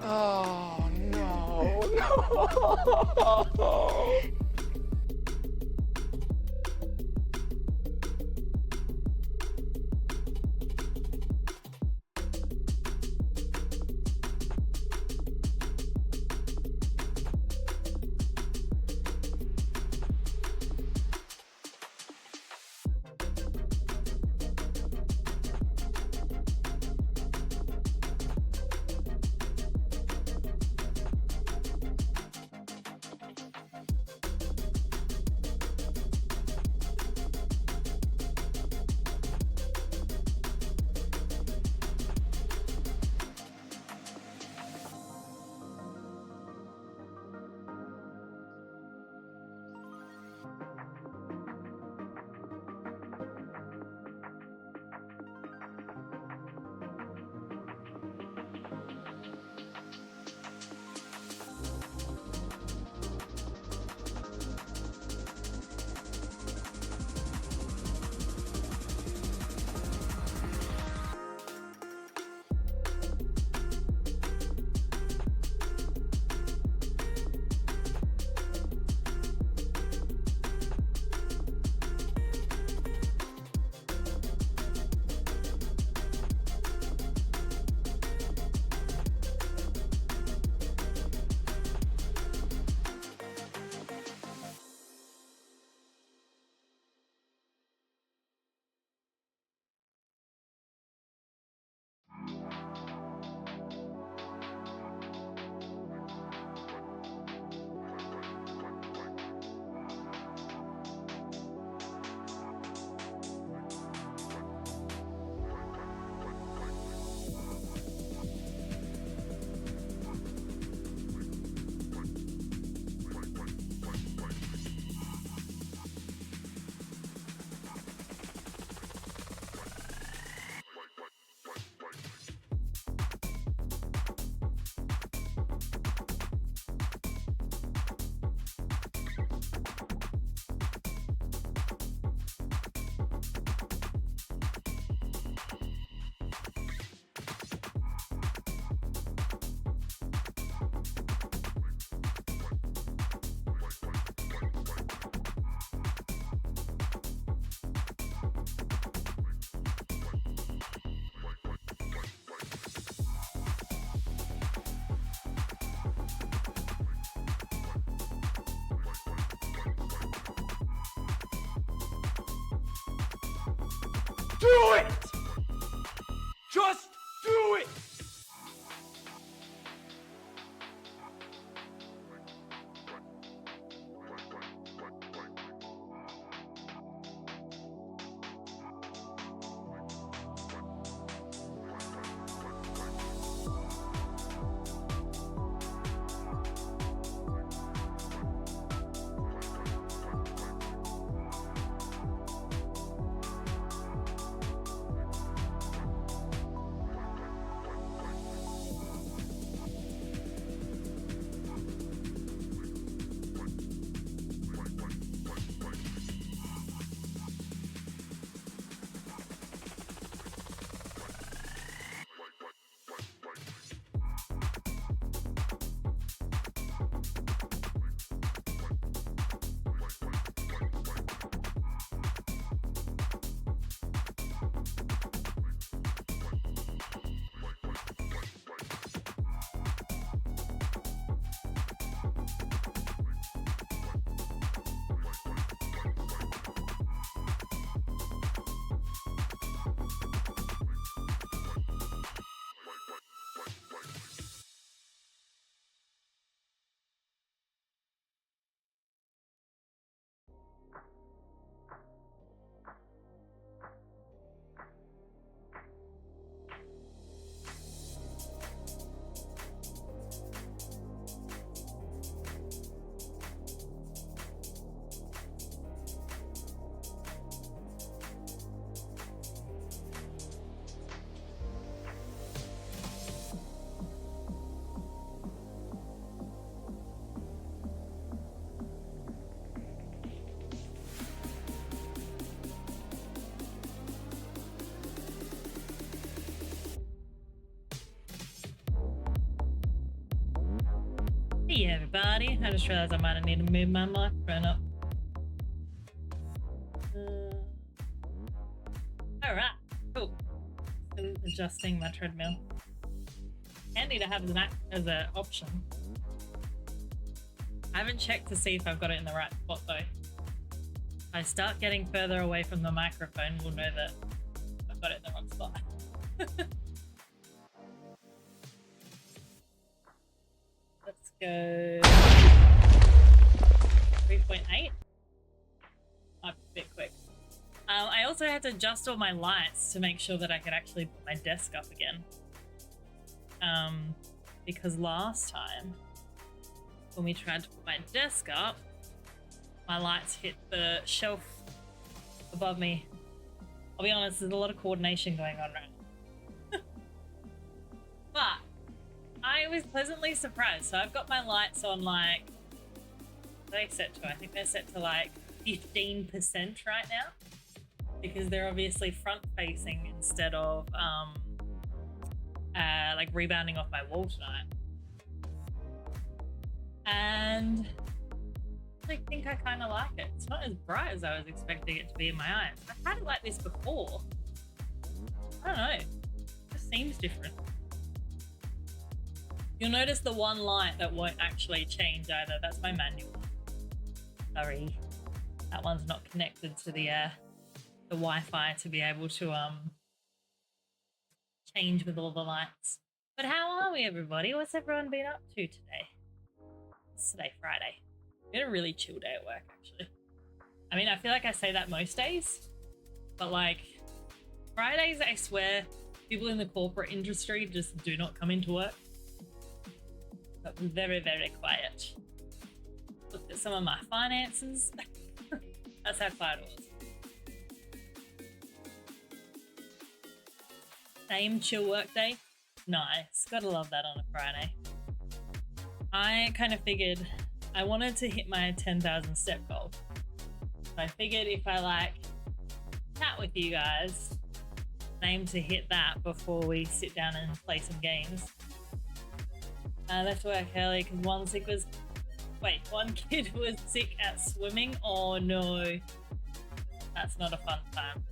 Oh, no. Do it! Just do it! Hey everybody, I just realized I might have needed to move my microphone up. Alright, cool. Still adjusting my treadmill. Handy to have as an option. I haven't checked to see if I've got it in the right spot though. If I start getting further away from the microphone, we'll know that I've got it in the wrong spot. Let's go 3.8. I'm a bit quick. I also had to adjust all my lights to make sure that I could actually put my desk up again. Because last time when we tried to put my desk up, my lights hit the shelf above me. I'll be honest, there's a lot of coordination going on right now. But I was pleasantly surprised. So I've got my lights on like, what are they set to? I think they're set to like 15% right now, because they're obviously front facing instead of like rebounding off my wall tonight. And I think I kind of like it. It's not as bright as I was expecting it to be in my eyes. I've had it like this before. I don't know. It just seems different. You'll notice the one light that won't actually change either. That's my manual. Sorry. That one's not connected to the Wi-Fi to be able to change with all the lights. But how are we, everybody? What's everyone been up to today? It's today, Friday. We had a really chill day at work, actually. I mean, I feel like I say that most days, but like Fridays, I swear, people in the corporate industry just do not come into work. But very, very quiet. Looked at some of my finances. That's how quiet it was. Same chill work day. Nice. Gotta love that on a Friday. I kind of figured I wanted to hit my 10,000 step goal. So I figured if I like chat with you guys, aim to hit that before we sit down and play some games. I left work early because one kid was sick at swimming. Oh no. That's not a fun time.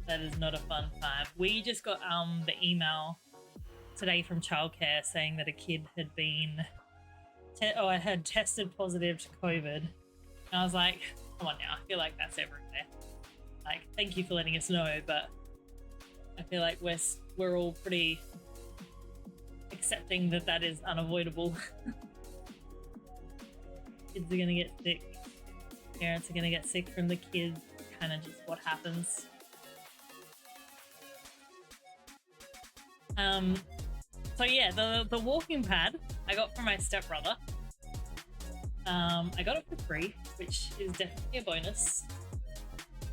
That is not a fun time. We just got the email today from childcare saying that a kid had been had tested positive to COVID. And I was like, come on now, I feel like that's everywhere. Like, thank you for letting us know, but I feel like we're all pretty accepting that is unavoidable. Kids are gonna get sick. Parents are gonna get sick from the kids. Kind of just what happens. So yeah, the walking pad I got from my stepbrother. I got it for free, which is definitely a bonus.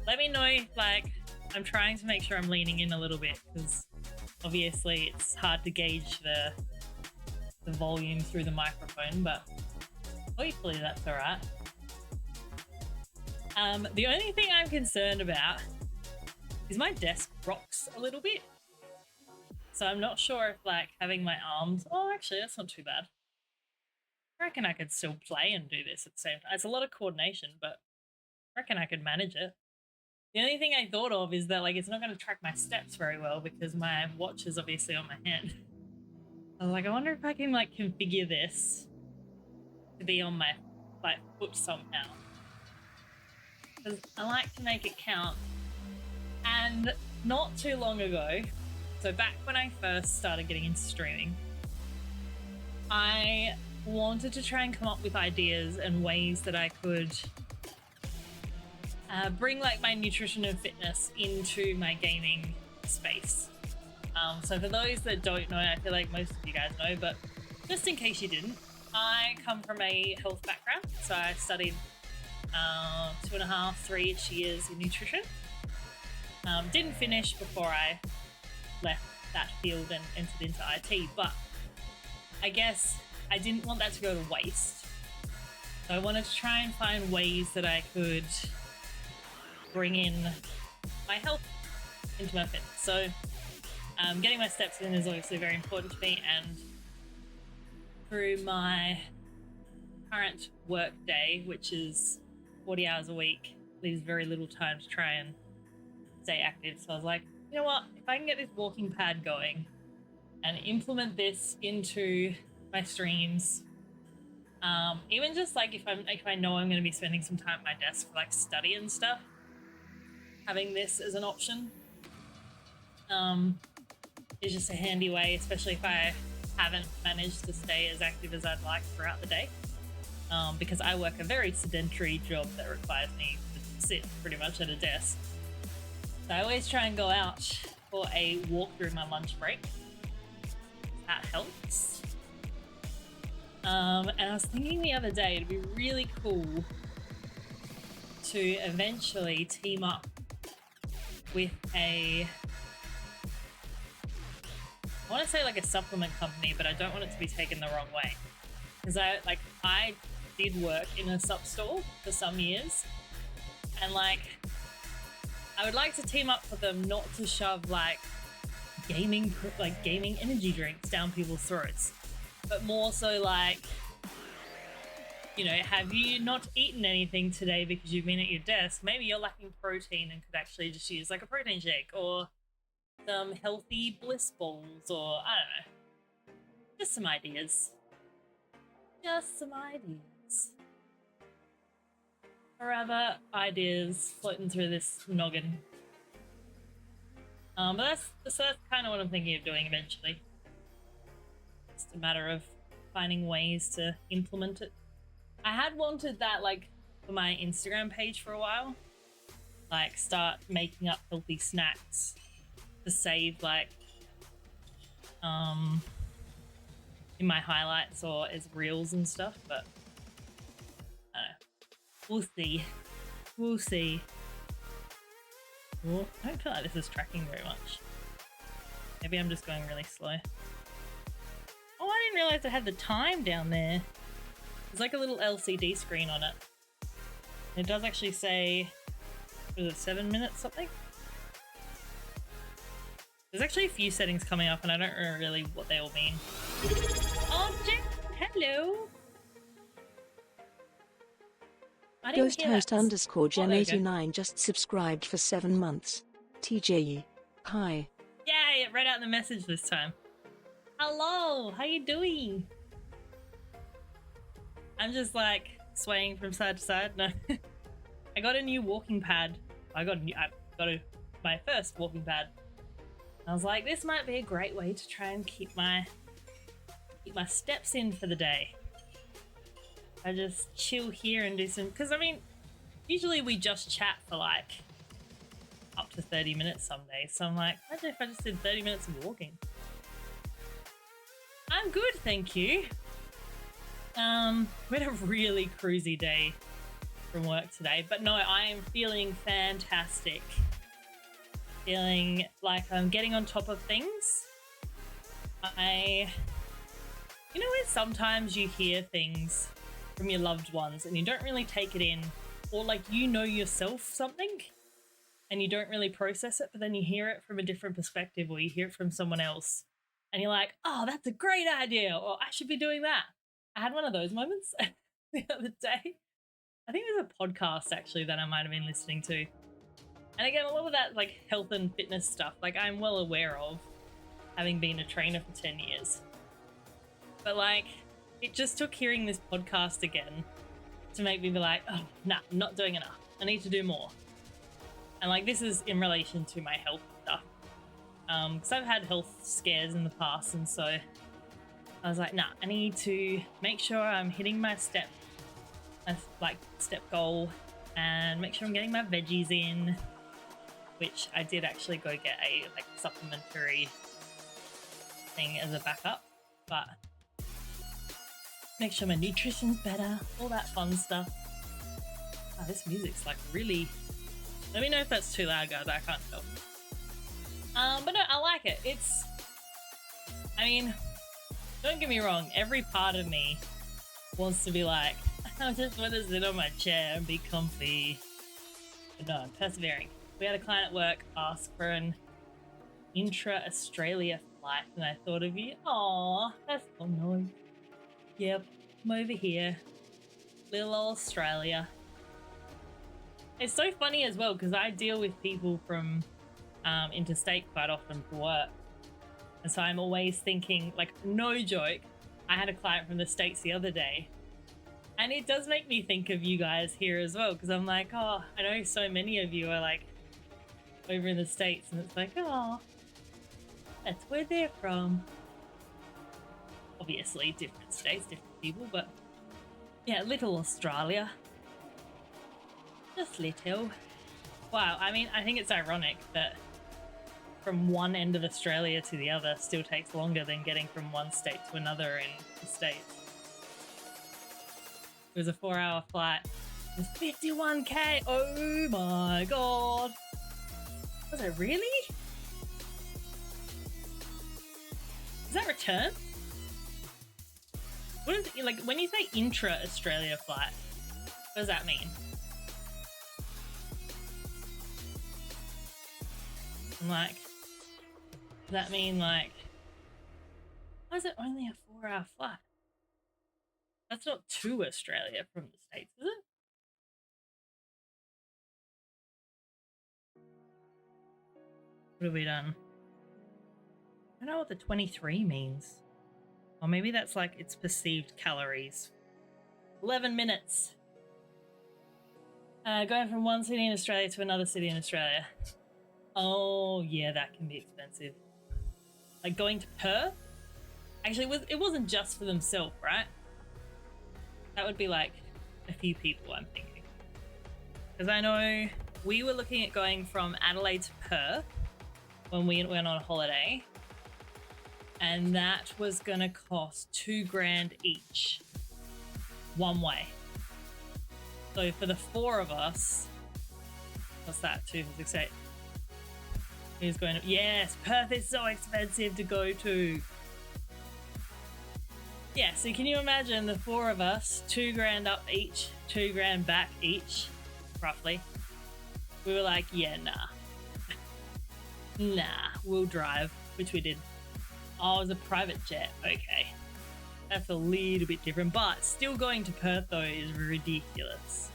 Let me know, like, I'm trying to make sure I'm leaning in a little bit because obviously it's hard to gauge the volume through the microphone, but hopefully that's all right. The only thing I'm concerned about is my desk rocks a little bit. So I'm not sure if like having my arms, oh, actually that's not too bad. I reckon I could still play and do this at the same time. It's a lot of coordination, but I reckon I could manage it. The only thing I thought of is that like it's not going to track my steps very well because my watch is obviously on my hand. I was like, I wonder if I can like configure this to be on my like foot somehow. Because I like to make it count. And not too long ago, so back when I first started getting into streaming, I wanted to try and come up with ideas and ways that I could bring like my nutrition and fitness into my gaming space. So for those that don't know, I feel like most of you guys know, but just in case you didn't, I come from a health background. So I studied 2.5, 3-ish years in nutrition. Didn't finish before I left that field and entered into IT, but I guess I didn't want that to go to waste. So I wanted to try and find ways that I could bring in my health into my fitness. So getting my steps in is obviously very important to me, and through my current work day, which is 40 hours a week, leaves very little time to try and stay active. So I was like, you know what, if I can get this walking pad going and implement this into my streams, even just like if I know I'm going to be spending some time at my desk for like study and stuff, having this as an option is just a handy way, especially if I haven't managed to stay as active as I'd like throughout the day, because I work a very sedentary job that requires me to sit pretty much at a desk. So I always try and go out for a walk during my lunch break. That helps. And I was thinking the other day, it'd be really cool to eventually team up with I want to say like a supplement company, but I don't want it to be taken the wrong way. Because I did work in a sup store for some years, and like I would like to team up with them, not to shove like gaming energy drinks down people's throats, but more so like, you know, have you not eaten anything today because you've been at your desk? Maybe you're lacking protein and could actually just use like a protein shake or some healthy bliss balls, or I don't know, just some ideas. Just some ideas. Or other ideas floating through this noggin. But that's kind of what I'm thinking of doing eventually. It's a matter of finding ways to implement it. I had wanted that like for my Instagram page for a while. Like start making up healthy snacks to save like in my highlights or as reels and stuff, but I don't know. We'll see. We'll see. Well, I don't feel like this is tracking very much. Maybe I'm just going really slow. Oh, I didn't realize I had the time down there. There's like a little LCD screen on it. It does actually say, was it 7 minutes something? There's actually a few settings coming up and I don't know really what they all mean. Oh, Jen, hello. Ghost host underscore Oh, there we go. Jen89 just subscribed for 7 months. TJE. Hi. Yay, it read out the message this time. Hello, how you doing? I'm just like swaying from side to side. No, I got a new walking pad. I got my first walking pad. I was like, this might be a great way to try and keep my steps in for the day. I just chill here and do some, because I mean, usually we just chat for like up to 30 minutes some days. So I'm like, imagine if I just did 30 minutes of walking. I'm good, thank you. We had a really cruisy day from work today, but no, I am feeling fantastic. Feeling like I'm getting on top of things. You know when sometimes you hear things from your loved ones and you don't really take it in, or like you know yourself something and you don't really process it, but then you hear it from a different perspective or you hear it from someone else and you're like, oh, that's a great idea, or I should be doing that. I had one of those moments the other day. I think there's a podcast actually that I might have been listening to. And again, a lot of that like health and fitness stuff, like I'm well aware of, having been a trainer for 10 years. But like, it just took hearing this podcast again to make me be like, oh, nah, I'm not doing enough. I need to do more. And like, this is in relation to my health stuff. Because I've had health scares in the past, and so I was like, nah, I need to make sure I'm hitting my step goal and make sure I'm getting my veggies in, which I did actually go get a like supplementary thing as a backup, but make sure my nutrition's better, all that fun stuff. Oh, this music's like really, let me know if that's too loud, guys. I can't tell. But no, I like it. I mean, don't get me wrong, every part of me wants to be like, I just want to sit on my chair and be comfy. But no, I'm persevering. We had a client at work ask for an intra-Australia flight, and I thought of you. Aw, that's so nice. Yep, I'm over here. Little Australia. It's so funny as well because I deal with people from interstate quite often for work. And so I'm always thinking, like, no joke, I had a client from the States the other day. And it does make me think of you guys here as well because I'm like, oh, I know so many of you are like over in the States and it's like, oh, that's where they're from. Obviously, different states, different people, but yeah, little Australia. Just little. Wow, I mean, I think it's ironic that from one end of Australia to the other still takes longer than getting from one state to another in the States. It was a 4-hour flight. It was 51k. Oh my god. Was it really? Is that return? What is it like when you say intra-Australia flight? What does that mean? I'm like, does that mean like, why is it only a 4-hour flight? That's not to Australia from the States, is it? What have we done? I don't know what the 23 means. Or maybe that's like its perceived calories. 11 minutes. Going from one city in Australia to another city in Australia. Oh, yeah, that can be expensive. Like going to Perth? Actually, it wasn't just for themselves, right? That would be like a few people, I'm thinking. Because I know we were looking at going from Adelaide to Perth when we went on holiday. And that was going to cost $2,000 each. One way. So for the 4 of us, what's that? 2, 6, 8. Who's going to? Yes, Perth is so expensive to go to. Yeah, so can you imagine the 4 of us, $2,000 up each, $2,000 back each, roughly. We were like, yeah, nah. Nah, we'll drive, which we did. Oh, it was a private jet. Okay. That's a little bit different, but still going to Perth though is ridiculous.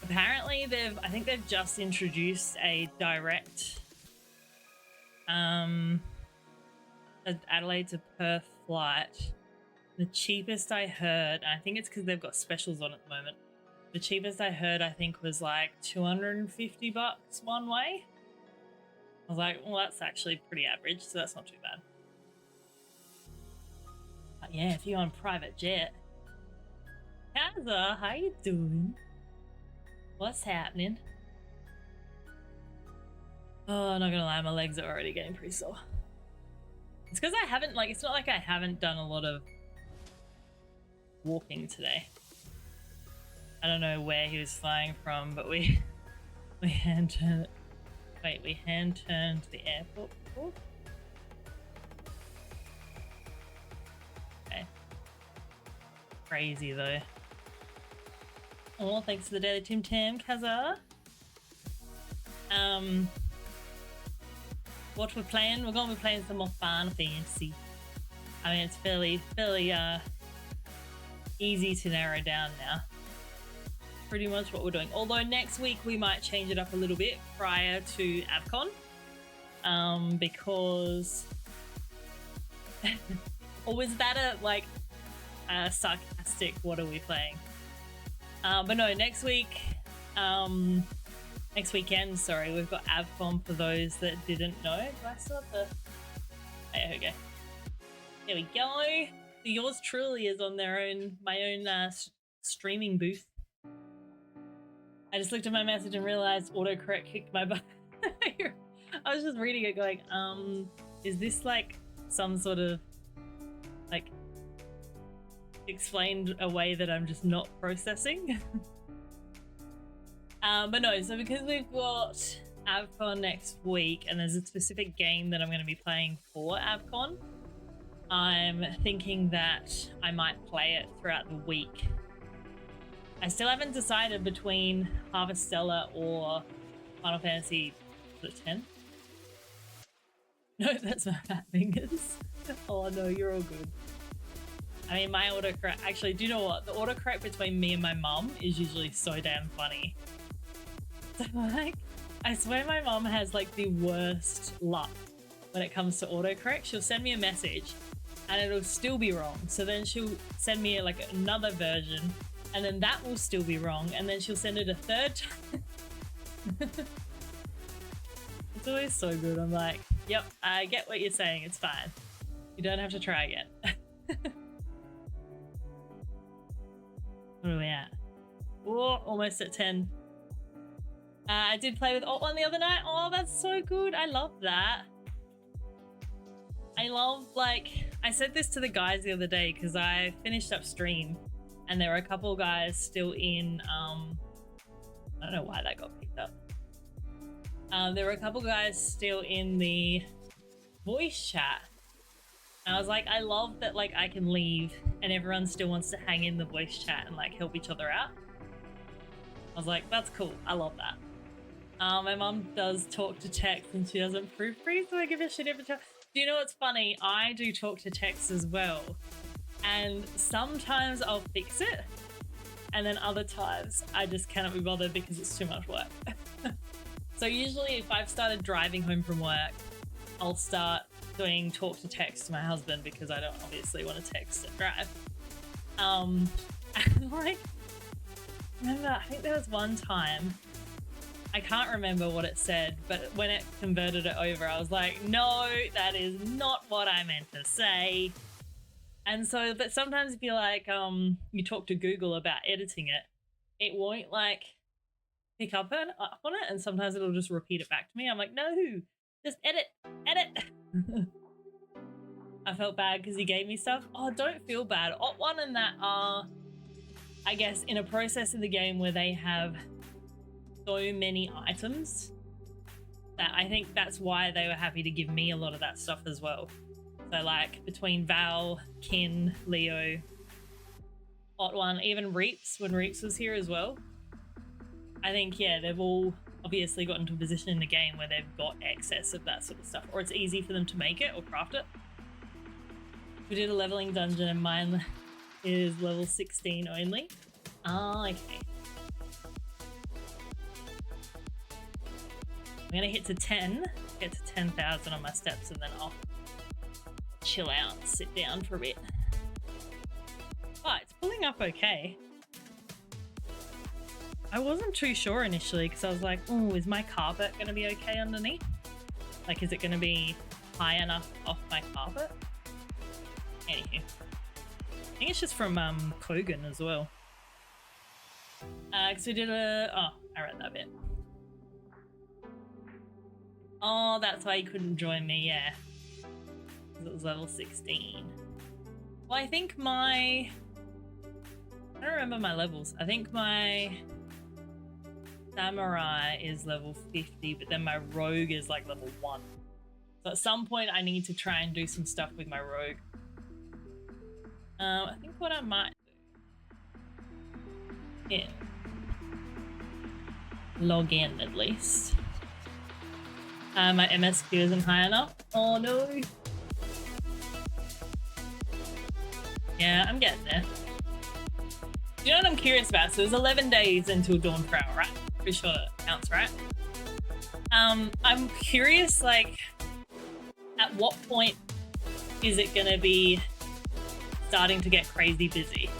Apparently I think they've just introduced a direct Adelaide to Perth flight. The cheapest I heard, and I think it's because they've got specials on at the moment. The cheapest I heard, I think, was like $250 one way. I was like, well, that's actually pretty average, so that's not too bad. But yeah, if you're on private jet. Kaza, how you doing? What's happening? Oh, not gonna lie, my legs are already getting pretty sore. It's because I haven't, like, it's not like I haven't done a lot of walking today. I don't know where he was flying from, but we hand turned. Wait, we hand turned to the airport before? Okay. Crazy though. Oh, thanks for the daily Tim Tam, Kaza. What we're playing? We're gonna be playing some more Final Fantasy. I mean, it's fairly easy to narrow down now. Pretty much what we're doing. Although next week we might change it up a little bit prior to AvCon. Because or was that a sarcastic what are we playing? But no, next weekend, sorry, we've got AvCon for those that didn't know. Do I still have the... Oh, here we go. There we go. Yours truly is on my own streaming booth. I just looked at my message and realized autocorrect kicked my butt. I was just reading it going, is this like some sort of like explained a way that I'm just not processing? But no, so because we've got AvCon next week and there's a specific game that I'm going to be playing for AvCon, I'm thinking that I might play it throughout the week. I still haven't decided between Harvestella or Final Fantasy 10. No, that's my fat fingers. Oh no, you're all good. I mean, my autocorrect, actually, do you know what? The autocorrect between me and my mum is usually so damn funny. So, like, I swear my mum has, like, the worst luck when it comes to autocorrect. She'll send me a message and it'll still be wrong. So then she'll send me, like, another version and then that will still be wrong. And then she'll send it a third time. It's always so good. I'm like, yep, I get what you're saying. It's fine. You don't have to try again. What are we at? Oh, almost at 10. I did play with Alt1 the other night. Oh, that's so good. I love that. I love, like, I said this to the guys the other day because I finished up stream and there were a couple guys still in, I don't know why that got picked up. There were a couple guys still in the voice chat. And I was like, I love that, like, I can leave and everyone still wants to hang in the voice chat and, like, help each other out. I was like, that's cool. I love that. My mum does talk to text and she doesn't proofread, so I give a shit every time. Do you know what's funny? I do talk to text as well. And sometimes I'll fix it. And then other times I just cannot be bothered because it's too much work. So usually if I've started driving home from work, I'll start doing talk to text to my husband because I don't obviously want to text and drive. And like, remember, I think there was one time, I can't remember what it said, but when it converted it over, I was like, no, that is not what I meant to say. And so, but sometimes if you like, you talk to Google about editing it, it won't like pick up on it. And sometimes it'll just repeat it back to me. I'm like, no, just edit. I felt bad because he gave me stuff. Oh, don't feel bad. Alt1 and that are, I guess, in a process of the game where they have so many items that I think that's why they were happy to give me a lot of that stuff as well. So like between Val, Kin, Leo, Alt1, even Reaps, when Reaps was here as well. I think, yeah, they've all obviously gotten to a position in the game where they've got excess of that sort of stuff, or it's easy for them to make it or craft it. We did a leveling dungeon and mine is level 16 only. Ah, okay. I'm gonna hit to 10, get to 10,000 on my steps, and then I'll chill out, sit down for a bit. Oh, it's pulling up okay. I wasn't too sure initially because I was like, oh, is my carpet going to be okay underneath? Like, is it going to be high enough off my carpet? Anywho. I think it's just from Kogan as well. Because we did a... Oh, I read that bit. Oh, that's why you couldn't join me, yeah. Because it was level 16. Well, I think my... I don't remember my levels. I think my... Samurai is level 50, but then my rogue is like level 1. So at some point I need to try and do some stuff with my rogue. I think what I might do, yeah, log in at least. My MSQ isn't high enough. Oh no. Yeah, I'm getting there. You know what I'm curious about? So there's 11 days until Dawn Prowl, right? Pretty sure that counts, right? I'm curious, like, at what point is it gonna be starting to get crazy busy?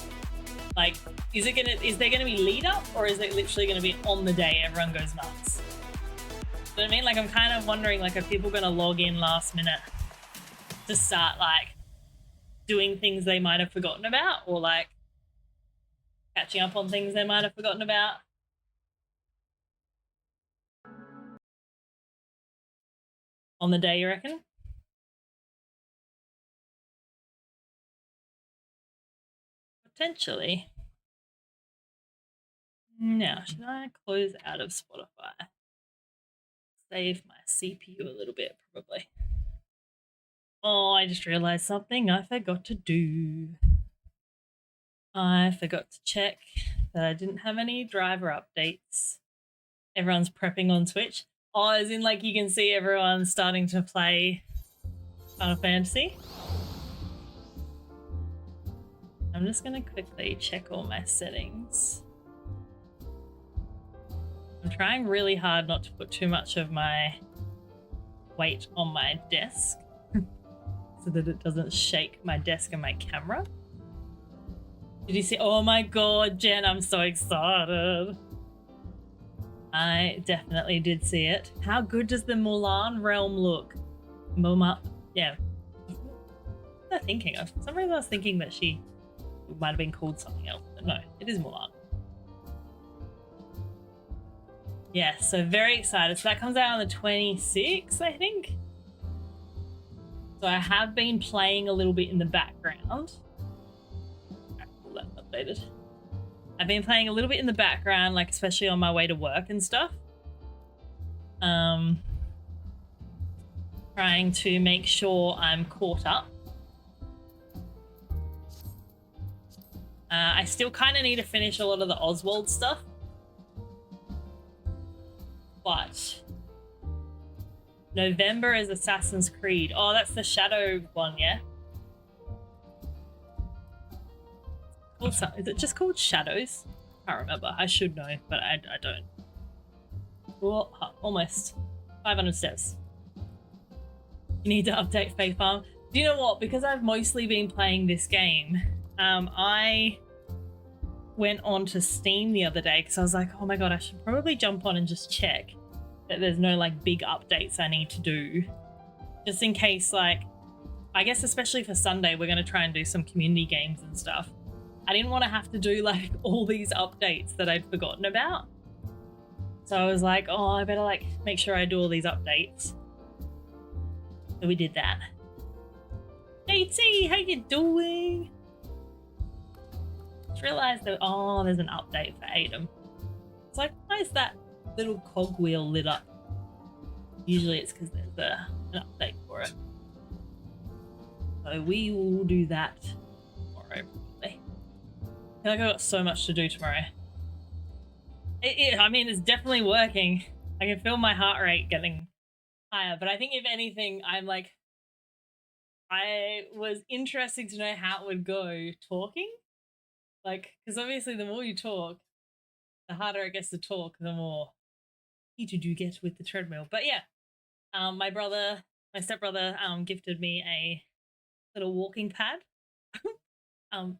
Like, is there gonna be lead up, or is it literally gonna be on the day everyone goes nuts? You know what I mean? Like, I'm kind of wondering, like, are people gonna log in last minute to start, like, doing things they might have forgotten about, or like catching up on things they might have forgotten about? On the day, you reckon? Potentially. Now, should I close out of Spotify? Save my CPU a little bit, probably. Oh, I just realized something I forgot to do. I forgot to check that I didn't have any driver updates. Everyone's prepping on Twitch. Oh, as in, like, you can see everyone starting to play Final Fantasy. I'm just gonna quickly check all my settings. I'm trying really hard not to put too much of my weight on my desk so that it doesn't shake my desk and my camera. Did you see? Oh my god, Jen, I'm so excited. I definitely did see it. How good does the Mulan realm look? Yeah. What was I thinking of? For some reason I was thinking that she might have been called something else, but no, it is Mulan. Yeah, so very excited. So that comes out on the 26th, I think. So I have been playing a little bit in the background. All that updated. I've been playing a little bit in the background, like especially on my way to work and stuff. Trying to make sure I'm caught up. I still kind of need to finish a lot of the Oswald stuff. But November is Assassin's Creed. Oh, that's the Shadow one, yeah? Is it just called Shadows? I can't remember. I should know, but I don't. Oh, almost 500 steps. You need to update Faith Farm. Do you know what? Because I've mostly been playing this game, I went on to Steam the other day because I was like, oh my god, I should probably jump on and just check that there's no like big updates I need to do. Just in case, like, I guess especially for Sunday, we're going to try and do some community games and stuff. I didn't want to have to do like all these updates that I'd forgotten about. So I was like, oh, I better like make sure I do all these updates. So we did that. Hey T, how you doing? Just realized that, oh, there's an update for Adam. It's like, why is that little cogwheel lit up? Usually it's because there's an update for it. So we will do that tomorrow, probably. I feel like I've got so much to do tomorrow. I mean, it's definitely working. I can feel my heart rate getting higher, but I think if anything, I'm like, I was interested to know how it would go talking. Like, because obviously the more you talk, the harder it gets to talk, the more heated you get with the treadmill. But yeah, my stepbrother, gifted me a little walking pad.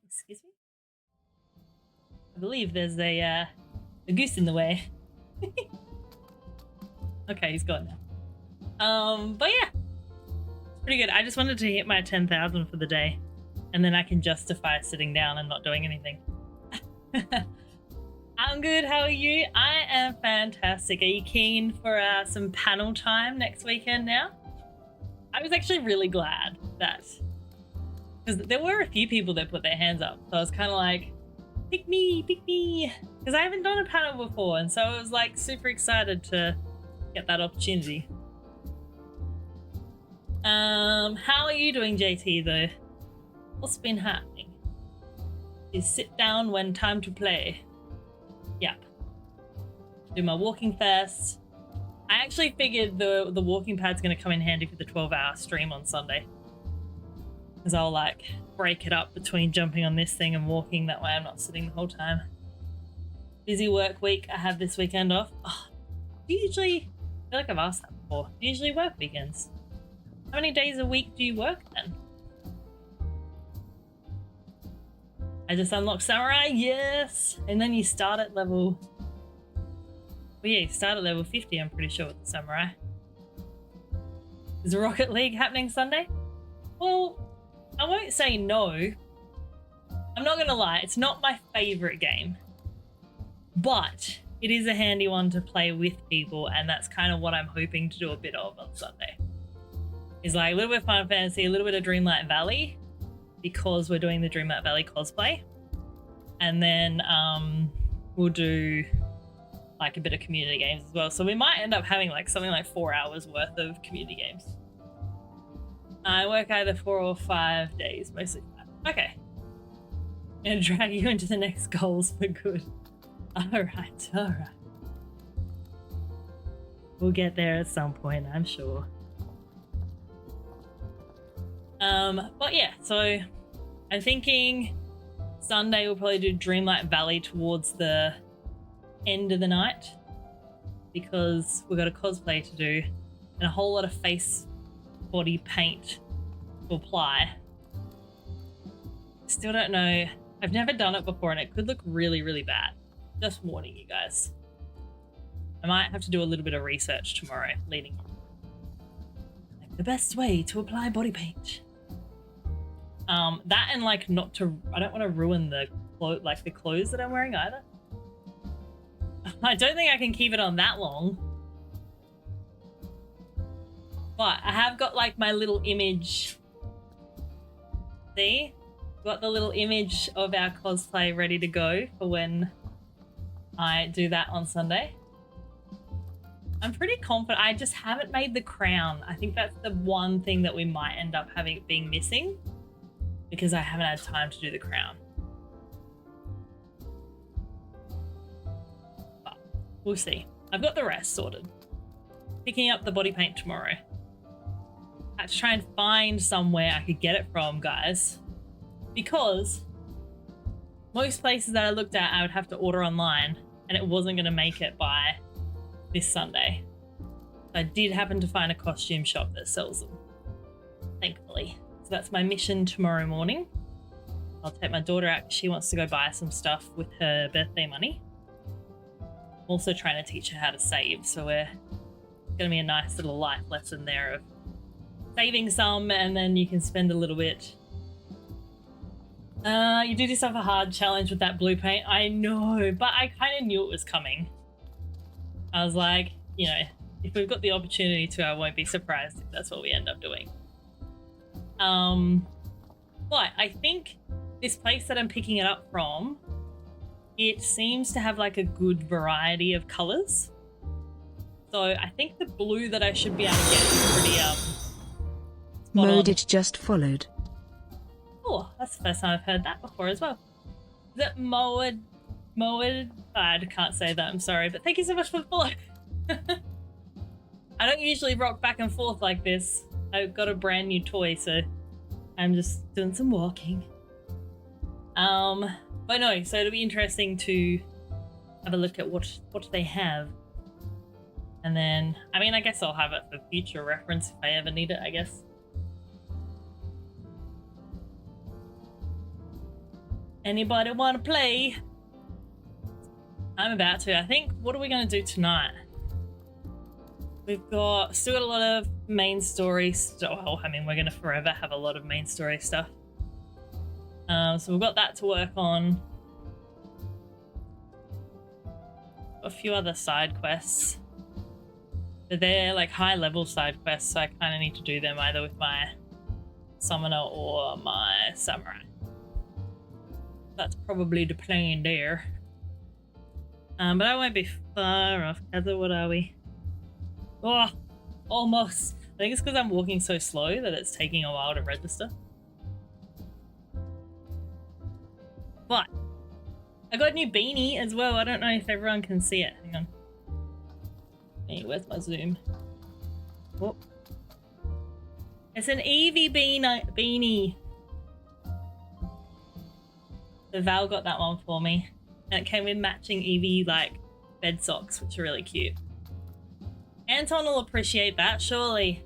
Excuse me. I believe there's a goose in the way. Okay, he's gone now. But yeah, it's pretty good. I just wanted to hit my 10,000 for the day, and then I can justify sitting down and not doing anything. I'm good. How are you? I am fantastic. Are you keen for some panel time next weekend now? I was actually really glad that, because there were a few people that put their hands up. So I was kind of like, pick me, because I haven't done a panel before, and so I was like super excited to get that opportunity. How are you doing, JT, though? What's been happening? Is sit down when time to play. Yep. Do my walking first. I actually figured the walking pad's going to come in handy for the 12-hour stream on Sunday, because I'll like break it up between jumping on this thing and walking. That way I'm not sitting the whole time. Busy work week. I have this weekend off. Oh, do you usually, I feel like I've asked that before. Do you usually work weekends? How many days a week do you work then? I just unlocked Samurai, yes! And then you start at level... Well, yeah, you start at level 50, I'm pretty sure, with the Samurai. Is Rocket League happening Sunday? Well, I won't say no. I'm not gonna lie, it's not my favourite game. But it is a handy one to play with people, and that's kind of what I'm hoping to do a bit of on Sunday. Is like a little bit of Final Fantasy, a little bit of Dreamlight Valley, because we're doing the Dreamlight Valley cosplay. And then we'll do like a bit of community games as well. So we might end up having like something like 4 hours worth of community games. I work either 4 or 5 days, mostly 5. Okay. I'm gonna drag you into the next goals for good. Alright. We'll get there at some point, I'm sure. But yeah, so I'm thinking Sunday we'll probably do Dreamlight Valley towards the end of the night because we've got a cosplay to do and a whole lot of face body paint to apply. Still don't know. I've never done it before and it could look really, really bad. Just warning you guys. I might have to do a little bit of research tomorrow leading like the best way to apply body paint. That and like not to, I don't want to ruin the clothes that I'm wearing either. I don't think I can keep it on that long. But I have got like my little image. See? Got the little image of our cosplay ready to go for when I do that on Sunday. I'm pretty confident. I just haven't made the crown. I think that's the one thing that we might end up being missing because I haven't had time to do the crown. But we'll see. I've got the rest sorted. Picking up the body paint tomorrow. I had to try and find somewhere I could get it from, guys. Because most places that I looked at, I would have to order online and it wasn't going to make it by this Sunday. I did happen to find a costume shop that sells them, thankfully. So that's my mission tomorrow morning. I'll take my daughter out because she wants to go buy some stuff with her birthday money. I'm also trying to teach her how to save, so it's going to be a nice little life lesson there of saving some and then you can spend a little bit. You did yourself a hard challenge with that blue paint. I know, but I kind of knew it was coming. I was like, you know, if we've got the opportunity to, I won't be surprised if that's what we end up doing. But I think this place that I'm picking it up from, it seems to have like a good variety of colors. So I think the blue that I should be able to get is pretty Mode it just followed. Oh, that's the first time I've heard that before as well. Is it Moed? I can't say that, I'm sorry, but thank you so much for the follow. I don't usually rock back and forth like this. I've got a brand new toy, so I'm just doing some walking. But no, so it'll be interesting to have a look at what they have. And then, I mean, I guess I'll have it for future reference if I ever need it, I guess. Anybody want to play? I'm about to. I think, what are we going to do tonight? We've still got a lot of main story stuff. Well, I mean, we're going to forever have a lot of main story stuff. So we've got that to work on. A few other side quests. But they're like high level side quests, so I kind of need to do them either with my summoner or my samurai. That's probably the plan there. But I won't be far off. Heather, what are we? Oh, almost. I think it's because I'm walking so slow that it's taking a while to register. But I got a new beanie as well. I don't know if everyone can see it. Hang on. Hey, where's my zoom? Whoop. It's an Eevee beanie. So Val got that one for me. And it came with matching Eevee like bed socks, which are really cute. Anton will appreciate that, surely.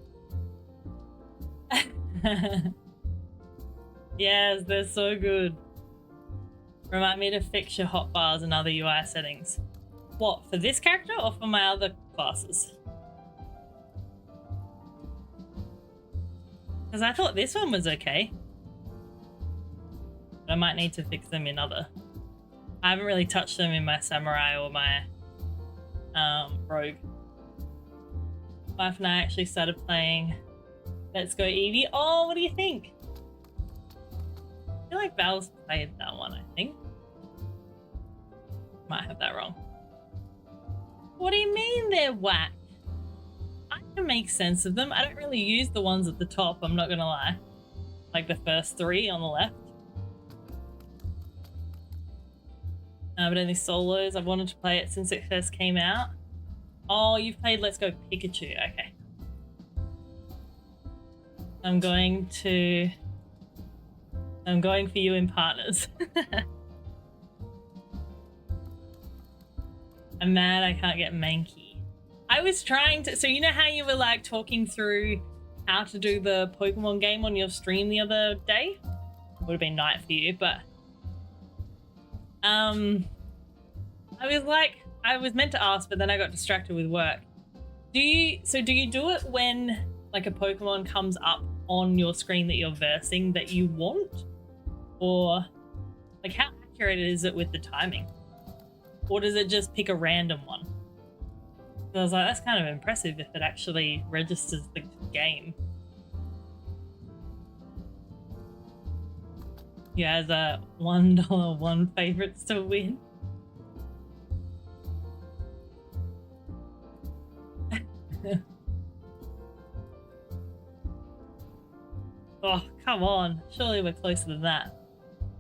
Yes, they're so good. Remind me to fix your hotbars and other UI settings. What, for this character or for my other classes? Because I thought this one was okay. But I might need to fix them in other. I haven't really touched them in my samurai or my rogue. Wife and I actually started playing Let's Go Eevee. Oh, what do you think? I feel like Val's played that one, I think. Might have that wrong. What do you mean they're whack? I can make sense of them. I don't really use the ones at the top, I'm not gonna lie. Like the first three on the left. But only solos. I've wanted to play it since it first came out. Oh, you've played Let's Go Pikachu. Okay. I'm going to I'm going for you in partners. I'm mad I can't get Mankey. I was trying to, so you know how you were like talking through how to do the Pokemon game on your stream the other day? Would have been night for you, but I was meant to ask, but then I got distracted with work. Do you do it when like a Pokemon comes up on your screen that you're versing that you want? Or like how accurate is it with the timing? Or does it just pick a random one? So I was like, that's kind of impressive if it actually registers the game. You has a $1 one favorites to win. Oh, come on. Surely we're closer than that.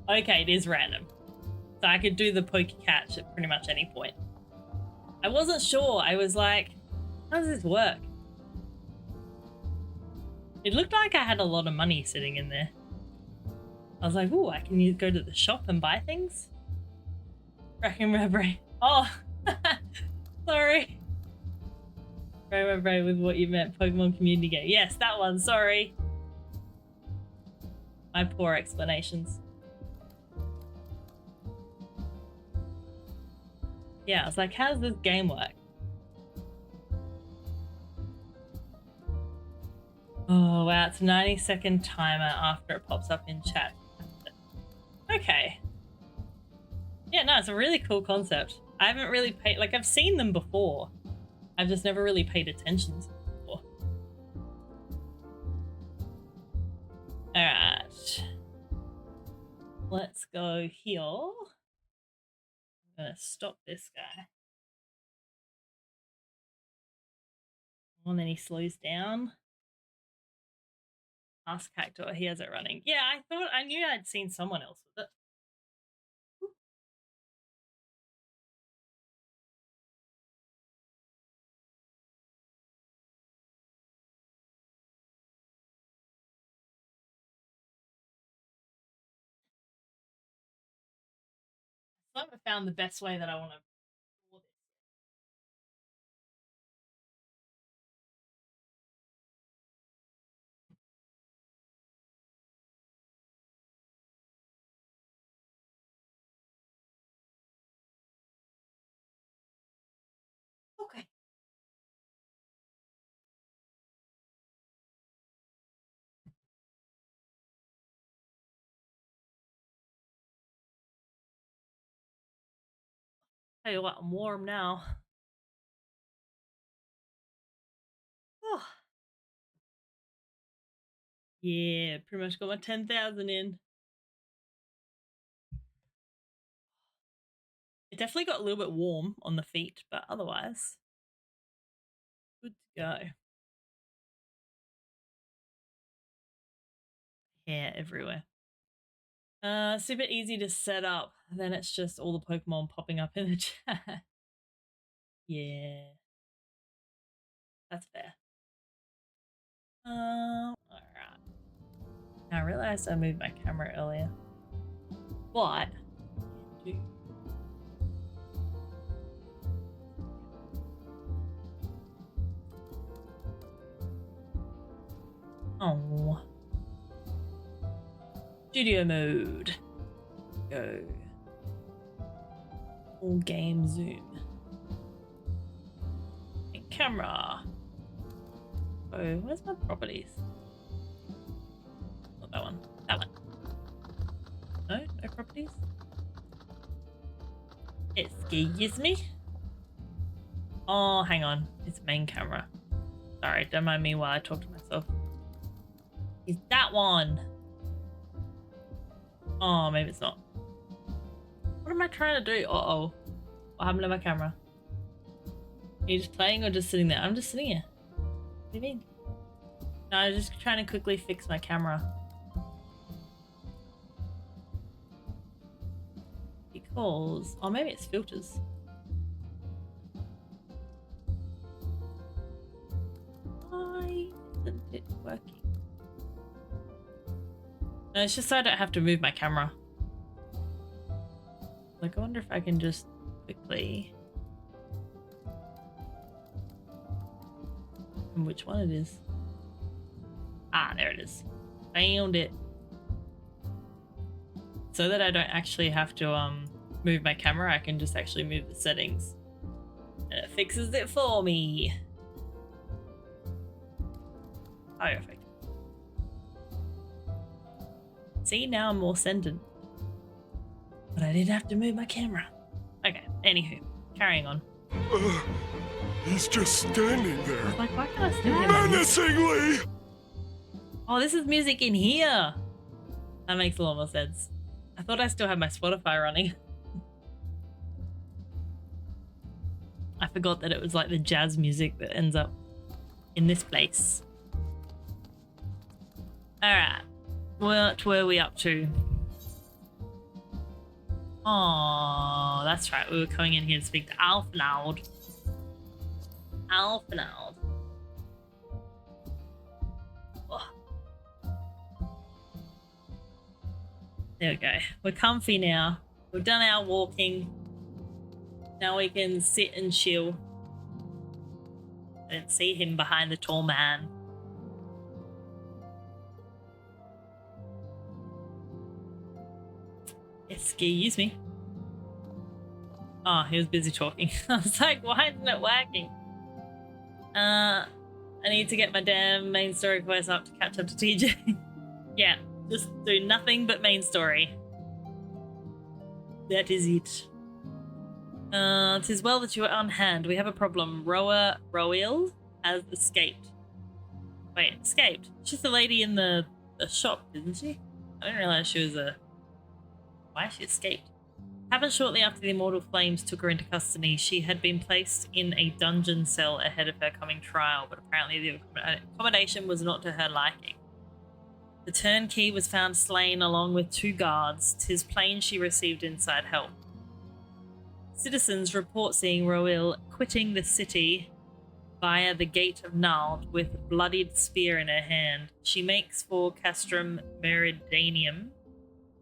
Okay, it is random. So I could do the Poke Catch at pretty much any point. I wasn't sure. I was like, how does this work? It looked like I had a lot of money sitting in there. I was like, ooh, I can go to the shop and buy things? Racking Rabray. Oh, sorry. Rabray with what you meant, Pokemon community game. Yes, that one, sorry. My poor explanations. Yeah, I was like, how does this game work? Oh, wow, it's a 90-second timer after it pops up in chat. Okay. Yeah, no, it's a really cool concept. I haven't really paid, like, I've seen them before. I've just never really paid attention to them before. Alright. Let's go here. I'm gonna stop this guy. Oh, and then he slows down. Ask Cactor, he has it running. Yeah, I knew I'd seen someone else with it. I haven't found the best way that I want to do this. Okay. Tell you what, I'm warm now. Oh. Yeah, pretty much got my 10,000 in. It definitely got a little bit warm on the feet, but otherwise, good to go. Hair everywhere. Super easy to set up. Then it's just all the Pokemon popping up in the chat. Yeah. That's fair. Alright. I realized I moved my camera earlier. But oh. Studio mode. Go. Full game zoom. And camera. Oh, where's my properties? Not that one. That one. No? No properties? Excuse me? Oh, hang on. It's main camera. Sorry, don't mind me while I talk to myself. Is that one? Oh, maybe it's not. What am I trying to do? Uh-oh. What happened to my camera? Are you just playing or just sitting there? I'm just sitting here. What do you mean? No, I was just trying to quickly fix my camera. Because... oh, maybe it's filters. Why isn't it working? No, it's just so I don't have to move my camera. Like, I wonder if I can just quickly... And which one it is. Ah, there it is. Found it. So that I don't actually have to move my camera, I can just actually move the settings. And it fixes it for me. Perfect. See, now I'm more centered. But I didn't have to move my camera. Okay, anywho, carrying on. He's just standing there. Like, why can't I still hear my music? Menacingly! Oh, this is music in here! That makes a lot more sense. I thought I still had my Spotify running. I forgot that it was like the jazz music that ends up in this place. Alright. What were we up to? Oh, that's right. We were coming in here to speak to Alfnaud. Alfnaud. Oh. There we go. We're comfy now. We've done our walking. Now we can sit and chill. I didn't see him behind the tall man. Excuse me. Oh, he was busy talking. I was like, why isn't it working? I need to get my damn main story quest up to catch up to TJ. Yeah, just do nothing but main story. That is it. 'Tis well that you are on hand. We have a problem. Roil has escaped. Wait, escaped? She's the lady in the shop, isn't she? I didn't realize she was a... Why she escaped? Happened shortly after the Immortal Flames took her into custody. She had been placed in a dungeon cell ahead of her coming trial, but apparently the accommodation was not to her liking. The turnkey was found slain along with 2 guards. 'Tis plain she received inside help. Citizens report seeing Roil quitting the city via the Gate of Nald with a bloodied spear in her hand. She makes for Castrum Meridianum.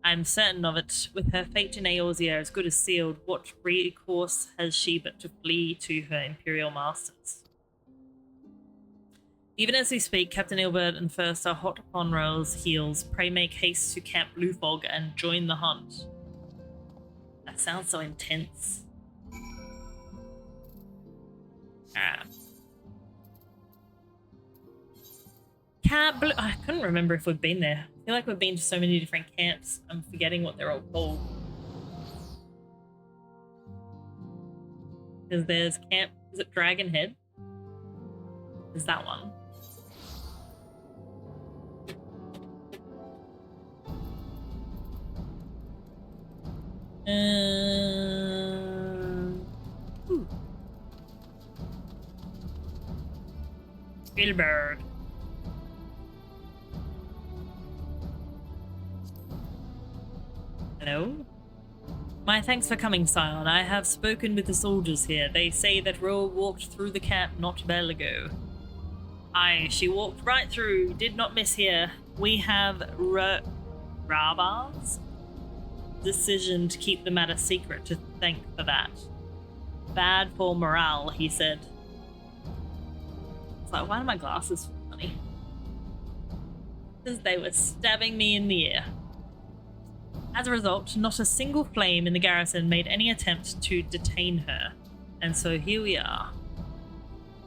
I'm certain of it. With her fate in Eorzea as good as sealed, what recourse has she but to flee to her imperial masters? Even as we speak, Captain Ilbert and First are hot upon Roil's heels. Pray make haste to Camp Bluefog and join the hunt. That sounds so intense. Camp Blue... I couldn't remember if we've been there. I feel like we've been to so many different camps. I'm forgetting what they're all called. Because there's camp... Is it Dragon Head? Is that one? Spielberg. Hello? My thanks for coming, Scion. I have spoken with the soldiers here. They say that Ro walked through the camp not well ago. Aye, she walked right through, did not miss here. We have Rabar's decision to keep the matter secret to thank for that. Bad for morale, he said. It's like, why are my glasses funny? Because they were stabbing me in the ear. As a result, not a single flame in the garrison made any attempt to detain her. And so here we are.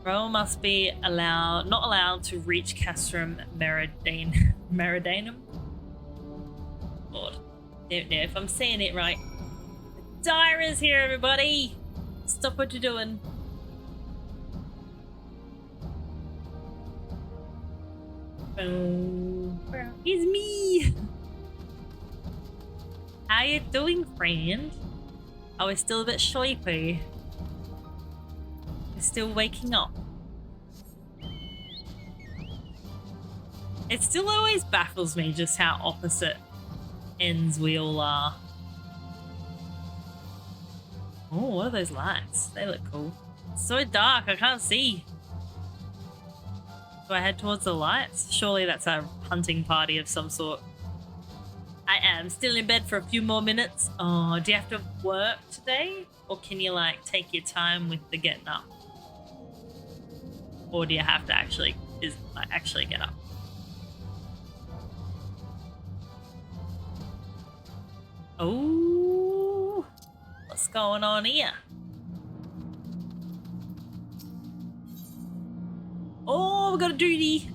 Ro must be not allowed to reach Castrum Meridianum. Lord, don't know if I'm saying it right. Dyra's here, everybody! Stop what you're doing. It's me! How you doing, friend? Oh, we're still a bit sleepy. We're still waking up. It still always baffles me just how opposite ends we all are. Oh, what are those lights? They look cool. It's so dark, I can't see. Do I head towards the lights? Surely that's a hunting party of some sort. I am still in bed for a few more minutes. Oh, do you have to work today? Or can you like take your time with the getting up? Or do you have to actually get up? Oh, what's going on here? Oh, we got a duty.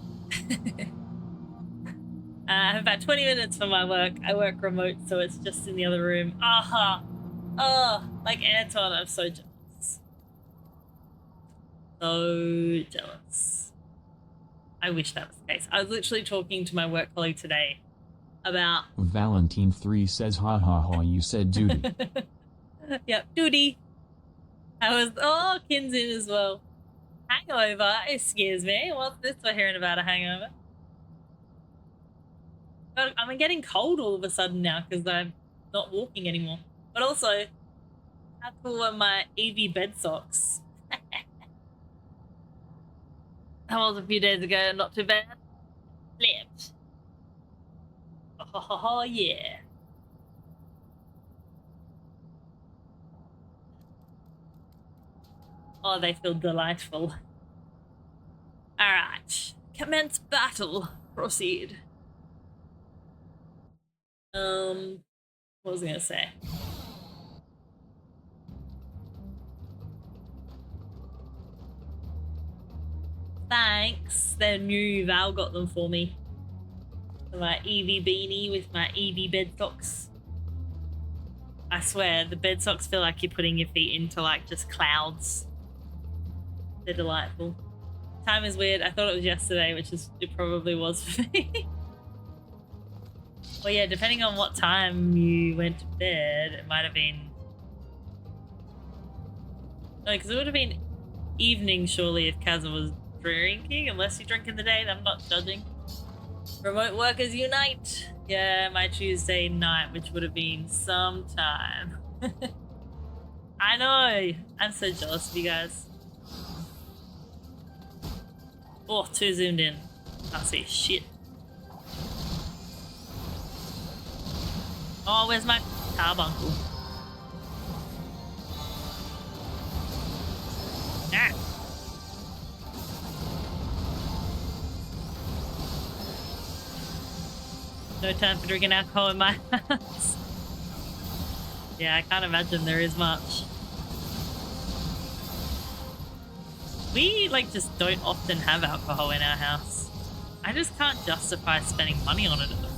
I have about 20 minutes for my work. I work remote, so it's just in the other room. Aha! Oh, like Anton, I'm so jealous. So jealous. I wish that was the case. I was literally talking to my work colleague today about... Valentine3 says, ha ha ha, you said duty. Yep, duty. I was... Oh, Kin's in as well. Hangover? Excuse me. What's this we're hearing about a hangover? But I'm getting cold all of a sudden now because I'm not walking anymore. But also, how cool are my EV bed socks? That was a few days ago, not too bad. Slept. Oh, yeah. Oh, they feel delightful. Alright. Commence battle. Proceed. What was I gonna say? Thanks. They're new. Val got them for me. So my EV beanie with my EV bed socks. I swear, the bed socks feel like you're putting your feet into like just clouds. They're delightful. Time is weird. I thought it was yesterday, which is it probably was for me. Well, yeah, depending on what time you went to bed, it might have been... No, because it would have been evening, surely, if Kazza was drinking, unless you drink in the day. I'm not judging. Remote workers unite! Yeah, my Tuesday night, which would have been some time. I know! I'm so jealous of you guys. Oh, too zoomed in. Can't see shit. Oh, where's my carbuncle? Ah. No time for drinking alcohol in my house. Yeah, I can't imagine there is much. We, like, just don't often have alcohol in our house. I just can't justify spending money on it at all.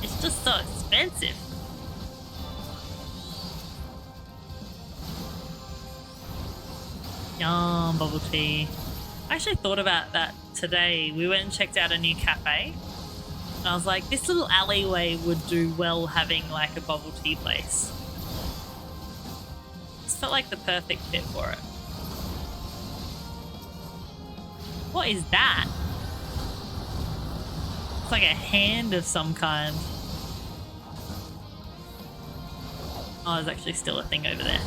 It's just so expensive. Yum, bubble tea. I actually thought about that today. We went and checked out a new cafe. And I was like, this little alleyway would do well having like a bubble tea place. This felt like the perfect fit for it. What is that? It's like a hand of some kind. Oh, there's actually still a thing over there.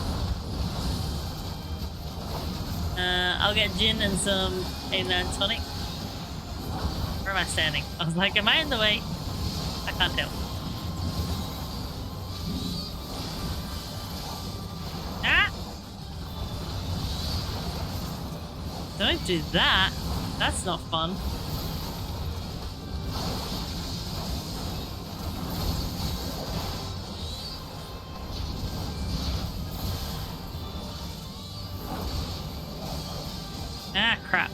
I'll get gin and some A9 tonic. Where am I standing? I was like, am I in the way? I can't tell. Ah! Don't do that. That's not fun. Ah, crap.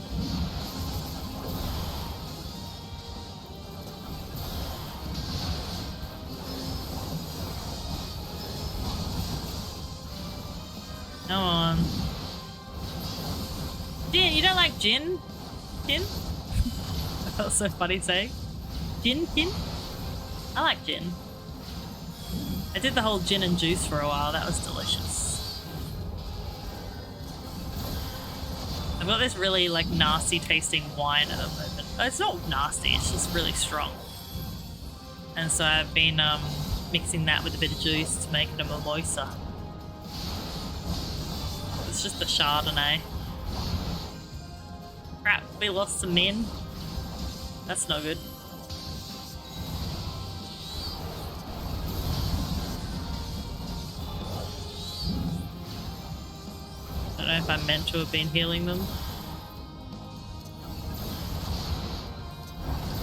Come on. Gin, you don't like gin? Gin? That felt so funny saying. Gin, gin? I like gin. I did the whole gin and juice for a while. That was delicious. I've got this really like nasty tasting wine at the moment. It's not nasty, it's just really strong. And so I've been mixing that with a bit of juice to make it a mimosa. It's just a Chardonnay. Crap, we lost some men. That's no good. if I'm meant to have been healing them.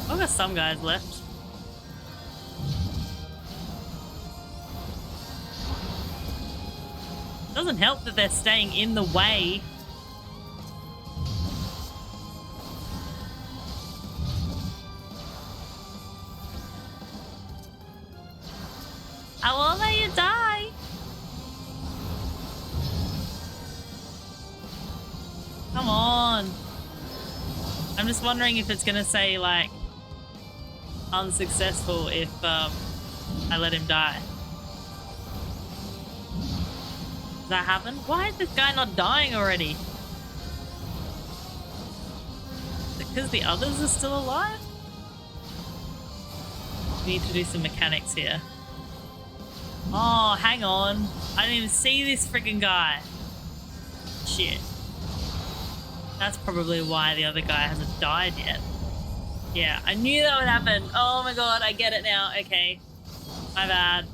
I've got some guys left. Doesn't help that they're staying in the way. I won't let you die. Come on. I'm just wondering if it's gonna say like unsuccessful if I let him die. Does that happen? Why is this guy not dying already? Is it because the others are still alive? We need to do some mechanics here. Oh, hang on. I didn't even see this freaking guy. Shit. That's probably why the other guy hasn't died yet. Yeah, I knew that would happen. Oh my god, I get it now. Okay. My bad.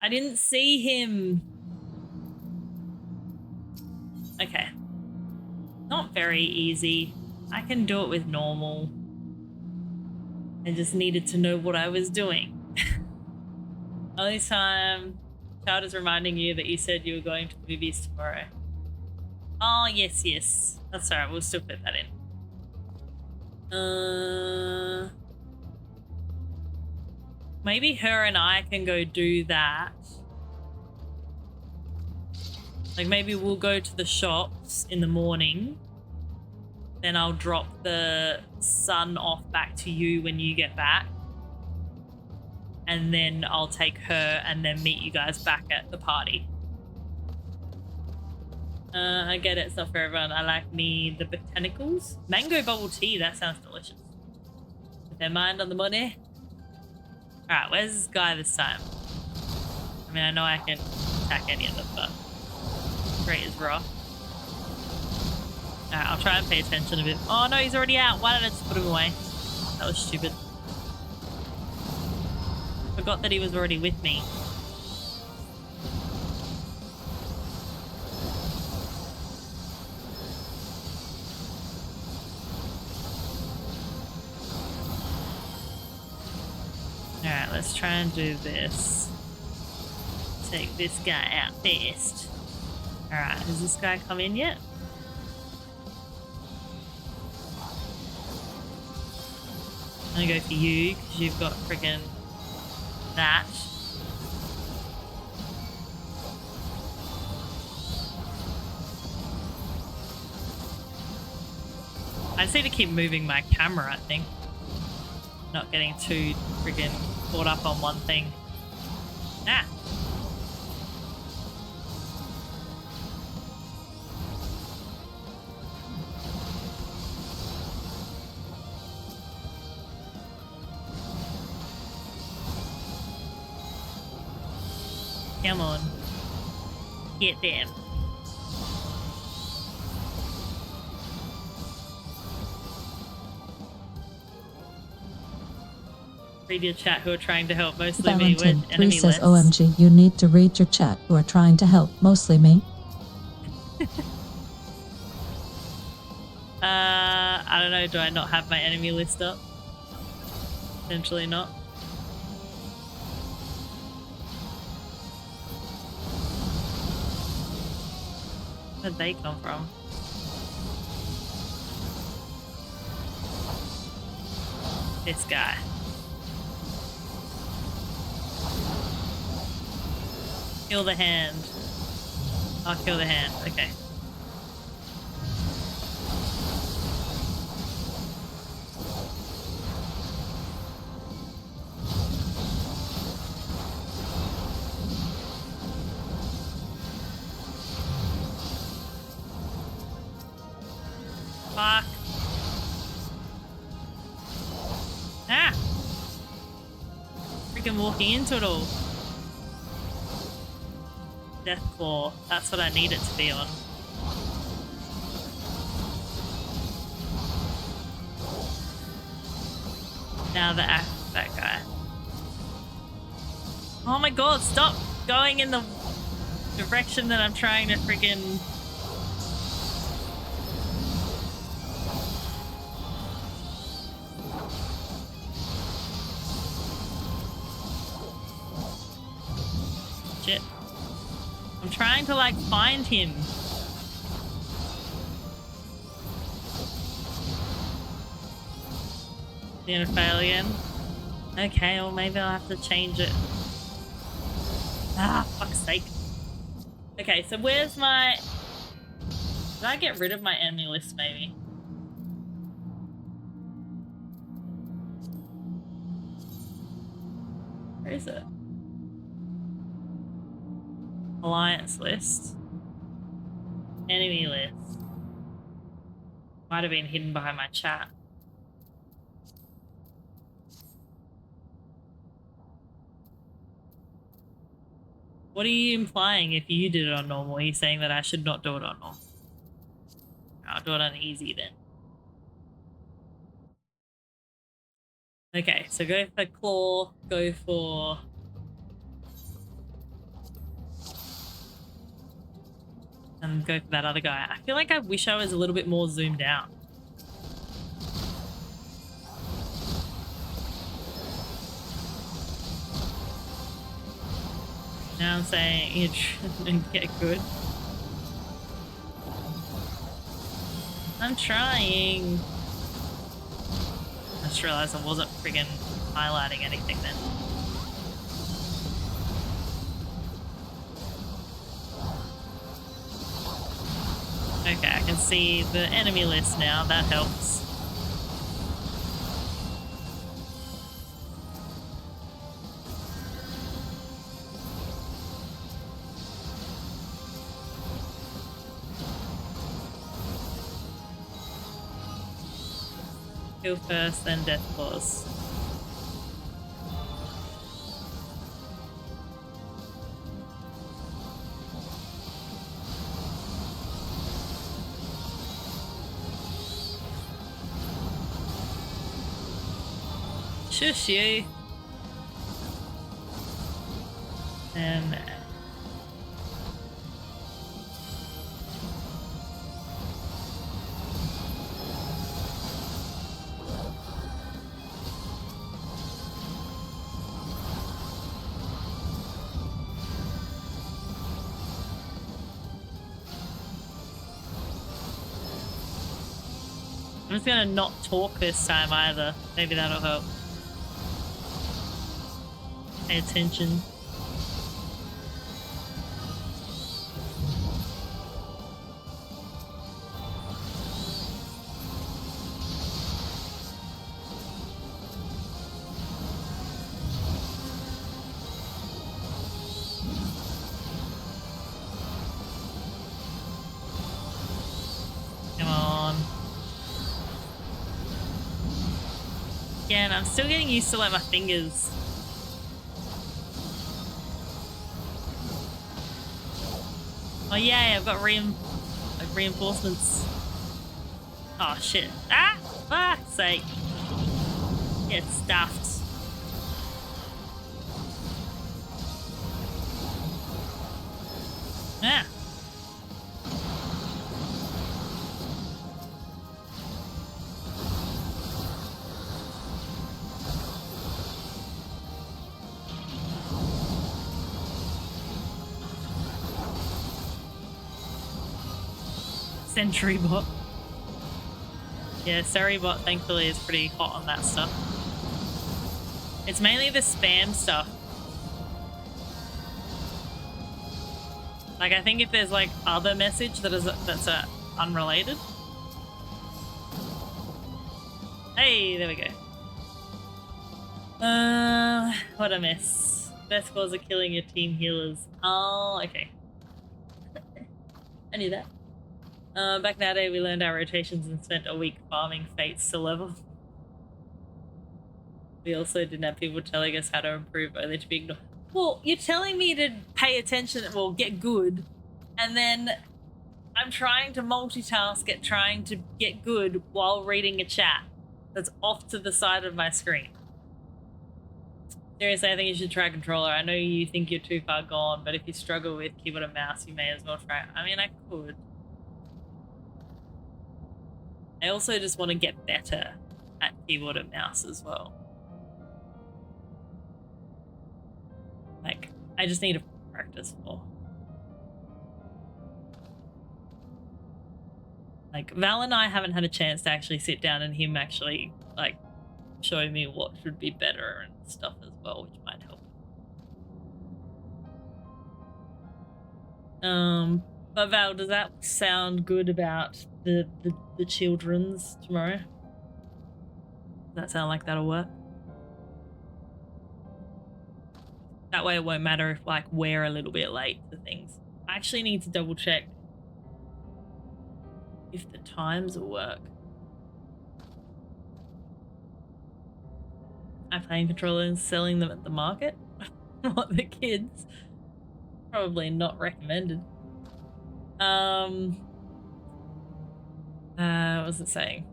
I didn't see him. Okay. Not very easy. I can do it with normal. I just needed to know what I was doing. Only time Child is reminding you that you said you were going to the movies tomorrow. Oh, yes, yes. That's alright, we'll still put that in. Maybe her and I can go do that. Like maybe we'll go to the shops in the morning. Then I'll drop the son off back to you when you get back. And then I'll take her and then meet you guys back at the party. I get it, it's not for everyone. I like me the botanicals. Mango bubble tea, that sounds delicious. Put their mind on the money. Alright, where's this guy this time? I mean, I know I can attack any of them, but great is rough. Alright, I'll try and pay attention a bit. Oh no, he's already out. Why did I just put him away? That was stupid. Forgot that he was already with me. Alright, let's try and do this. Take this guy out first. Alright, has this guy come in yet? I'm gonna go for you because you've got friggin' that. I just need to keep moving my camera, I think. Not getting too friggin' caught up on one thing. Ah! Come on. Get them. Read your chat who are trying to help, mostly me with Valentine 3 enemy says, lists. OMG, you need to read your chat who are trying to help, mostly me. I don't know, do I not have my enemy list up? Potentially not. Where'd they come from? This guy. Kill the hand. I'll kill the hand. Okay. Fuck. Ah! Freaking walking into it all. Death Claw. That's what I need it to be on. Now that guy. Oh my god, stop going in the direction that I'm trying to friggin' shit. I'm trying to like find him. Gonna fail again. Okay, well maybe I'll have to change it. Ah, fuck's sake. Okay, so where's my... Did I get rid of my enemy list maybe? Where is it? Alliance list. Enemy list. Might have been hidden behind my chat. What are you implying if you did it on normal? Are you saying that I should not do it on normal? I'll do it on easy then. Okay, so go for claw, go for... and go for that other guy. I feel like I wish I was a little bit more zoomed out. Now I'm saying you trying to get good. I'm trying. I just realized I wasn't friggin' highlighting anything then. Okay, I can see the enemy list now. That helps. Kill first, then death claws. Shush you. And I'm just gonna not talk this time either. Maybe that'll help. Pay attention. Come on. Again, I'm still getting used to like my fingers. Oh yeah, I've got reinforcements. Oh shit. Ah! Fuck's sake. Get stuffed. Ah. Sentry bot. Yeah, Sentry bot thankfully is pretty hot on that stuff. It's mainly the spam stuff. Like I think if there's like other message that's unrelated. Hey, there we go. What a miss. Best cause of killing your team healers. Oh, okay. I knew that. Back nowadays, we learned our rotations and spent a week farming fates to level. We also didn't have people telling us how to improve, only to be ignored. Well, you're telling me to pay attention, well, get good, and then I'm trying to multitask at trying to get good while reading a chat that's off to the side of my screen. Seriously, I think you should try controller. I know you think you're too far gone, but if you struggle with keyboard and mouse, you may as well try. I mean, I could. I also just want to get better at keyboard and mouse as well. Like, I just need to practice more. Like, Val and I haven't had a chance to actually sit down and him actually, like, show me what should be better and stuff as well, which might help. But Val, does that sound good about the children's tomorrow? Does that sound like that'll work? That way it won't matter if, like, we're a little bit late for things. I actually need to double check if the times will work. I'm playing controllers and selling them at the market. What, the kids? Probably not recommended. What was it saying?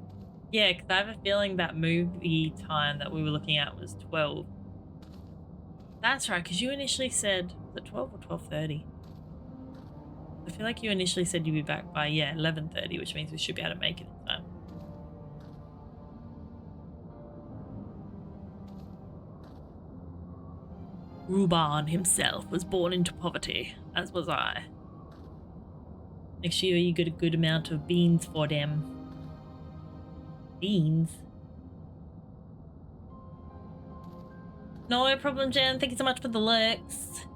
Yeah, because I have a feeling that movie time that we were looking at was 12. That's right, because you initially said, was it 12 or 12:30? I feel like you initially said you'd be back by, yeah, 11:30, which means we should be able to make it in time. Ruban himself was born into poverty, as was I. Make sure you get a good amount of beans for them. Beans? No problem, Jen. Thank you so much for the lurks.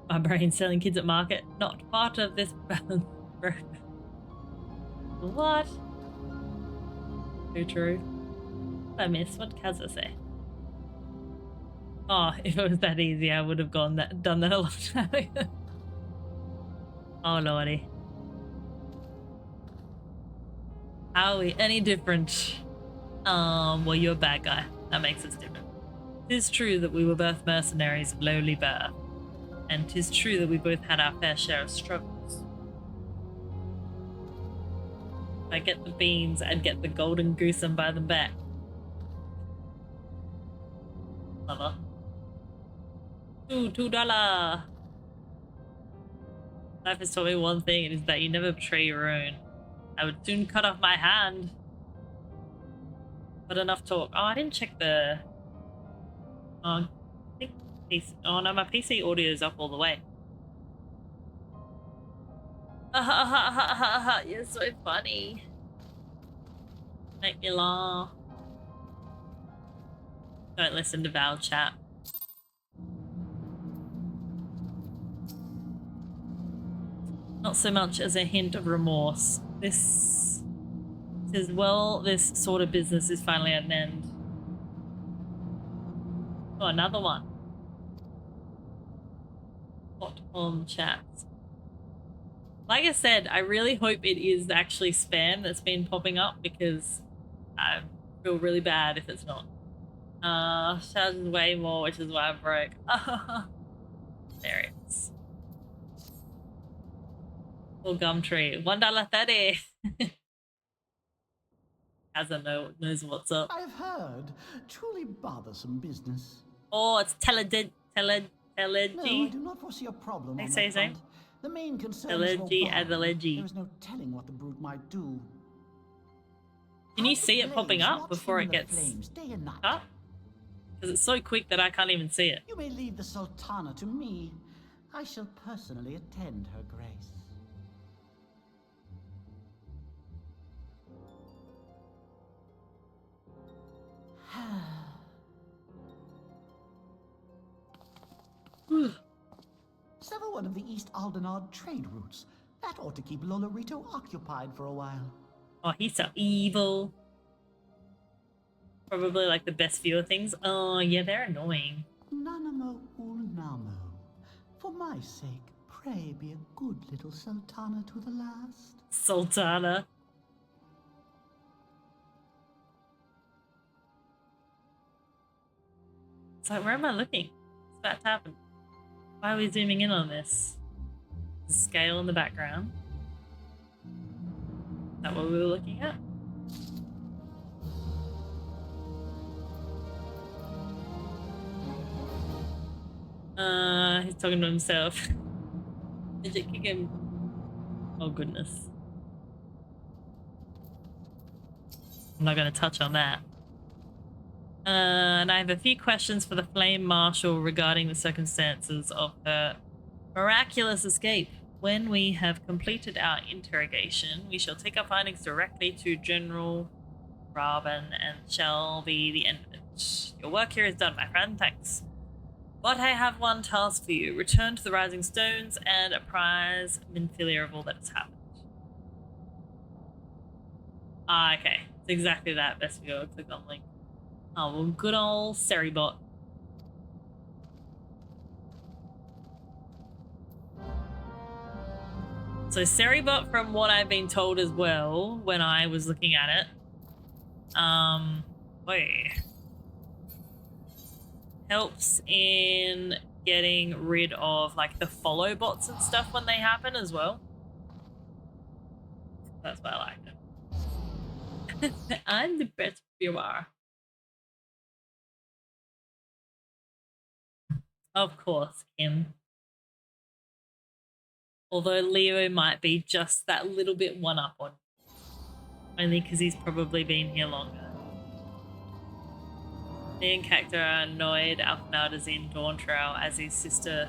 My brain selling kids at market, not part of this balance. What? Too true. I miss. What does Kaza say? Oh, if it was that easy, I would have done that a long time ago. Oh lordy. How are we any different? Well, you're a bad guy. That makes us different. 'Tis true that we were both mercenaries of lowly birth, and 'tis true that we both had our fair share of struggles. If I get the beans, I'd get the golden goose and buy them back. Mother. $2. Life has taught me one thing, it is that you never betray your own. I would soon cut off my hand. But enough talk. Oh, I didn't check the... I think PC... Oh no, my PC audio is up all the way. You're so funny. Make me laugh. Don't listen to Val chat. Not so much as a hint of remorse. This says, well, this sort of business is finally at an end. Oh, another one. Hot on chats. Like I said, I really hope it is actually spam that's been popping up because I feel really bad if it's not. Charges way more, which is why I broke. There it is. Or Gumtree, $1.30. Kaza knows what's up. I've heard. Truly bothersome business. Oh, it's Telegy. No, I do not foresee a problem on say that so. front. The main concern is Telegy Roban. and the Leggy. There is no telling what the brute might do. Can you see it popping Blaze up watch before him it in the gets flames day and night. up? Because it's so quick that I can't even see it. You may leave the Sultana to me. I shall personally attend her grace. Sever one of the East Aldenard trade routes. That ought to keep Lolorito occupied for a while. Oh, he's so evil. Probably like the best viewer things. Oh, yeah, they're annoying. Nanamo Ulnamo. For my sake, pray be a good little Sultana to the last. Sultana. It's like, where am I looking? What's about to happen? Why are we zooming in on this? The scale in the background. Is that what we were looking at? He's talking to himself. Midget kick him. Oh goodness. I'm not going to touch on that. And I have a few questions for the Flame Marshal regarding the circumstances of her miraculous escape. When we have completed our interrogation, we shall take our findings directly to General Robin and shall be the end of it. Your work here is done, my friend. Thanks. But I have one task for you. Return to the Rising Stones and apprise Minfilia of all that has happened. Ah, okay. It's exactly that. Best we go. Click on link. Oh, well, good old Seribot. So Seribot, from what I've been told as well, when I was looking at it, helps in getting rid of like the follow bots and stuff when they happen as well. That's why I like it. I'm the best viewer. Of course, Kim. Although Leo might be just that little bit one up on you. Only because he's probably been here longer. Me and Cactor are annoyed Alphenard is in Dawn Trail as his sister,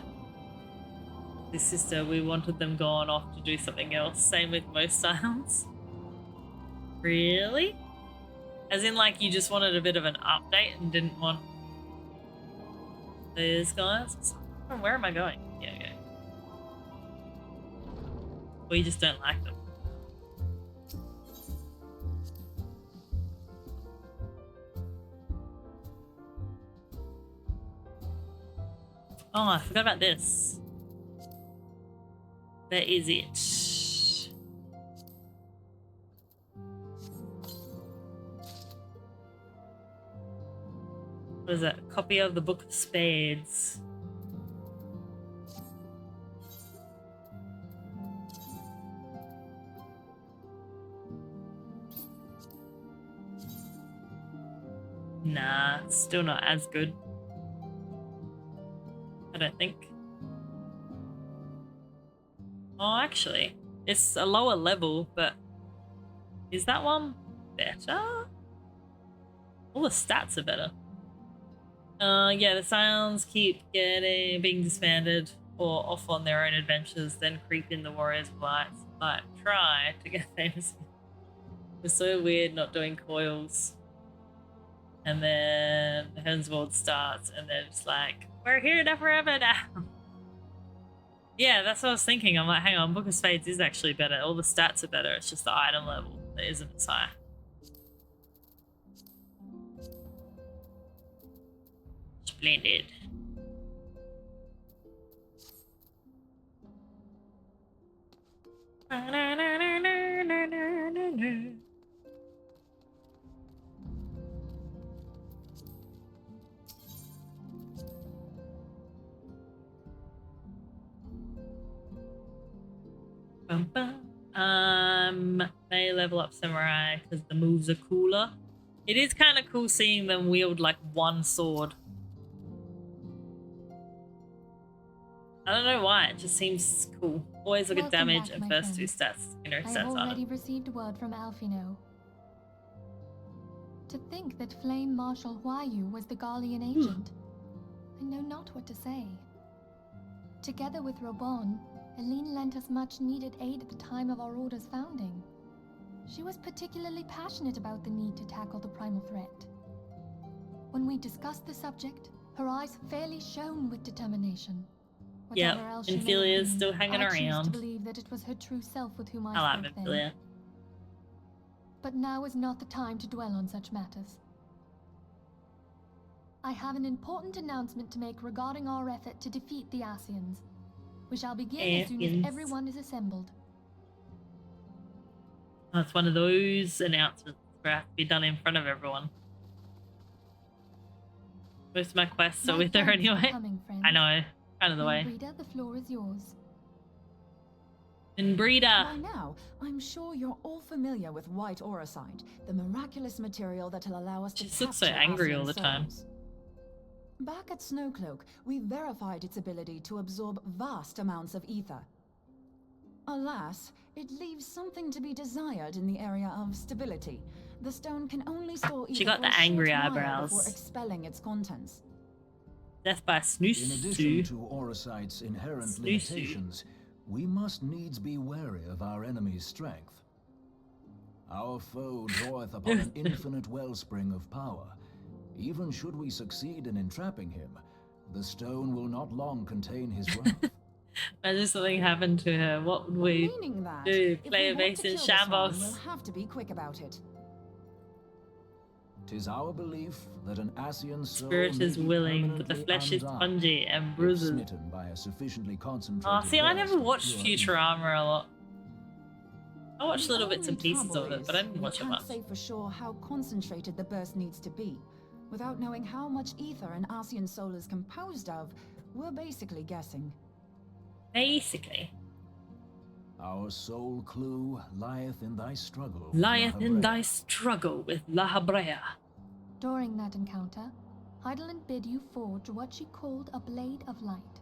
we wanted them gone off to do something else. Same with most Silence. Really? As in like you just wanted a bit of an update and didn't want these guys? Where am I going? Yeah, okay. Or you just don't like them. Oh, I forgot about this. Where is it? What is it? A copy of the Book of Spades. Nah, it's still not as good. I don't think. Oh, actually, it's a lower level, but is that one better? All the stats are better. Yeah, the Scions keep being disbanded or off on their own adventures, then creep in the Warriors' Blights. Like, try to get famous. It was so weird not doing coils. And then the Henswold starts, and then it's like, we're here to forever now. Yeah, that's what I was thinking. I'm like, hang on, Book of Spades is actually better. All the stats are better. It's just the item level that isn't as high. Splendid. May level up Samurai because the moves are cooler. It is kind of cool seeing them wield like one sword. I don't know why, it just seems cool. Always look at damage and first two stats. You know, I have already received word from Alfino. To think that Flame Marshal Huayu was the Garlean agent. I know not what to say. Together with Robon, Eileen lent us much needed aid at the time of our order's founding. She was particularly passionate about the need to tackle the primal threat. When we discussed the subject, her eyes fairly shone with determination. Yeah, Infilia's still hanging I choose around. to believe that it was her true self with whom I I like spoke Infilia. then. But now is not the time to dwell on such matters. I have an important announcement to make regarding our effort to defeat the Asians. We shall begin as soon as everyone is assembled. Oh, it's one of those announcements where I have to be done in front of everyone. Most of my quests are with her anyway. I know, kind of the way. Breda, the floor is yours. And Breda. By now, I'm sure you're all familiar with white auracite, the miraculous material that will allow us to She looks so angry all the time. Back at Snowcloak, we verified its ability to absorb vast amounts of ether. Alas, it leaves something to be desired in the area of stability. The stone can only store ether She got for the a short angry while eyebrows. before expelling its contents. Death by In addition snooze. to Orosite's inherent Snoo-snoo. limitations, we must needs be wary of our enemy's strength. Our foe draweth upon an infinite wellspring of power. Even should we succeed in entrapping him, the stone will not long contain his wrath. Imagine something happened to her. What would we Meaning that, do? if Play we a want base to in kill this one, shambles? we'll have to be quick about it. 'Tis our belief that an Asian soul Spirit may is be willing, but the permanently flesh is undone spongy and if bruises. smitten by a sufficiently concentrated Oh, see, I burst never of watched pure evil. Futurama a lot. I watched The little bits and only pieces trouble of it, is but I didn't we watch it can't much. say for sure how concentrated the burst needs to be. Without knowing how much ether an Asian soul is composed of, we're basically guessing. Basically. Our sole clue lieth in thy struggle. with Lieth in Lahabrea. thy struggle with Lahabrea. During that encounter, Heidelin bid you forge what she called a Blade of Light,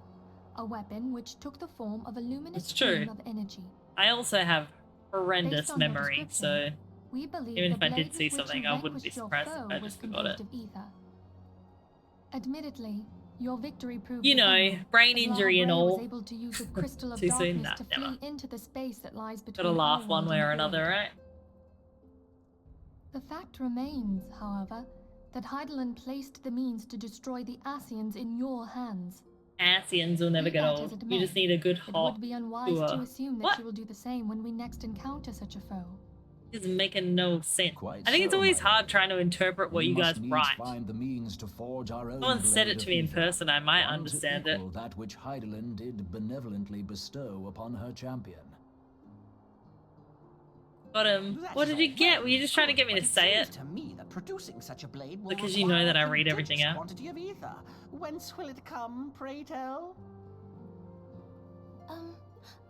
a weapon which took the form of a luminous It's true. stream of energy. I also have horrendous Based on your memory, so description, we believe even the if I did blade see with which something, you I wouldn't be vanquished your surprised if foe I was just forgot it. composed of ether. Admittedly, your victory proved You know, ephemeral, brain as injury and Lahabrea all. was able to use the crystal of Too soon? darkness Nah, to never. flee into the space that lies between Gotta laugh our one world way and or the another, void. right? The fact remains, however, that Heidelin placed the means to destroy the Asians in your hands. Asians will never Be get that as old. it You may, just need a good It hot would be unwise tour. to assume that What? she will do the same when we next encounter such a foe. It's making no sense. Quite I think it's so, always my hard lord. trying to interpret what We you must guys needs write. find the means to forge our own Someone said blade it to of me in ether, person, I might one to understand it. equal that which Heidelin did benevolently bestow upon her champion. Got him. What did you get? Were you just trying to get me to say it? To me that producing such a blade will Because you know require that I a read everything prodigious out. quantity of ether. Whence will it come, pray tell?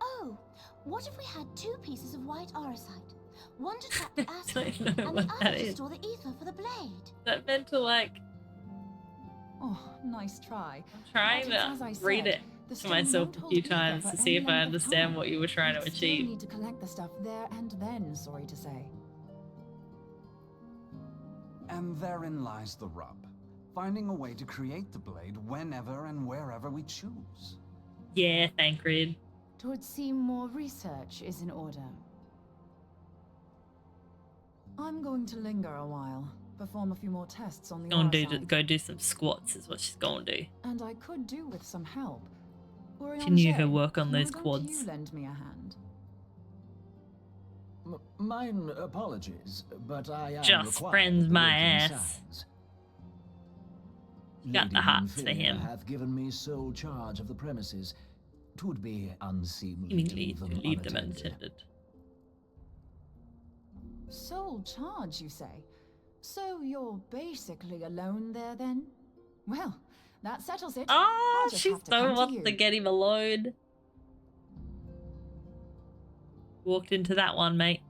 Oh, what if we had two pieces of white orosite? One to trap the Don't acid, know and what the that other to is. store the ether for the blade. That meant to like Oh, nice try. trying But it's as I to read said, it the to stone myself won't a hold few ether times for to any see if I length of understand time. what you were trying to We'd still achieve. need to collect the stuff there and then, sorry to say. And therein lies the rub. Finding a way to create the blade whenever and wherever we choose. Yeah, Thancred. It would seem more research is in order. I'm going to linger a while, perform a few more tests on the Go and orosite. go do some squats is what she's going to do. And I could do with some help. Continue her Oriange, work on those why don't quads. you lend me a hand? Mine apologies, but I am Just required friends at the my working ass. sands. Got the Lady hearts for Nymphaea him. hath given me sole charge of the premises. 'Twould be unseemly to Seemingly leave to them leave them unattended. unattended. Sole charge, you say? So you're basically alone there then? Well, that settles it. Oh, I'll just she have to so come wants you. to get him alone. Walked into that one, mate.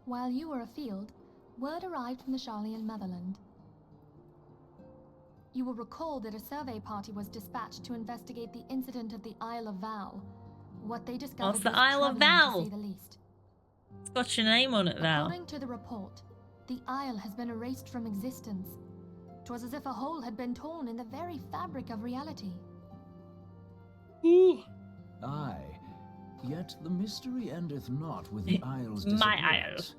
While you were afield, word arrived from the Charlian motherland. You will recall that a survey party was dispatched to investigate the incident at the Isle of Val. What they discovered What's the was Isle of troubling, Val? to say the least. It's got your name on it, Val. According to the report, the isle has been erased from existence. 'Twas as if a hole had been torn in the very fabric of reality. Aye, yet the mystery endeth not with the isle's My disappearance.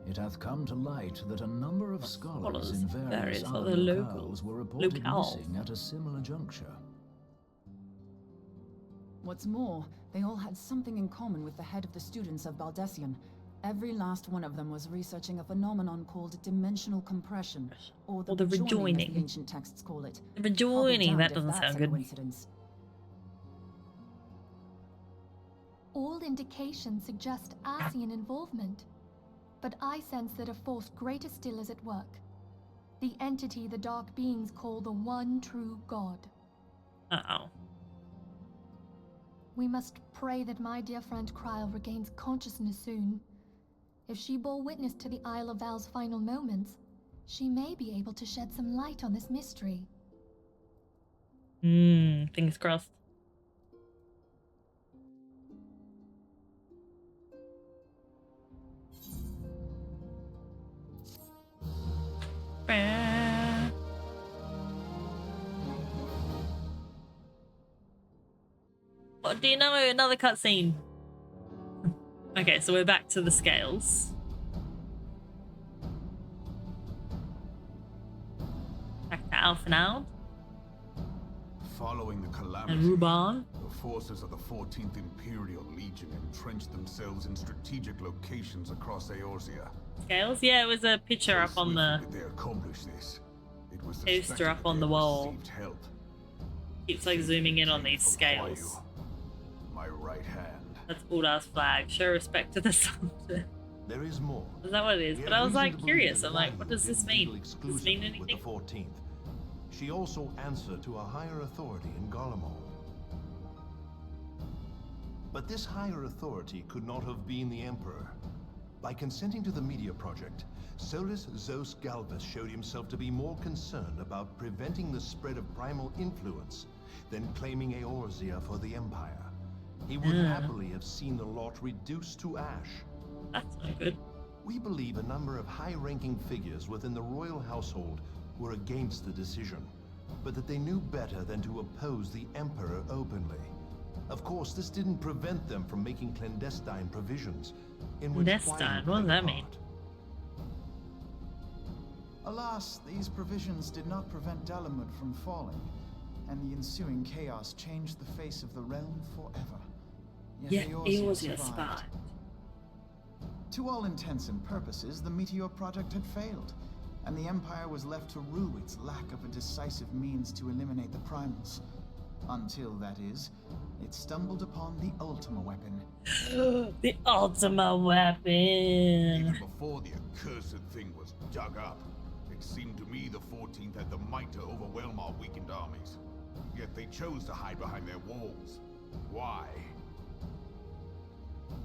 It hath come to light that a number of scholars in various other locales were reported missing at a similar juncture. What's more, they all had something in common with the head of the students of Baldessian. Every last one of them was researching a phenomenon called dimensional compression, or the rejoining, as rejoining. the ancient texts call it. The rejoining, I'll be that damned if doesn't that's sound a good. coincidence. All indications suggest Asian involvement, but I sense that a force greater still is at work. The entity the dark beings call the one true God. Uh-oh. We must pray that my dear friend Kryl regains consciousness soon. If she bore witness to the Isle of Val's final moments, she may be able to shed some light on this mystery. Fingers crossed. What do you know? Another cutscene. Okay, so we're back to the scales. Back to Alphenald. Following the calamity, And Ruban. the forces of the 14th Imperial Legion entrenched themselves in strategic locations across Eorzea. Scales? Yeah, it was a picture up on the They accomplished this. It was the poster up on the wall. help. Keeps like zooming in on these scales. My right hand. That's Uldar's flag. Show respect to the Sultan. There is more. Is that what it is? We But have I was reason like to believe curious. that I'm like, Waiyu what does this did mean? deal Does this mean exclusively with anything? the 14th. She also answered to a higher authority in Garlemald. But this higher authority could not have been the Emperor. By consenting to the Media Project, Solus Zos Galvus showed himself to be more concerned about preventing the spread of primal influence than claiming Eorzea for the Empire. He would happily have seen the lot reduced to ash. That's not good. We believe a number of high-ranking figures within the royal household were against the decision, but that they knew better than to oppose the Emperor openly. Of course, this didn't prevent them from making clandestine provisions, in which Clandestine? What does that mean? Alas, these provisions did not prevent Dalamud from falling, and the ensuing chaos changed the face of the realm forever. Yet Eorzea survived. survived. To all intents and purposes, the Meteor Project had failed, and the Empire was left to rue its lack of a decisive means to eliminate the primals. Until, that is, it stumbled upon the Ultima weapon. The Ultima weapon. Even before the accursed thing was dug up, it seemed to me the 14th had the might to overwhelm our weakened armies. Yet they chose to hide behind their walls. Why?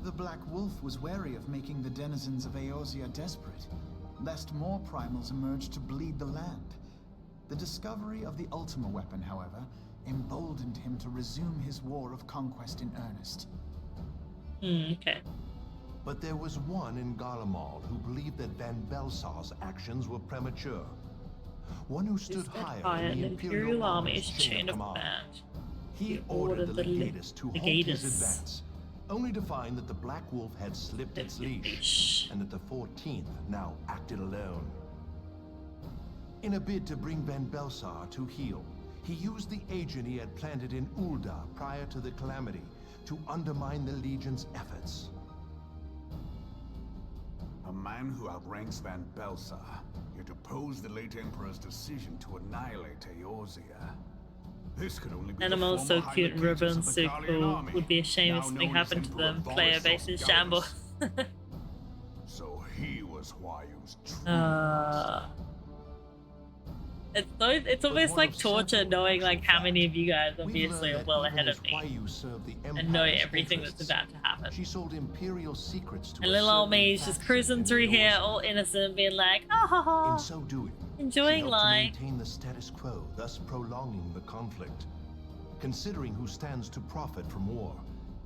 The Black Wolf was wary of making the denizens of Eorzea desperate, lest more primals emerged to bleed the land. The discovery of the Ultima weapon, however, emboldened him to resume his war of conquest in earnest. Okay. But there was one in Garlemald who believed that Van Belsar's actions were premature. One who stood higher in the Imperial Army's chain of command. He ordered the legatus to halt his advance, only to find that the Black Wolf had slipped its leash, and that the 14th now acted alone. In a bid to bring Van Belsar to heel, he used the agent he had planted in Ulda prior to the calamity to undermine the Legion's efforts. A man who outranks Van Belsar, yet opposed the late Emperor's decision to annihilate Eorzea. This could only be Animals so cute and ribbons so cool. Would be a shame if something happened to them. Player base in shambles. So he was Wayu's true. It's almost like torture knowing like how many of you guys obviously are well ahead of me and know everything that's about to happen. She sold Imperial secrets to and little old me is just cruising through here all innocent, being like, oh, in so doing, enjoying life. To maintain the status quo, thus prolonging the conflict. Considering who stands to profit from war,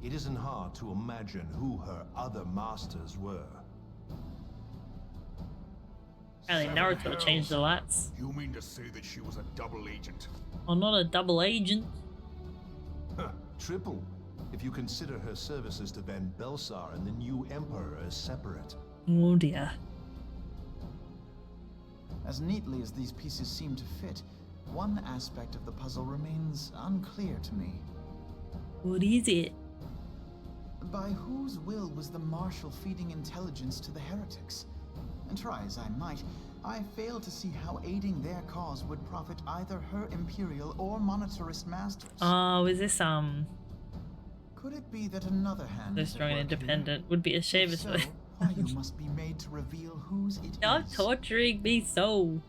it isn't hard to imagine who her other masters were. Apparently Naruto changed the lights. You mean to say that she was a double agent? Oh, not a double agent. Triple, if you consider her services to Van Belsar and the new Emperor as separate. Oh dear. As neatly as these pieces seem to fit, one aspect of the puzzle remains unclear to me. What is it? By whose will was the Marshal feeding intelligence to the heretics? And try as I might, I fail to see how aiding their cause would profit either her Imperial or monetarist masters. Oh, is this Could it be that another hand so is strong at and work independent? Would be a shame if so, Wayyu must be made to reveal whose it You're is. torturing me so.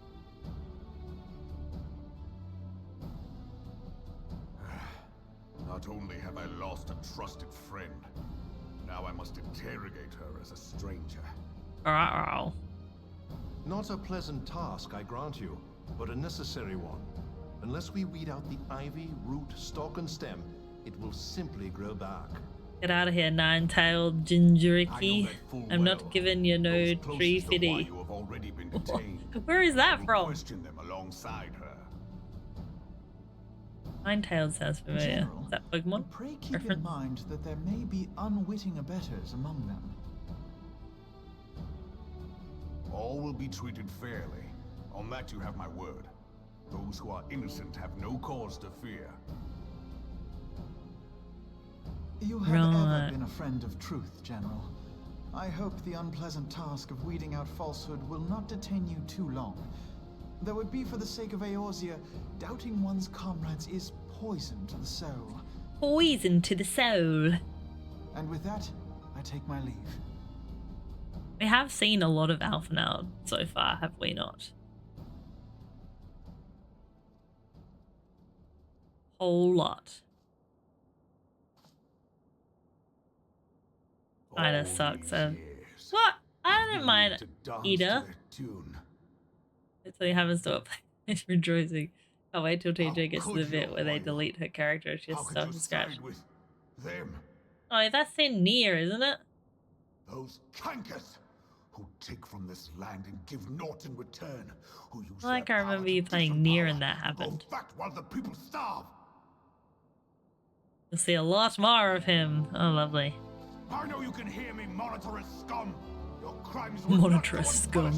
Not Not only have I lost a trusted friend, now I must interrogate her as a stranger. Oh. Not a pleasant task, I grant you, but a necessary one. Unless we weed out the ivy, root, stalk, and stem, it will simply grow back. Get out of here, nine-tailed gingeriki. I'm not giving you no tree fitty. Where is that from? Question them alongside her. Nine-tailed sounds familiar. General, Is that Pokemon? Pray keep in mind that there may be unwitting abettors among them. All will be treated fairly. On that you have my word. Those who are innocent have no cause to fear. You have ever been a friend of truth, General. I hope the unpleasant task of weeding out falsehood will not detain you too long. Though it be for the sake of Eorzea, doubting one's comrades is poison to the soul. Poison to the soul. And with that, I take my leave. We have seen a lot of Alphanald so far, have we not? Whole lot. Kinda sucks. What? I don't mind Ida. Until you haven't stopped playing rejoicing. Can't wait till TJ gets to the bit where they delete her character. She just starts from scratch. Oh, that's in Nier, isn't it? Those cankers who take from this land and give naught in return. Who use Like I remember you playing Nier and that happened. while the people starve. You'll see a lot more of him. Oh, lovely. I know you can hear me, monitorous scum. Your crimes will Monitorous scum.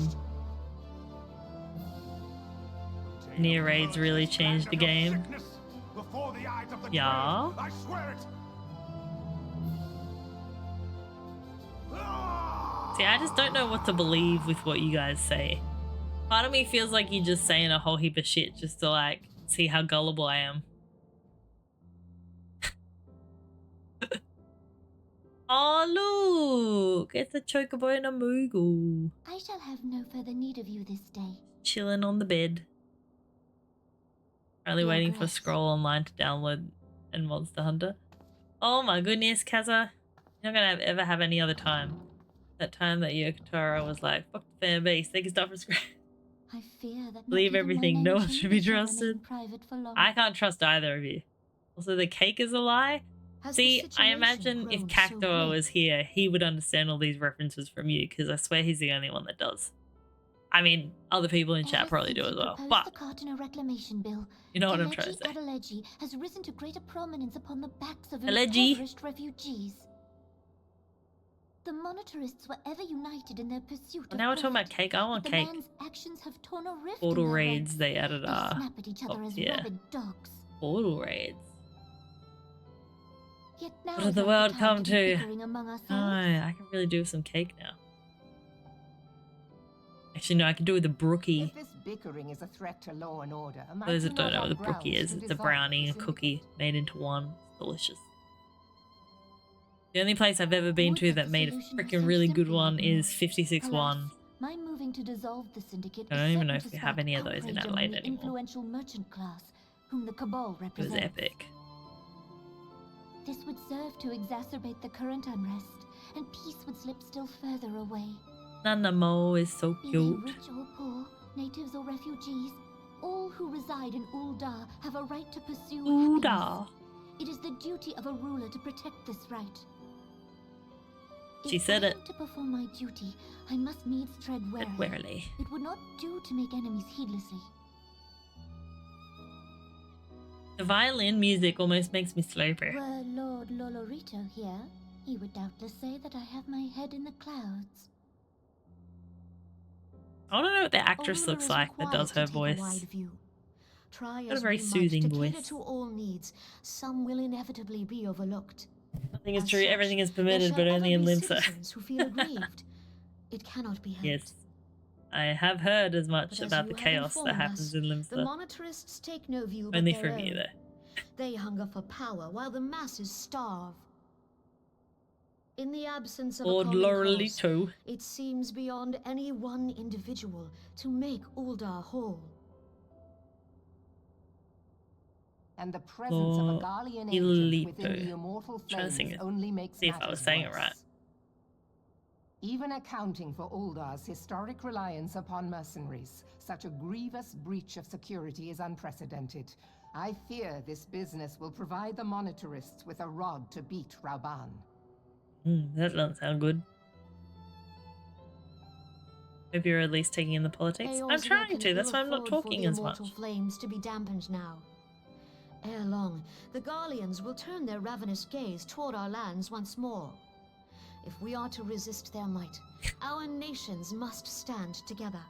Nier raids really changed the game. Yeah. I swear it. See, I just don't know what to believe with what you guys say. Part of me feels like you're just saying a whole heap of shit just to like see how gullible I am. Oh look, it's a chocobo and a Moogle. I shall have no further need of you this day. Chilling on the bed. Only waiting for Scroll Online to download and Monster Hunter. Oh my goodness, Kaza. You're not gonna ever have any other time. That time that Yokotaro was like, fuck the fan base, they can start from scratch. I fear that Believe everything, no one should be trusted. Private for long. I can't trust either of you. Also, the cake is a lie? See, I imagine if Cactuar was here, he would understand all these references from you, because I swear he's the only one that does. I mean, other people in chat probably do as well, but the Cartiner reclamation bill. You know what I'm trying to say. Adeleji has risen to greater prominence upon the backs of Adeleji. impoverished refugees. The monetarists were ever united in their pursuit of now we're talking about cake. I want cake. Actions have torn a rift Portal in their raids, ranks. they added snap at each other as rabid dogs. Portal raids. Yet now What did the world come to? Among Oh, I can really do with some cake now. Actually, no, I can do with a brookie. If this bickering is a threat to law and order, For those that don't know what a brookie is, it's a brownie, a cookie made into one. It's delicious. The only place I've ever been to that made a freaking really good one is 56-1. My moving to dissolve the syndicate I don't even know if we have any of those in Adelaide anymore. Influential merchant class, whom the Cabal It represents. was epic. This would serve to exacerbate the current unrest, and peace would slip still further away. Nanamo is so Be they cute. rich or poor, natives or refugees, all who reside in Ul'dah have a right to pursue Ul'dah. happiness. It is the duty of a ruler to protect this right. She said it. To perform my duty, I must needs tread warily. It would not do to make enemies heedlessly. The violin music almost makes me sleepy. Were Lord Lolorito here, he would doubtless say that I have my head in the clouds. I want to know what the actress looks like that does her voice. Try Got a as very we might soothing to cater voice. to all needs, some will inevitably be overlooked. Nothing is As true, such, everything is there permitted, shall but only ever in be Limsa. citizens who feel aggrieved. It cannot be helped. Yes. I have heard as much But as about you the have chaos that informed happens us, in The Limsa. monetarists take no view but Only their from you, own. though. They hunger for power while the masses starve. In the absence of Lord a common cause, Lorelito. it seems beyond any one individual to make Ul'dah whole. And the presence of a Garlean agent within the immortal flames only makes see if I was saying it right. Even accounting for Uldar's historic reliance upon mercenaries, such a grievous breach of security is unprecedented. I fear this business will provide the monitorists with a rod to beat Rauban. That doesn't sound good. Hope you're at least taking in the politics. I'm trying to, that's why I'm not talking as much. Flames to be dampened now. Ere long, the Garleans will turn their ravenous gaze toward our lands once more. If we are to resist their might, our nations must stand together.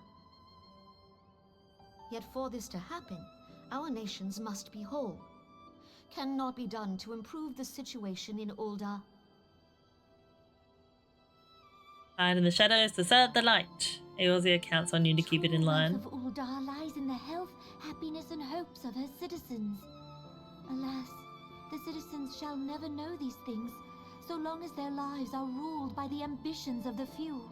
Yet for this to happen, our nations must be whole. Cannot be done to improve the situation in Ulda. Hide in the shadows to serve the light. Eorzea counts on you to keep it in line. The wealth of Ulda lies in the health, happiness, and hopes of her citizens. Alas, the citizens shall never know these things, so long as their lives are ruled by the ambitions of the few.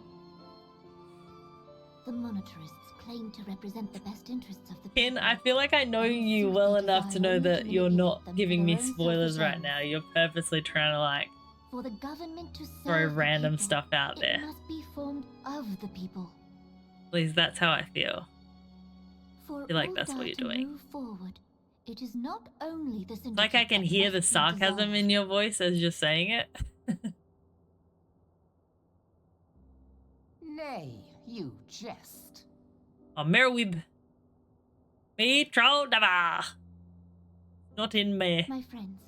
The monetarists claim to represent the best interests of the Kin, I feel like I know you well enough to know that you're not giving me spoilers right now. You're purposely trying to like for the government to throw random stuff out there. It must be formed of the people. At least that's how I feel. For I feel like that's what you're doing. Move forward, it is not only the like I can hear the sarcasm in your voice as you're saying it. Nay, you jest. Oh, Merwib. Me troll dava. Not in me. My friends,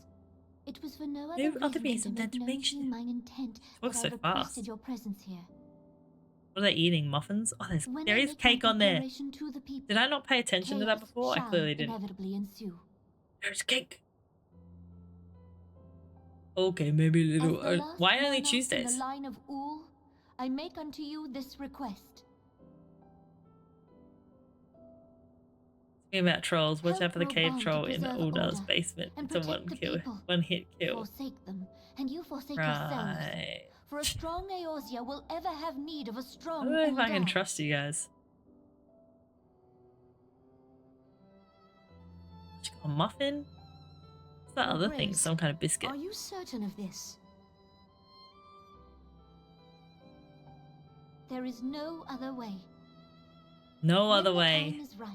it was for no other reason than to make you mine intent that I requested your presence here. What are they eating? Muffins? Oh, there is cake on there. Did I not pay attention to that before? I clearly didn't. Inevitably ensue. There's cake. Okay, maybe a little. Why only Tuesdays? In the line of Ul, I make unto you this request. Speaking about trolls, watch out for the cave troll in Uldar's basement. It's a one hit kill. Forsake them, and you forsake yourselves. For a strong Eorzea will ever have need of a strong I don't know if I can trust you guys. A muffin? What's that other thing? Some kind of biscuit. Are you certain of this? There is no other way. No other way. When the time is ripe,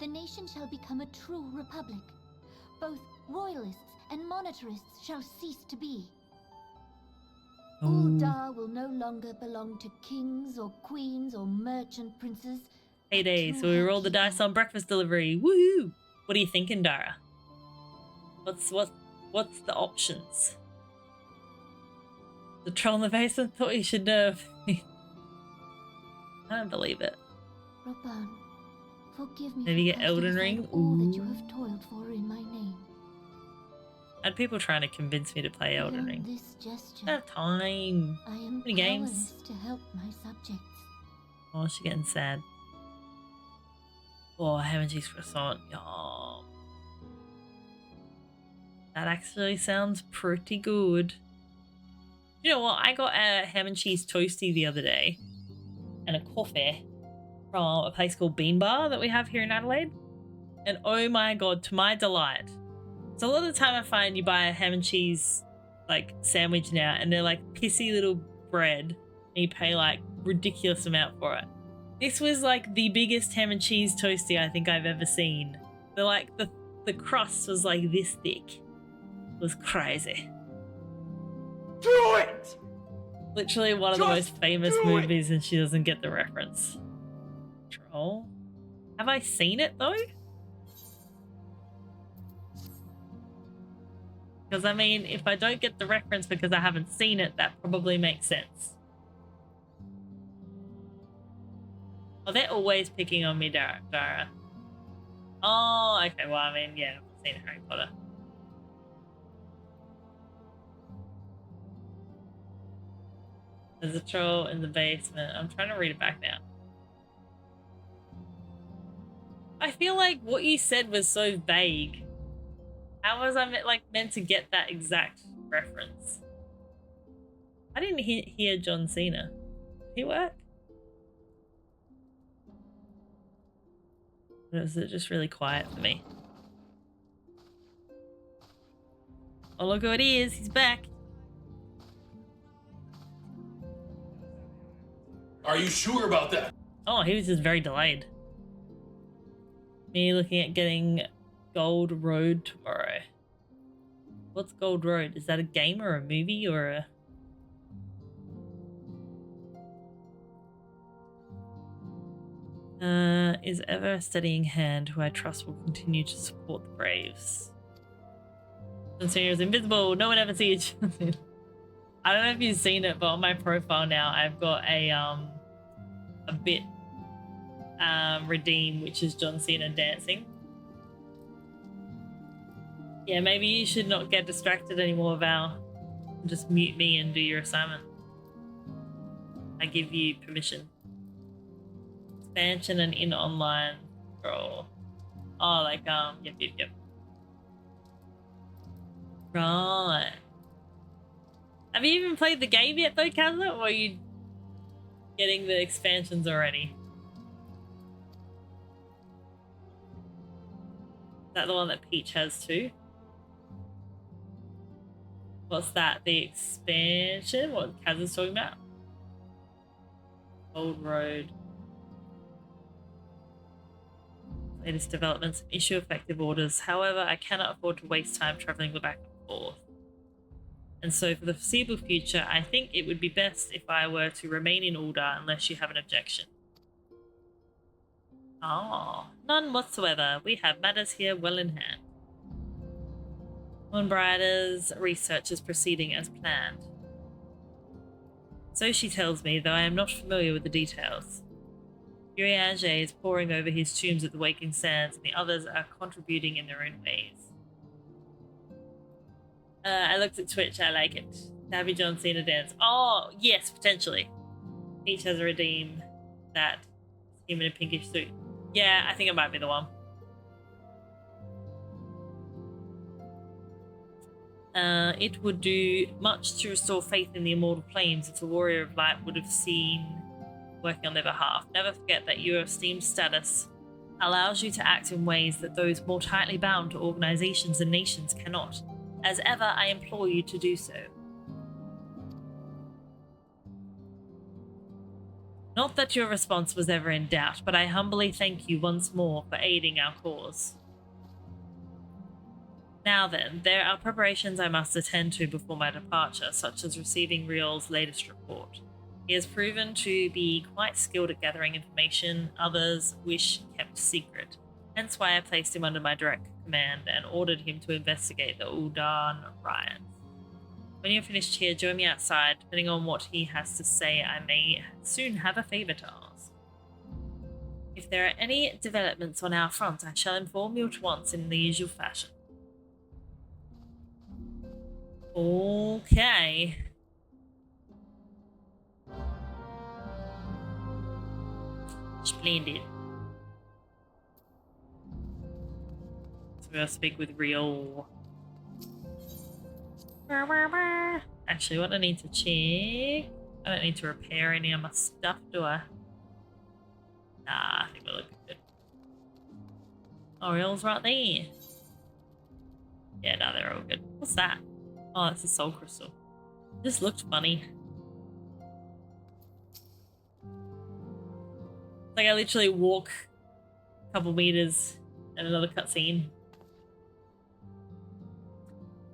the nation shall become a true republic. Both royalists and monetarists shall cease to be. Ulda will no longer belong to kings or queens or merchant princes. Payday, so we roll the dice on breakfast delivery. Woohoo! What are you thinking, Dara? What's the options? The troll in the basement thought you should nerve me. I don't believe it. Rauban, forgive me. Maybe get Elden Ring? All that you have toiled for in my name. I had people trying to convince me to play Elden Ring. This gesture, I don't have time. I am many games to help my subjects. Oh, she's getting sad. Oh, ham and cheese croissant. Yum. That actually sounds pretty good. You know what? I got a ham and cheese toasty the other day and a coffee from a place called Bean Bar that we have here in Adelaide. And oh my god, to my delight. So a lot of the time I find you buy a ham and cheese like sandwich now and they're like pissy little bread and you pay like ridiculous amount for it. This was like the biggest ham and cheese toasty I think I've ever seen. They're like the crust was like this thick. It was crazy. Do it! Literally one of the most famous movies and she doesn't get the reference. Troll. Have I seen it though? Because I mean, if I don't get the reference because I haven't seen it, that probably makes sense. Oh, they're always picking on me, Dara. Oh, okay, well, I mean, yeah, I've seen Harry Potter. There's a troll in the basement. I'm trying to read it back now. I feel like what you said was so vague. How was I meant to get that exact reference? I didn't hear John Cena. Did he work? Or was it just really quiet for me? Oh, look who it is. He's back. Are you sure about that? Oh, he was just very delayed. Me looking at getting Gold Road tomorrow. What's Gold Road? Is that a game or a movie or a... is ever a steadying hand who I trust will continue to support the Braves. John Cena is invisible. No one ever sees John Cena. I don't know if you've seen it, but on my profile now I've got a bit redeem, which is John Cena dancing. Yeah, maybe you should not get distracted anymore, Val. Just mute me and do your assignment. I give you permission. Expansion and in online scroll. Oh, like yep. Right. Have you even played the game yet though, Kazza? Or are you getting the expansions already? Is that the one that Peach has too? What's that? The expansion? What Kazza's talking about? Old Road. Latest developments, issue effective orders. However, I cannot afford to waste time traveling back and forth. And so for the foreseeable future, I think it would be best if I were to remain in Ul'dah unless you have an objection. Oh, none whatsoever. We have matters here well in hand. Moonbrider's research is proceeding as planned. So she tells me, though I am not familiar with the details. Urianger is poring over his tombs at the Waking Sands, and the others are contributing in their own ways. I looked at Twitch, I like it. Have John Cena dance. Oh, yes, potentially. Each has a redeem that him in a pinkish suit. Yeah, I think it might be the one. It would do much to restore faith in the immortal flames if the Warrior of Light would have seen working on their behalf. Never forget that your esteemed status allows you to act in ways that those more tightly bound to organizations and nations cannot. As ever, I implore you to do so. Not that your response was ever in doubt, but I humbly thank you once more for aiding our cause. Now then, there are preparations I must attend to before my departure, such as receiving Riol's latest report. He has proven to be quite skilled at gathering information others wish kept secret, hence why I placed him under my direct command and ordered him to investigate the Ul'dah riots. When you're finished here, join me outside. Depending on what he has to say, I may soon have a favour to ask. If there are any developments on our front, I shall inform you at once in the usual fashion. Okay. Splendid. So we'll speak with Riol. Actually, what I need to check... I don't need to repair any of my stuff, do I? Nah, I think we're looking good. Oh, Riol's right there. Yeah, no, they're all good. What's that? Oh, it's a soul crystal. This looked funny. Like I literally walk a couple meters and another cutscene.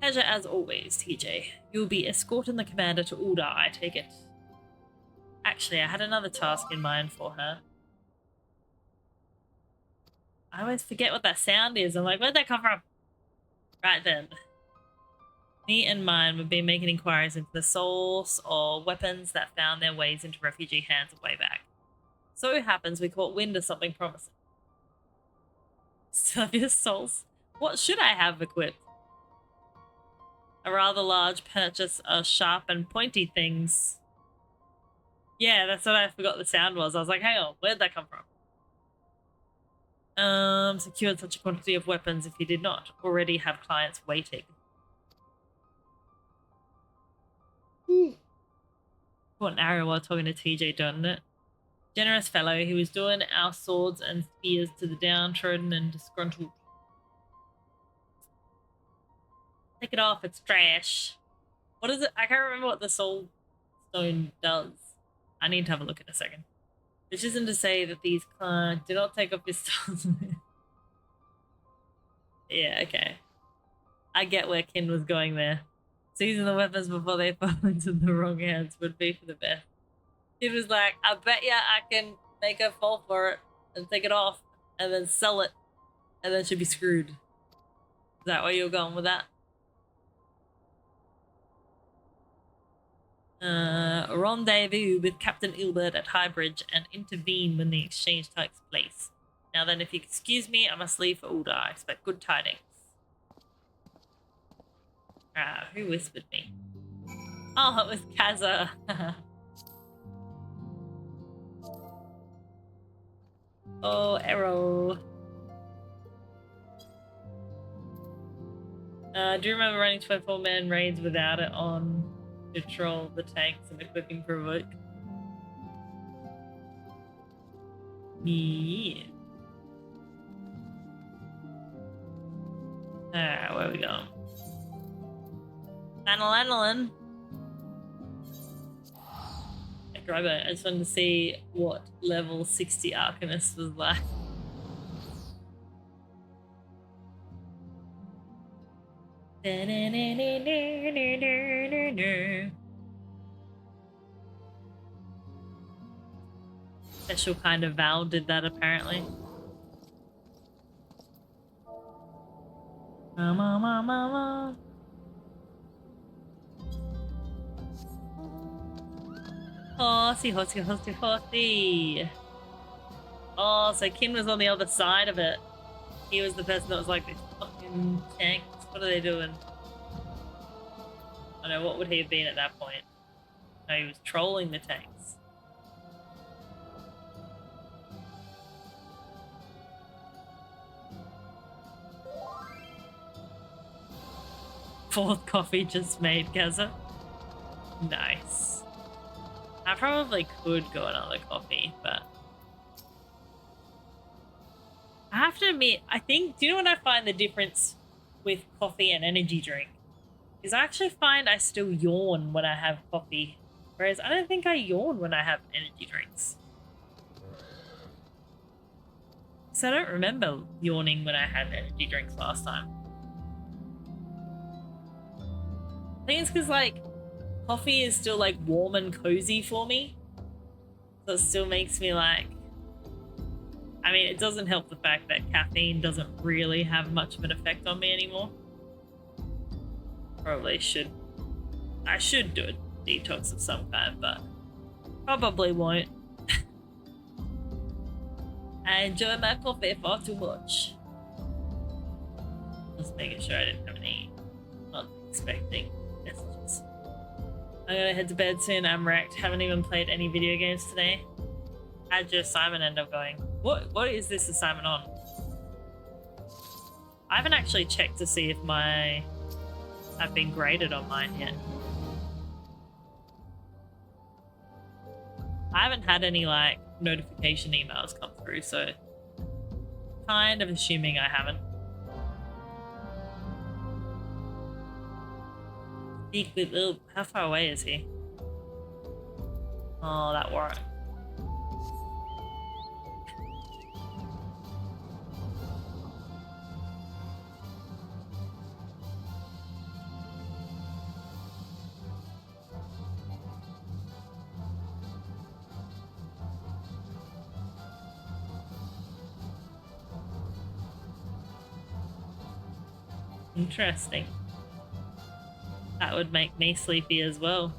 Pleasure as always, TJ. You'll be escorting the commander to Ul'dah, I take it. Actually, I had another task in mind for her. I always forget what that sound is. I'm like, where'd that come from? Right then. Me and mine have been making inquiries into the source or weapons that found their ways into refugee hands a way back. So it happens we caught wind of something promising. Servius souls? What should I have equipped? A rather large purchase of sharp and pointy things. Yeah, that's what I forgot the sound was. I was like, hang on, where'd that come from? Secured such a quantity of weapons if you did not already have clients waiting. Caught an arrow while talking to TJ, done it. Generous fellow, he was doing our swords and spears to the downtrodden and disgruntled. Take it off, it's trash. What is it? I can't remember what the soul stone does. I need to have a look in a second. Which isn't to say that these do not take off your stones. Yeah, okay. I get where Kin was going there. Seizing the weapons before they fall into the wrong hands would be for the best. Kin was like, I bet ya I can make her fall for it and take it off and then sell it and then she'll be screwed. Is that where you're going with that? Rendezvous with Captain Ilbert at Highbridge and intervene when the exchange takes place. Now then, if you excuse me, I must leave for Ulda. I expect good tidings. Ah, who whispered me? Oh, it was Kaza. Oh, Arrow. Do you remember running 24-man raids without it on to troll the tanks and equipping provoke? Yeah. Alright, where we going? Lanolin. I just wanted to see what level 60 Arcanist was like. Special kind of Val did that apparently. Mama. Horsey. Oh, so Kin was on the other side of it. He was the person that was like, these fucking tanks, what are they doing? I don't know, what would he have been at that point? No, he was trolling the tanks. Fourth coffee just made, Gaza. Nice. I probably could go another coffee, but I have to admit, I think, do you know what I find the difference with coffee and energy drink? Is I actually find I still yawn when I have coffee, whereas I don't think I yawn when I have energy drinks. So I don't remember yawning when I had energy drinks last time. I think it's because, like, coffee is still, like, warm and cozy for me. So it still makes me, like... I mean, it doesn't help the fact that caffeine doesn't really have much of an effect on me anymore. Probably should... I should do a detox of some kind, but probably won't. I enjoy my coffee far too much. Just making sure I didn't have any unexpected messages. I'm gonna head to bed soon. I'm wrecked. Haven't even played any video games today. How'd your assignment end up going? What is this assignment on? I haven't actually checked to see if I've been graded on mine yet. I haven't had any like notification emails come through, so kind of assuming I haven't. How far away is he? Oh, that warrant. Interesting. That would make me sleepy as well.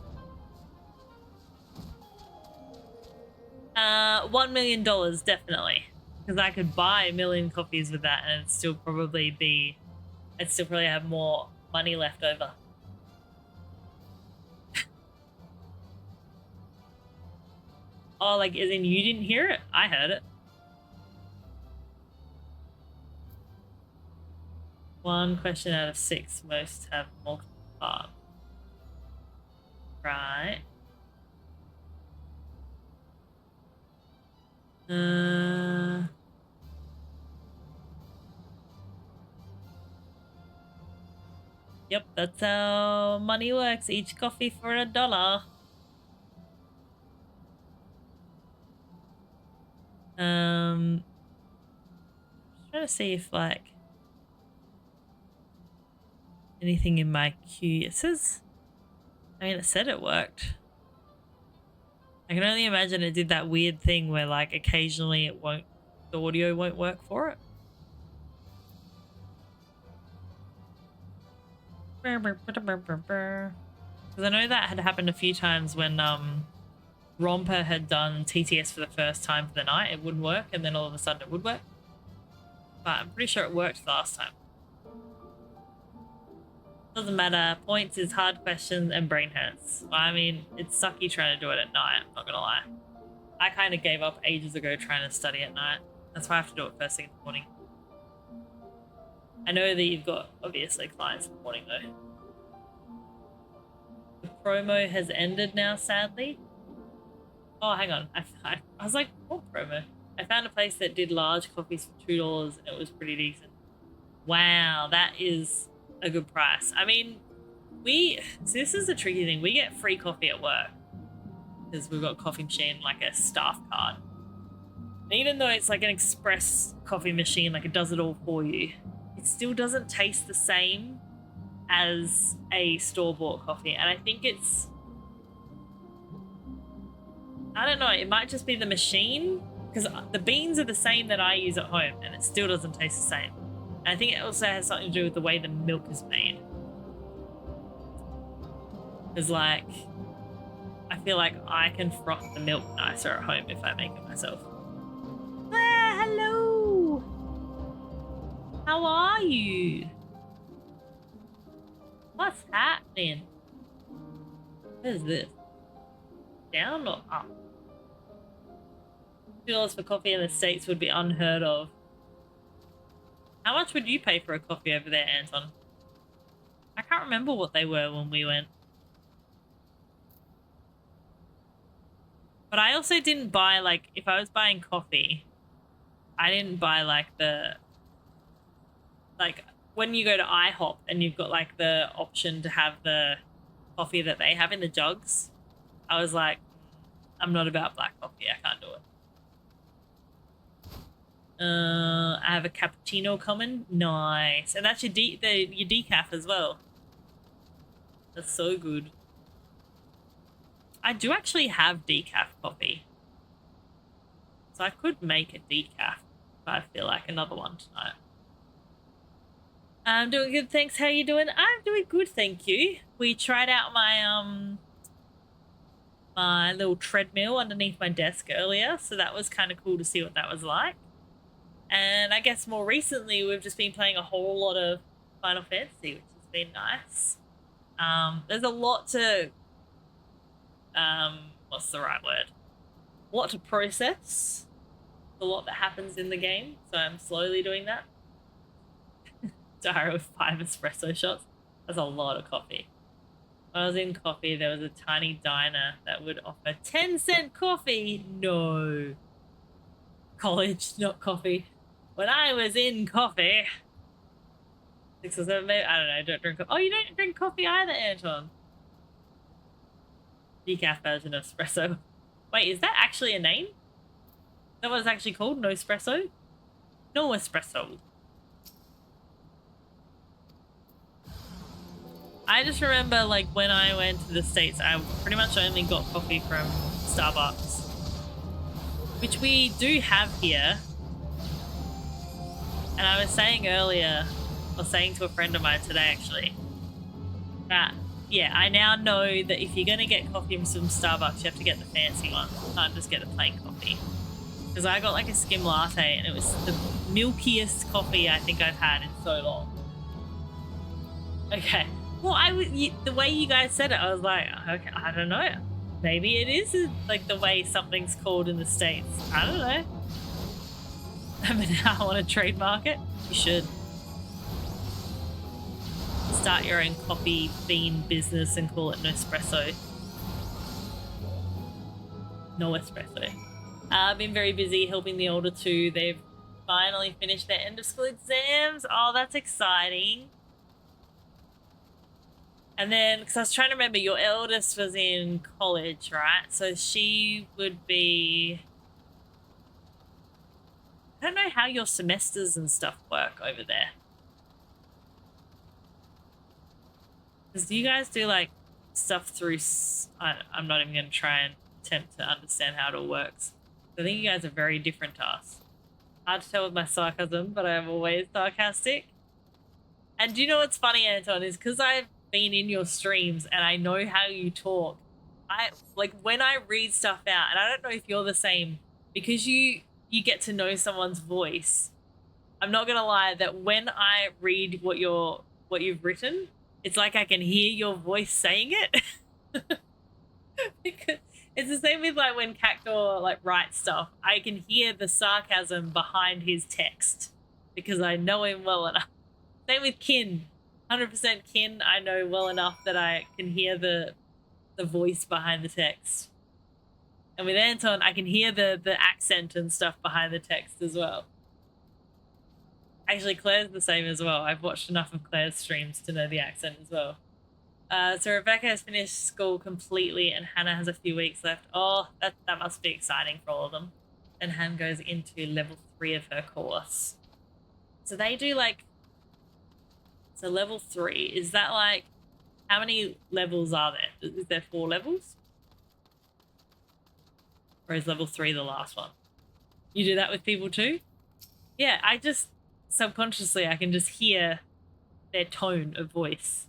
$1 million definitely, because I could buy 1 million copies with that, and I'd still probably have more money left over. Oh, like as in you didn't hear it? I heard it. 1 question out of 6. Most have multiple parts. Right. Yep, that's how money works. Each coffee for $1. Trying to see if like anything in my queue. It says, I mean, it said it worked. I can only imagine it did that weird thing where like occasionally it won't, the audio won't work for it. Because I know that had happened a few times when Romper had done TTS for the first time for the night. It wouldn't work, and then all of a sudden it would work. But I'm pretty sure it worked last time. Doesn't matter. Points is hard questions and brain hurts. I mean, it's sucky trying to do it at night, I'm not gonna lie. I kind of gave up ages ago trying to study at night. That's why I have to do it first thing in the morning. I know that you've got, obviously, clients in the morning though. The promo has ended now, sadly. Oh, hang on. I was like, what promo? I found a place that did large coffees for $2 and it was pretty decent. Wow, that is a good price. I mean, so this is the tricky thing. We get free coffee at work because we've got a coffee machine, like a staff card. And even though it's like an express coffee machine, like it does it all for you, it still doesn't taste the same as a store-bought coffee. And I think it's, I don't know, it might just be the machine, because the beans are the same that I use at home and it still doesn't taste the same. And I think it also has something to do with the way the milk is made. Because like, I feel like I can froth the milk nicer at home if I make it myself. Ah, hello! How are you? What's happening? What is this? Down or up? $2 for coffee in the States would be unheard of. How much would you pay for a coffee over there, Anton? I can't remember what they were when we went. But I also didn't buy, like, if I was buying coffee, I didn't buy, like, like, when you go to IHOP and you've got, like, the option to have the coffee that they have in the jugs, I was like, I'm not about black coffee. I can't do it. I have a cappuccino coming. Nice. And that's your decaf as well. That's so good. I do actually have decaf coffee. So I could make a decaf if I feel like another one tonight. I'm doing good, thanks. How are you doing? I'm doing good, thank you. We tried out my my little treadmill underneath my desk earlier, so that was kind of cool to see what that was like. And I guess more recently, we've just been playing a whole lot of Final Fantasy, which has been nice. There's a lot to, what's the right word? A lot to process. A lot that happens in the game, so I'm slowly doing that. Diary with 5 espresso shots. That's a lot of coffee. When I was in coffee, there was a tiny diner that would offer 10-cent coffee. No. College, not coffee. When I was in coffee, 6 or 7 maybe, I don't know, I don't drink coffee. Oh, you don't drink coffee either, Anton. Decaf version of espresso. Wait, is that actually a name? Is that what it's actually called? No espresso? No espresso. I just remember, like, when I went to the States, I pretty much only got coffee from Starbucks. Which we do have here. And I was saying earlier, or saying to a friend of mine today actually, that, yeah, I now know that if you're going to get coffee from Starbucks, you have to get the fancy one. You can't just get a plain coffee. Because I got like a skim latte and it was the milkiest coffee I think I've had in so long. Okay. Well, the way you guys said it, I was like, okay, I don't know. Maybe it is like the way something's called in the States. I don't know. But now I want to trademark it. You should. Start your own coffee bean business and call it Nespresso. No espresso. I've been very busy helping the older two. They've finally finished their end of school exams. Oh, that's exciting. And then, because I was trying to remember, your eldest was in college, right? So she would be... I don't know how your semesters and stuff work over there. Because do you guys do, like, stuff through... I'm not even going to try and attempt to understand how it all works. I think you guys are very different to us. Hard to tell with my sarcasm, but I'm always sarcastic. And do you know what's funny, Anton, is because I've been in your streams and I know how you talk. Like when I read stuff out, and I don't know if you're the same, because you get to know someone's voice. I'm not gonna lie that when I read what you've written, it's like I can hear your voice saying it. Because it's the same with like when Cactor like writes stuff. I can hear the sarcasm behind his text because I know him well enough. Same with Kin. 100% Kin, I know well enough that I can hear the voice behind the text. And with Anton, I can hear the accent and stuff behind the text as well. Actually, Claire's the same as well. I've watched enough of Claire's streams to know the accent as well. So Rebecca has finished school completely and Hannah has a few weeks left. Oh, that must be exciting for all of them. And Hannah goes into level 3 of her course. So they do like... So level 3, is that like... How many levels are there? Is there 4 levels? Or is level 3 the last one? You do that with people too? Yeah, I just... Subconsciously, I can just hear their tone of voice.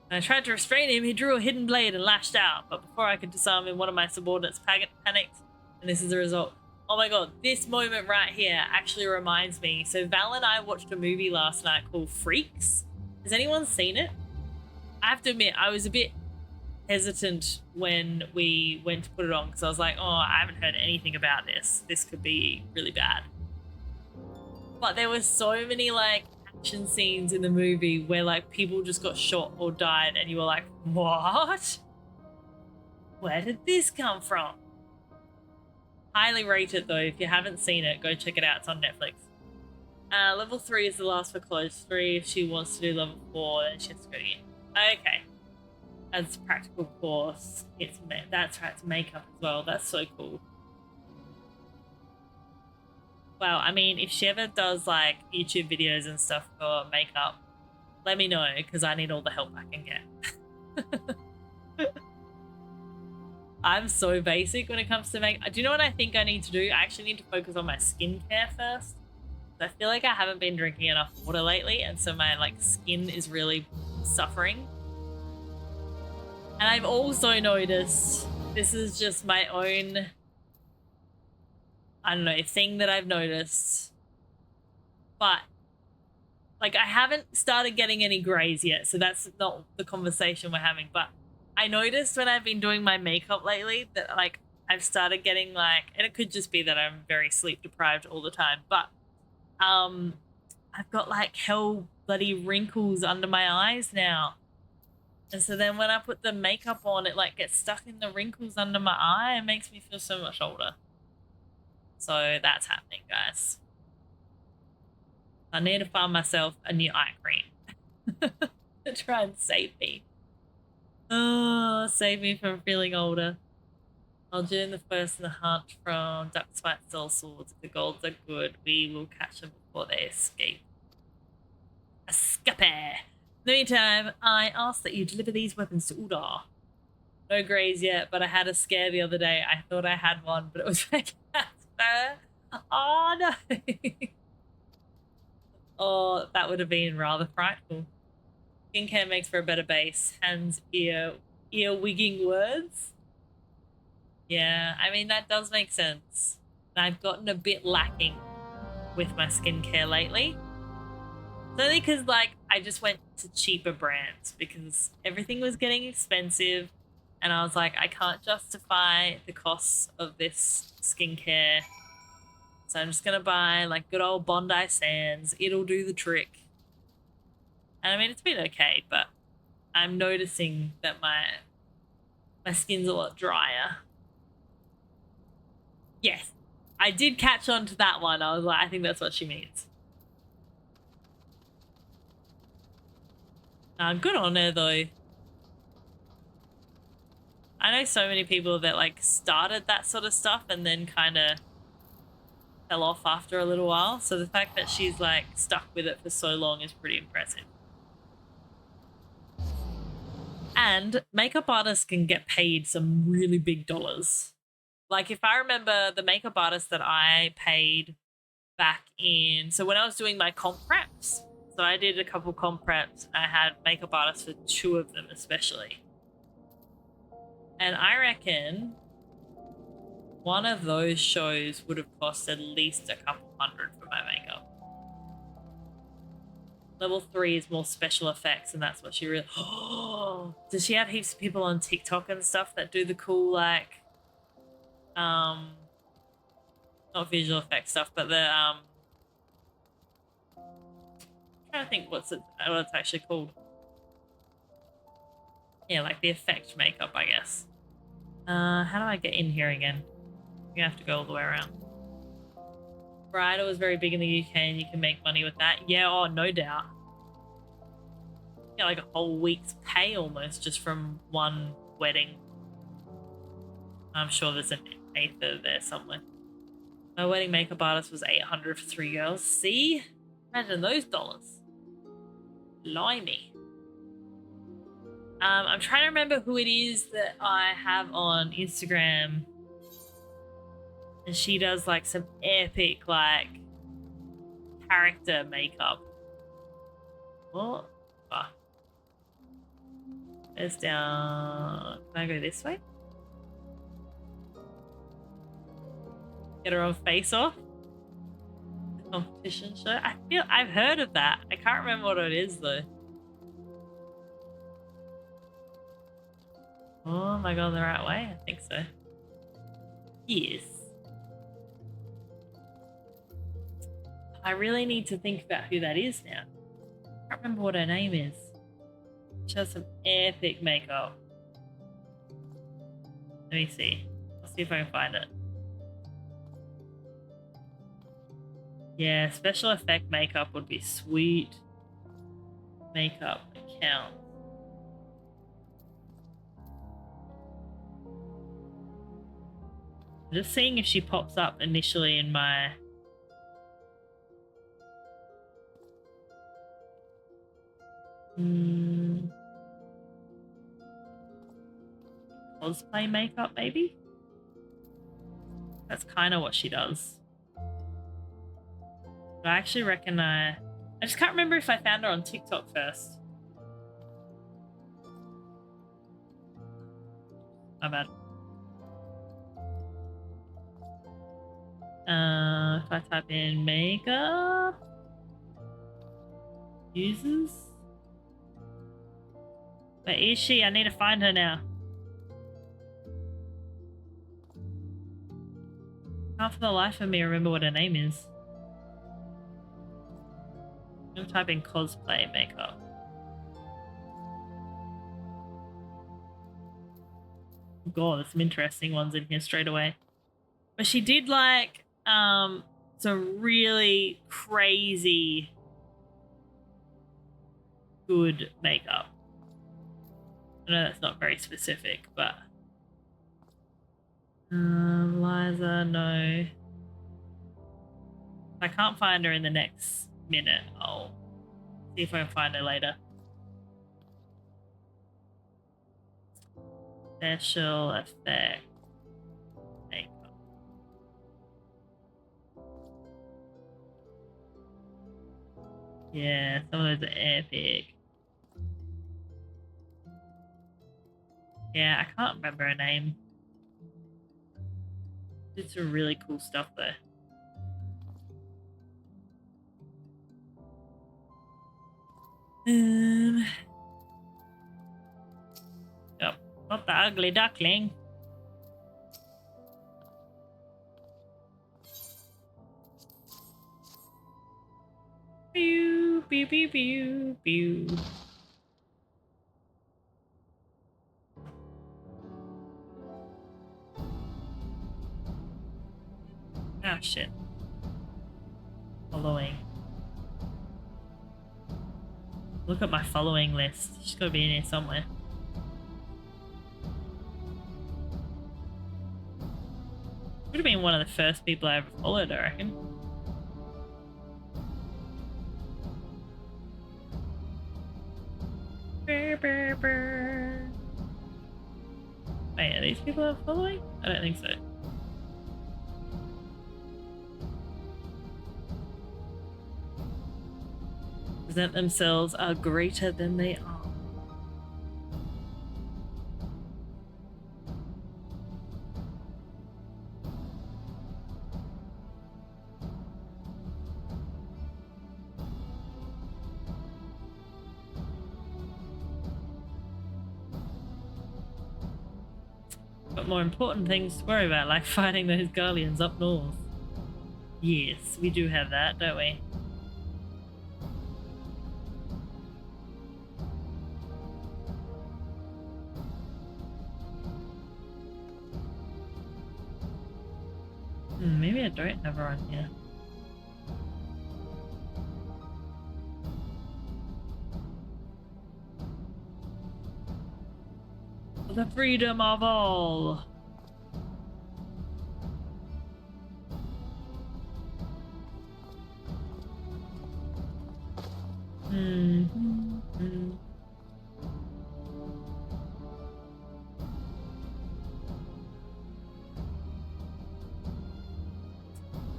When I tried to restrain him, he drew a hidden blade and lashed out. But before I could disarm him, one of my subordinates panicked. And this is the result. Oh my god, this moment right here actually reminds me. So Val and I watched a movie last night called Freaks. Has anyone seen it? I have to admit, I was a bit hesitant when we went to put it on because I was like, oh, I haven't heard anything about this. This could be really bad. But there were so many like action scenes in the movie where like people just got shot or died and you were like, what? Where did this come from? Highly rate it though. If you haven't seen it, go check it out. It's on Netflix. Level 3 is the last for close 3. If she wants to do level 4, then she has to go again. Okay. That's a practical course. That's right, it's makeup as well. That's so cool. Well, I mean, if she ever does like YouTube videos and stuff for makeup, let me know because I need all the help I can get. I'm so basic when it comes to makeup. Do you know what I think I need to do? I actually need to focus on my skincare first. I feel like I haven't been drinking enough water lately, and so my like skin is really suffering. And I've also noticed, this is just my own, I don't know, thing that I've noticed. But, like, I haven't started getting any grays yet, so that's not the conversation we're having. But I noticed when I've been doing my makeup lately that, like, I've started getting, like, and it could just be that I'm very sleep deprived all the time, but I've got, like, hell bloody wrinkles under my eyes now. And so then when I put the makeup on, it like gets stuck in the wrinkles under my eye and makes me feel so much older. So that's happening, guys. I need to find myself a new eye cream to try and save me. Oh, save me from feeling older. I'll join the first in the hunt from Ducks Fight Soul Swords. If the golds are good, we will catch them before they escape. Escape! In the meantime, I ask that you deliver these weapons to Udar. No greys yet, but I had a scare the other day. I thought I had one, but it was my cat's fur. Oh no! Oh, that would have been rather frightful. Skincare makes for a better base. Hands, ear wigging words. Yeah, I mean, that does make sense. I've gotten a bit lacking with my skincare lately. It's only because, like, I just went to cheaper brands because everything was getting expensive and I was like, I can't justify the costs of this skincare. So I'm just going to buy, like, good old Bondi Sands. It'll do the trick. And, I mean, it's been okay, but I'm noticing that my skin's a lot drier. Yes, I did catch on to that one. I was like, I think that's what she means. Good on her though. I know so many people that like started that sort of stuff and then kind of fell off after a little while. So the fact that she's like stuck with it for so long is pretty impressive. And makeup artists can get paid some really big dollars. Like if I remember the makeup artist that I paid back in, so when I was doing my comp preps, so I did a couple comp preps, I had makeup artists for 2 of them especially. And I reckon one of those shows would have cost at least a couple hundred for my makeup. Level 3 is more special effects, and that's what she really... Oh, does she have heaps of people on TikTok and stuff that do the cool, like... not visual effects stuff, but the, I'm trying to think what it's actually called. Yeah, like the effect makeup, I guess. How do I get in here again? You're gonna have to go all the way around. Bridal is very big in the UK and you can make money with that. Yeah, oh, no doubt. Yeah, like a whole week's pay almost just from one wedding. I'm sure there's an Aether there somewhere. My wedding makeup artist was $800 for 3 girls. See? Imagine those dollars. Blimey. I'm trying to remember who it is that I have on Instagram. And she does like some epic like character makeup. What? Oh. It's down. Can I go this way? Get her on Face Off. The competition show. I feel I've heard of that. I can't remember what it is though. Oh, am I going the right way? I think so. Yes. I really need to think about who that is now. I can't remember what her name is. She has some epic makeup. Let me see. I'll see if I can find it. Yeah, special effect makeup would be sweet. Makeup account. I'm just seeing if she pops up initially in my... Cosplay makeup, maybe? That's kind of what she does. But I actually reckon I just can't remember if I found her on TikTok first. My bad. If I type in makeup users. Where is she? I need to find her now. Can't for the life of me remember what her name is. I'm gonna type in cosplay makeup. God, there's some interesting ones in here straight away. But she did like some really crazy good makeup. I know that's not very specific, but Liza, no. If I can't find her in the next minute, I'll see if I can find her later. Special effect makeup. Yeah, some of those are epic. Yeah, I can't remember her name. Did some really cool stuff there. Yep, not the ugly duckling. Pew, pew, pew, pew, pew. Oh shit. Following. Look at my following list. She's got to be in here somewhere. Would have been one of the first people I ever followed, I reckon. Wait, are these people I'm following? I don't think so. Present themselves are greater than they are. Got more important things to worry about, like fighting those Guardians up north. Yes, we do have that, don't we? Maybe I don't have her on here. For the freedom of all.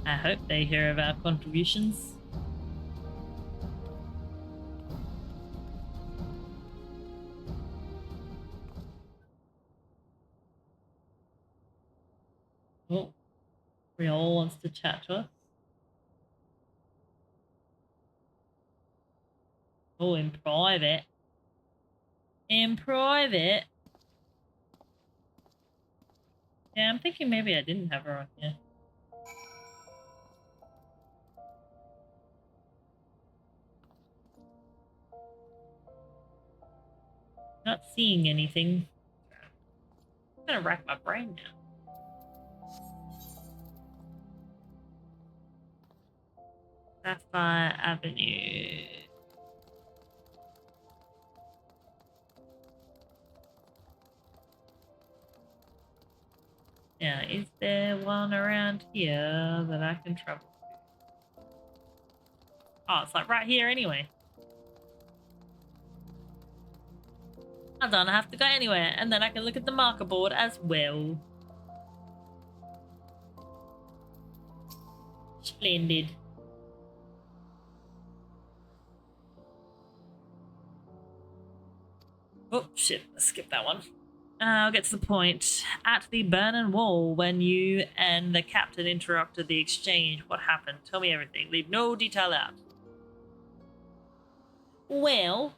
I hope they hear of our contributions. Oh, Riol wants to chat to us. Oh, in private. In private? Yeah, I'm thinking maybe I didn't have her on here. Not seeing anything. I'm gonna rack my brain now. Sapphire Avenue. Now, is there one around here that I can travel to? Oh, it's like right here anyway. I don't have to go anywhere, and then I can look at the marker board as well. Splendid. Oh, shit. Let's skip that one. I'll get to the point. At the Burning Wall, when you and the captain interrupted the exchange, what happened? Tell me everything. Leave no detail out. Well...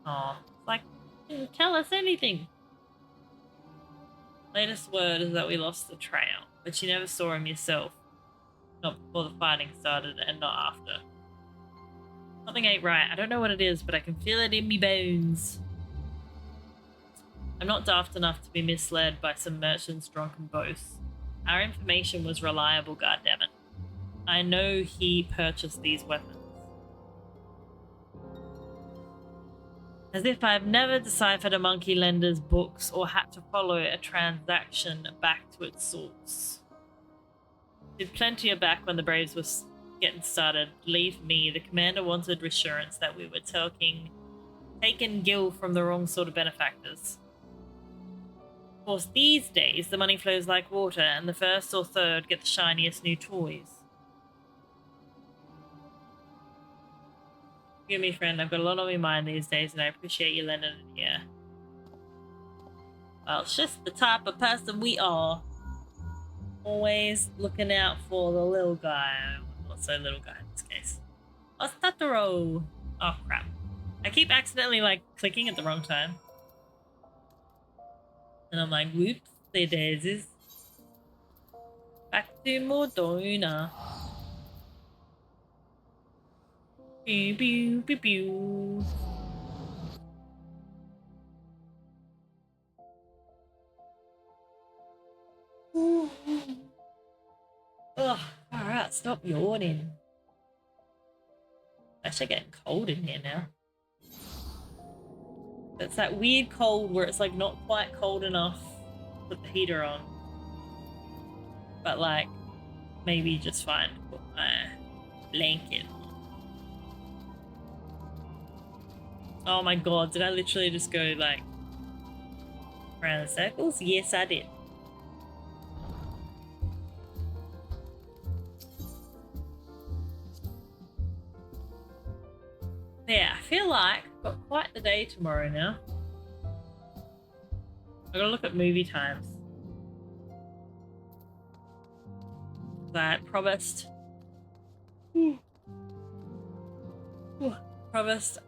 Oh, it's like, didn't tell us anything. Latest word is that we lost the trail, but you never saw him yourself. Not before the fighting started and not after. Something ain't right. I don't know what it is, but I can feel it in me bones. I'm not daft enough to be misled by some merchant's drunken boasts. Our information was reliable, goddammit. I know he purchased these weapons. As if I've never deciphered a monkey lender's books or had to follow a transaction back to its source. Did plenty of back when the Braves was getting started. Believe me, the commander wanted assurance that we were taking Gil from the wrong sort of benefactors. Of course, these days, the money flows like water, and the first or third get the shiniest new toys. Forgive me, friend, I've got a lot on my mind these days, and I appreciate you lending it here. Well, it's just the type of person we are. Always looking out for the little guy. Not so little guy in this case. Ostataro! Oh, crap. I keep accidentally, like, clicking at the wrong time. And I'm like, whoops, the daisies. Back to Mordona. Pew, pew, pew, pew. Ugh, alright. Alright, stop yawning. It's actually getting cold in here now. It's that weird cold where it's like not quite cold enough to put the heater on. But like, maybe just fine to put my blanket on. Oh my god, did I literally just go like around in circles? Yes, I did. Yeah, I feel like I've got quite the day tomorrow now. I gotta look at movie times. I promised. Promised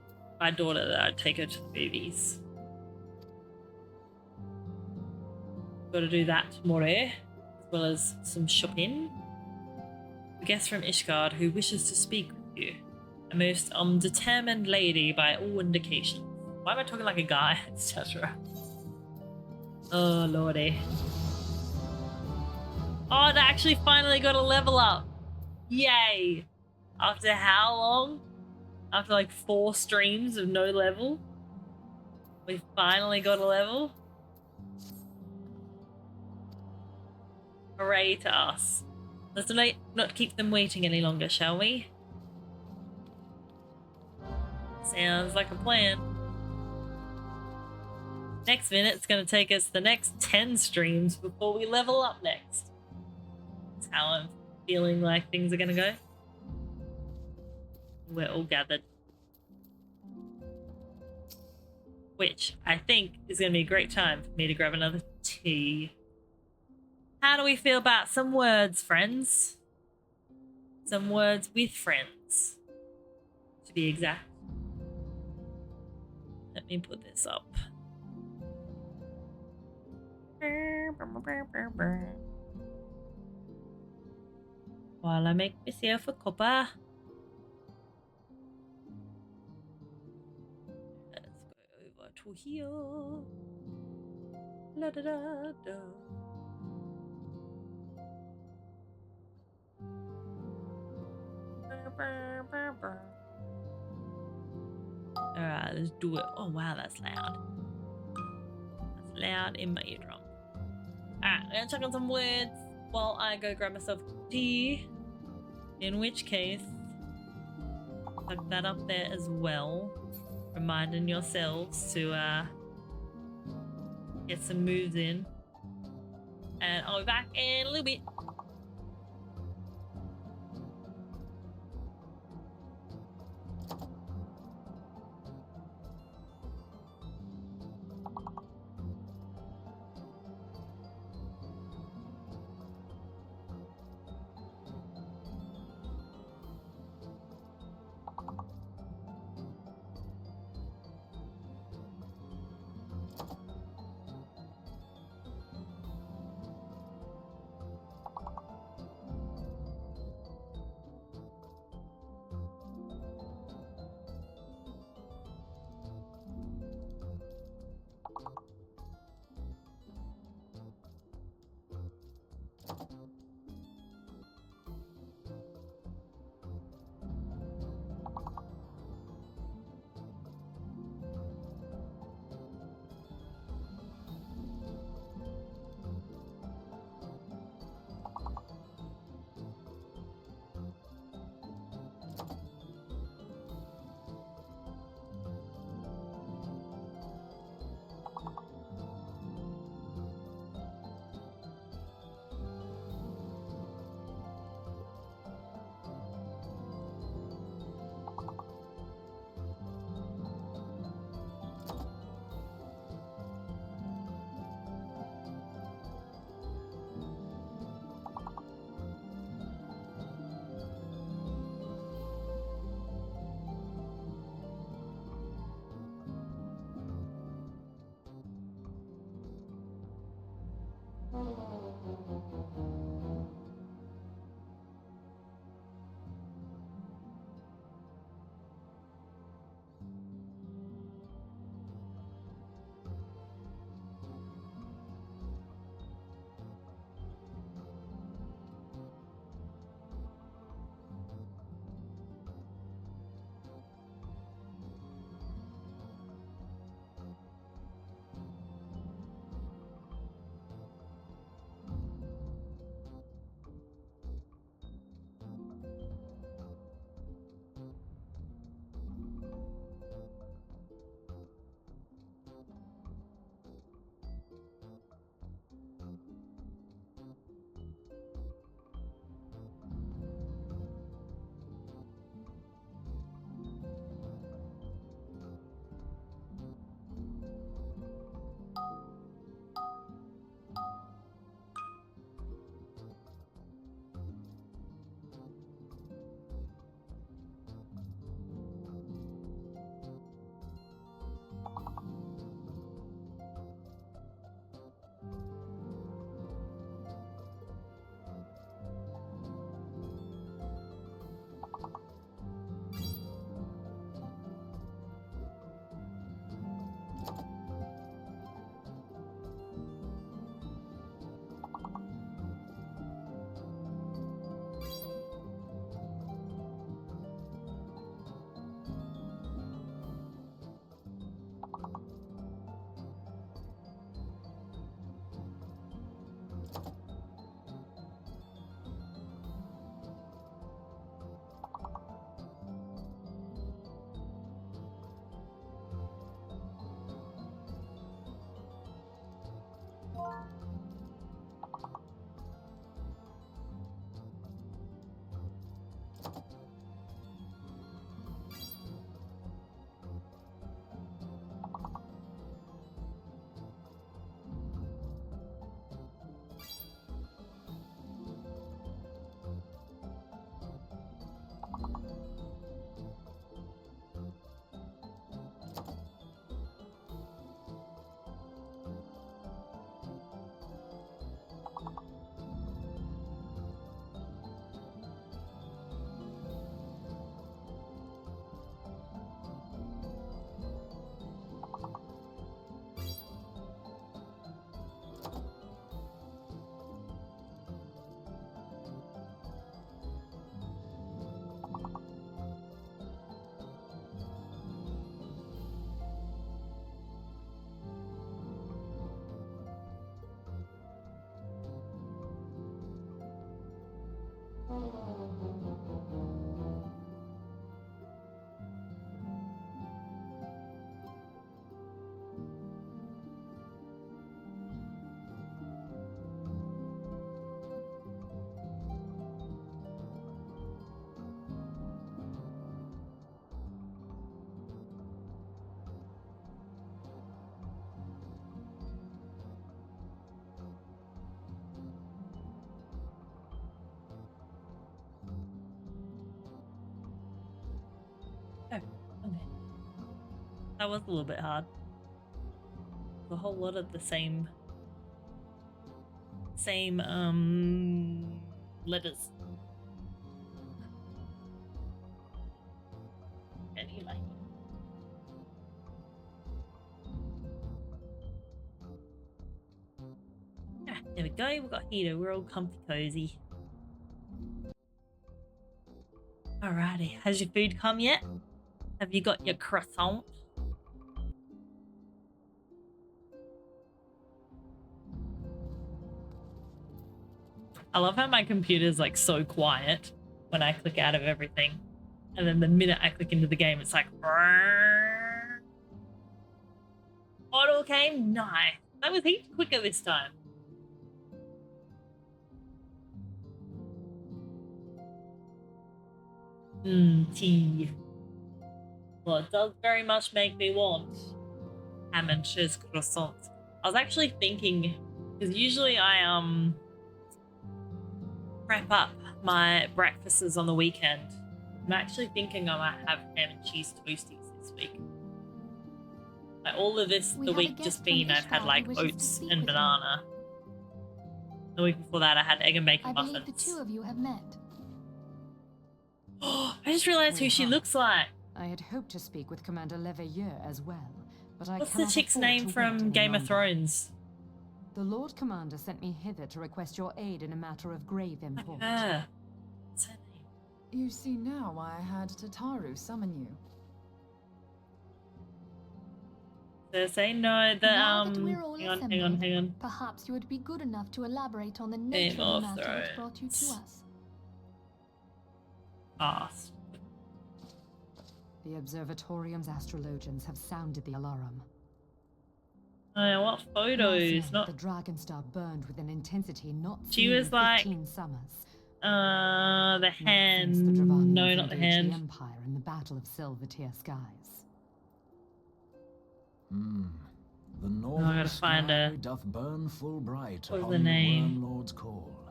my daughter that I'd take her to the movies. Gotta do that tomorrow, as well as some shopping. A guest from Ishgard who wishes to speak with you. A most determined lady by all indications. Why am I talking like a guy, etc.? Oh lordy. Oh, they actually finally got a level up. Yay! After how long? After like 4 streams of no level? We finally got a level? Hooray to us. Let's not keep them waiting any longer, shall we? Sounds like a plan. Next minute's gonna take us the next 10 streams before we level up next. That's how I'm feeling like things are gonna go. We're all gathered. Which I think is gonna be a great time for me to grab another tea. How do we feel about some words, friends? Some words with friends, to be exact. Let me put this up. While I make myself a cuppa. Let's go over to here. La da da da. Alright, let's do it. Oh wow, that's loud. That's loud in my eardrum. Alright, I'm gonna check on some words while I go grab myself tea. In which case, plug that up there as well. Reminding yourselves to get some moves in. And I'll be back in a little bit. That was a little bit hard. A whole lot of the same letters. Anyway. Ah, there we go, we've got heater, we're all comfy cozy. Alrighty, has your food come yet? Have you got your croissant? I love how my computer's like so quiet when I click out of everything. And then the minute I click into the game, it's like... Auto came? Nice. That was heaps quicker this time. Tea. Well, it does very much make me want ham and cheese croissants. I was actually thinking, because usually I wrap up my breakfasts on the weekend. I'm actually thinking I might have ham and cheese toasties this week. Like all of this, the week just been, I've had like oats and banana. The week before that, I had egg and bacon muffins. I believe the two of you have met. Oh, I just realized who she looks like. I had hoped to speak with Commander Leveilleur as well, but I What's the chick's name from Game of Thrones? The Lord Commander sent me hither to request your aid in a matter of grave import. What's her name? You see now why I had Tataru summon you. Say no, the hang on. Perhaps you would be good enough to elaborate on the nature of the matter which brought you to us. The Observatorium's astrologians have sounded the alarm. What photos? The Dragon Star burned with an intensity not She was like 15 summers. The hand. No, not the hand. The Empire in the Battle of Silvertier Skies. The northern sky doth burn full bright upon the Wormlord's call.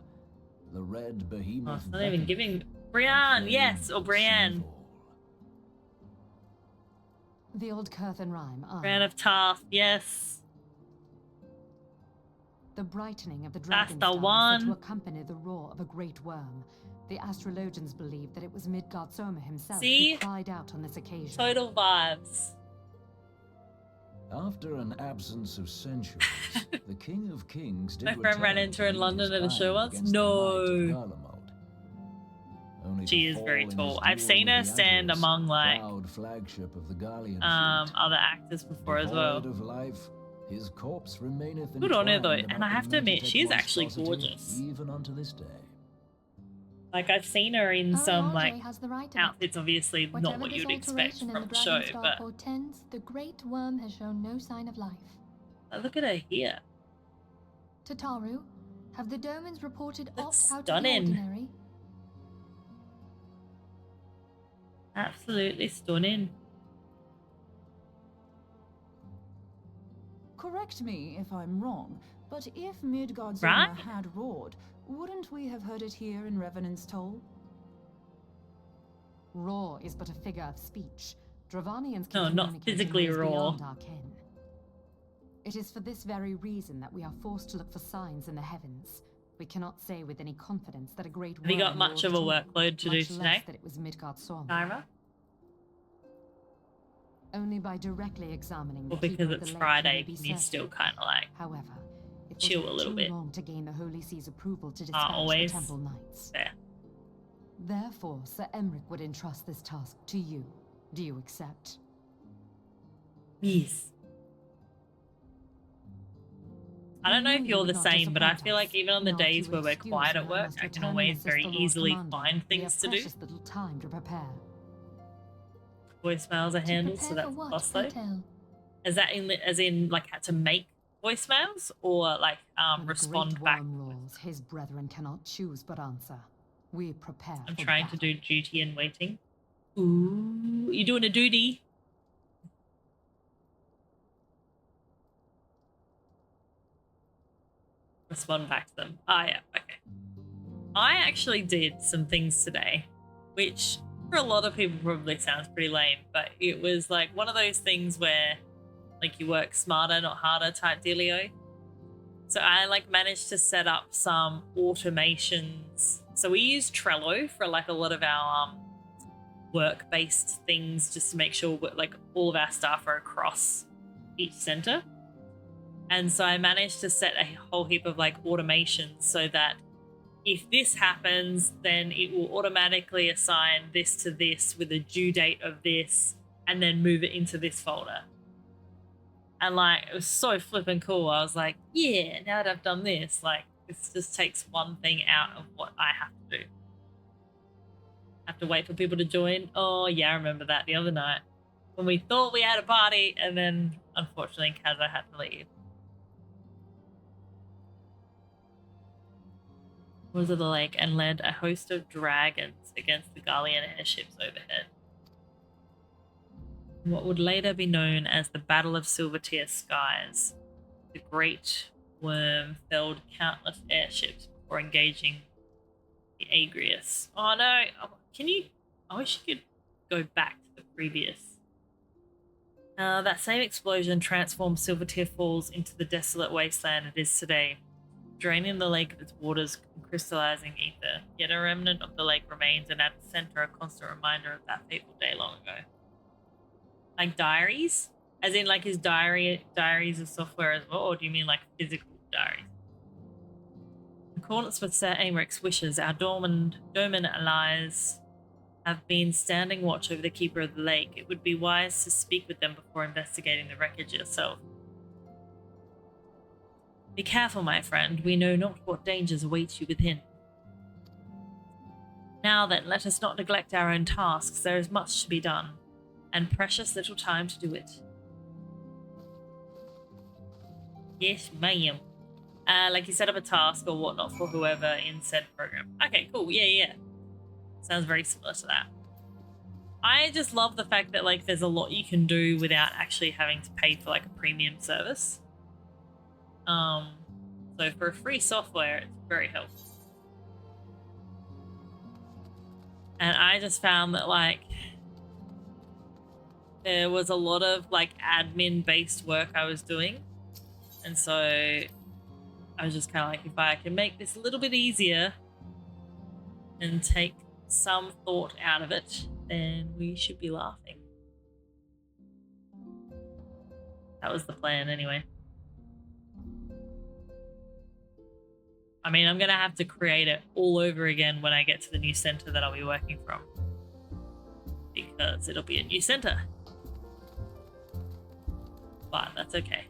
The red behemoth. It's not even giving. Brienne, yes, or Brienne. The old Curthan rhyme. Brienne of Tarth, yes. The brightening of the dragon star was to accompany the roar of a great worm. The astrologians believe that it was Midgard Soma himself who cried out on this occasion. Total vibes. After an absence of centuries, the King of Kings did My friend ran into her in London at a show once. No. She is very tall. I've seen her stand among like other actors before as well. His corpse remaineth good on her though, and I have to admit she is actually gorgeous. Even unto this day. Like I've seen her in some like outfits, obviously not what you'd expect from the show, but the great worm has shown no sign of life. Look at her here. Tataru, have the Domans reported opt out of the stunning. ordinary? Absolutely stunning. Correct me if I'm wrong, but if Midgard Soma had roared, wouldn't we have heard it here in Revenant's Toll? Roar is but a figure of speech. Dravanians no, can not physically roar. Our ken. It is for this very reason that we are forced to look for signs in the heavens. We cannot say with any confidence that a great Have you got much of a workload to do today? That it was Midgard Soma. Kyra? Only by directly examining well, because it's Friday, you still kind of like however, it chill a little bit. Long to gain the Holy See's approval to dispatch the Temple Knights. Fair. Therefore, Sir Emric would entrust this task to you. Do you accept? Yes. I don't know if knew you're you the would not same, but I disappoint feel us. like even on the Not days you where we're excuse quiet that at I work, must I can return and always assist very the Lord easily Commander. find We things have to do. precious little time to prepare. Voicemails are To handled, so prepare for that's what, plus pray though. tell? Is that as in like had to make voicemails or like When respond the great back? worm rules, his brethren cannot choose but answer. We prepare I'm for trying battle. to do duty and waiting. Ooh, you doing a duty? Respond back to them. Ah, yeah, okay. I actually did some things today, which for a lot of people probably sounds pretty lame, but it was like one of those things where like you work smarter, not harder type dealio. So I like managed to set up some automations. So we use Trello for like a lot of our work-based things just to make sure like all of our staff are across each center. And so I managed to set a whole heap of like automations so that if this happens, then it will automatically assign this to this with a due date of this and then move it into this folder. And like, it was so flippin' cool. I was like, yeah, now that I've done this, like, this just takes one thing out of what I have to do. Have to wait for people to join. Oh yeah, I remember that the other night when we thought we had a party and then unfortunately Kaza had to leave. Was of the lake and led a host of dragons against the Gallian airships overhead. What would later be known as the Battle of Silvertier Skies. The Great Worm felled countless airships before engaging the Agrius. Oh no, can you... I wish you could go back to the previous. That same explosion transformed Silvertier Falls into the desolate wasteland it is today, draining the lake of its waters and crystallizing ether. Yet a remnant of the lake remains, and at the center a constant reminder of that fateful day long ago. Like diaries? As in like his diaries of software as well, or do you mean like physical diaries? In accordance with Sir Americ's wishes, our domin allies have been standing watch over the Keeper of the Lake. It would be wise to speak with them before investigating the wreckage yourself. Be careful, my friend. We know not what dangers await you within. Now then, let us not neglect our own tasks. There is much to be done, and precious little time to do it. Yes, ma'am. Like you set up a task or whatnot for whoever in said program. Okay, cool. Yeah. Sounds very similar to that. I just love the fact that like there's a lot you can do without actually having to pay for like a premium service. So for free software, it's very helpful. And I just found that like there was a lot of like admin based work I was doing. And so I was just kind of like, if I can make this a little bit easier and take some thought out of it, then we should be laughing. That was the plan anyway. I mean, I'm going to have to create it all over again when I get to the new center that I'll be working from. Because it'll be a new center. But that's okay.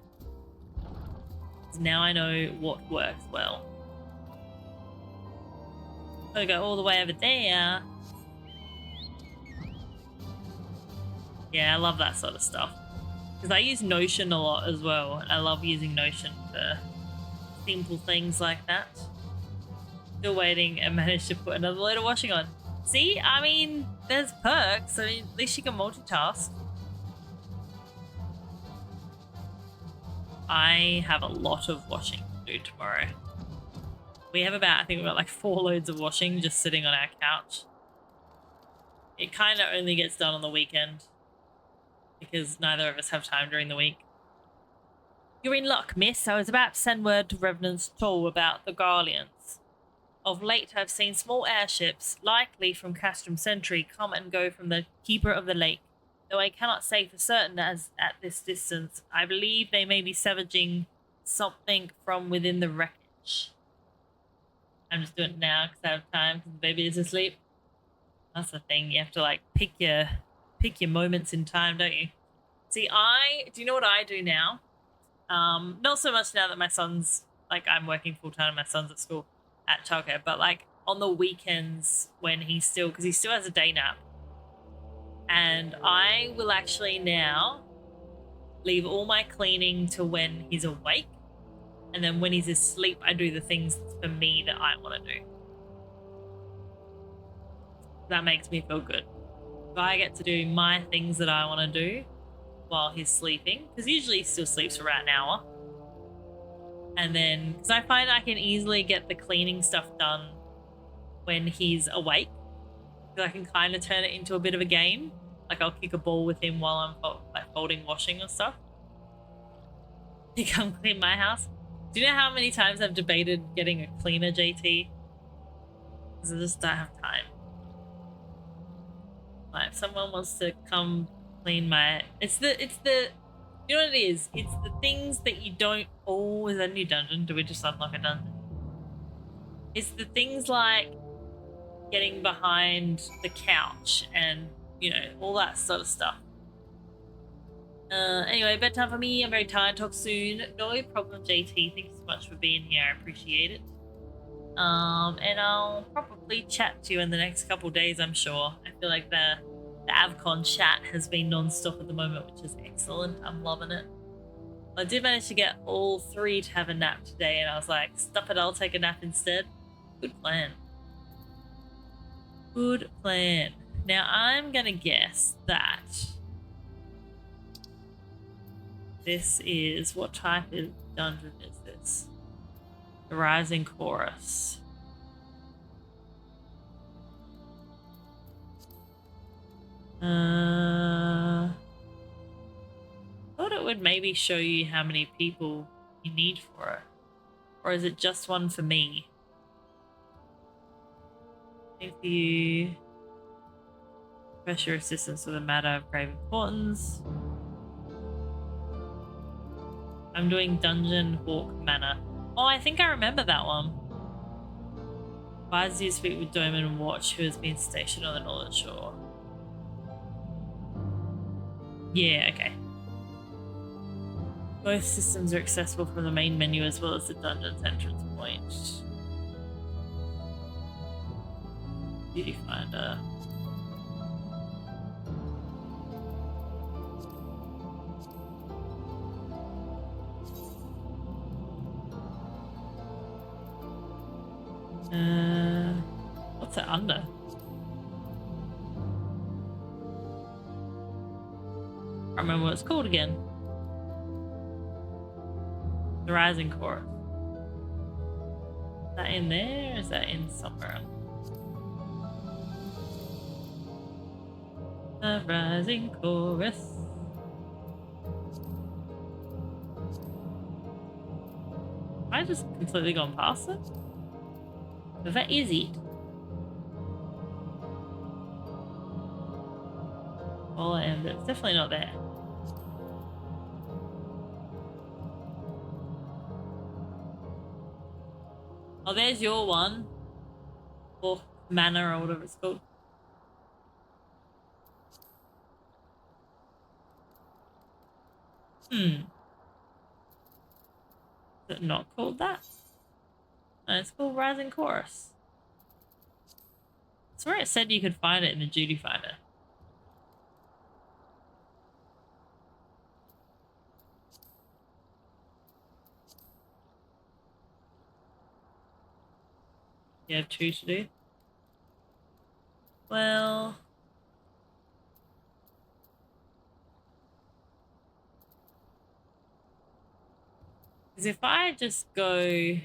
Now I know what works well. Gotta go all the way over there. Yeah, I love that sort of stuff. Because I use Notion a lot as well. And I love using Notion for simple things like that. Still waiting and managed to put another load of washing on. See, I mean, there's perks. I mean, at least you can multitask. I have a lot of washing to do tomorrow. We have about, I think we've got like 4 loads of washing just sitting on our couch. It kind of only gets done on the weekend because neither of us have time during the week. You're in luck, miss. I was about to send word to Revenant's Toll about the Garleans. Of late, I've seen small airships, likely from Castrum Sentry, come and go from the Keeper of the Lake. Though I cannot say for certain as at this distance, I believe they may be salvaging something from within the wreckage. I'm just doing it now because I have time because the baby is asleep. That's the thing. You have to like pick your moments in time, don't you? See, do you know what I do now? Not so much now that my son's, like, I'm working full-time and my son's at school at childcare, but like on the weekends when he's still, because he still has a day nap, and I will actually now leave all my cleaning to when he's awake, and then when he's asleep I do the things for me that I want to do. That makes me feel good. So I get to do my things that I want to do while he's sleeping, because usually he still sleeps for about an hour. And then, because I find I can easily get the cleaning stuff done when he's awake, because I can kind of turn it into a bit of a game. Like I'll kick a ball with him while I'm like folding washing or stuff. He come clean my house. Do you know how many times I've debated getting a cleaner, JT? Because I just don't have time. Like if someone wants to come clean my, it's the you know what it is? It's the things that you don't. Oh, is that a new dungeon? Do we just unlock a dungeon? It's the things like getting behind the couch and, you know, all that sort of stuff. Anyway, bedtime for me. I'm very tired. Talk soon. No problem, JT. Thank you so much for being here. I appreciate it. And I'll probably chat to you in the next couple days, I'm sure. I feel like the Avcon chat has been non-stop at the moment, which is excellent. I'm loving it. I did manage to get all three to have a nap today, and I was like, stuff it, I'll take a nap instead. Good plan. Good plan. Now I'm gonna guess that this is, what type of dungeon is this? The Rising Chorus. Thought it would maybe show you how many people you need for it. Or is it just one for me? Thank you. Press your assistance with a matter of grave importance. I'm doing Dungeon Hawk Manor. Oh, I think I remember that one. Advise you to speak with Doman Watch, who has been stationed on the Northern Shore. Yeah, okay. Both systems are accessible from the main menu as well as the dungeon's entrance point. Beauty Finder. What's it under? I remember what it's called again. The Rising Chorus. Is that in there or is that in somewhere else? The Rising Chorus. Have I just completely gone past it? But that is it. Well, I am, but it's definitely not there. Oh, there's your one. Or Manor or whatever it's called. Is it not called that? No, it's called Rising Chorus. I swear it said you could find it in the Duty Finder. You have two to do? Well... because if I just go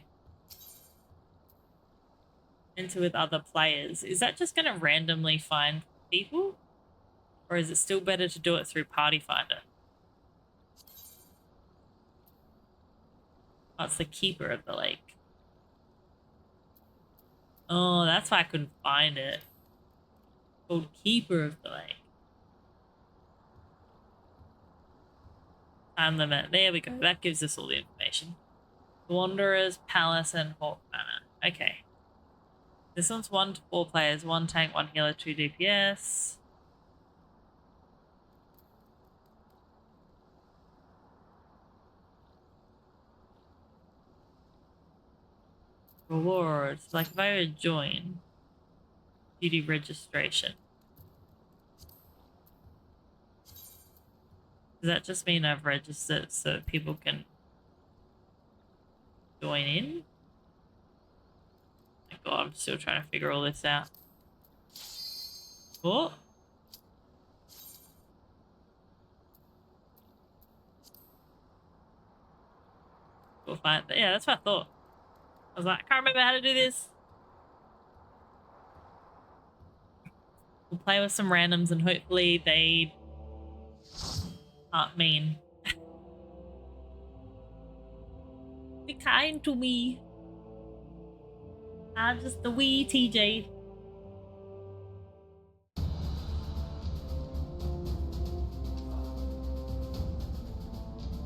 into with other players, is that just going to randomly find people? Or is it still better to do it through Party Finder? Oh, it's the Keeper of the Lake. Oh, that's why I couldn't find it. It's called Keeper of the Lake. Time limit. There we go. That gives us all the information. Wanderers, Palace, and Hawk Manor. Okay. This one's 1 to 4 players. 1 tank, 1 healer, 2 DPS. Rewards. Like if I were to join. Duty registration. Does that just mean I've registered so people can join in? My God, I'm still trying to figure all this out. Oh. We'll find. Yeah, that's what I thought. I was like, I can't remember how to do this. We'll play with some randoms and hopefully they aren't mean. Be kind to me. I'm just the wee TJ.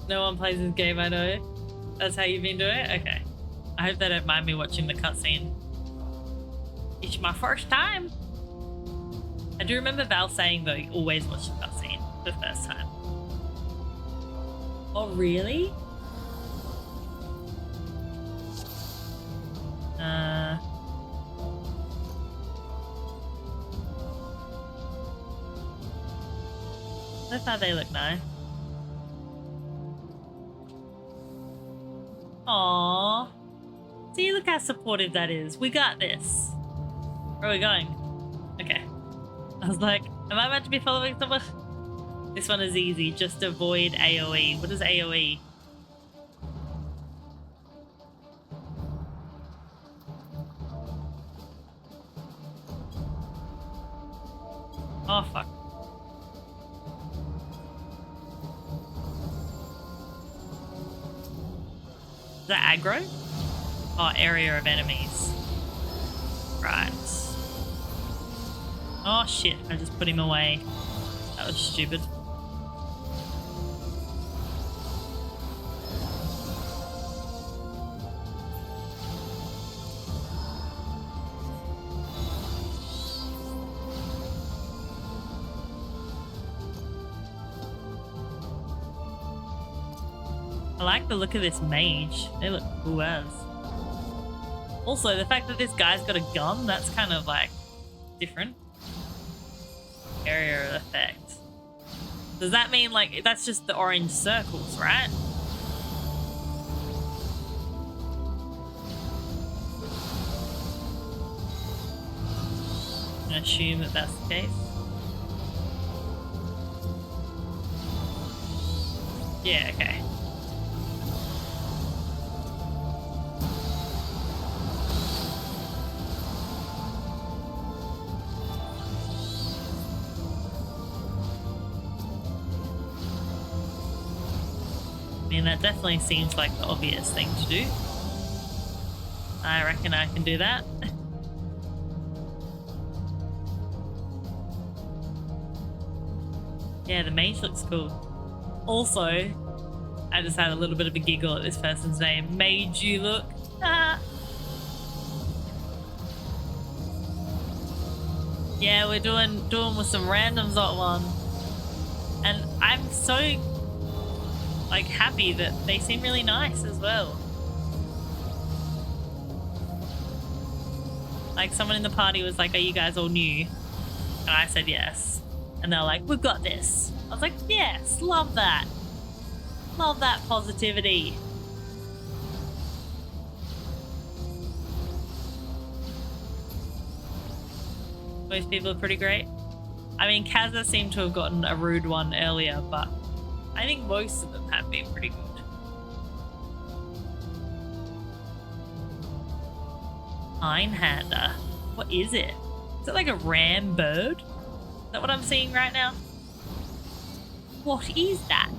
No one plays this game, I know. That's how you've been doing it? Okay. I hope they don't mind me watching the cutscene. It's my first time. I do remember Val saying though, always watch the cutscene the first time. Oh, really? So far they look nice. Aww. See, look how supportive that is. We got this. Where are we going? Okay. I was like, am I about to be following someone? This one is easy. Just avoid AoE. What is AoE? Oh, fuck. Is that aggro? Oh, area of enemies. Right. Oh shit, I just put him away. That was stupid. I like the look of this mage. They look cool as. Also, the fact that this guy's got a gun, that's kind of like different. Area effect. Does that mean like that's just the orange circles, right? I'm gonna assume that that's the case. Yeah, okay. I mean, that definitely seems like the obvious thing to do. I reckon I can do that. Yeah, the mage looks cool. Also, I just had a little bit of a giggle at this person's name. Made you look. Ah. Yeah, we're doing with some randoms at one. And I'm so like happy that they seem really nice as well. Like someone in the party was like, are you guys all new? And I said yes. And they're like, we've got this. I was like, yes, love that. Love that positivity. Most people are pretty great. I mean, Kazza seemed to have gotten a rude one earlier, but I think most of them have been pretty good. Einhander. What is it? Is it like a ram bird? Is that what I'm seeing right now? What is that?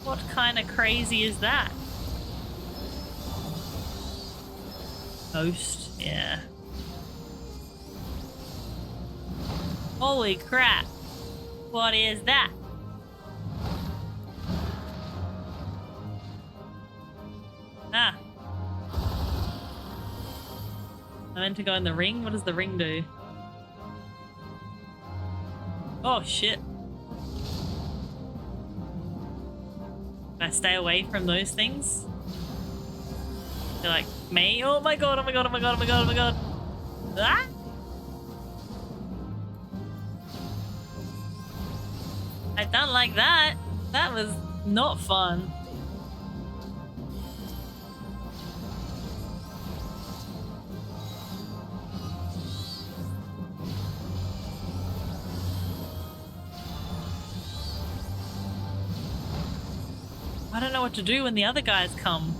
What kind of crazy is that? Ghost, yeah. Holy crap. What is that? Ah. I meant to go in the ring? What does the ring do? Oh shit. Can I stay away from those things? They're like, me? Oh my god, oh my god, oh my god, oh my god, oh my god. Ah! I don't like that. That was not fun. I don't know what to do when the other guys come.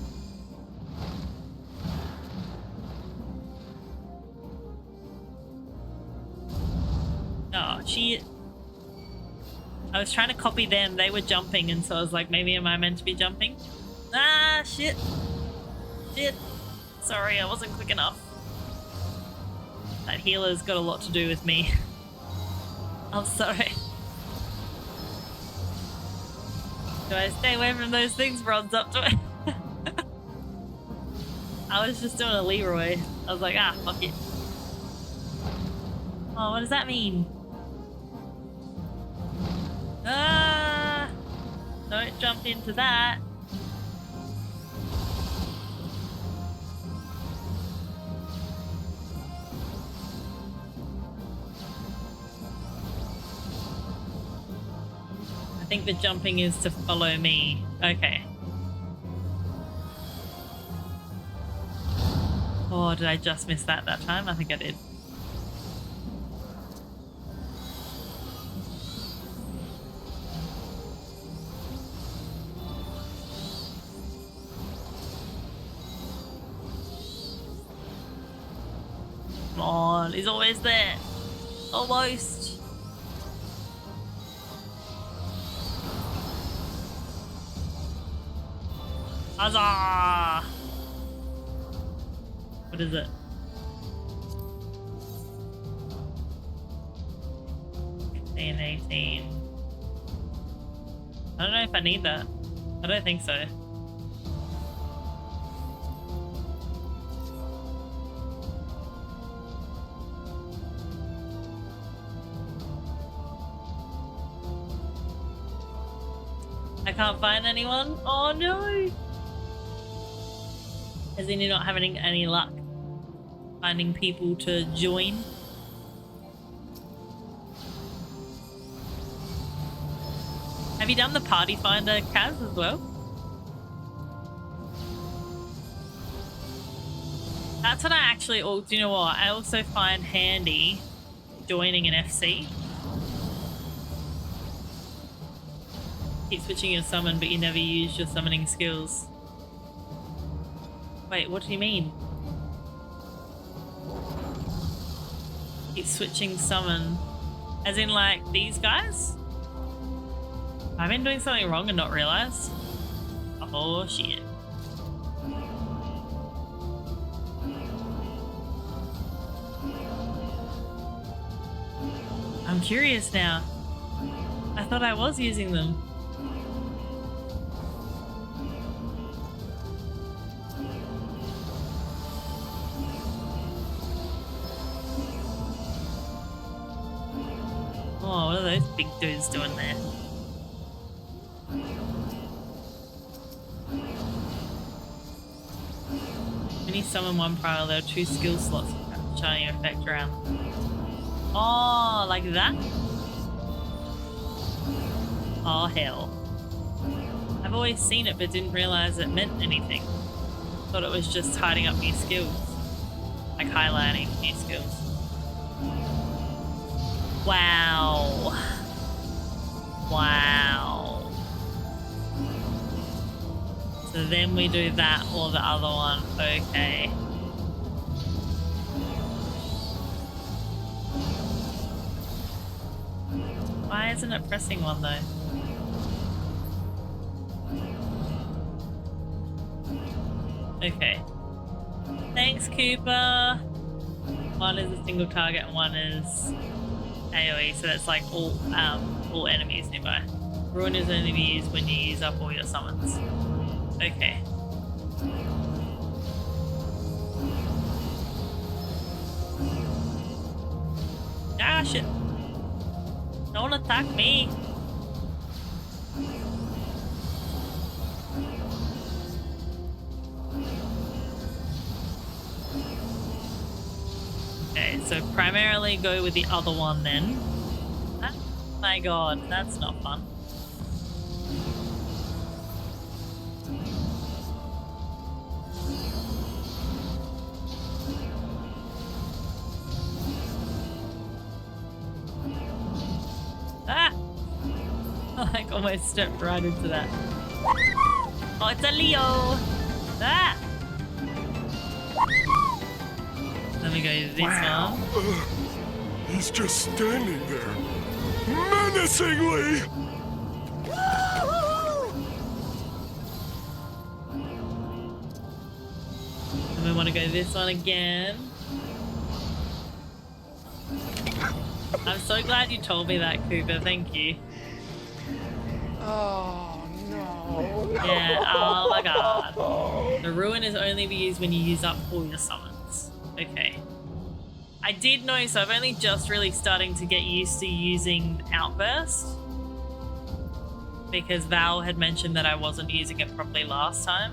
Oh, shit. I was trying to copy them. They were jumping, and so I was like, maybe am I meant to be jumping? Ah, shit. Shit. Sorry, I wasn't quick enough. That healer's got a lot to do with me. I'm sorry. Do I stay away from those things? Rod's up to it. I was just doing a Leroy. I was like, ah, fuck it. Oh, what does that mean? Ah! Don't jump into that. I think the jumping is to follow me. Okay. Oh, did I just miss that time? I think I did. Come on, he's always there. Almost. Huzzah! What is it? $15, $18. I don't know if I need that. I don't think so. I can't find anyone? Oh no! As in you're not having any luck finding people to join? Have you done the party finder, Kaz, as well? That's what I actually, do you know what? I also find handy joining an FC. Keep switching your summon, but you never use your summoning skills. Wait, what do you mean? Keep switching summon. As in, like, these guys? I've been doing something wrong and not realized. Oh, shit. I'm curious now. I thought I was using them. Oh, what are those big dudes doing there? When you summon one prior, there are 2 skill slots showing your effect around. Oh, like that? Oh, hell. I've always seen it but didn't realize it meant anything. Thought it was just hiding up new skills. Like highlighting new skills. Wow. Wow. So then we do that or the other one. Okay. Why isn't it pressing one though? Okay. Thanks, Cooper. One is a single target and one is AoE, so that's like all enemies nearby. Ruin is only used when you use up all your summons. Okay. Ah, shit. Don't attack me. Okay, so primarily go with the other one then. Oh my god, that's not fun. Ah! I almost stepped right into that. Oh, it's a Leo! Ah! Let me go to this one. He's just standing there, menacingly! And we want to go to this one again. I'm so glad you told me that, Cooper. Thank you. Oh, no. Yeah, oh my god. The ruin is only be used when you use up all your summons. Okay. I did know, so I've only just really starting to get used to using Outburst. Because Val had mentioned that I wasn't using it properly last time.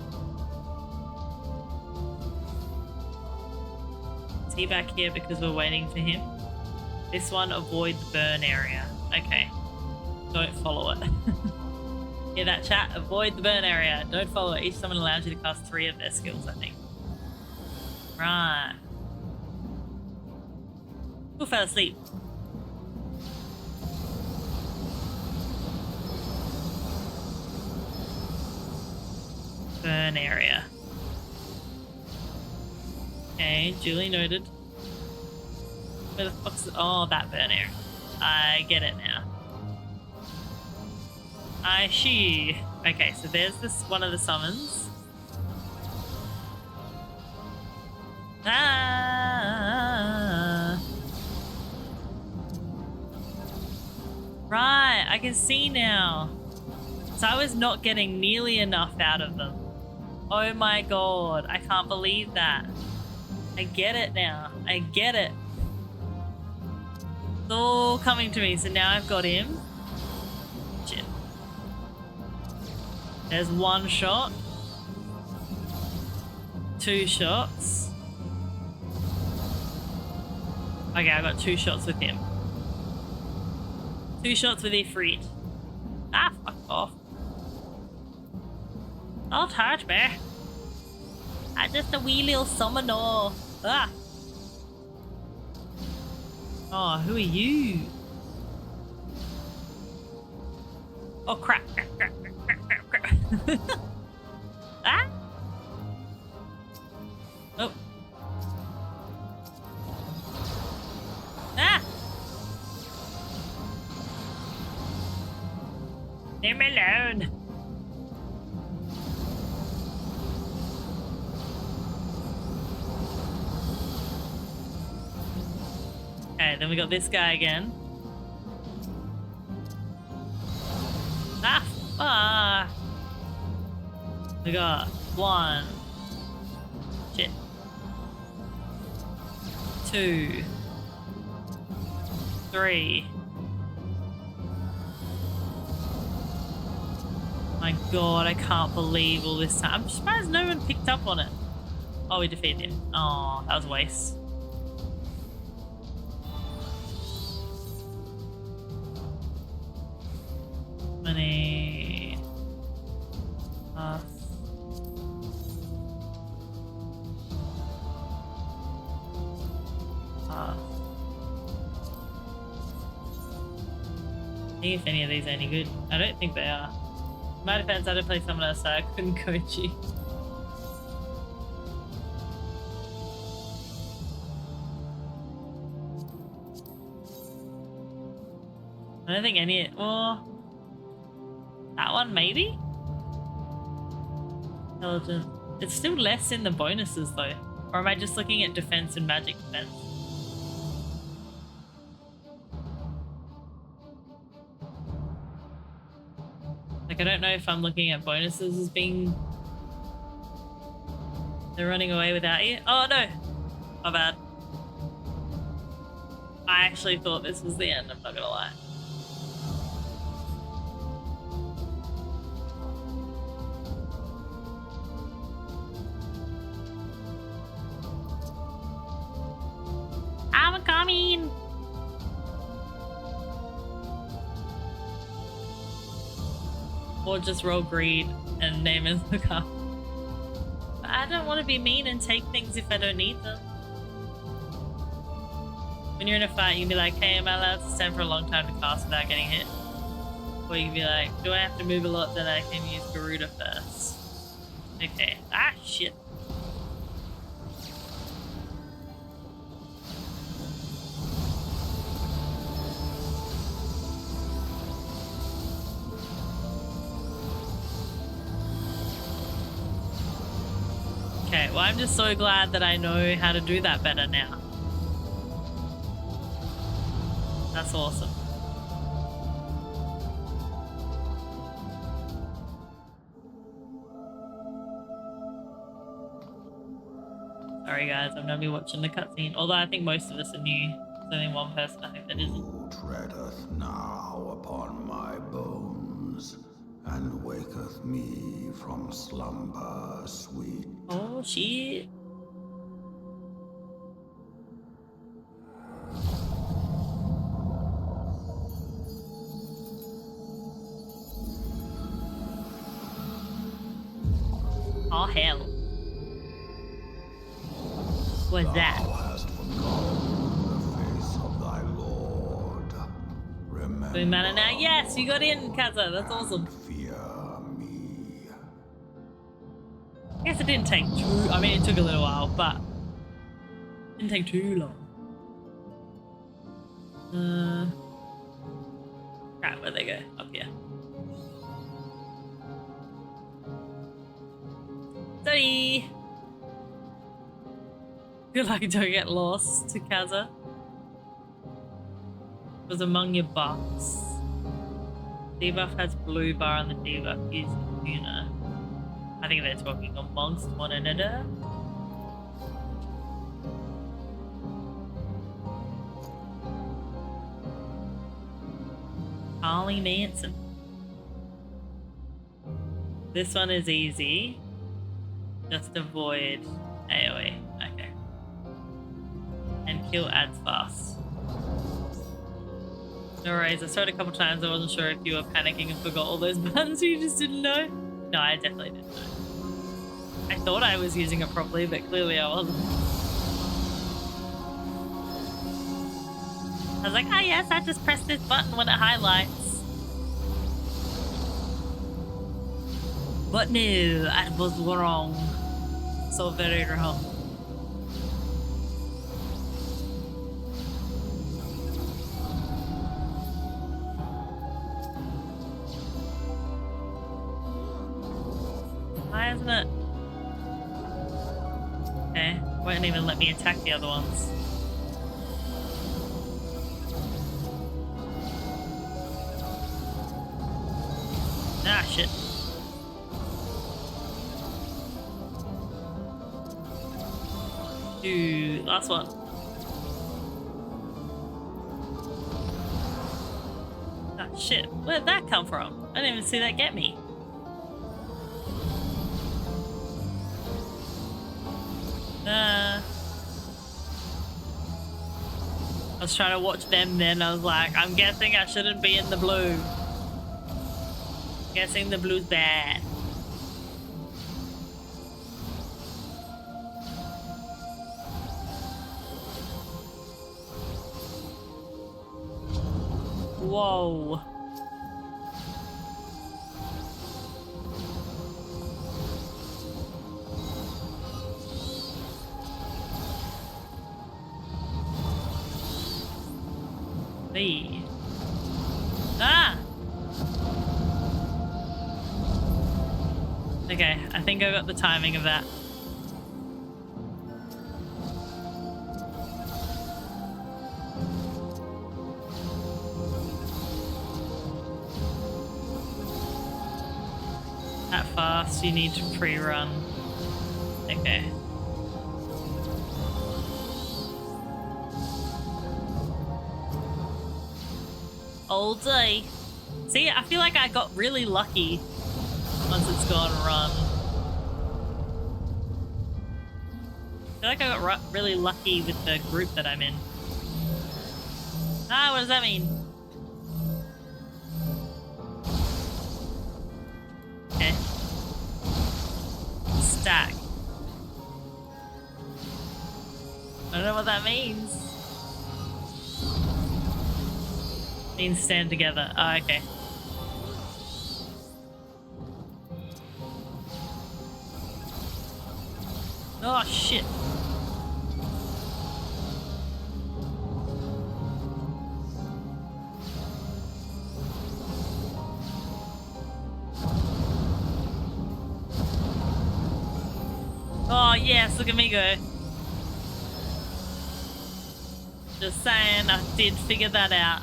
Is he back here because we're waiting for him? This one, avoid the burn area. Okay. Don't follow it. Hear that, chat? Avoid the burn area. Don't follow it. Each summon allows you to cast 3 of their skills, I think. Right. Who fell asleep? Burn area. Okay, duly noted. Where the fuck's... Oh, that burn area. I get it now. I see. Okay, so there's this one of the summons. Ah. Right, I can see now. So I was not getting nearly enough out of them. Oh my god, I can't believe that. I get it now. I get it. It's all coming to me. So now I've got him. Shit. There's 1 shot. 2 shots. Okay, I got 2 shots with him. 2 shots with Ifrit. Ah, fuck off. Don't hurt me. I'm just a wee little summoner. Ah. Oh, who are you? Oh, crap. Crap. Ah. Oh. Ah. Leave me alone. Okay, then we got this guy again. Ah, fuck. We got 1. Shit. 2. 3. My god, I can't believe all this time. I'm surprised no one picked up on it. Oh, we defeated him. Oh, that was a waste. Money. I think if any of these are any good. I don't think they are. In my defense, I don't play Summoner, so I couldn't coach you. I don't think any... Oh... That one, maybe? Intelligence. It's still less in the bonuses, though. Or am I just looking at defense and magic defense? Like, I don't know if I'm looking at bonuses as being... They're running away without you? Oh, no! My bad. I actually thought this was the end, I'm not gonna lie. coming. Or just roll greed and name it the car. But I don't want to be mean and take things if I don't need them. When you're in a fight, you can be like, hey, am I allowed to stand for a long time to cast without getting hit? Or you can be like, do I have to move a lot then I can use Garuda first? Okay. Ah, shit. Okay, well, I'm just so glad that I know how to do that better now. That's awesome. Sorry guys, I'm gonna be watching the cutscene. Although I think most of us are new. There's only one person I think that isn't. Who treadeth now upon my bones, and waketh me from slumber sweet? Oh shit. Oh hell. What's that? Thou hast forgotten the face of thy Lord. Remember. Doing mana now? Yes, you got in, Kaza. That's awesome. Fear me. I guess it didn't take too. I mean, it took a little while, but it didn't take too long. Right, where'd they go? Up here. Study. Feel like don't get lost to Kaza. It was among your buffs. Debuff has blue bar on the debuff. Use the tuner. I think they're talking amongst one another. Harley Manson. This one is easy. Just avoid AoE. Okay. And kill ads fast. No worries, I started a couple times. I wasn't sure if you were panicking and forgot all those buttons, you just didn't know. No, I definitely didn't know. I thought I was using it properly, but clearly I wasn't. I was like, oh yes, I just press this button when it highlights. But no, I was wrong. So very wrong. Why isn't it? Okay, won't even let me attack the other ones. Ah, shit. Dude, last one. Ah, shit. Where'd that come from? I didn't even see that get me. I was trying to watch them then. I was like, I'm guessing I shouldn't be in the blue. Guessing the blue's bad. Whoa. Hey. Ah! Okay, I think I got the timing of that. That fast, you need to pre-run. Okay. All day. See, I feel like I got really lucky once it's gone run. I feel like I got really lucky with the group that I'm in. Ah, what does that mean? Okay. Stack. I don't know what that means. Means stand together. Oh, okay. Oh, shit. Oh, yes, look at me go. Just saying, I did figure that out.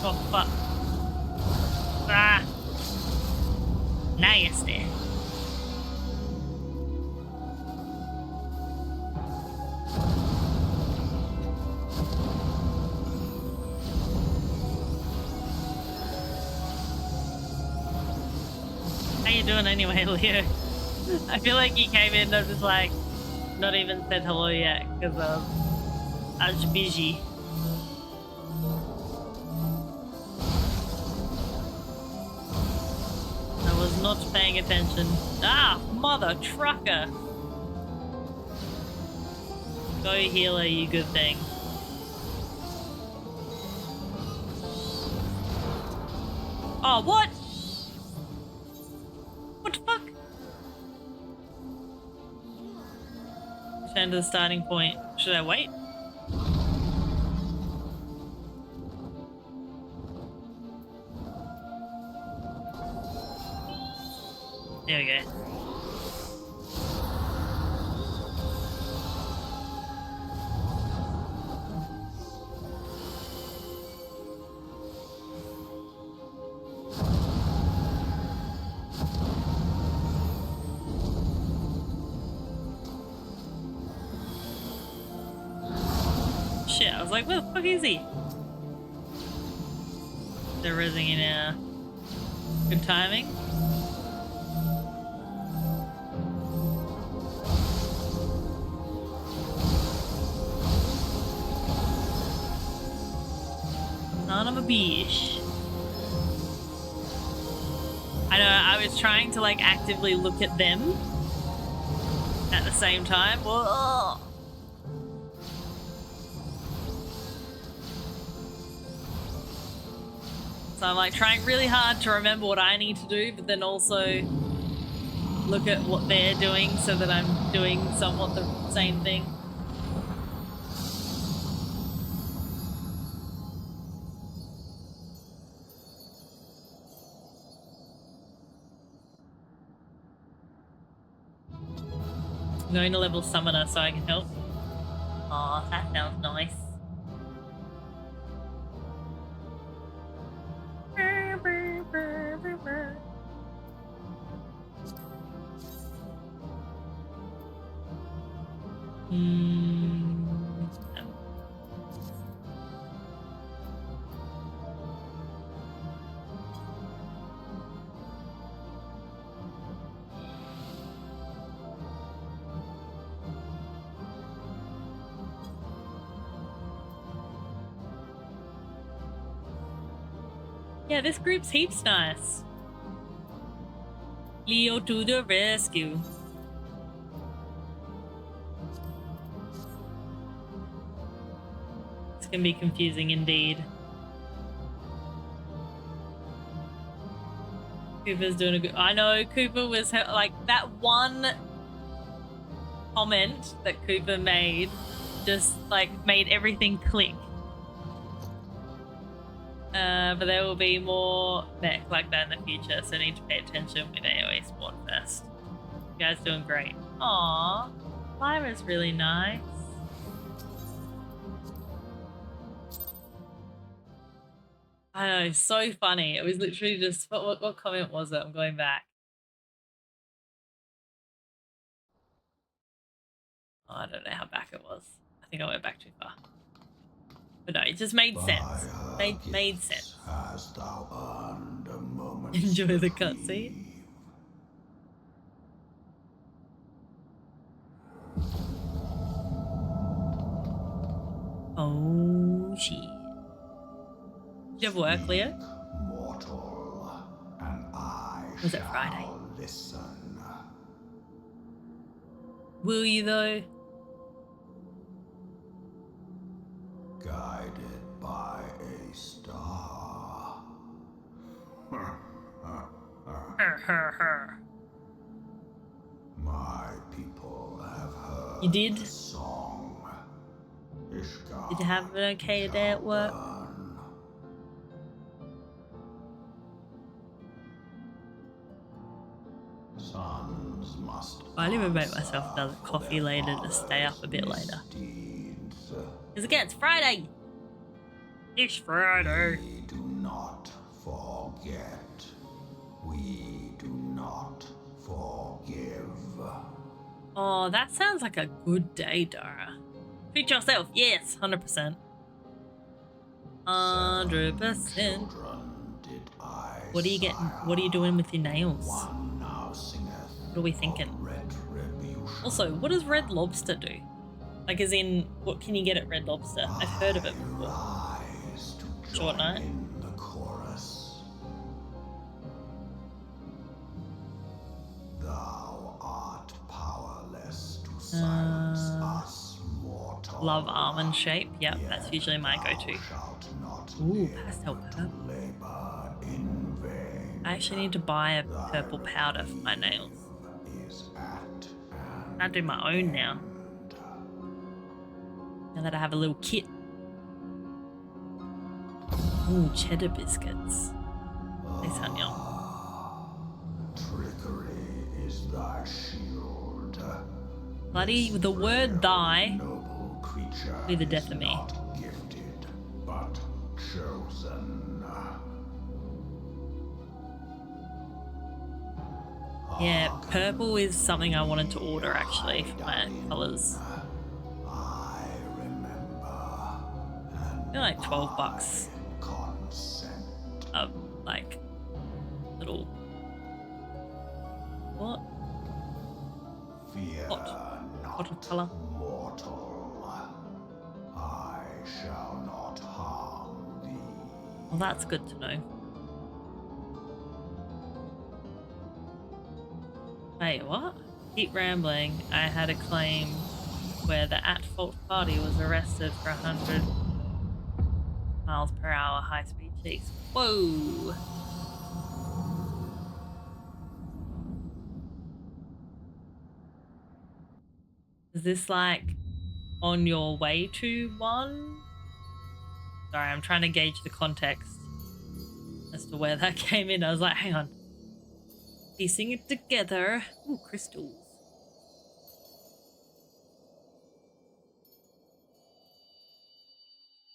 Oh, fuck. Ah. Nasty. How you doing anyway, Leo? I feel like you came in and just like not even said hello yet because I was busy. I was not paying attention. Ah, mother trucker. Go healer, you good thing. Oh, what? What the fuck? Return to the starting point. Should I wait? There we go. Shit, I was like, where the fuck is he? They're rizzing in now. Good timing. Son of a bitch. I know, I was trying to like actively look at them at the same time. Whoa. So I'm like trying really hard to remember what I need to do, but then also look at what they're doing so that I'm doing somewhat the same thing. I'm going to level summoner so I can help. Aw, that sounds nice. Yeah, this group's heaps nice. Leo to the rescue. This can be confusing indeed. Cooper's doing a good... I know, Cooper was... like, that one comment that Cooper made just, like, made everything click. But there will be more mech like that in the future, so need to pay attention with AoE Spawn Fest. You guys doing great. Aww, Lyra's really nice. I know, so funny. It was literally just what comment was it? I'm going back. Oh, I don't know how back it was. I think I went back too far. But no, it just made sense. Made sense. Hast thou earned a moment's Enjoy the cutscene. Oh shit. Did you have work, Leo? Mortal, and I Was it Friday? listen. Will you though? Guided by a star. My people have heard You did? the song. Ishgard Did you have an okay day at work? Sons must I'll even make myself another coffee later to stay up a bit later. Because again, it's Friday! It's Friday! We do not forget. We do not forgive. Oh, that sounds like a good day, Dara. Treat yourself, yes, 100%. 100%. What are you getting? What are you doing with your nails? What are we thinking? Also, what does Red Lobster do? Like, as in, what can you get at Red Lobster? I've heard of it before. Short night. Thou art powerless to silence us, mortal. Love almond shape. Yep, that's usually my go-to. Ooh, pastel purple. I actually need to buy a purple powder for my nails. I do my own now. Now that I have a little kit. Ooh, cheddar biscuits. They sound yum. Trickery is thy shield. Bloody, the word thy be the death of me. Not gifted, but chosen. Yeah, purple is something I wanted to order actually for my colours. They're like $12. Like little what? Watercolor. Mortal, I shall not harm thee. Well, that's good to know. Wait, what? Keep rambling. I had a claim where the at-fault party was arrested for 100 miles per hour high-speed chase. Whoa! Is this like on your way to one? Sorry, I'm trying to gauge the context as to where that came in. I was like, hang on. Piecing it together. Ooh, crystals.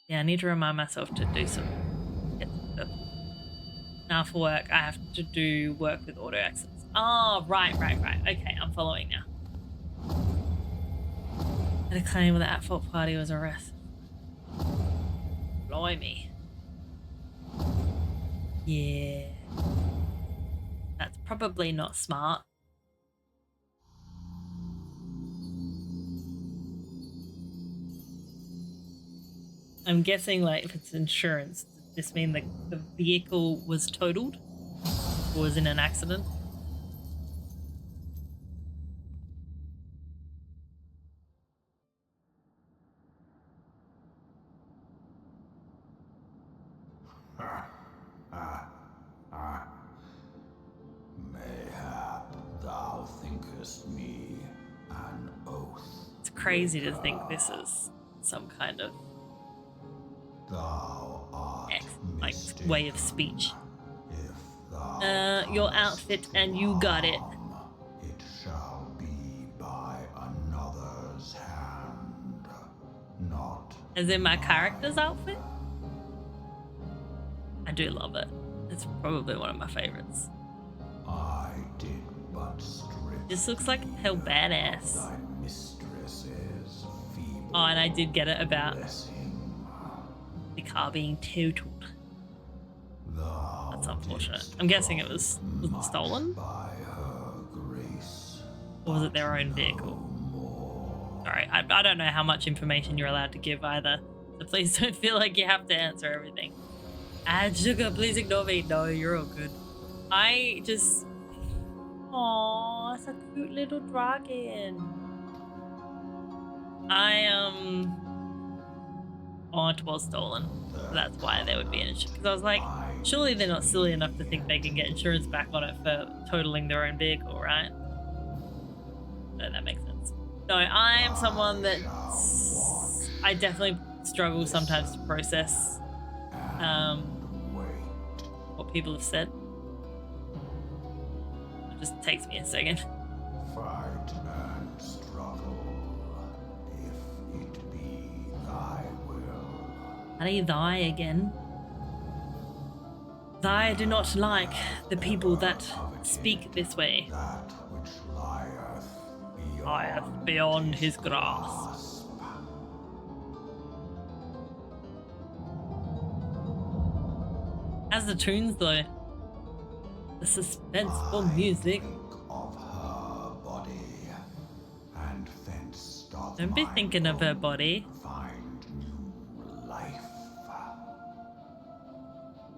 Yeah, I need to remind myself to do some. Get some purple. Now for work, I have to do work with auto accidents. Oh, right. Okay, I'm following now. And a claim that at-fault party was arrested. Blimey. Yeah. That's probably not smart. I'm guessing, like, if it's insurance, does this mean that the vehicle was totaled or was in an accident? Mayhap thou thinkest me an oath. It's crazy to think this is some kind of Thou art like way of speech. If your outfit and you got it. It shall be by another's hand, not as in my character's outfit. I do love it. It's probably one of my favorites. I did but strip. This looks like hell badass. Thy mistress's feeble. Oh, and I did get it about the car being totaled. That's unfortunate. I'm guessing it was it stolen? Or was it their own vehicle? Sorry, I don't know how much information you're allowed to give either. So please don't feel like you have to answer everything. Add sugar, please ignore me. No, you're all good. I just... Aww, it's a cute little dragon. Oh, it was stolen. So that's why there would be an insurance. Because I was like, surely they're not silly enough to think they can get insurance back on it for totaling their own vehicle, right? No, that makes sense. No, I am someone that I definitely struggle sometimes to process what people have said. It just takes me a second. Fight and struggle, if it be thy will. Honey, thy again. Thy do not like the people that speak this way. That which lieth beyond his grasp. As the tunes though, the suspenseful music. Of her body, and thence doth Don't be thinking of her body. find new life.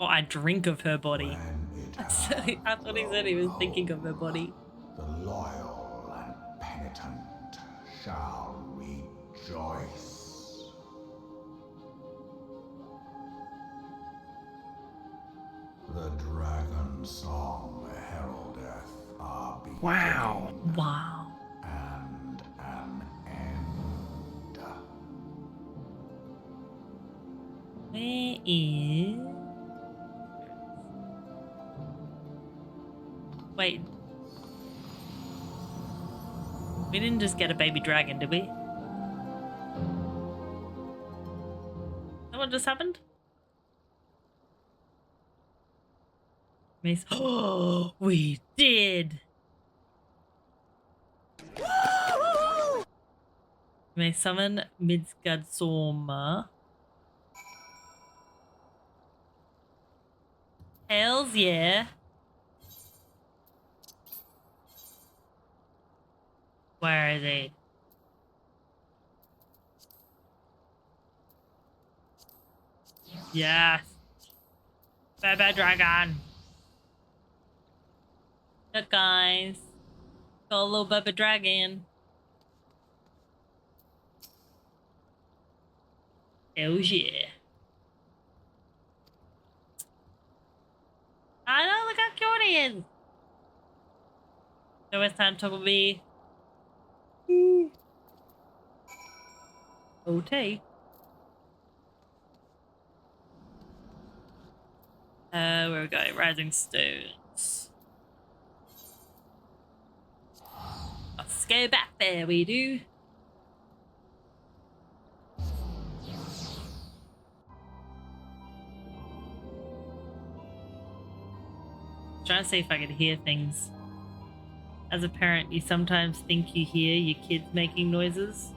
Oh, I drink of her body. I thought he said he was thinking of her body. The loyal and penitent shall rejoice. The dragon song heraldeth our beginning. Wow. Wow. And an end. Where is... Wait. We didn't just get a baby dragon, did we? Is that what just happened? Oh, we did! May summon Midgardsorma. Hells yeah! Where are they? Yes! Baby dragon! Look guys! Got a little baby dragon. Hells yeah! I know, look how cute he is! So it's time to be... Okay. Where we go? Rising Stones. Let's go back there, we do. Trying to see if I could hear things. As a parent, you sometimes think you hear your kids making noises.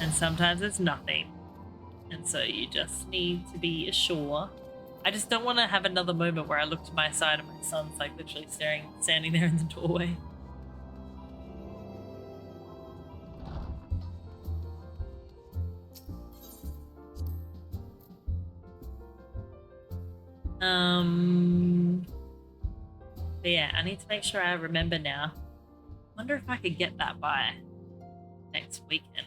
And sometimes it's nothing. And so you just need to be sure. I just don't want to have another moment where I look to my side and my son's like literally standing there in the doorway. But yeah, I need to make sure I remember now. Wonder if I could get that by next weekend.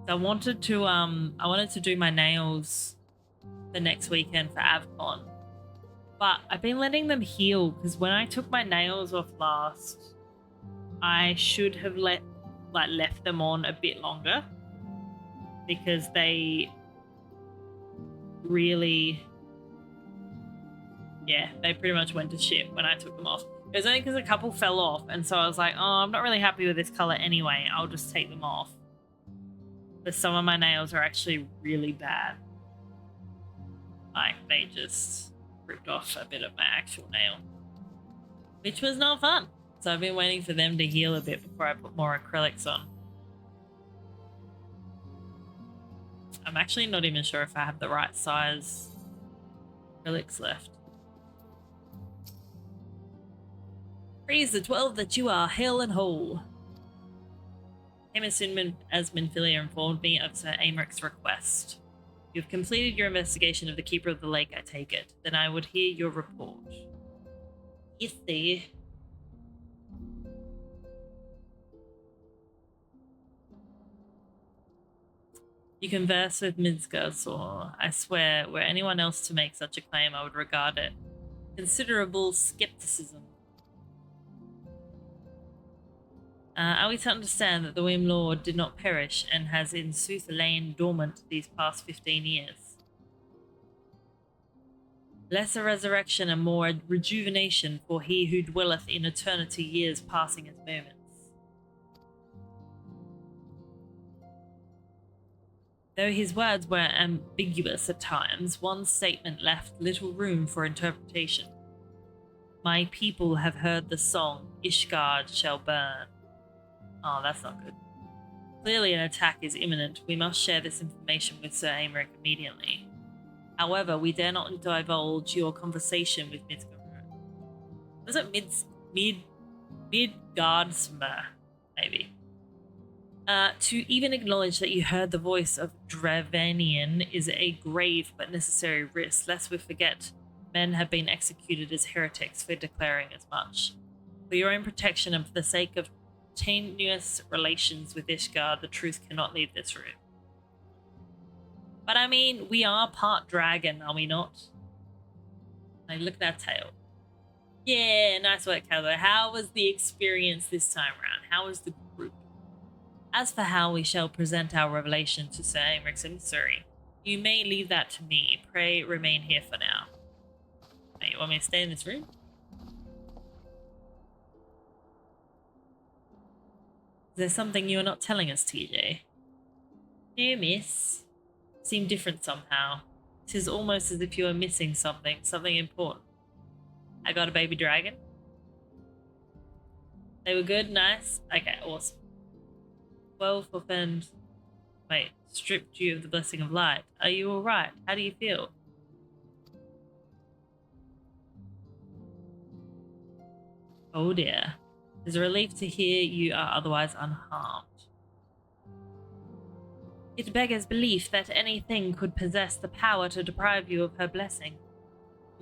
So I wanted to do my nails the next weekend for AvCon. But I've been letting them heal because when I took my nails off last, I should have left them on a bit longer because they really, they pretty much went to shit when I took them off. It was only because a couple fell off, and so I was like, oh, I'm not really happy with this color anyway. I'll just take them off. But some of my nails are actually really bad. Like, they just ripped off a bit of my actual nail. Which was not fun. So I've been waiting for them to heal a bit before I put more acrylics on. I'm actually not even sure if I have the right size acrylics left. Praise the 12 that you are, hale and whole. Came as soon as Minfilia informed me of Sir Americ's request. You have completed your investigation of the Keeper of the Lake, I take it. Then I would hear your report. Yes, sir. You converse with Midgardsormr. I swear, were anyone else to make such a claim, I would regard it considerable skepticism. Are we to understand that the Whim Lord did not perish and has in sooth lain dormant these past 15 years? Less a resurrection and more a rejuvenation for he who dwelleth in eternity, years passing as moments. Though his words were ambiguous at times, one statement left little room for interpretation. My people have heard the song, Ishgard shall burn. Oh, that's not good. Clearly an attack is imminent. We must share this information with Sir Aymeric immediately. However, we dare not divulge your conversation with Midgardsormr. Was it Midgardsormr? Maybe. To even acknowledge that you heard the voice of Dravanian is a grave but necessary risk, lest we forget men have been executed as heretics for declaring as much. For your own protection and for the sake of tenuous relations with Ishgard, the truth cannot leave this room. But I mean, we are part dragon, are we not? Like, look at that tail. Yeah, nice work, Calvo. How was the experience this time around? How was the group? As for how we shall present our revelation to Sir Americ's emissary, you may leave that to me. Pray remain here for now. Wait, you want me to stay in this room? Is there something you're not telling us, TJ? No, miss. Seem different somehow. It is almost as if you are missing something important. I got a baby dragon. They were good, nice. Okay, awesome. 12 offend. Wait, stripped you of the blessing of light. Are you alright? How do you feel? Oh dear. It's a relief to hear you are otherwise unharmed. It beggars belief that anything could possess the power to deprive you of her blessing.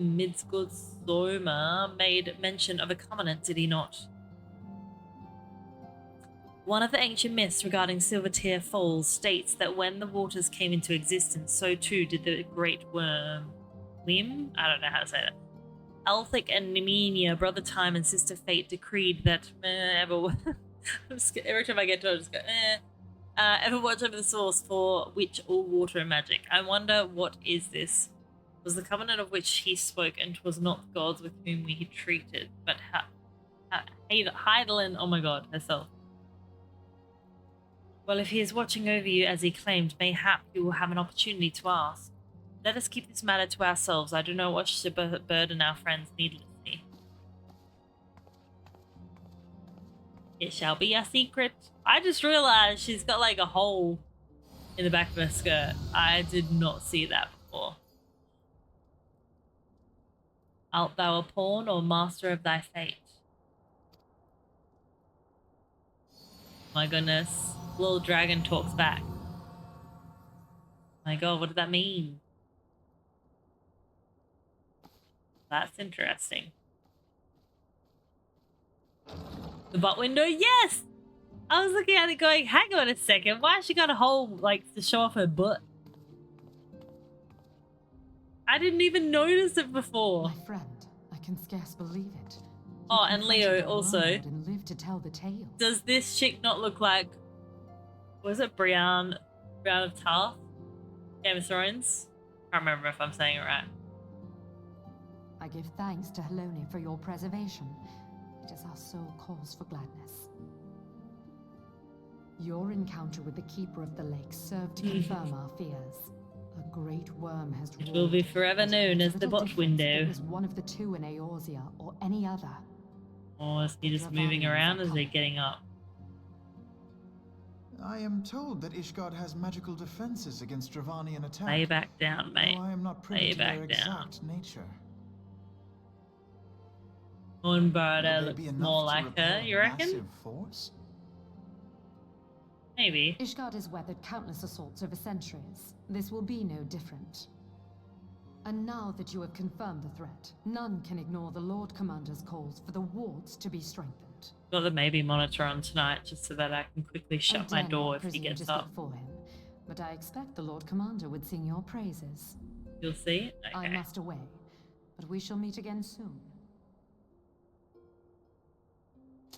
Midgardsormr made mention of a covenant, did he not? One of the ancient myths regarding Silvertear Falls states that when the waters came into existence, so too did the great worm. Whim? I don't know how to say that. Althik and Nemenia, brother Time and sister Fate, decreed that every time I get to it, I just go, ever watch over the source for which all water and magic. I wonder what is this? Was the covenant of which he spoke, and 'twas not gods with whom we had treated, but Heidelin, oh my god, herself. Well, if he is watching over you as he claimed, mayhap you will have an opportunity to ask. Let us keep this matter to ourselves. I do not wish to burden our friends needlessly. It shall be a secret. I just realized she's got like a hole in the back of her skirt. I did not see that before. Art thou a pawn or master of thy fate? My goodness. Little dragon talks back. My god, what does that mean? That's interesting. The butt window, yes! I was looking at it going, hang on a second, why has she got a hole, like, to show off her butt? I didn't even notice it before. My friend, I can scarce believe it. Oh, and Leo also. And live to tell the tale. Does this chick not look like, was it Brienne of Tarth? Game of Thrones? I can't remember if I'm saying it right. I give thanks to Helone for your preservation. It is our sole cause for gladness. Your encounter with the Keeper of the Lake served to confirm our fears. A great worm has It will be forever known as the bot window. It was one of the two in Eorzea or any other. Or is he just moving around as they're getting up? I am told that Ishgard has magical defenses against Dravanian attack. Lay back down, mate. Though I am not privy Lay to their back down. exact nature. Hornbarda looks more like her, you reckon? Massive force? Maybe. Ishgard has weathered countless assaults over centuries. This will be no different. And now that you have confirmed the threat, none can ignore the Lord Commander's calls for the wards to be strengthened. Got the maybe monitor on tonight just so that I can quickly shut my door if he gets up. For him, but I expect the Lord Commander would sing your praises. You'll see? Okay. I must away, but we shall meet again soon.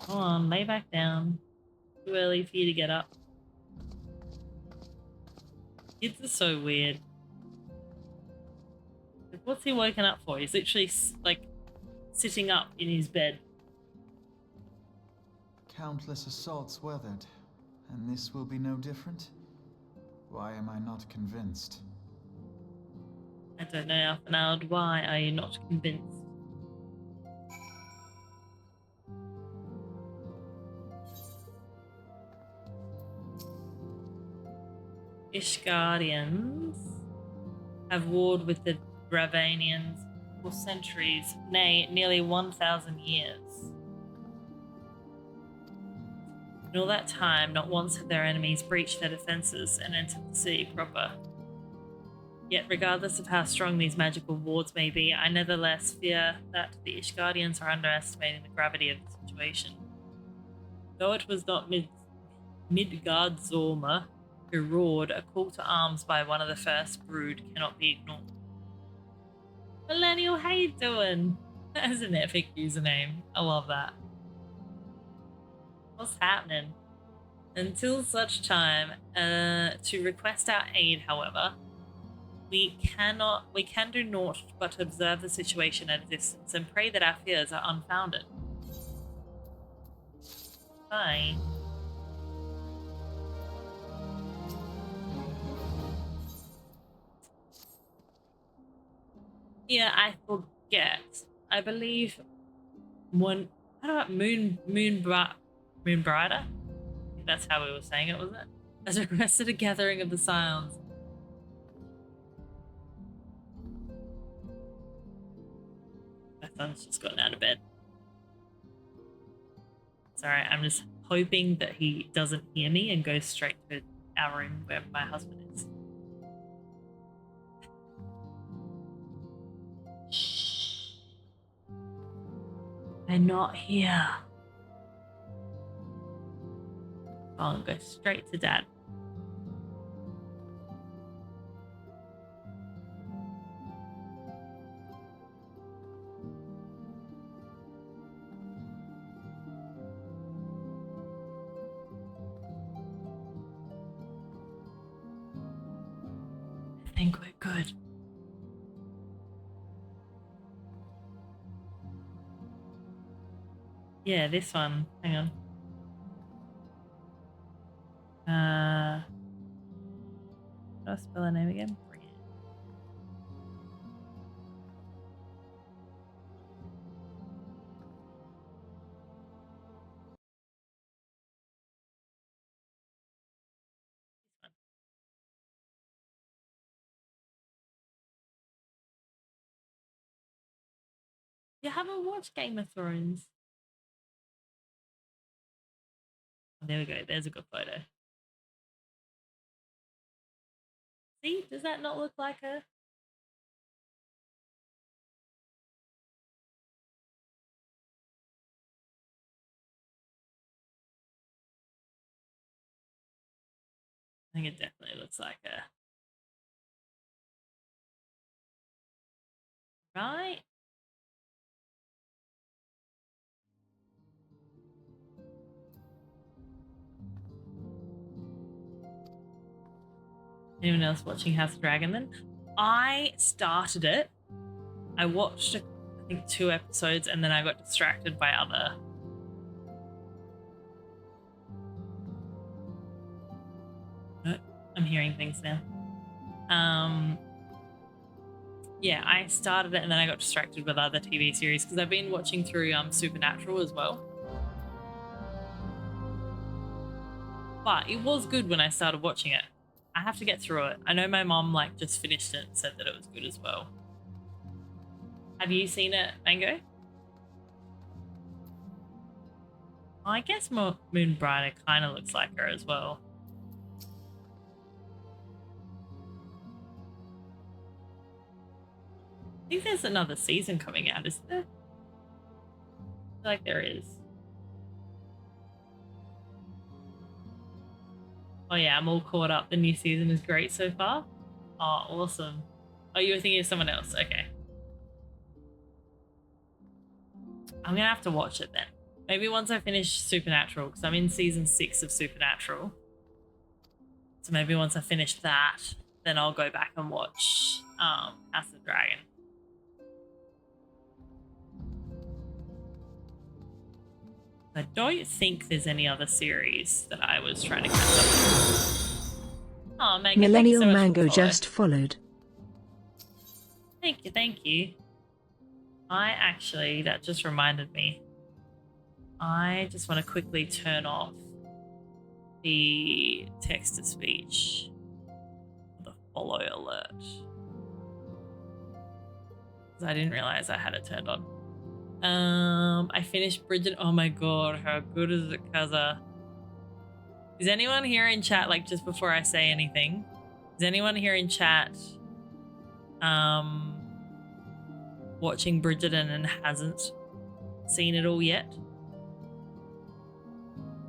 Go on, lay back down. Too early for you to get up. Kids are so weird. Like, what's he woken up for? He's literally like sitting up in his bed. Countless assaults weathered, and this will be no different? Why am I not convinced? I don't know, Alphanald, why are you not convinced? Ishgardians have warred with the Dravanians for centuries, nay, nearly 1,000 years. In all that time, not once have their enemies breached their defenses and entered the city proper. Yet, regardless of how strong these magical wards may be, I nevertheless fear that the Ishgardians are underestimating the gravity of the situation. Though it was not Midgard Zorma who roared, a call to arms by one of the first brood cannot be ignored. Millennial, how you doing? That is an epic username. I love that. What's happening? Until such time, to request our aid, however, we can do naught but observe the situation at a distance and pray that our fears are unfounded. Bye. Yeah, I forget. I believe one. How about Moonbrighter? I think that's how we were saying it, wasn't it? Has requested a gathering of the Scions. My son's just gotten out of bed. Sorry, I'm just hoping that he doesn't hear me and goes straight to our room where my husband is. Shh. They're not here. I'll go straight to Dad. I think we're good. Yeah, this one. Hang on. How do I spell her name again? You haven't watched Game of Thrones? Oh, there we go. There's a good photo. See? Does that not look like her? I think it definitely looks like her. Right? Anyone else watching House of Dragon then? I started it. I watched, I think, 2 episodes and then I got distracted by other. Oh, I'm hearing things now. yeah, I started it and then I got distracted with other TV series because I've been watching through Supernatural as well. But it was good when I started watching it. I have to get through it. I know my mom like just finished it and said that it was good as well. Have you seen it, Mango? I guess Moonbrighter kind of looks like her as well. I think there's another season coming out, isn't there? I feel like there is. Oh yeah, I'm all caught up. The new season is great so far. Oh, awesome. Oh, you were thinking of someone else. Okay. I'm gonna have to watch it then. Maybe once I finish Supernatural, because I'm in season 6 of Supernatural. So maybe once I finish that, then I'll go back and watch House of the Dragon. I don't think there's any other series that I was trying to catch up with. Oh, Megan, Millennial thank you so much Mango for the follow. just followed. Thank you, thank you. That just reminded me. I just want to quickly turn off the text-to-speech, the follow alert. Because I didn't realize I had it turned on. I finished Bridget. Oh my god, how good is it, Kaza? Is anyone here in chat, like just before I say anything, is anyone here in chat watching Bridgerton and hasn't seen it all yet?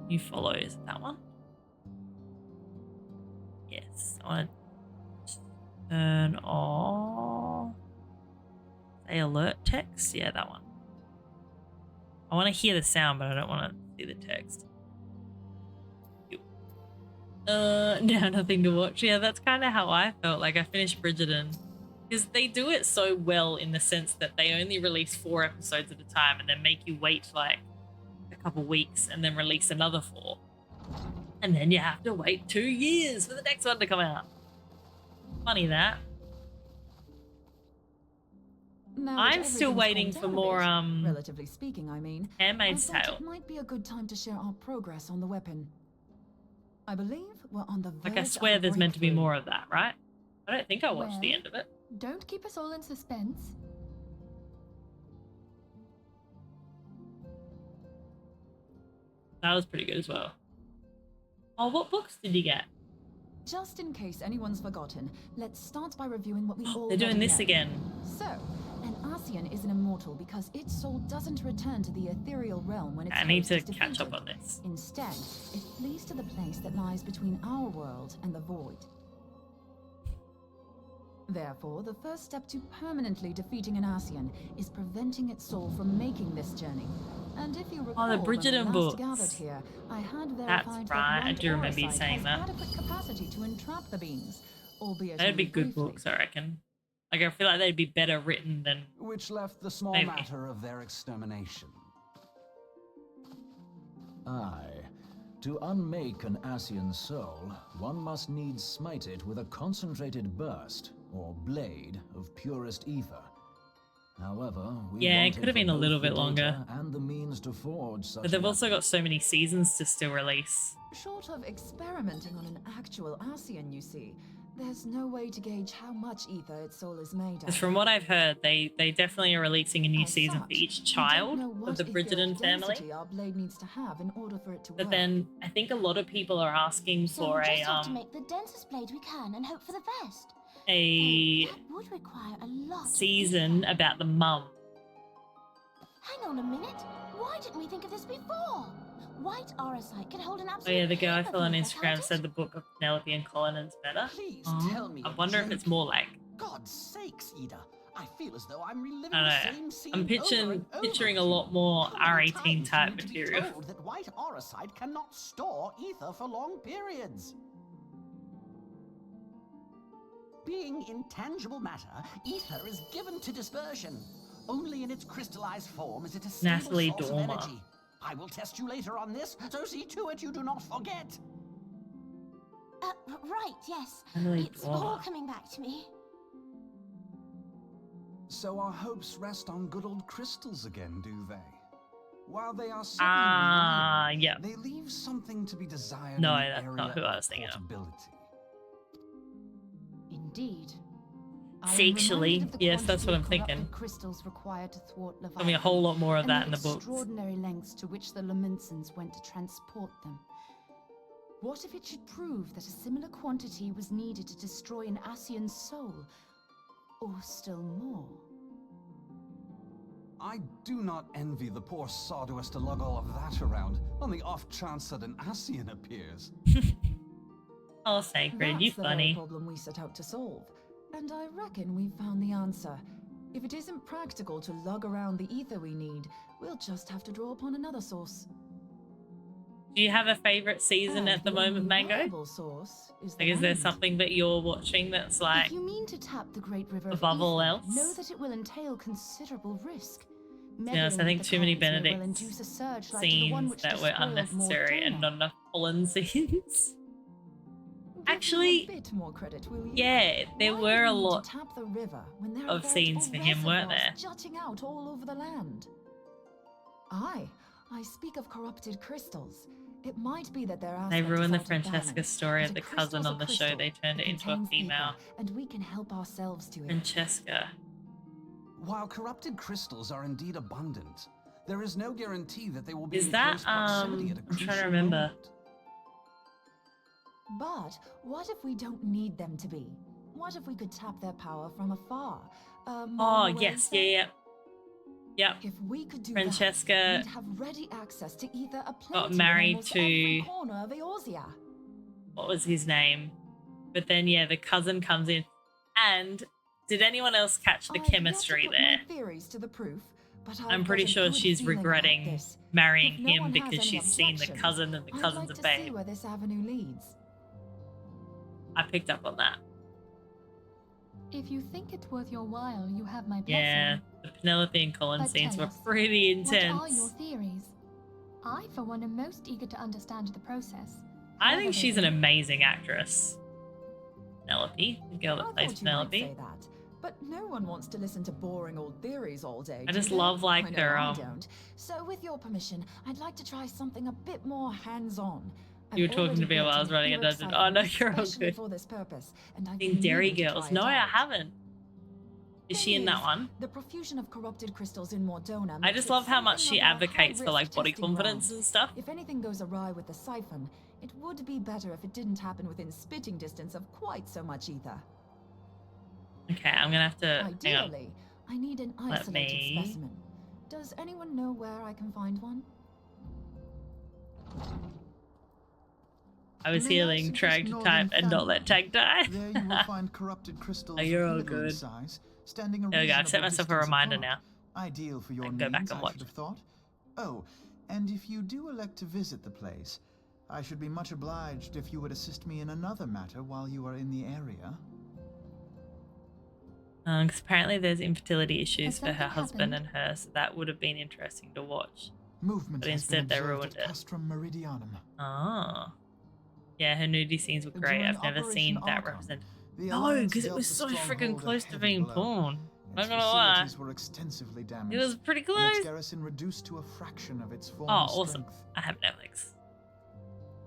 You follow, is it that one? Yes, I want to turn off. Say alert text? Yeah, that one. I want to hear the sound, but I don't want to see the text. Now nothing to watch. Yeah, that's kind of how I felt. Like I finished Bridgerton. Because they do it so well in the sense that they only release 4 episodes at a time and then make you wait like a couple weeks and then release another 4. And then you have to wait 2 years for the next one to come out. Funny that. Now I'm still waiting for more relatively speaking, I mean. Handmaid's I thought Tale. it might be a good time to share our progress on the weapon. I believe we're on the verge Like I swear of there's meant to be breakthrough. more of that, right? I don't think I watched the end of it. Don't keep us all in suspense. That was pretty good as well. Oh, what books did you get? Just in case anyone's forgotten, let's start by reviewing what we all. They're doing this again. So, an Ascian is an immortal because its soul doesn't return to the ethereal realm when its I need host to is catch defeated. up on this. Instead, it flees to the place that lies between our world and the void. Therefore, the first step to permanently defeating an Ascian is preventing its soul from making this journey. And if you recall, the when we Bridgerton last books. gathered here, I had That's verified right, I that do remember you Orosite saying has that. adequate capacity to entrap the beings, albeit They'd be only good briefly. books, I reckon. Like I feel like they'd be better written than. Which left the small Maybe. matter of their extermination. Aye. To unmake an Ascian soul, one must needs smite it with a concentrated burst, or blade, of purest ether. However, we Yeah, it wanted could have been for a little both the bit longer. data and the means to forge such But they've an also got so many seasons to still release. Short of experimenting on an actual Ascian, you see, there's no way to gauge how much ether its soul is made Because of. from what I've heard, they definitely are releasing a new season for each child Know of what the etheric Bridgerton family. density our blade needs to have in order for it to But work. then I think a lot of people are asking So for we'll just a have to make the densest blade we can and hope for the best. a That would require a lot. season about the mum. Hang on a minute. Why didn't we think of this before? White Orosite can hold an Oh absolute. yeah, the guy I heap of follow on ether, Instagram can't said the book of Penelope and Colin's better. Please Oh, tell me I you're wonder if it's more like. God's sakes, Ida. I feel as though I'm reliving I the don't same know. scene I'm picturing a lot more R18 type material. told that white Orosite cannot store ether for long periods. Being intangible matter, ether is given to dispersion. Only in its crystallized form is it a stable Natalie source of Dormer. energy. I will test you later on this, so see to it you do not forget. Right, yes. Natalie It's all Dormer. coming back to me. So our hopes rest on good old crystals again, do they? While they are certainly reliable, yeah. they leave something to be desired No, in the that's area not who I of was thinking of. portability. Indeed. Sexually, yes, that's what I'm thinking. Crystals required to thwart Leviathan, There'll be a whole lot more of that in the books. Extraordinary lengths to which the Laminsons went to transport them. What if it should prove that a similar quantity was needed to destroy an Ascian's soul, or still more? I do not envy the poor sod who has to lug all of that around on the off chance that an Ascian appears. Oh, Sacred, That's you the funny. very problem we set out to solve, and I reckon we've found the answer. If it isn't practical to lug around the ether we need, we'll just have to draw upon another source. Do you have a favorite season at the moment, Mango? Source is Like, is there land. something that you're watching that's like If you mean to tap the Great River of above all Ether, else? know that it will entail considerable risk. Yes, I think too many Benedict induce a surge like the one scenes which that were despoiled unnecessary and Mordona. not enough Cullen scenes. Actually, A bit more credit, will you? yeah, there Why were a would we lot tap the river when there of are scenes for him, weren't there? reservoirs jutting out all over the land? I speak of corrupted crystals. It might be that their They aspect ruined the is out of Francesca balance, story but of a the crystal's cousin a on the show. crystal. They turned it into a contains ether, female. and we can help ourselves to it. Francesca. While corrupted crystals are indeed abundant, there is no guarantee that they will be Is in that, close proximity at a I'm trying to crucial remember. moment. But what if we don't need them to be? What if we could tap their power from afar? Oh, yes, yeah. Yep. If we could do Francesca that, we'd have ready access to either a got married almost to every corner of Eorzea. what was his name? But then yeah, the cousin comes in. And did anyone else catch the chemistry there? Theories to the proof, but I'm pretty sure she's regretting marrying him because she's seen the cousin and the cousin's a see babe. where this avenue leads. I picked up on that. If you think it's worth your while, you have my blessing. Yeah, the Penelope and Colin But scenes tell were us, pretty What are your intense. theories? I, for one, am most eager to understand the process. I think she's an amazing actress. Penelope, the girl that plays Thought you might Penelope. say that, but no one wants to listen to boring old theories all day. I do just they? love, like, I know her, I don't. So, with your permission, I'd like to try something a bit more hands-on. You were talking to me while I was running a dungeon. Oh no, you're all good. For this purpose, and I've In been Dairy meaning to Girls. try No, it I out. haven't. Is she in that Thing one? The profusion of corrupted crystals in Mordona. I makes just it love how much something she of a advocates for high-risk like body testing confidence ground. and stuff. If anything goes awry with the siphon, it would be better if it didn't happen within spitting distance of quite so much ether. Okay, I'm gonna have to hang on. Ideally, I need an Let isolated me- specimen. Does anyone know where I can find one? I was healing, trying to type and not let tag die. There you will find corrupted crystals Oh, you're of all little in good. size, standing a There we go, I've set reasonable myself a distance reminder apart. now. Ideal for your I needs, can go back and I watch. should have thought. Oh, and if you do elect to visit the place, I should be much obliged if you would assist me in another matter while you are in the area. Because apparently there's infertility issues Has for her something husband happened? and her, so that would have been interesting to watch. Movement But has been instead they observed ruined at it. Castrum Meridianum. Ah. Yeah, her nudie scenes were great. During I've never Operation seen that Archon, represented. the No, Alliance because it dealt was the so freaking stronghold a close to heavy being blow. porn. Its Not gonna lie. facilities were extensively damaged. It was pretty and close. its garrison reduced to a fraction of its Oh, former awesome. strength. I have Netflix.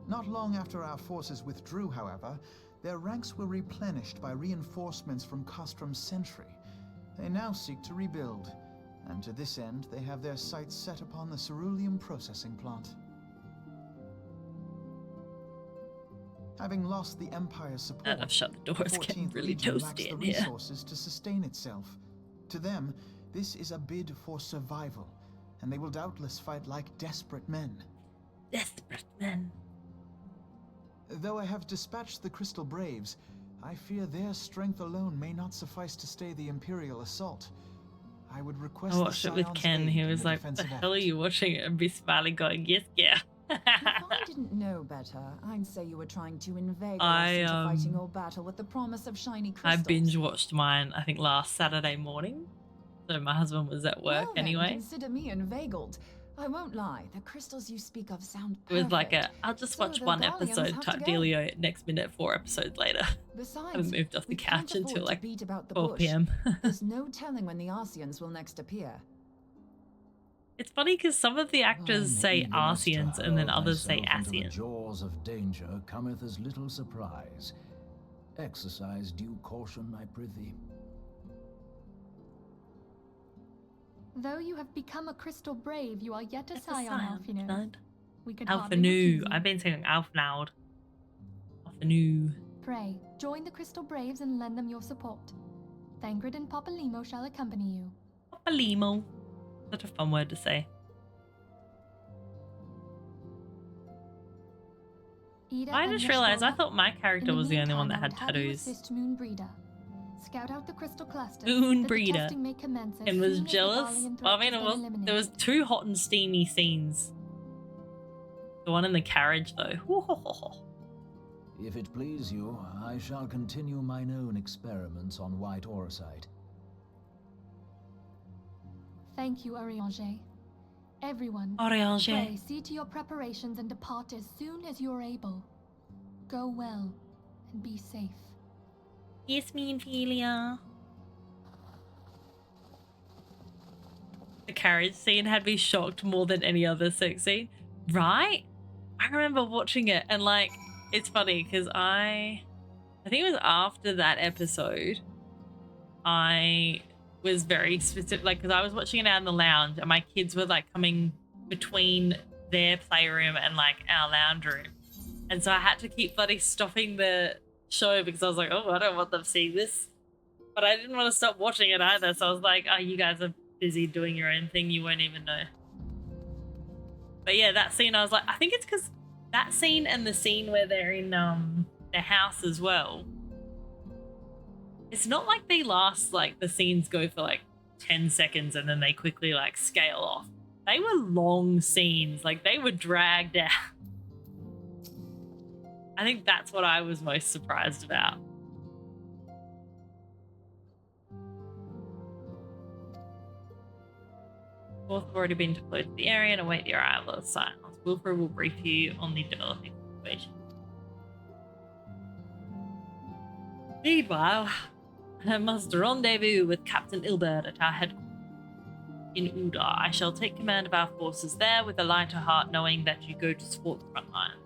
Not long after our forces withdrew, however, their ranks were replenished by reinforcements from Castrum's sentry. They now seek to rebuild, and to this end they have their sights set upon the ceruleum processing plant. Having lost the Empire's support, And I've shut the door, it's getting 14th really Legion lacks toasty the in here. resources to sustain itself. To them, this is a bid for survival, and they will doubtless fight like desperate men. Desperate men. Though I have dispatched the Crystal Braves, I fear their strength alone may not suffice to stay the Imperial assault. I would request I the watched it with Scion's Ken. aid He in was the like, "What the defensive hell are act." you watching it?" And be smiling, going, "Yes, yeah." If I didn't know better, I'd say you were trying to inveigle I, us into fighting your battle with the promise of shiny I crystals. binge watched mine, I think, last Saturday morning. So my husband was at work Well then, anyway. consider me inveigled. I won't lie, the crystals you speak of sound It was perfect. like a, I'll just watch the one Gallians episode have type to go. dealio, next minute 4 episodes later. I Besides, haven't moved off the we can't couch until afford to like beat about the 4 bush. p.m. There's no telling when the Arsians will next appear. It's funny because some of the actors say Arsians and then others say Into the Asians. jaws of danger cometh as little surprise. Exercise due caution, I prithee. Though you have become a crystal brave, you are yet a scion, Alphino. blood. We could hardly refuse Alphanu. you. I've been saying Alphnaud. Alphanu. Pray, join the crystal braves and lend them your support. Thangrid and Papalimo shall accompany you. Papalimo. Such a fun word to say. I just realized I thought my character was the only one that had tattoos. Moonbreeder. Scout out the crystal clusters. Moonbreeder. And was jealous. I mean, there was 2 hot and steamy scenes. The one in the carriage, though. If it please you, I shall continue mine own experiments on white orosite. Thank you, Ariange. Everyone, Ariange. pray see to your preparations and depart as soon as you are able. Go well and be safe. Yes, me and Ophelia. The carriage scene had me shocked more than any other sex scene, right? I remember watching it and like, it's funny because I think it was after that episode, I was very specific, like, because I was watching it out in the lounge and my kids were like coming between their playroom and like our lounge room. And so I had to keep bloody stopping the show because I was like, oh, I don't want them seeing this. But I didn't want to stop watching it either. So I was like, oh, you guys are busy doing your own thing. You won't even know. But yeah, that scene, I was like, I think it's because that scene and the scene where they're in their house as well. It's not like they last, like the scenes go for like 10 seconds and then they quickly like scale off. They were long scenes, like they were dragged out. I think that's what I was most surprised about. Both have already been deployed to the area and await the arrival of silence. Wilfred will brief you on the developing situation. Meanwhile, I must rendezvous with Captain Ilbert at our headquarters in Udar. I shall take command of our forces there with a lighter heart, knowing that you go to support the front lines.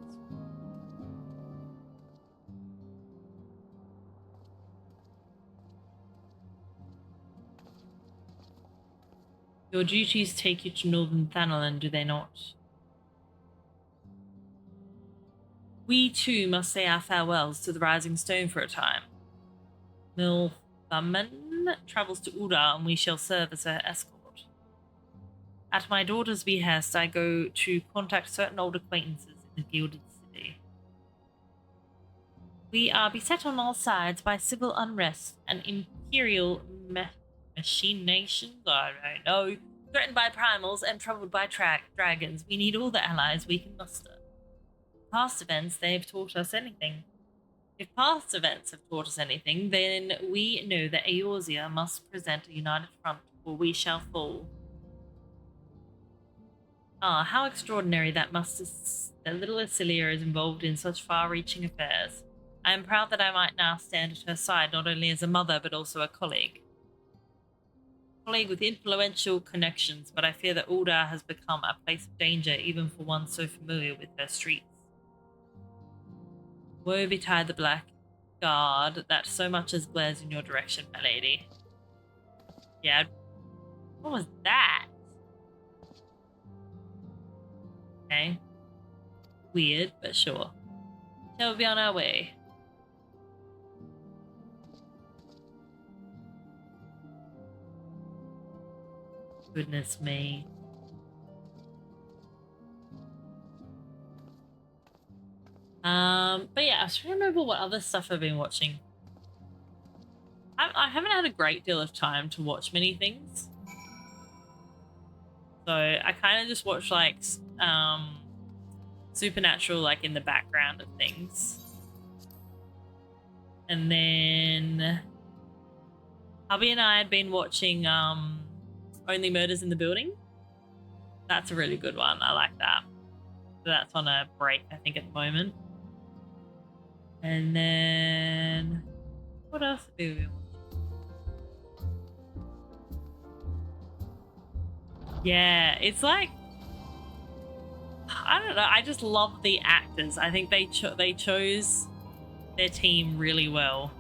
Your duties take you to Northern Thanalan, do they not? We too must say our farewells to the Rising Stone for a time. Milthaman travels to Udar and we shall serve as her escort. At my daughter's behest, I go to contact certain old acquaintances in the Gilded City. We are beset on all sides by civil unrest and imperial machinations, I don't know, threatened by primals and troubled by dragons. We need all the allies we can muster. Past events, they've taught us anything. If past events have taught us anything, then we know that Eorzea must present a united front, or we shall fall. Ah, how extraordinary that little Acilia is involved in such far-reaching affairs. I am proud that I might now stand at her side, not only as a mother, but also a colleague. Colleague with influential connections, but I fear that Udar has become a place of danger, even for one so familiar with her streets. Woe betide the black guard that so much as glares in your direction, my lady. Yeah. What was that? Okay. Weird, but sure. Shall we be on our way? Goodness me. But yeah, I was trying to remember what other stuff I've been watching. I haven't had a great deal of time to watch many things. So I kind of just watch like Supernatural like in the background of things. And then hubby and I had been watching Only Murders in the Building. That's a really good one. I like that. So that's on a break, I think, at the moment. And then what else do we want? Yeah, it's like, I don't know. I just love the actors. I think they chose their team really well.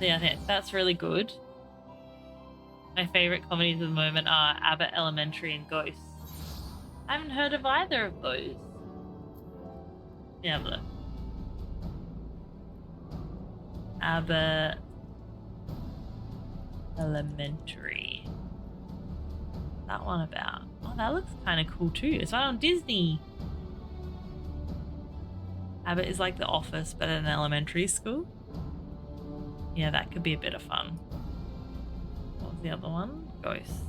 Yeah, I think that's really good. My favorite comedies at the moment are Abbott Elementary and Ghosts. I haven't heard of either of those. Yeah, look. Abbott Elementary. That one about. Oh, that looks kind of cool too. It's on Disney. Abbott is like The Office, but at an elementary school. Yeah, that could be a bit of fun. What was the other one? Ghosts.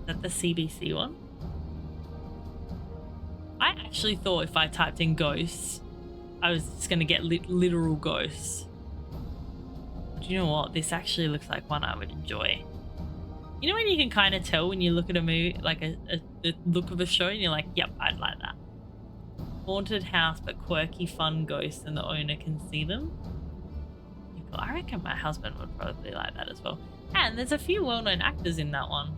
Is that the CBC one? I actually thought if I typed in ghosts, I was just going to get literal ghosts. But you know what? This actually looks like one I would enjoy. You know when you can kind of tell when you look at a movie, like a look of a show, and you're like, yep, I'd like that. Haunted house, but quirky, fun ghosts, and the owner can see them. I reckon my husband would probably like that as well. And there's a few well-known actors in that one.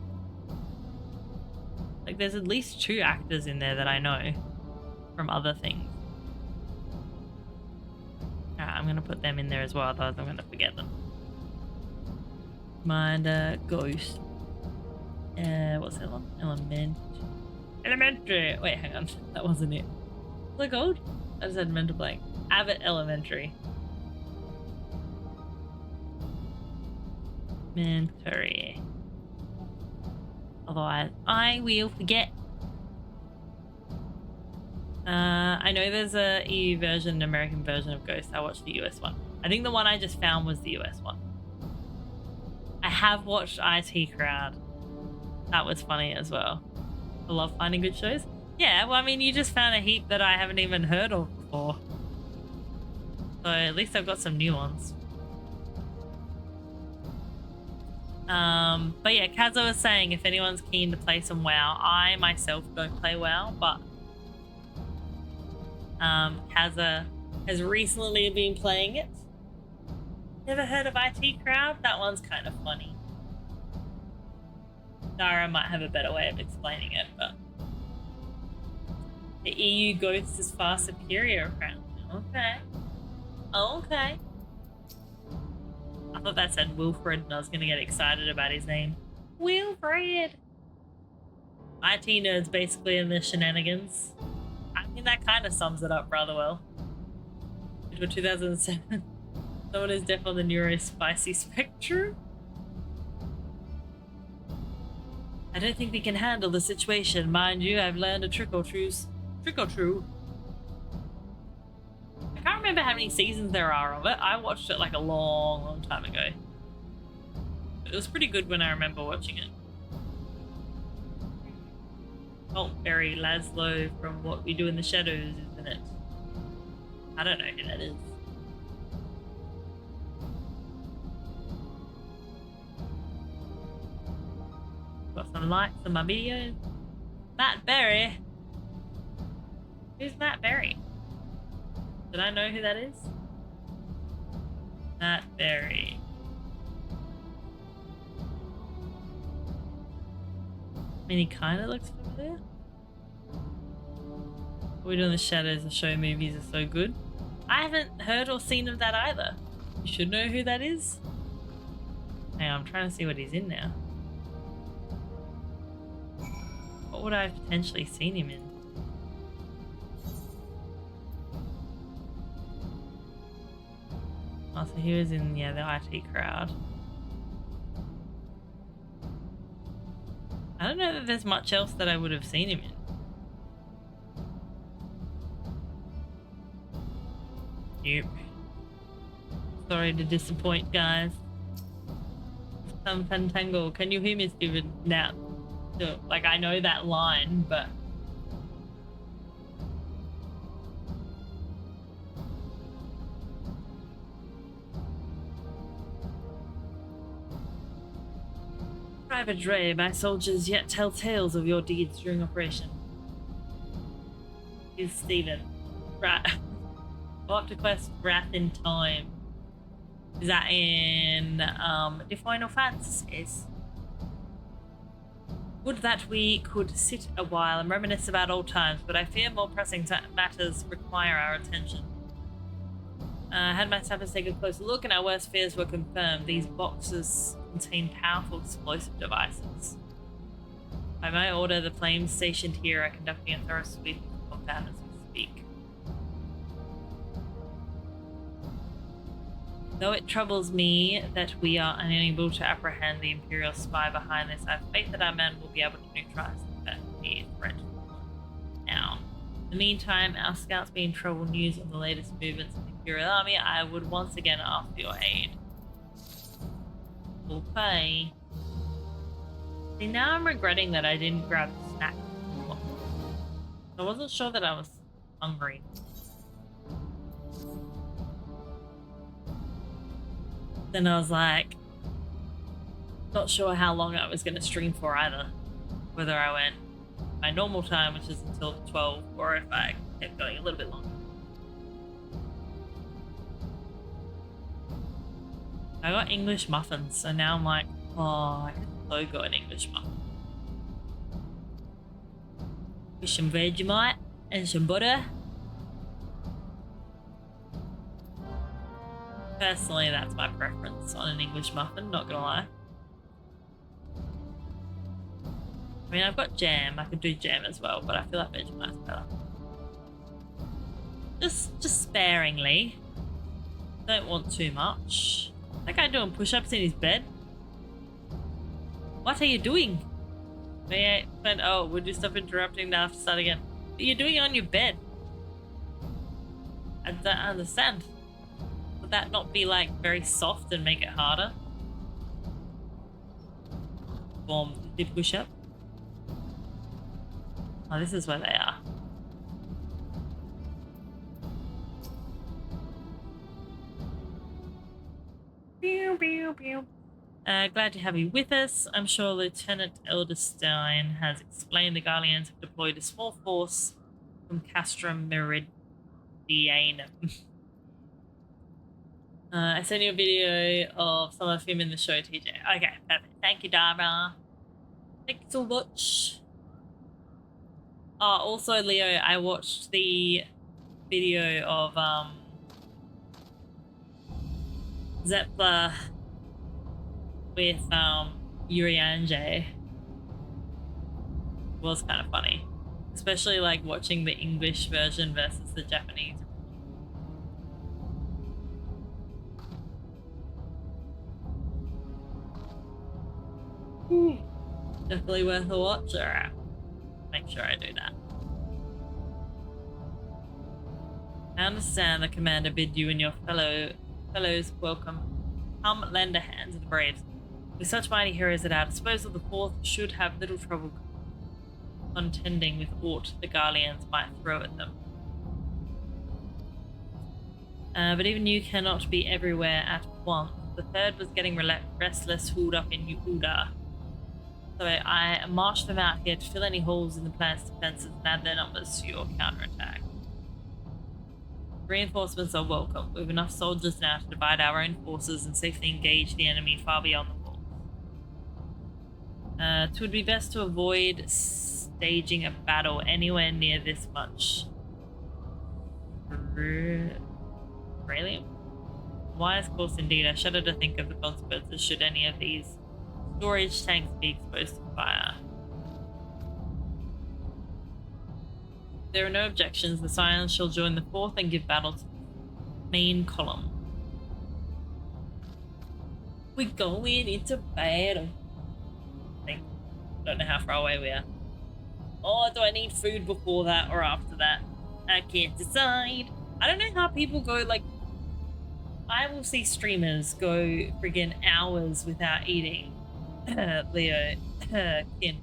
Like, there's at least 2 actors in there that I know from other things. Alright, I'm going to put them in there as well, otherwise I'm going to forget them. Minder, Ghost. What's that one? Elementary. Wait, hang on. That wasn't it. What's it called? I just had mental blank. Abbott Elementary. Elementary. Otherwise, I will forget. I know there's a EU version, an American version of Ghost. I watched the US one. I think the one I just found was the US one. I have watched IT Crowd. That was funny as well. I love finding good shows. Yeah, well, I mean, you just found a heap that I haven't even heard of before. So at least I've got some new ones. But yeah, Kazo was saying if anyone's keen to play some WoW, I myself don't play WoW, but Kaza has recently been playing it. Never heard of IT Crowd? That one's kind of funny. Dara might have a better way of explaining it, but the EU Ghost is far superior apparently. Okay. Okay. I thought that said Wilfred and I was going to get excited about his name. Wilfred! IT nerds basically in their shenanigans. I mean, that kind of sums it up rather well. Into 2007. Someone is deaf on the neurospicy spectrum. I don't think we can handle the situation. Mind you, I've learned a trick or true. I can't remember how many seasons there are of it. I watched it like a long time ago. It was pretty good when I remember watching it. Barry Laszlo from What We Do in the Shadows, isn't it? I don't know who that is. Got some likes on my videos. Matt Berry. Who's Matt Berry? Did I know who that is? Matt Berry. I mean, he kind of looks familiar. What We Do in the Shadows, the show movies are so good. I haven't heard or seen of that either. You should know who that is. Hang on, I'm trying to see what he's in now. What would I have potentially seen him in? Oh, so he was in, yeah, the IT Crowd. I don't know that there's much else that I would have seen him in. Yep. Sorry to disappoint, guys. Some Fantangle. Can you hear me, Steven? Now. So, like, I know that line, but... Private Ray, my soldiers yet tell tales of your deeds during operation. Is Stephen. Right. Go up to quest Wrath in Time. Is that in the Final Fantasies? Would that we could sit a while and reminisce about old times, but I fear more pressing matters require our attention. I had my sappers take a closer look, and our worst fears were confirmed. These boxes contain powerful explosive devices. By my order, the flames stationed here are conducting a thorough sweep of combat as we speak. Though it troubles me that we are unable to apprehend the Imperial spy behind this, I have faith that our men will be able to neutralize the threat. Now, in the meantime, our scouts being trouble news on the latest movements of the Imperial Army, I would once again ask for your aid. Okay. See, now I'm regretting that I didn't grab the snack before. I wasn't sure that I was hungry. Then I was like, not sure how long I was going to stream for either. Whether I went my normal time, which is until 12, or if I kept going a little bit longer. I got English muffins, so now I'm like, oh, I could so go an English muffin. With some Vegemite and some butter. Personally, that's my preference on an English muffin, not gonna lie. I mean, I've got jam. I could do jam as well, but I feel like Vegemite's better. Just sparingly. Don't want too much. That guy doing push-ups in his bed? What are you doing? Oh, would you stop interrupting now? I have to start again. What are you doing on your bed? I don't understand. Would that not be like very soft and make it harder? Boom, did push up. Oh, this is where they are. Pew, pew, pew. Glad to have you with us. I'm sure Lieutenant Elderstein has explained the Garleans have deployed a small force from Castrum Meridianum. I sent you a video of some of him in the show, TJ. Okay, perfect. Thank you, Dara. Thank you so much. Oh, also, Leo, I watched the video of Zeppler with Urianje. It was kind of funny, especially like watching the English version versus the Japanese. Definitely worth a watch. Alright, make sure I do that. I understand the commander bid you and your fellows welcome. Come lend a hand to the braves. With such mighty heroes at our disposal, the fourth should have little trouble contending with aught the Garleans might throw at them. But even you cannot be everywhere at once. The third was getting restless, hauled up in Yehuda. So I marched them out here to fill any holes in the plan's defenses and add their numbers to your counterattack. Reinforcements are welcome. We have enough soldiers now to divide our own forces and safely engage the enemy far beyond the walls. It would be best to avoid staging a battle anywhere near this much. Really? Wise course indeed. I shudder to think of the consequences should any of these storage tanks be exposed to fire. There are no objections. The Scions shall join the fourth and give battle to the main column. We're going into battle. I don't know how far away we are. Oh, do I need food before that or after that? I can't decide. I don't know how people go, like, I will see streamers go friggin' hours without eating. Leo, Kin.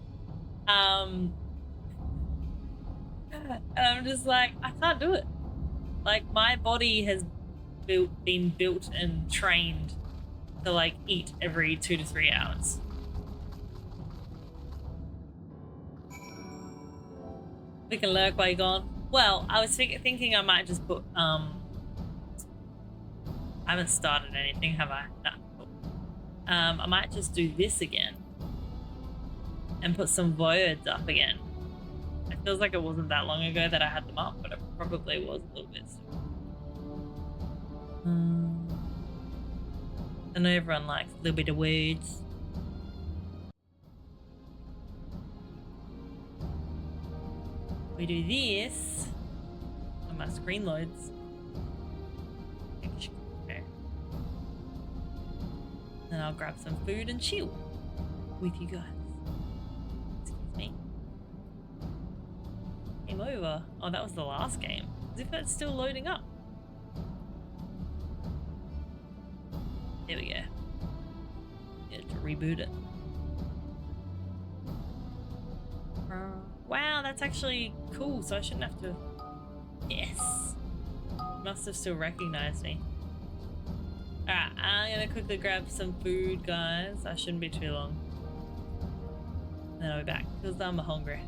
And I'm just like, I can't do it. Like, my body has been built and trained to, like, eat every 2 to 3 hours. We can lurk while you're gone. Well, I was thinking I might just put I haven't started anything, have I? No. Cool. I might just do this again and put some voids up again. It feels like it wasn't that long ago that I had them up, but it probably was a little bit soon. I know everyone likes a little bit of words. We do this when my screen loads. Then I'll grab some food and chill with you guys. Excuse me. Game over. Oh, that was the last game. As if it's still loading up. There we go. Yeah, to reboot it. Wow, that's actually cool, so I shouldn't have to... Yes! Must have still recognized me. Alright, I'm gonna quickly grab some food, guys. I shouldn't be too long. Then I'll be back, because I'm hungry.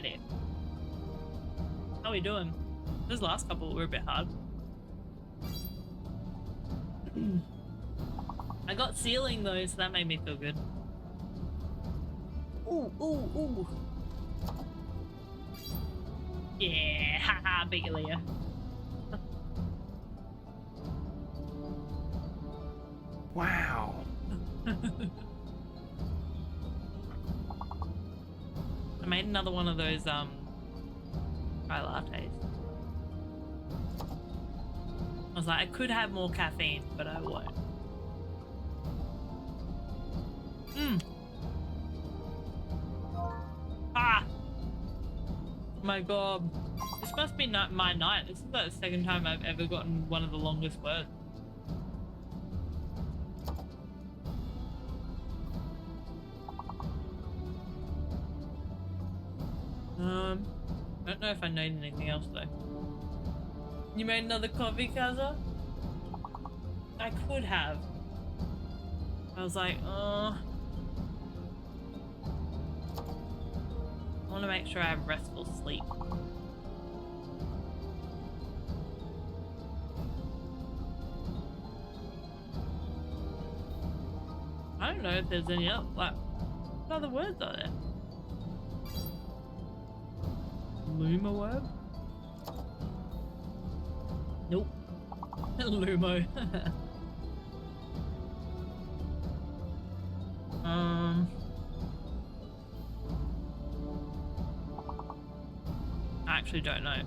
idea. How are we doing? Those last couple were a bit hard. I got ceiling though, so that made me feel good. Ooh, ooh, ooh. Yeah, haha, beat you, Leah. Wow. I made another one of those chai lattes. I was like, I could have more caffeine, but I won't. Ah! My god. This must be not my night. This is like the second time I've ever gotten one of the longest words. I don't know if I need anything else though. You made another coffee, Kaza? I could have. I was like, I want to make sure I have restful sleep. I don't know if there's any other, like, what other words are there? Luma word? Nope. Lumo. I actually don't know. I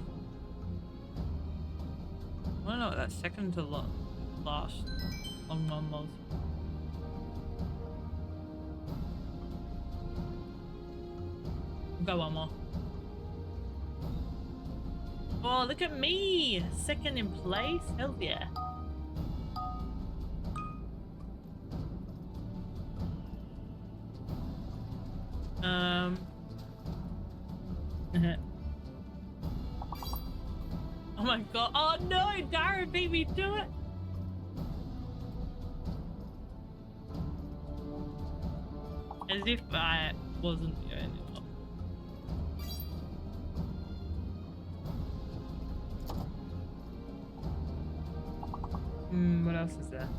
don't know what that second to last long one was. Go one more. Oh, look at me! Second in place? Hell yeah. Oh my god. Oh no! Dara beat me to it! As if I wasn't the only one. What else is there?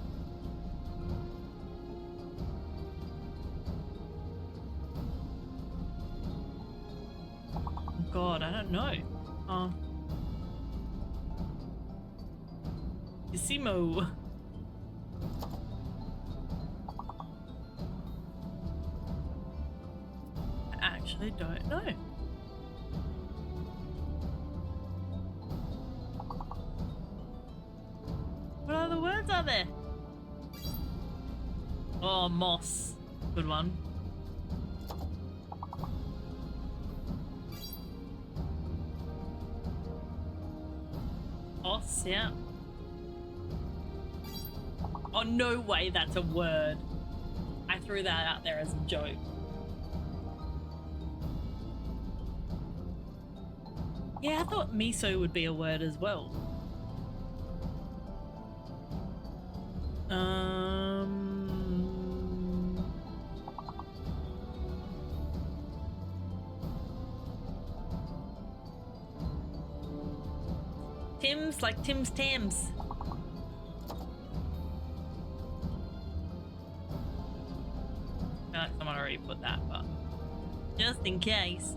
Oh god, I don't know. Isimo. I actually don't know. What other words are there? Oh, moss. Good one. Moss, yeah. Oh, no way that's a word. I threw that out there as a joke. Yeah, I thought miso would be a word as well. Tim's, like Tim's Tams. I feel like someone already put that, but just in case.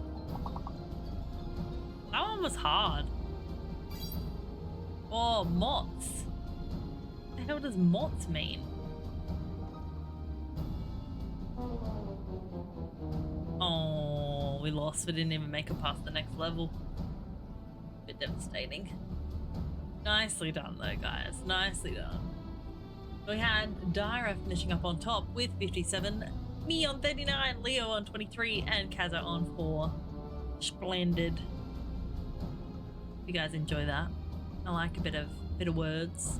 That one was hard. Oh, mots. What the hell does mots mean? Oh, we lost. We didn't even make it past the next level. Bit devastating. Nicely done though, guys. Nicely done. We had Dara finishing up on top with 57, me on 39, Leo on 23, and Kaza on 4. Splendid. You guys enjoy that? I like a bit of words.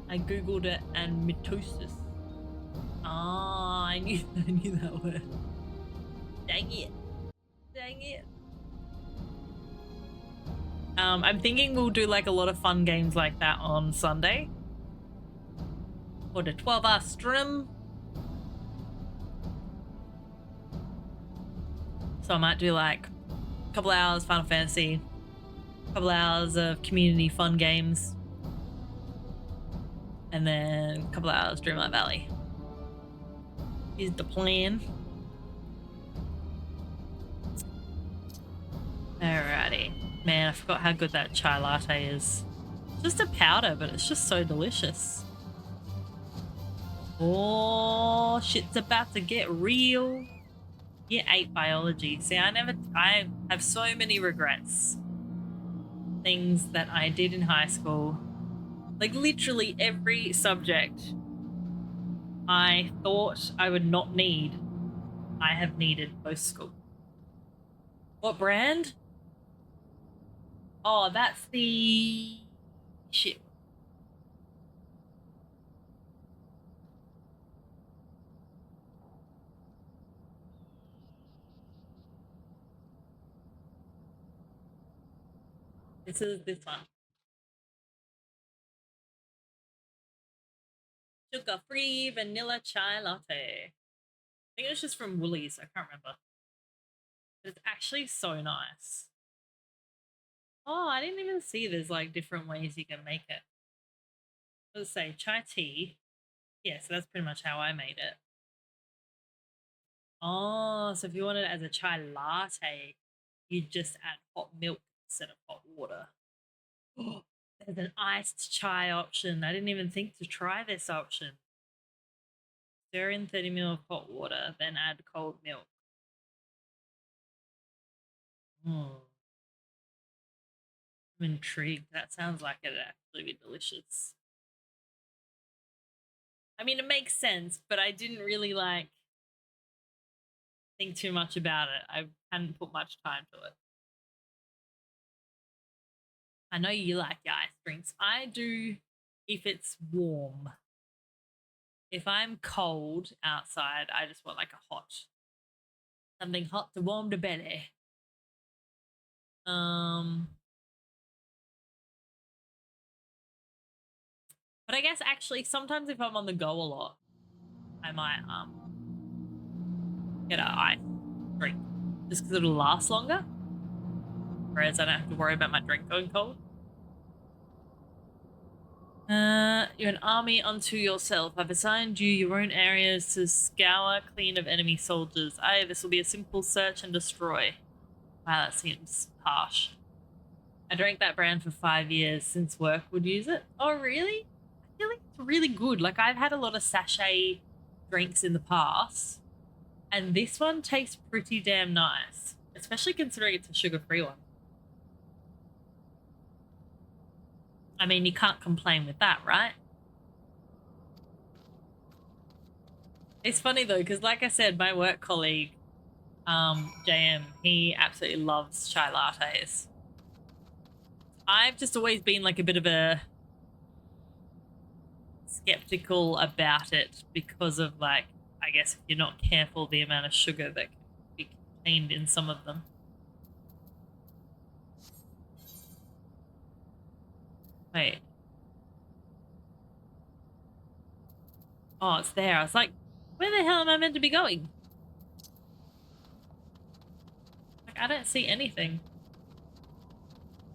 I googled it and mitosis. Ah, I knew that word. Dang it. Dang it. I'm thinking we'll do like a lot of fun games like that on Sunday. Or the 12-hour stream. So I might do like a couple hours Final Fantasy, a couple hours of community fun games, and then a couple hours Dreamlight Valley. Is the plan. Alrighty. Man, I forgot how good that chai latte is. It's just a powder, but it's just so delicious. Oh, shit's about to get real. Year 8 biology. See, I have so many regrets. Things that I did in high school. Like literally every subject I thought I would not need, I have needed post school. What brand? Oh, that's the shit. This is this one. Sugar-free vanilla chai latte. I think it's just from Woolies. I can't remember. But it's actually so nice. Oh, I didn't even see there's like different ways you can make it. Let's say chai tea. Yeah, so that's pretty much how I made it. Oh, so if you want it as a chai latte, you just add hot milk instead of hot water. Oh, there's an iced chai option. I didn't even think to try this option. Stir in 30 ml of hot water, then add cold milk. I'm intrigued. That sounds like it'd actually be delicious. I mean, it makes sense, but I didn't really like think too much about it. I hadn't put much time to it. I know you like your ice drinks. I do if it's warm. If I'm cold outside, I just want like a hot, something hot to warm the belly. But I guess actually sometimes if I'm on the go a lot, I might get an ice drink just because it'll last longer. Whereas I don't have to worry about my drink going cold. You're an army unto yourself. I've assigned you your own areas to scour clean of enemy soldiers. Aye, this will be a simple search and destroy. Wow, that seems harsh. I drank that brand for 5 years since work would use it. Oh, really? I feel like it's really good. Like, I've had a lot of sachet drinks in the past, and this one tastes pretty damn nice, especially considering it's a sugar-free one. I mean, you can't complain with that, right? It's funny though, because like I said, my work colleague, JM, he absolutely loves chai lattes. I've just always been like a bit of a skeptical about it because of like, I guess if you're not careful, the amount of sugar that can be contained in some of them. Wait. Oh, it's there. I was like, where the hell am I meant to be going? Like, I don't see anything.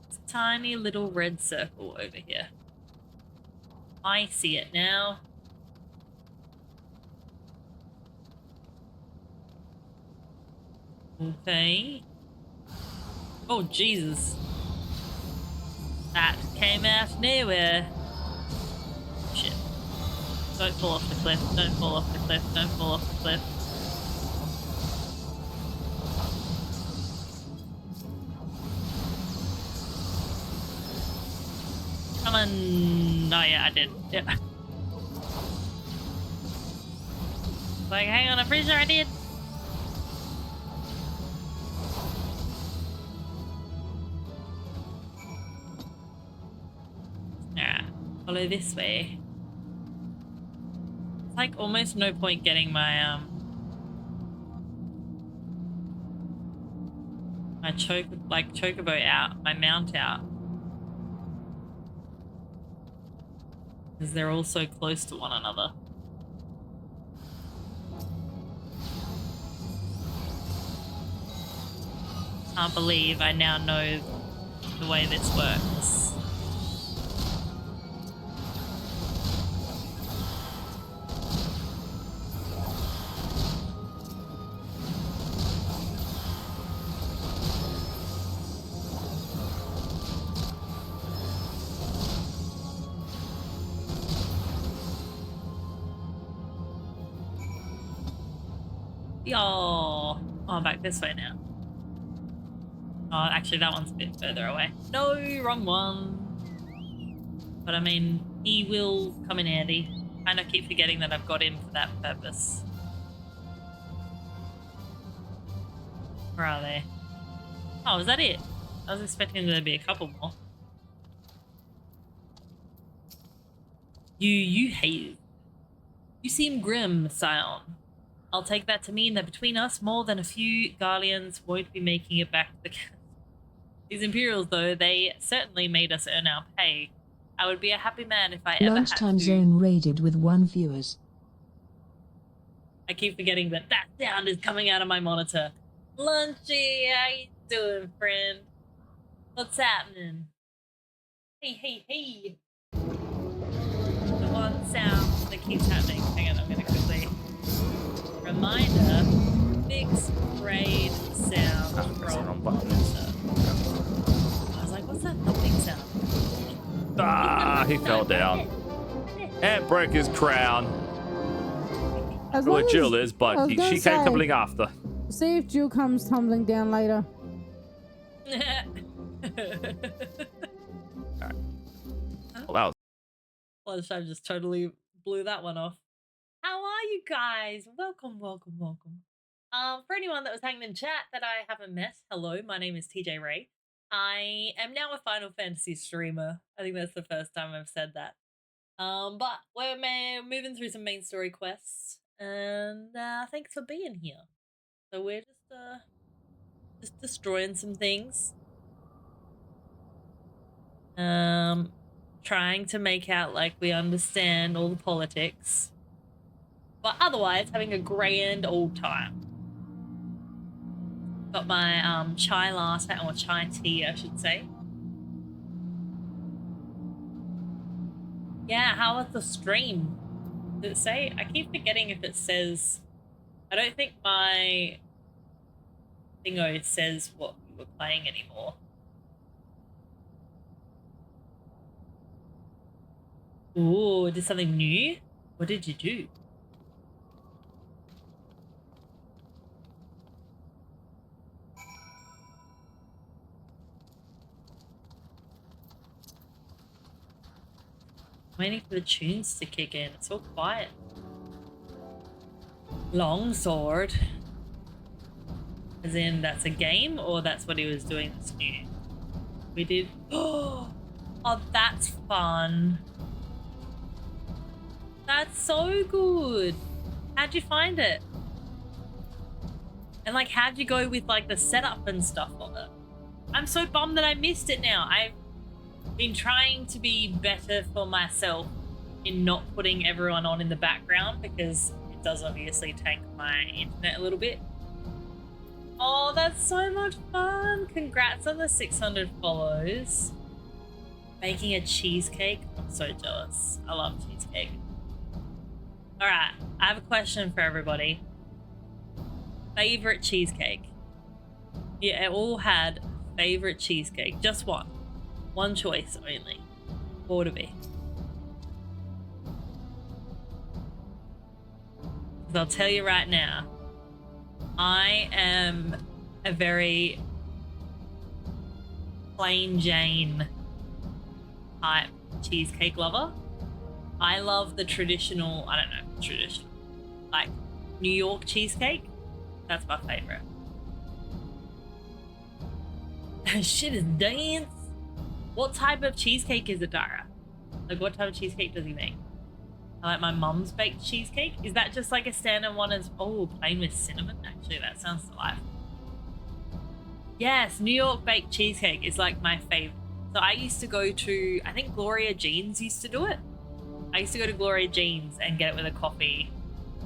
It's a tiny little red circle over here. I see it now. Okay. Oh, Jesus. That came out of nowhere. Shit. Don't fall off the cliff. Don't fall off the cliff. Don't fall off the cliff. Come on. Oh, yeah, I did. Yeah. Like, hang on, I'm pretty sure I did. Alright, follow this way. It's like almost no point getting my my chocobo out, my mount out. Because they're all so close to one another. Can't believe I now know the way this works. Oh, I'm back this way now. Oh, actually, that one's a bit further away. No, wrong one. But I mean, he will come in handy. And I keep forgetting that I've got him for that purpose. Where are they? Oh, is that it? I was expecting there to be a couple more. You hate it. You seem grim, Scion. I'll take that to mean that between us, more than a few Garleans won't be making it back to the castle. These Imperials, though, they certainly made us earn our pay. I would be a happy man if I ever had Lunchtime to... zone raided with 1 viewers. I keep forgetting that that sound is coming out of my monitor. Lunchy, how you doing, friend? What's happening? Hey. The one sound that keeps happening. Hang on, I'm gonna quickly... Reminder, fix raid sound from monitor. I was like, what's that thumping sound? Ah, he fell down. And broke his crown. Well, Jill is, but she came tumbling after. See if Jill comes tumbling down later. Well, that was... I just totally blew that one off. How are you guys? Welcome. For anyone that was hanging in chat that I haven't met, hello, my name is TJ Ray. I am now a Final Fantasy streamer. I think that's the first time I've said that. But we're moving through some main story quests, and thanks for being here. So we're just destroying some things. Trying to make out like we understand all the politics. But otherwise, having a grand old time. Got my chai latte, or chai tea, I should say. Yeah, how was the stream? Did it say? I keep forgetting if it says... I don't think my thingo says what we were playing anymore. Ooh, did something new? What did you do? Waiting for the tunes to kick in. It's all quiet. Longsword. As in, that's a game, or that's what he was doing that's new? We did. Oh, that's fun. That's so good. How'd you find it? And like, how'd you go with like the setup and stuff of it? I'm so bummed that I missed it now. I've been trying to be better for myself in not putting everyone on in the background, because it does obviously tank my internet a little bit. Oh, that's so much fun. Congrats on the 600 follows. Making a cheesecake. I'm so jealous. I love cheesecake. All right, I have a question for everybody. Favorite cheesecake? Yeah, it all had favorite cheesecake. Just one. One choice only. What would it be? 'Cause I'll tell you right now, I am a very plain Jane type cheesecake lover. I love the traditional, I don't know, traditional, like New York cheesecake. That's my favorite. Shit is dance. What type of cheesecake is it, Dara? Like, what type of cheesecake does he make? I like my mum's baked cheesecake. Is that just like a standard one as, oh, plain with cinnamon? Actually, that sounds delightful. Yes, New York baked cheesecake is like my favorite. So I used to go to, I think Gloria Jean's used to do it. I used to go to Gloria Jean's and get it with a coffee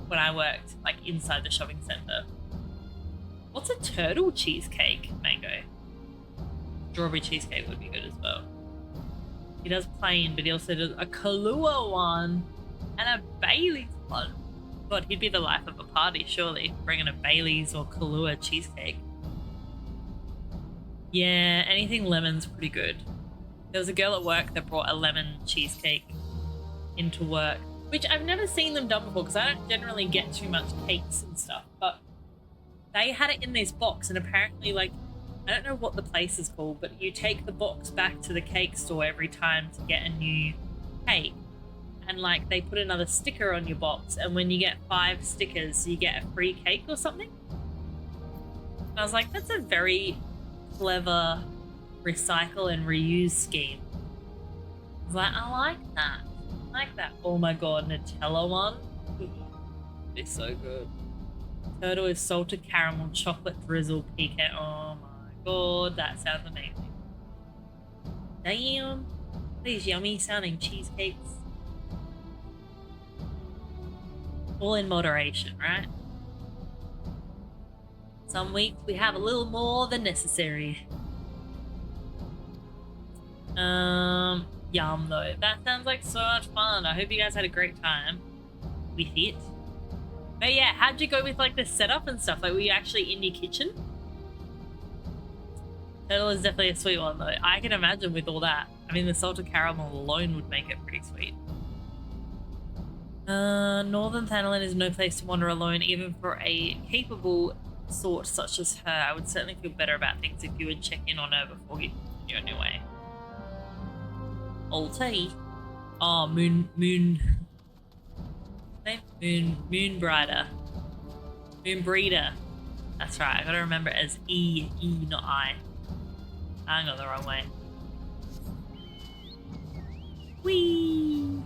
when I worked like inside the shopping center. What's a turtle cheesecake? Mango. Strawberry cheesecake would be good as well. He does plain, but he also does a Kahlua one and a Bailey's one. God, he'd be the life of a party, surely, bringing a Bailey's or Kahlua cheesecake. Yeah, anything lemon's pretty good. There was a girl at work that brought a lemon cheesecake into work, which I've never seen them done before because I don't generally get too much cakes and stuff, but they had it in this box, and apparently, like, I don't know what the place is called, but you take the box back to the cake store every time to get a new cake, and like they put another sticker on your box, and when you get 5 stickers you get a free cake or something. And I was like, that's a very clever recycle and reuse scheme. I was like, I like that. I like that. Oh my god, Nutella one. It's so good. Turtle is salted caramel chocolate drizzle pecan. Oh my god, that sounds amazing. Damn. These yummy sounding cheesecakes. All in moderation, right? Some weeks we have a little more than necessary. Yum though. That sounds like so much fun. I hope you guys had a great time with it. But yeah, how'd you go with like the setup and stuff? Like, were you actually in your kitchen? Turtle is definitely a sweet one though. I can imagine with all that. I mean, the salted caramel alone would make it pretty sweet. Northern Thanalan is no place to wander alone, even for a capable sort such as her. I would certainly feel better about things if you would check in on her before you continue on your way. Altai. Oh, Moonbrider. Moonbreeder. That's right, I gotta remember it as E, not I. I got the wrong way. Whee!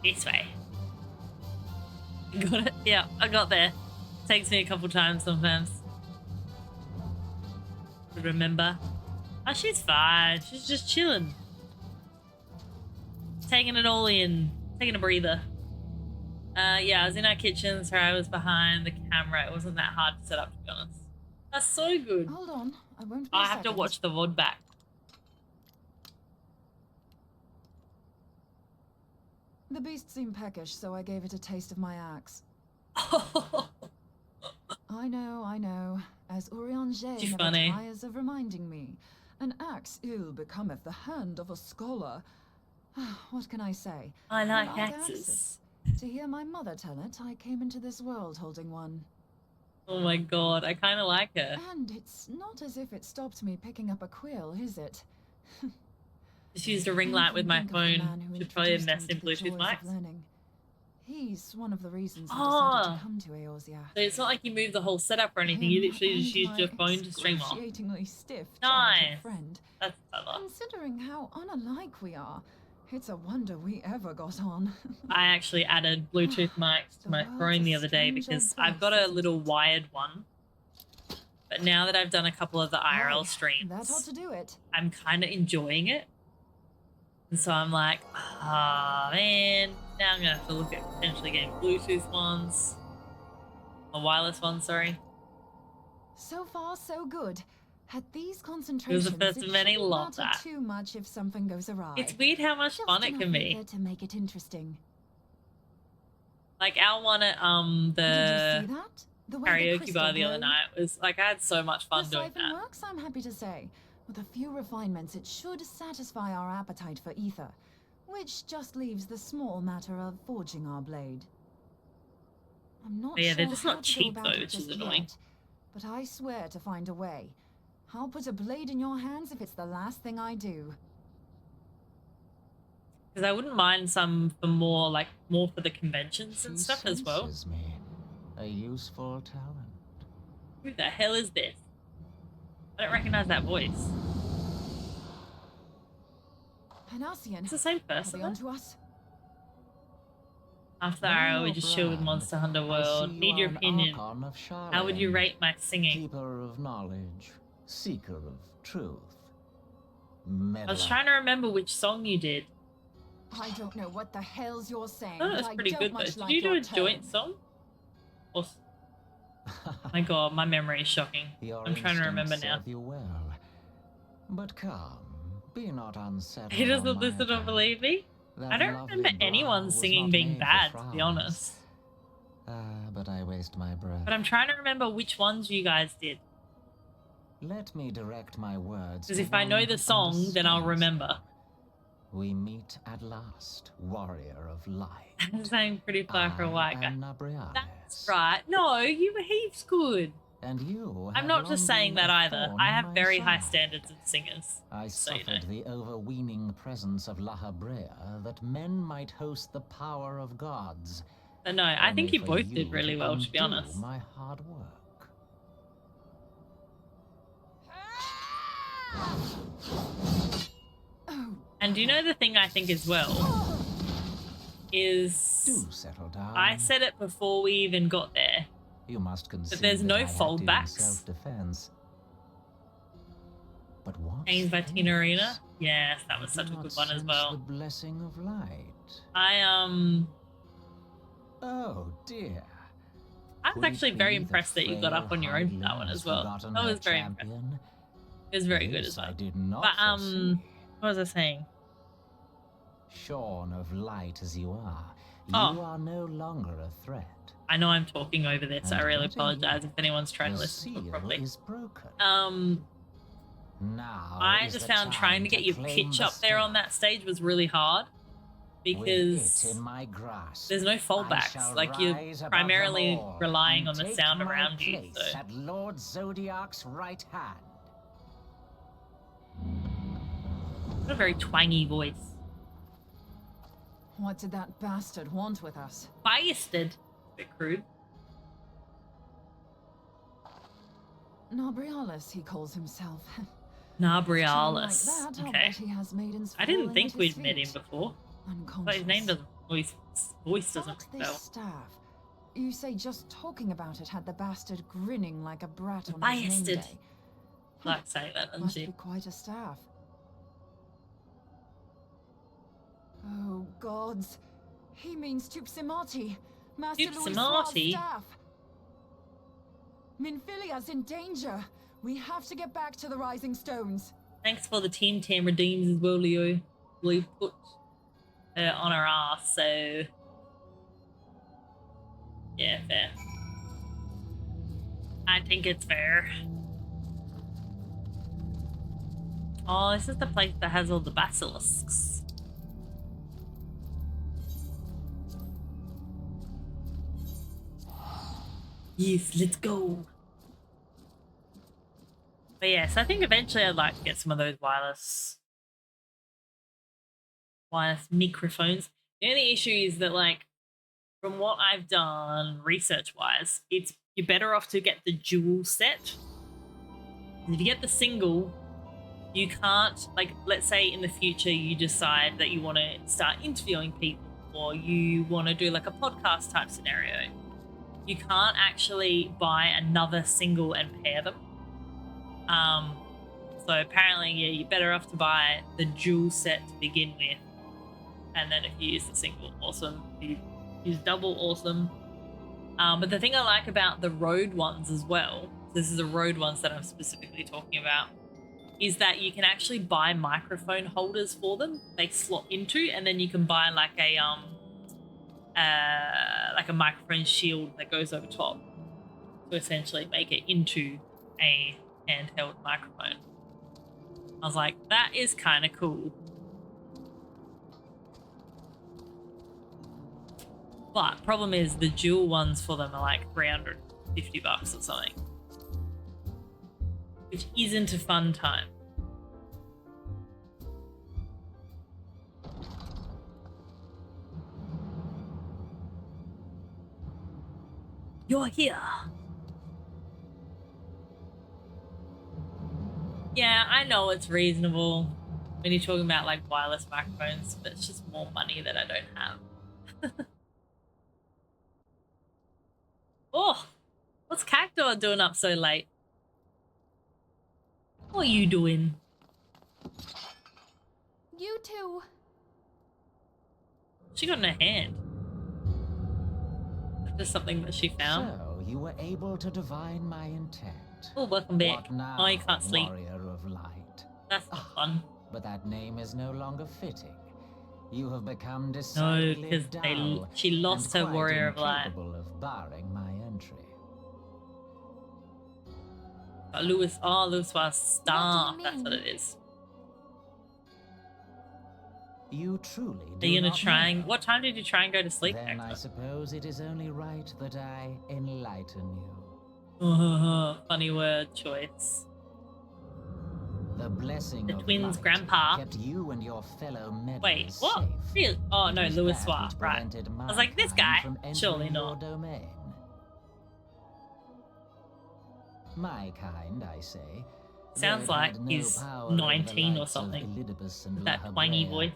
This way. Got it? Yeah, I got there. Takes me a couple times sometimes. Remember? Oh, she's fine. She's just chilling. Taking it all in. Taking a breather. Yeah, I was in our kitchen, so I was behind the camera. It wasn't that hard to set up, to be honest. That's so good. Hold on, I won't. I have to watch the VOD back. The beast seemed peckish, so I gave it a taste of my axe. I know. As Urianger never tires of reminding me, an axe ill becometh the hand of a scholar. What can I say? I like axes. To hear my mother tell it, I came into this world holding one. Oh my god, I kind of like her. And it's not as if it stopped me picking up a quill, is it? Just used a ring light with my phone. Should probably invest in Bluetooth mics. He's one of the reasons I decided to come to Eorzea. So it's not like you move the whole setup or anything. You literally just used your phone to stream off. Stiff nice. Friend. That's clever. Considering how unalike we are, it's a wonder we ever got on. I actually added Bluetooth mics to my phone the other day because I've got a little wired one. But now that I've done a couple of the IRL streams, that ought to do it. I'm kind of enjoying it. And so I'm like, ah, man, now I'm going to have to look at potentially getting Bluetooth ones. A wireless one, sorry. So far, so good. At these concentrations, it was the first of many. Love that. Too much if something goes awry. It's weird how much fun it can be. To make it interesting. Like our one at Did you see that? The karaoke bar the other night was like, I had so much fun doing that. The works, I'm happy to say. With a few refinements, it should satisfy our appetite for ether, which just leaves the small matter of forging our blade. I'm not sure they're just how not to cheap go though, about which it is just annoying. yet, but I swear to find a way. I'll put a blade in your hands if it's the last thing I do. Because I wouldn't mind some for more for the conventions and stuff as well. Me a useful talent. Who the hell is this? I don't recognize that voice. Penassian, it's the same person. On to us. After the arrow, we just chill with Monster Hunter World. Need your opinion. How would you rate my singing? Keeper of knowledge, seeker of truth. I was trying to remember which song you did. I don't know what the hell's you're saying. Oh, that's pretty good though. Did you do a joint song? Or My god, my memory is shocking. Your I'm trying to remember instincts now. serve you well. But come, be not unsettled. He doesn't on my listen or account. believe me? That I don't lovely remember brow anyone was singing not being made for bad, to be frowns. honest. But I waste my breath. But I'm trying to remember which ones you guys did. Let me direct my words. Because to if I know one the who song, then I'll understands. remember. We meet at last, warrior of light. I'm saying pretty fly for a white guy. Nabrianes. That's right. No, you were heaps good. And you I'm have not just long saying been that a either. thorn I in have my very high side. standards of singers. I so you know. suffered the overweening presence of La Habrea that men might host the power of gods. But no, I think Only you for both did really well, to be undo honest. my hard work. And do you know the thing I think as well? Is Do settle down. I said it before we even got there. You must concede But there's that no I acted in foldbacks. self-defense. But what? Changed by Tina Arena? Yes, that was such a good one as The well. blessing of light. Oh dear. I was Could it actually be very that impressed that you got up frail on your own for that Hylian one has as well. forgotten I her was very impressed. champion? It was very good This as well. I did not But foresee. what was I saying? Shorn of light as you are, you Oh. are no longer a threat. I know I'm talking over this. I And really better apologize if anyone's trying to the listen seal properly. is broken. Now I is just the found trying time to get your claim pitch the up there on that stage was really hard With because it in my grasp, there's no I fallbacks. shall Like you're rise above primarily them all relying and on the take sound my around you. place So at Lord Zodiac's right hand. what a very twangy voice. What did that bastard want with us? Bastard. Bit crude. Nabrialis, he calls himself. Nabrialis. Like that, I'll Okay. bet he has maidens I didn't falling think at his we'd met him feet. before. But Unconscious. his name doesn't, or his voice doesn't Fuck ring this bell. staff. You say just talking about it had the bastard grinning like a brat on his name Bastard. day. Like saying that, doesn't Must she? be quite a staff. Oh gods, he means Tupsimati, Master Louis Tupsimati? staff. Minfilia's in danger. We have to get back to the Rising Stones. Thanks for the Team Tam redeems as well, Leo. We put her on her ass, so yeah, fair. I think it's fair. Oh, this is the place that has all the basilisks. Yes, let's go. But yes, I think eventually I'd like to get some of those wireless microphones. The only issue is that, like, from what I've done research-wise, you're better off to get the dual set. If you get the single, you can't, like, let's say in the future you decide that you want to start interviewing people or you want to do like a podcast type scenario. You can't actually buy another single and pair them. So apparently, yeah, you're better off to buy the dual set to begin with. And then if you use the single, awesome. If you use double, awesome. But the thing I like about the Rode ones as well, this is the Rode ones that I'm specifically talking about, is that you can actually buy microphone holders for them. They slot into, and then you can buy like a microphone shield that goes over top to essentially make it into a handheld microphone. I was like, that is kind of cool. But problem is the dual ones for them are like $350 or something, which isn't a fun time. You're here. Yeah, I know it's reasonable when you're talking about like wireless microphones, but it's just more money that I don't have. Oh, what's Cactor doing up so late? What are you doing? You too. She got in her hand. Just something that she found. So You were able to divine my intent. Oh, welcome back. What now, Oh, you can't sleep. Warrior of Light? That's not fun. But that name is no longer fitting. You have become No, decidedly because dull she lost and her quite Warrior of Light. incapable of barring my entry. Lewis was Star. That's what it is. You truly do Are you gonna not try know. and what time did you try and go to sleep? Then I suppose it is only right that I enlighten you. Funny word choice. The blessing The of twins' light grandpa. kept you and your fellow meddlers Wait, what? safe. Really? Oh It no, was Lewis that Swar, which right. prevented I was like, this mankind guy? from entering Surely your not. domain. My kind, I say. Sounds though it like had no he's power over the 19 or likes of something. Elidibus and With that La twangy Habrea. voice.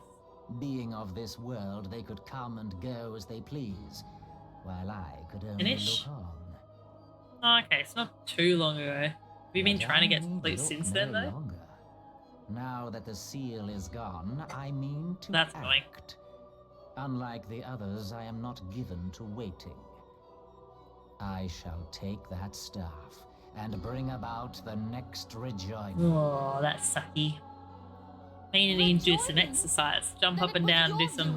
Being of this world, they could come and go as they please, while I could only Finish? look on. Oh, okay, it's not too long ago. Have you been But trying to I get to need sleep look since no then, though? longer. Now that the seal is gone, I mean to That's annoying. act. Unlike the others, I am not given to waiting. I shall take that staff and bring about the next rejoinder. Oh, that's sucky. Maybe you need to do some exercise. Jump up and down, do some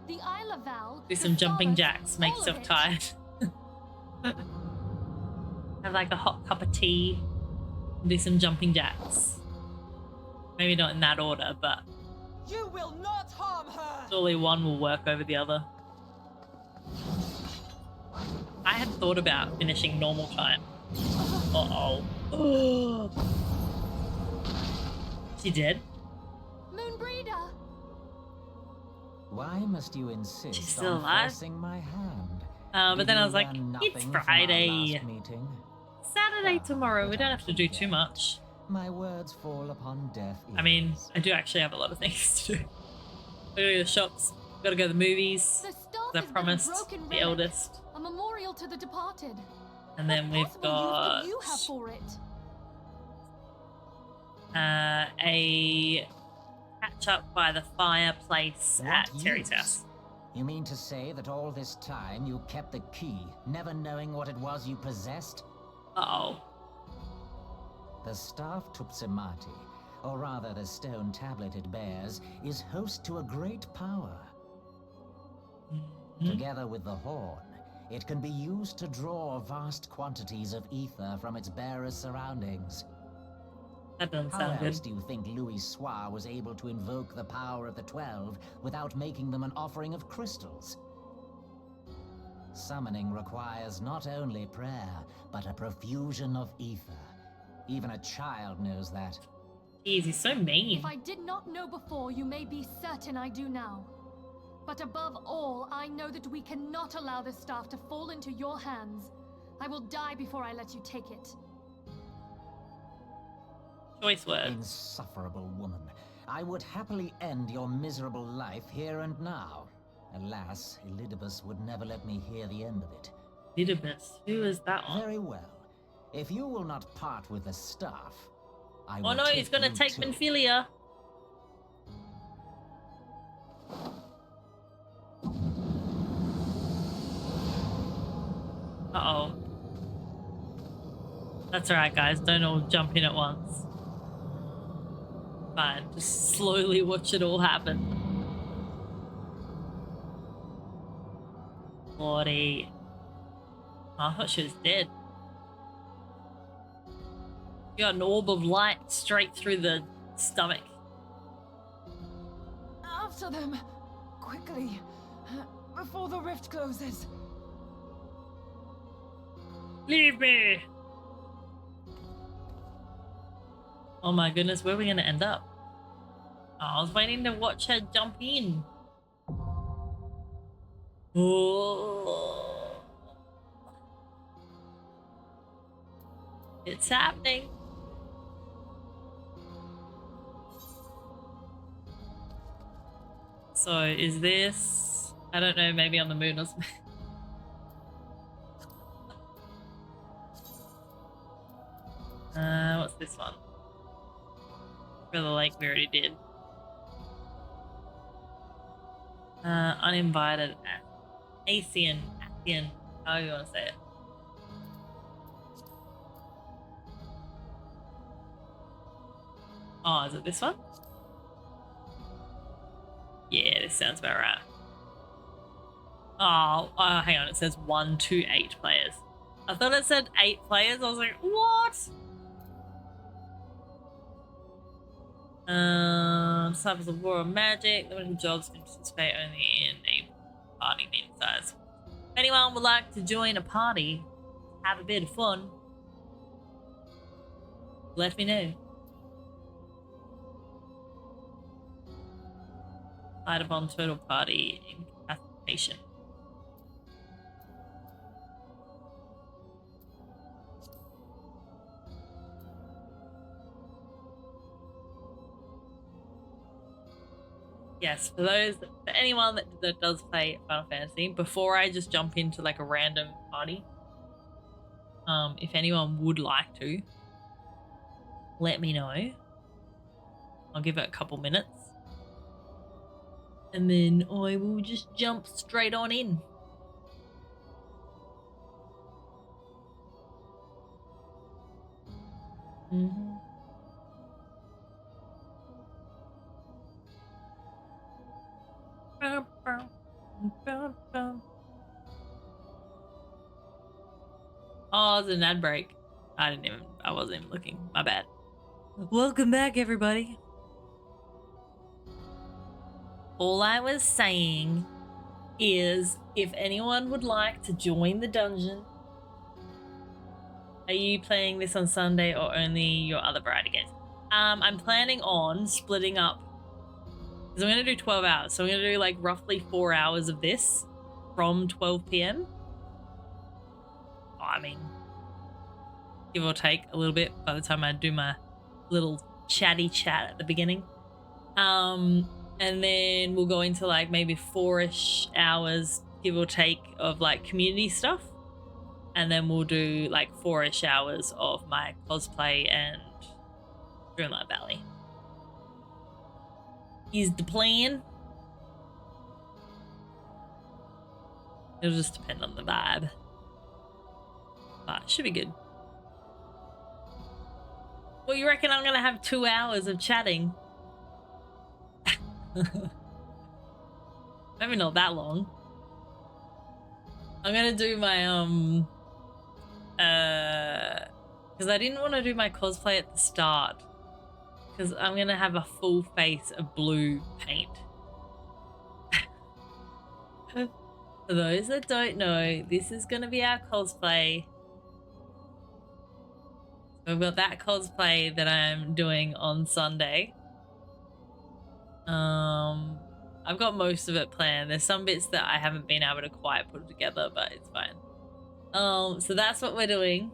The Isle of Val, do some jumping jacks, make yourself tired. Have like a hot cup of tea, and do some jumping jacks. Maybe not in that order, but You will not harm her. surely one will work over the other. I had thought about finishing normal time. Uh-oh. She dead? Moonbreeder! Why must you insist She's still on alive? forcing my hand? But then I Did was you like, learn it's nothing from our Friday. last meeting? Saturday tomorrow. We don't have to do too much. My words fall upon deaf ears. I mean, I do actually have a lot of things to do. Gotta go to the shops. Gotta go to the movies. The staff As I is but a promised broken the relic, eldest. a memorial to the departed. And then we've Possible got use could you have for it? a catch up by the fireplace at What Terry's use? house. You mean to say that all this time you kept the key, never knowing what it was you possessed? Uh-oh. The staff Tupsimati, or rather the stone tablet it bears, is host to a great power. Together with the horn, it can be used to draw vast quantities of ether from its bearer's surroundings. That doesn't How sound else good. do you think Louis Soir was able to invoke the power of the 12 without making them an offering of crystals? Summoning requires not only prayer, but a profusion of ether. Even a child knows that. Jeez, he's so mean. If I did not know before, you may be certain I do now. But above all, I know that we cannot allow this staff to fall into your hands. I will die before I let you take it. Choice words. Insufferable woman. I would happily end your miserable life here and now. Alas, Elidibus would never let me hear the end of it. Elidibus? Who is that one? Very well. If you will not part with the staff, I will Oh no, he's gonna you take too. Minfilia. Uh-oh. That's alright, guys. Don't all jump in at once. Fine. Just slowly watch it all happen. 40. Oh, I thought she was dead. You got an orb of light straight through the stomach. After them! Quickly! Before the rift closes! Leave me! Oh my goodness, where are we gonna end up? Oh, I was waiting to watch her jump in. Oh. It's happening. So is this, I don't know, maybe on the moon or something. What's this one? For the lake we already did. Uninvited. Asian. How do you want to say it? Oh, is it this one? Yeah, this sounds about right. Oh, hang on. It says 1 to 8 players. I thought it said 8 players. I was like, what? Disciples of War of Magic. Limited jobs can participate only in a party meeting size. If anyone would like to join a party, have a bit of fun, let me know. Light upon total party incapacitation. Yes, for anyone that does play Final Fantasy, before I just jump into like a random party, if anyone would like to, let me know. I'll give it a couple minutes. And then I will just jump straight on in. Oh, it's an ad break. I wasn't even looking. My bad. Welcome back, everybody. All I was saying is if anyone would like to join the dungeon, are you playing this on Sunday or only your other variety games? I'm planning on splitting up because I'm going to do 12 hours. So I'm going to do like roughly 4 hours of this from 12 p.m. Oh, I mean, give or take a little bit by the time I do my little chatty chat at the beginning. And then we'll go into like maybe 4-ish hours, give or take, of like community stuff. And then we'll do like 4-ish hours of my cosplay and Dreamlight Valley. Is the plan. It'll just depend on the vibe. But it should be good. Well, you reckon I'm going to have 2 hours of chatting? Maybe not that long. I'm going to do my, because I didn't want to do my cosplay at the start. Because I'm going to have a full face of blue paint. For those that don't know, this is going to be our cosplay. So we've got that cosplay that I'm doing on Sunday. I've got most of it planned. There's some bits that I haven't been able to quite put together, but it's fine. So that's what we're doing.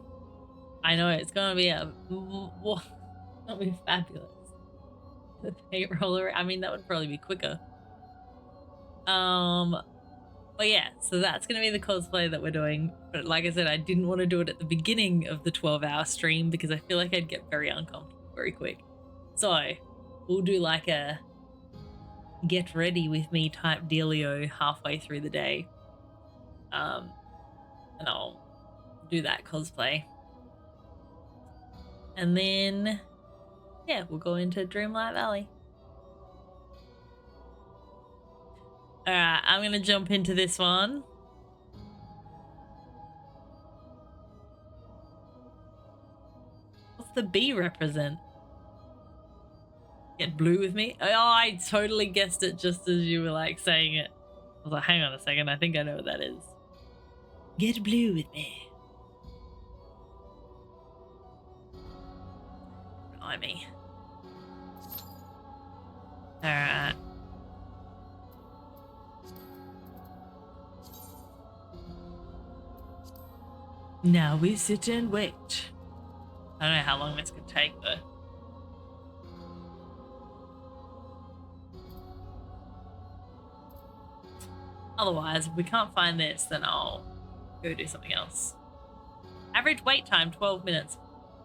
I know it's going to be it'll be fabulous. The paint roller, I mean, that would probably be quicker. But yeah, so that's going to be the cosplay that we're doing. But like I said, I didn't want to do it at the beginning of the 12-hour stream because I feel like I'd get very uncomfortable very quick. So we'll do like a get ready with me type dealio halfway through the day. And I'll do that cosplay. And then, yeah, we'll go into Dreamlight Valley. Alright, I'm going to jump into this one. What's the B represent? Get blue with me? Oh, I totally guessed it just as you were like saying it. I was like, hang on a second, I think I know what that is. Get blue with me. Blimey. Alright. Now we sit and wait. I don't know how long this could take though. Otherwise, if we can't find this, then I'll go do something else. Average wait time, 12 minutes.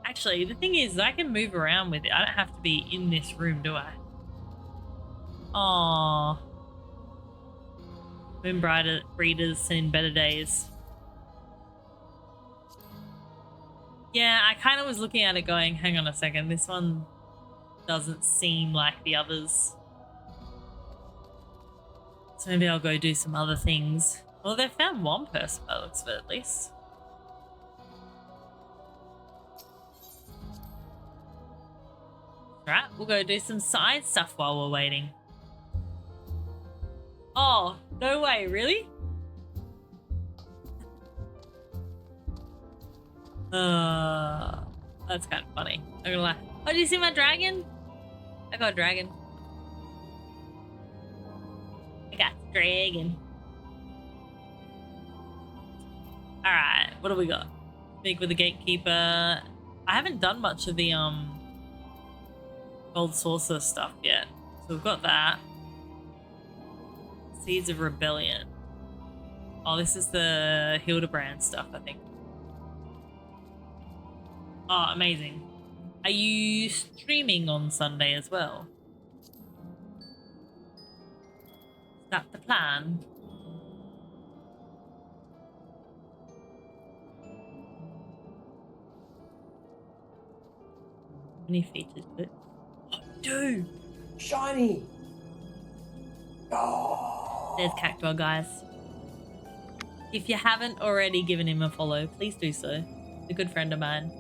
Actually, the thing is, I can move around with it. I don't have to be in this room, do I? Aww. Moon breeders seen better days. Yeah, I kind of was looking at it going, hang on a second, this one doesn't seem like the others. So maybe I'll go do some other things. Well, they found one person by the looks of it at least. Alright, we'll go do some side stuff while we're waiting. Oh, no way, really? That's kind of funny. Not gonna lie. Oh, do you see my dragon? I got a dragon. I got a dragon. Alright, what do we got? Speak with the gatekeeper. I haven't done much of the gold saucer stuff yet. So we've got that. Seeds of Rebellion. Oh, this is the Hildebrand stuff, I think. Oh, amazing. Are you streaming on Sunday as well? Is that the plan? Any features, but oh, dude, shiny. Oh. There's Cactuar, guys. If you haven't already given him a follow, please do so. He's a good friend of mine.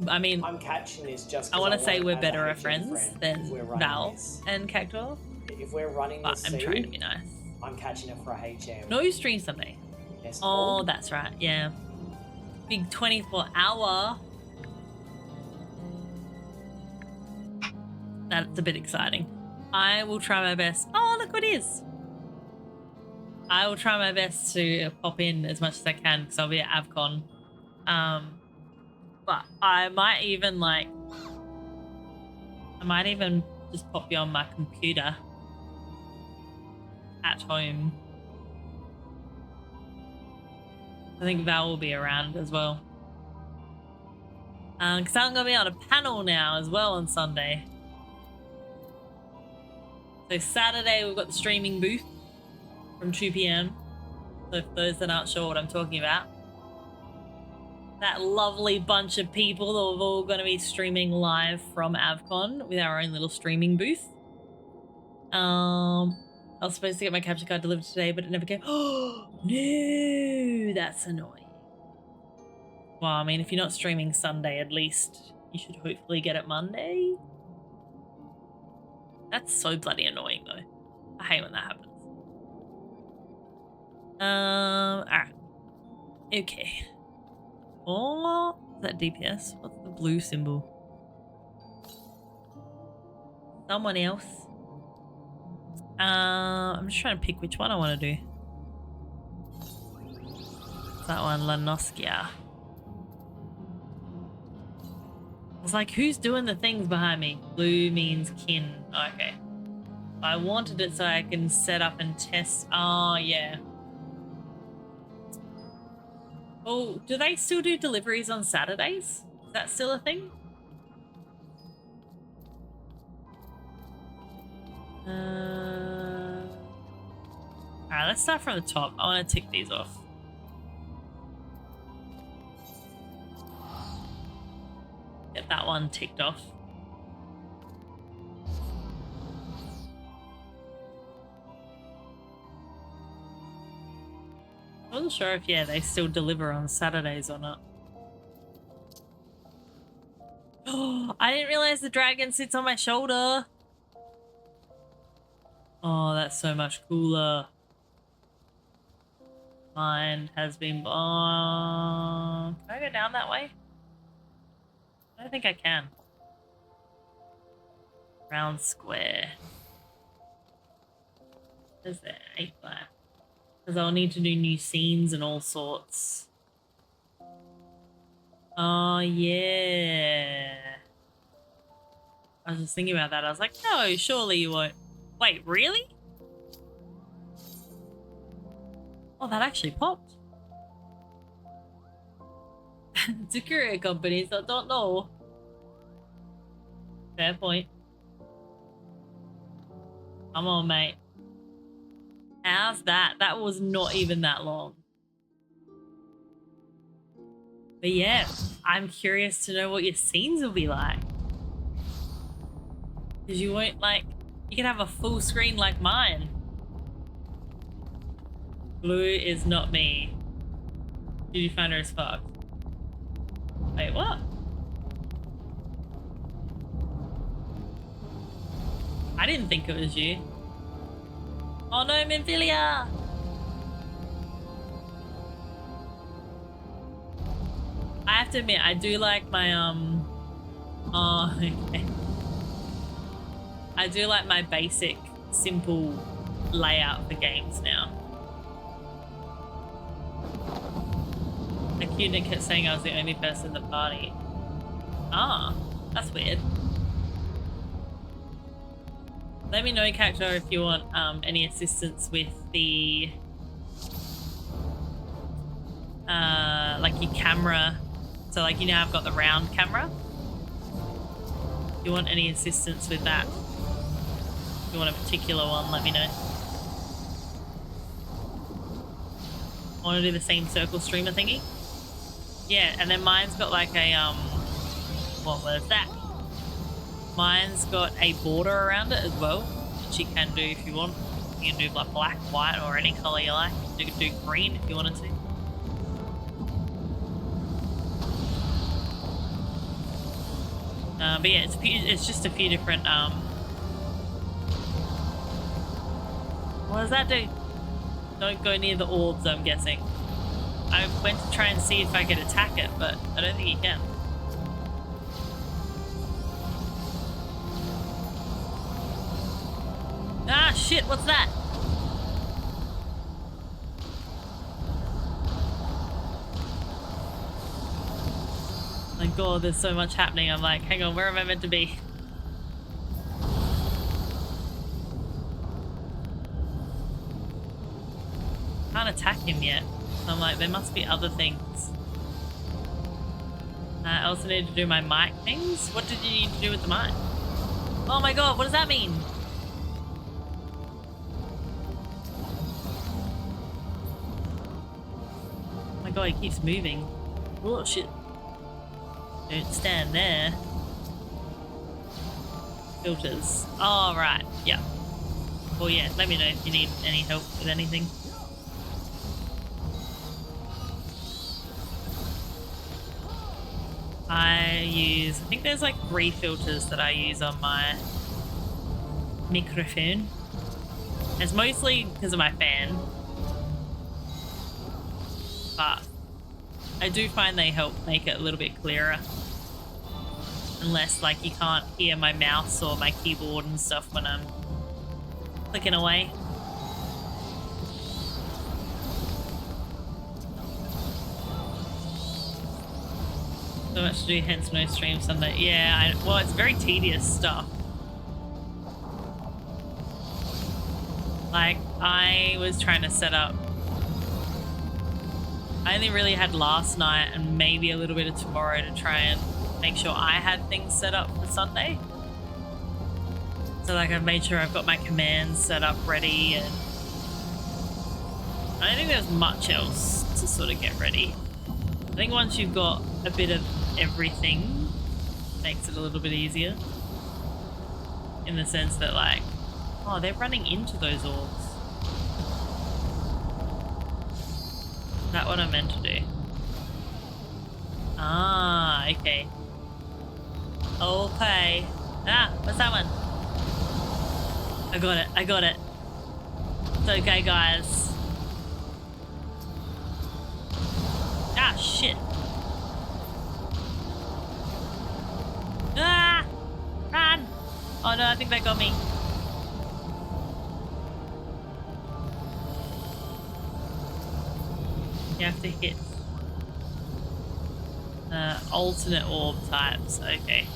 I'm catching this just. I want to say we're better at friends than Val and Cactuar. If we're running but this I'm seed, trying to be nice. I'm catching it for a HM. No stream Sunday. Yes, oh, that's right. Yeah. Big 24-hour. That's a bit exciting. I will try my best. Oh, look what it is. I will try my best to pop in as much as I can because I'll be at AvCon. But I might even just pop you on my computer at home. I think Val will be around as well. Because I'm going to be on a panel now as well on Sunday. So Saturday we've got the streaming booth from 2 PM. So for those that aren't sure what I'm talking about. That lovely bunch of people that we're all going to be streaming live from AvCon with our own little streaming booth. I was supposed to get my capture card delivered today, but it never came. Oh, no, that's annoying. Well, I mean, if you're not streaming Sunday, at least you should hopefully get it Monday. That's so bloody annoying, though. I hate when that happens. Alright. Okay. Oh, is that DPS? What's the blue symbol? Someone else. I'm just trying to pick which one I want to do. That one, Lanoskia. I was like, who's doing the things behind me? Blue means kin. Oh, okay. I wanted it so I can set up and test. Oh, yeah. Oh, do they still do deliveries on Saturdays? Is that still a thing? Alright, let's start from the top. I want to tick these off. Get that one ticked off. I wasn't sure if, yeah, they still deliver on Saturdays or not. Oh, I didn't realize the dragon sits on my shoulder. Oh, that's so much cooler. Mind has been... can I go down that way? I don't think I can. Round square. Is there 8 black? Because I'll need to do new scenes and all sorts. Oh, yeah. I was just thinking about that. I was like, no, surely you won't. Wait, really? Oh, that actually popped. It's a courier company, so I don't know. Fair point. Come on, mate. How's that? That was not even that long. But yeah, I'm curious to know what your scenes will be like. Because you won't like, you can have a full screen like mine. Blue is not me. Did you find her as fuck? Wait, what? I didn't think it was you. Oh no, Minfilia! I have to admit, I do like my, oh, okay. I do like my basic, simple layout for games now. Akuna kept saying I was the only person in the party. Ah, that's weird. Let me know, Cacto, if you want any assistance with the like your camera. So like, you know, I've got the round camera. If you want any assistance with that, if you want a particular one, let me know. I want to do the same circle streamer thingy. Yeah, and then mine's got like a what was that? Mine's got a border around it as well, which you can do if you want. You can do like black, white, or any color you like. You could do green if you wanted to. But yeah, it's just a few different. What does that do? Don't go near the orbs, I'm guessing. I went to try and see if I could attack it, but I don't think you can. Ah, shit, what's that? My god, there's so much happening. I'm like, hang on, where am I meant to be? Can't attack him yet. So I'm like, there must be other things. I also need to do my mic things. What did you need to do with the mic? Oh my god, what does that mean? Oh my god, he keeps moving. Oh shit. Don't stand there. Filters. Oh, right. Yeah. Well, yeah, let me know if you need any help with anything. I think there's like 3 filters that I use on my microphone. It's mostly because of my fan, but I do find they help make it a little bit clearer. Unless like you can't hear my mouse or my keyboard and stuff when I'm clicking away. So much to do, hence no stream Sunday. Yeah, well, it's very tedious stuff. Like, I was trying to set up. I only really had last night and maybe a little bit of tomorrow to try and make sure I had things set up for Sunday. So like, I've made sure I've got my commands set up ready, and I don't think there's much else to sort of get ready. I think once you've got a bit of everything, it makes it a little bit easier. In the sense that like, oh, they're running into those orbs. Is that what I meant to do? Ah, okay. Okay. Ah, what's that one? I got it, I got it. It's okay, guys. Ah, shit. Ah! Run! Oh no, I think that got me. You have to hit alternate orb types. Okay.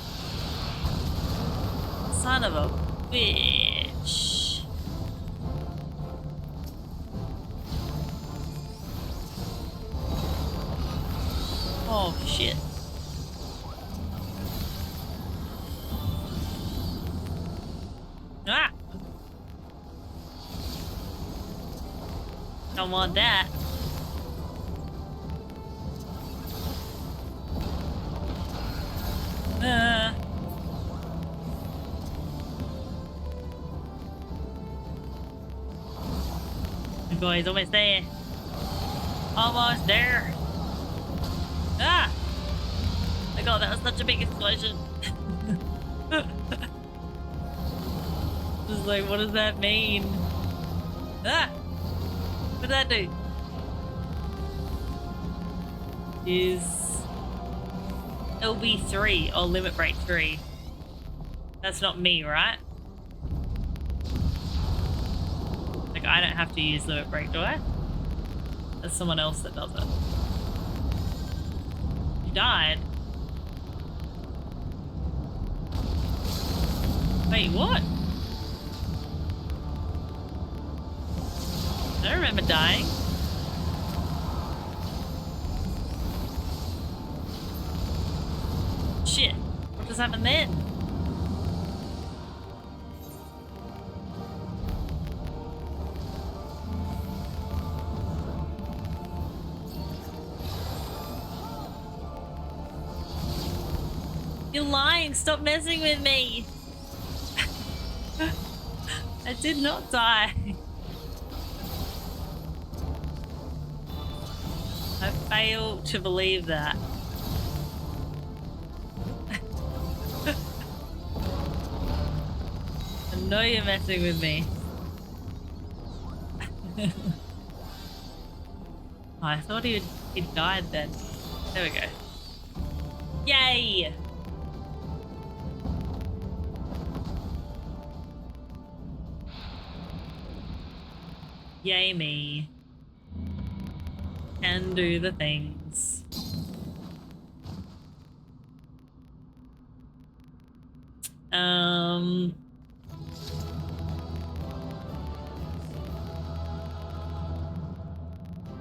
Son of a bitch. Oh shit. Ah! Don't want that. Good boy, he's almost there. Almost there. Ah! My god, that was such a big explosion. Just like, what does that mean? Ah! What did that do? Is LB3 or Limit Break 3? That's not me, right? Like, I don't have to use Limit Break, do I? That's someone else that does it. You died. Wait, what? I don't remember dying. Shit. What just happened then? You're lying. Stop messing with me. I did not die. I fail to believe that. I know you're messing with me. Oh, I thought he'd died then. There we go. Yay! Yay me. Can do the things.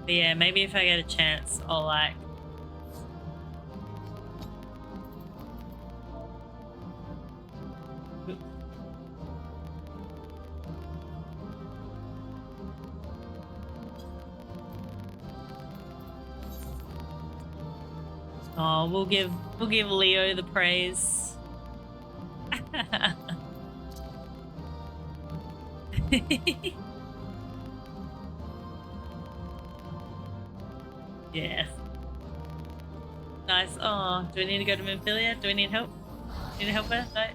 But yeah, maybe if I get a chance, I'll like oh, we'll give Leo the praise. Yes. Nice. Oh, do we need to go to Memphilia? Do we need help? Need a helper? No.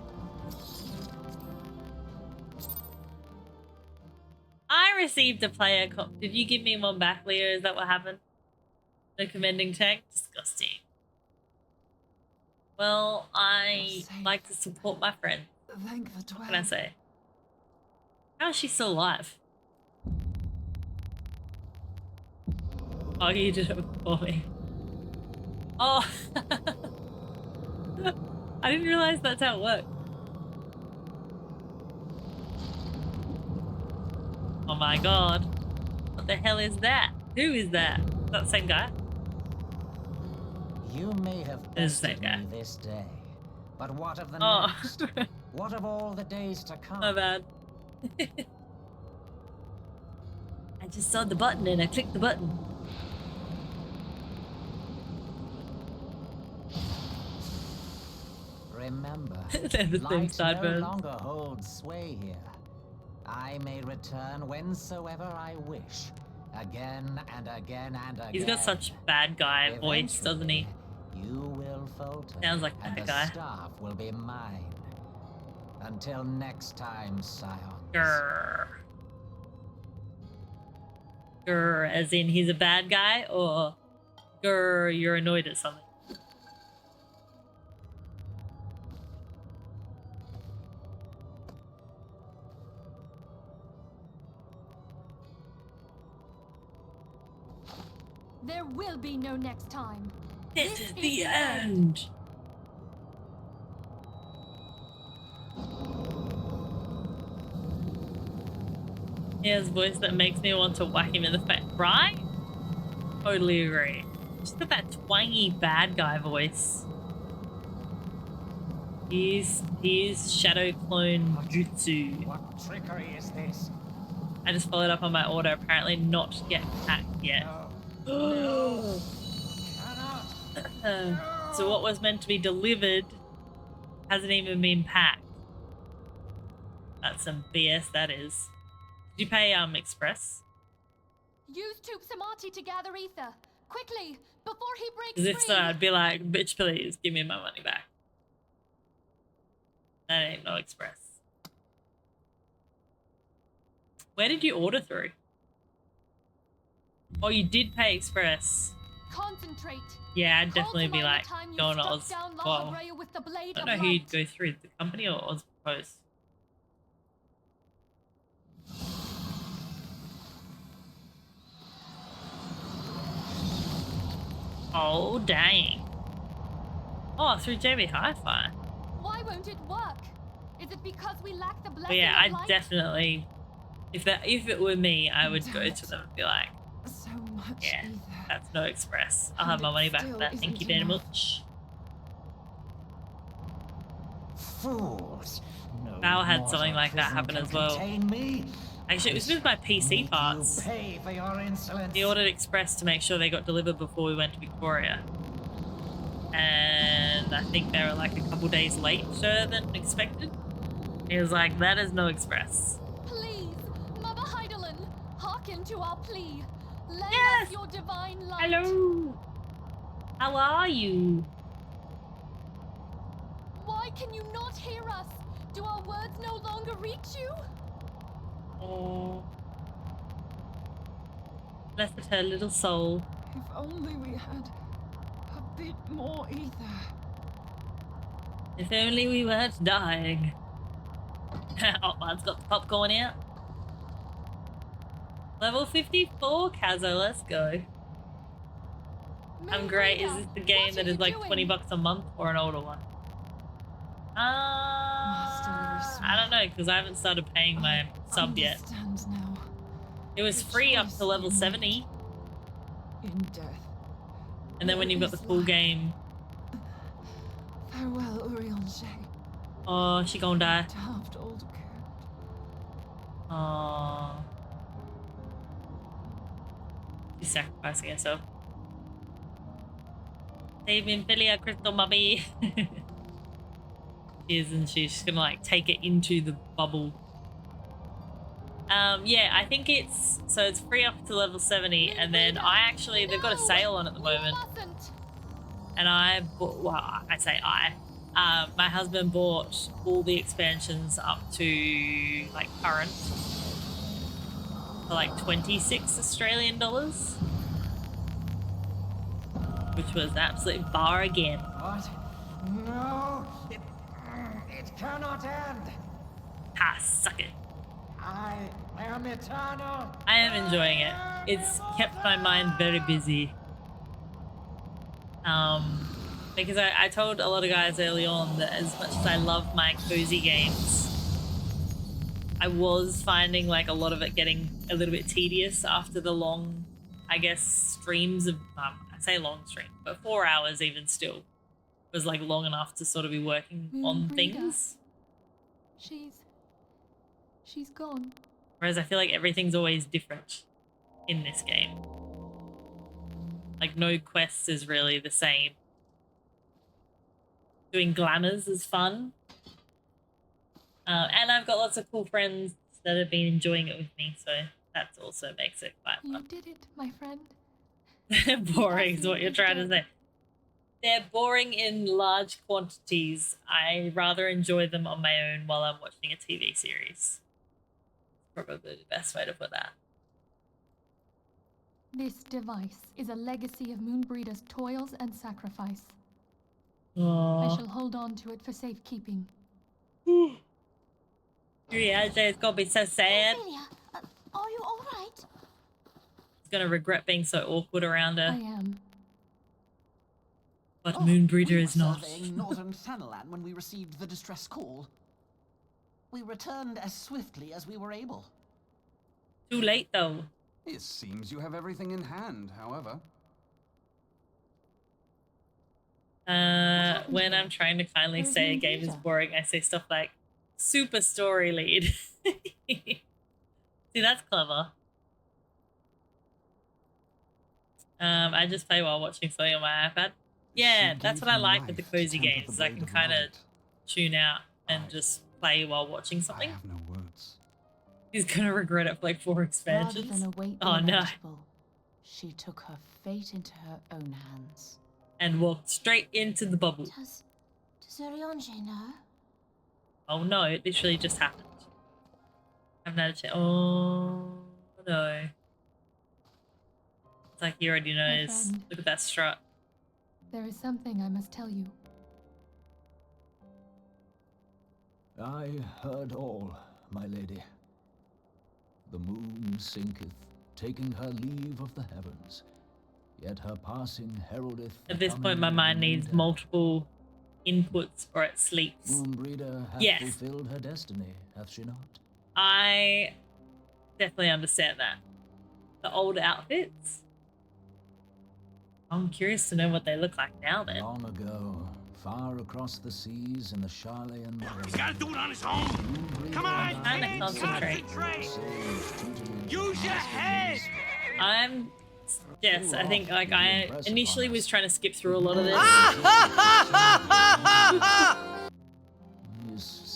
I received a player comp. Did you give me one back, Leo? Is that what happened? No commending tank? Disgusting. Well, I like to support my friend. What can I say? How is she still alive? Oh, you did it for me. Oh. I didn't realize that's how it worked. Oh my god. What the hell is that? Who is that? Is that the same guy? You may have bested me this day, but what of the next? What of all the days to come? My bad. I just saw the button and I clicked the button. Remember, The light no sideburns. longer holds sway here. I may return whensoever I wish, again and again and again. He's got such bad guy voice, doesn't he? You will falter. Sounds like and that the guy. staff will be mine. Until next time, Scions. Grr. Grr, as in he's a bad guy, or grr, you're annoyed at something? There will be no next time. This is the end. He has a voice that makes me want to whack him in the face, right? Totally agree. Just got that twangy bad guy voice. He's Shadow Clone Jutsu. What trickery is this? I just followed up on my order, apparently not yet packed yet. So what was meant to be delivered hasn't even been packed. That's some BS, that is. Did you pay Express? Use Tube Samati to gather ether. Quickly, before he breaks Because if free. so, I'd be like, bitch, please give me my money back. That ain't no express. Where did you order through? Oh, you did pay express. Concentrate. Yeah, I'd definitely be Call to mind like the time you going to struck Oz. down La Well, Habrea with the blade I don't of know who light. you'd go through, the company or Oz Post. Oh, dang. Oh, through JB Hi-Fi. Why won't it work? Is it because we lack the But blessing yeah, of I'd light? definitely, if it were me, I would go to them and be like, So much yeah, ether. that's no express. I'll have And my it money back for still that. Thank isn't you very enough. much. Fools! No Val had mortal something like that prison happen can as well. contain me. Actually, it was with my PC Make parts. You pay for your insolence. He ordered express to make sure they got delivered before we went to Victoria. And I think they were like a couple days later than expected. He was like, that is no express. Please, Mother Heidelin, hearken to our plea. Lend us your divine light. Hello. How are you? Why can you not hear us? Do our words no longer reach you? Oh. Blessed her little soul. If only we had a bit more ether. If only we weren't dying. Oh, man's got the popcorn out. Level 54, Kazo, let's go. I'm great. Is this the game that is like 20 bucks a month or an older one? I don't know, because I haven't started paying my sub yet. Now. It was free up to level 70. In death. And then when you've got the full game. Farewell, Urianger. Oh, she gonna die. Daft old coot. Oh. She's sacrificing herself. Save me, Filia, Crystal Mummy. She is, and she's gonna like take it into the bubble. Yeah, I think it's free up to level 70, and then they've got a sale on at the moment. And I bought, well, I say my husband bought all the expansions up to like current for like 26 Australian dollars, which was an absolute bargain. What? No! It cannot end! Ah, suck it. I am eternal! I am enjoying it. It's kept my mind very busy. Because I told a lot of guys early on that as much as I love my cozy games, I was finding like a lot of it getting a little bit tedious after the long, I guess, streams of, I say long stream, but 4 hours even still was like long enough to sort of be working on things. She's gone. Whereas I feel like everything's always different in this game. Like no quests is really the same. Doing glamours is fun. And I've got lots of cool friends that have been enjoying it with me, so that also makes it quite fun. You did it, my friend. Boring is what you're trying to say. They're boring in large quantities. I rather enjoy them on my own while I'm watching a TV series. Probably the best way to put that. This device is a legacy of Moonbreeder's toils and sacrifice. Aww. I shall hold on to it for safekeeping. Yeah, it's gonna be so sad. Ophelia, are you all right? He's gonna regret being so awkward around her. I am. But Moonbreeder we is were not. surveying northern Thanalan when we received the distress call. We returned as swiftly as we were able. Too late, though. It seems you have everything in hand, however. When I'm trying to kindly say a game is boring, I say stuff like super story lead. See, that's clever. I just play while watching something on my iPad. Yeah, that's what I like with the cozy games. Is I can kind of tune out and just play while watching something. I have no words. He's gonna regret it for like 4 Rather expansions. than await the Oh no. inevitable, she took her fate into her own hands. And walked straight into the bubble. Does Urianger know? Oh no, it literally just happened. I haven't had a chance. Oh no. It's like he already My knows. friend. Look at that strut. There is something I must tell you. I heard all, my lady. The moon sinketh, taking her leave of the heavens. Yet her passing heraldeth. At this point, my mind needs multiple inputs or it sleeps. Moonbreeder hath Yes. fulfilled her destiny, hath she not? I definitely understand that. The old outfits. I'm curious to know what they look like now then. Long ago, far across the seas in the Charleyan. He's gotta do it on his own. Come on, I'm trying to concentrate. Use your head. Yes, I think like I initially was trying to skip through a lot of this.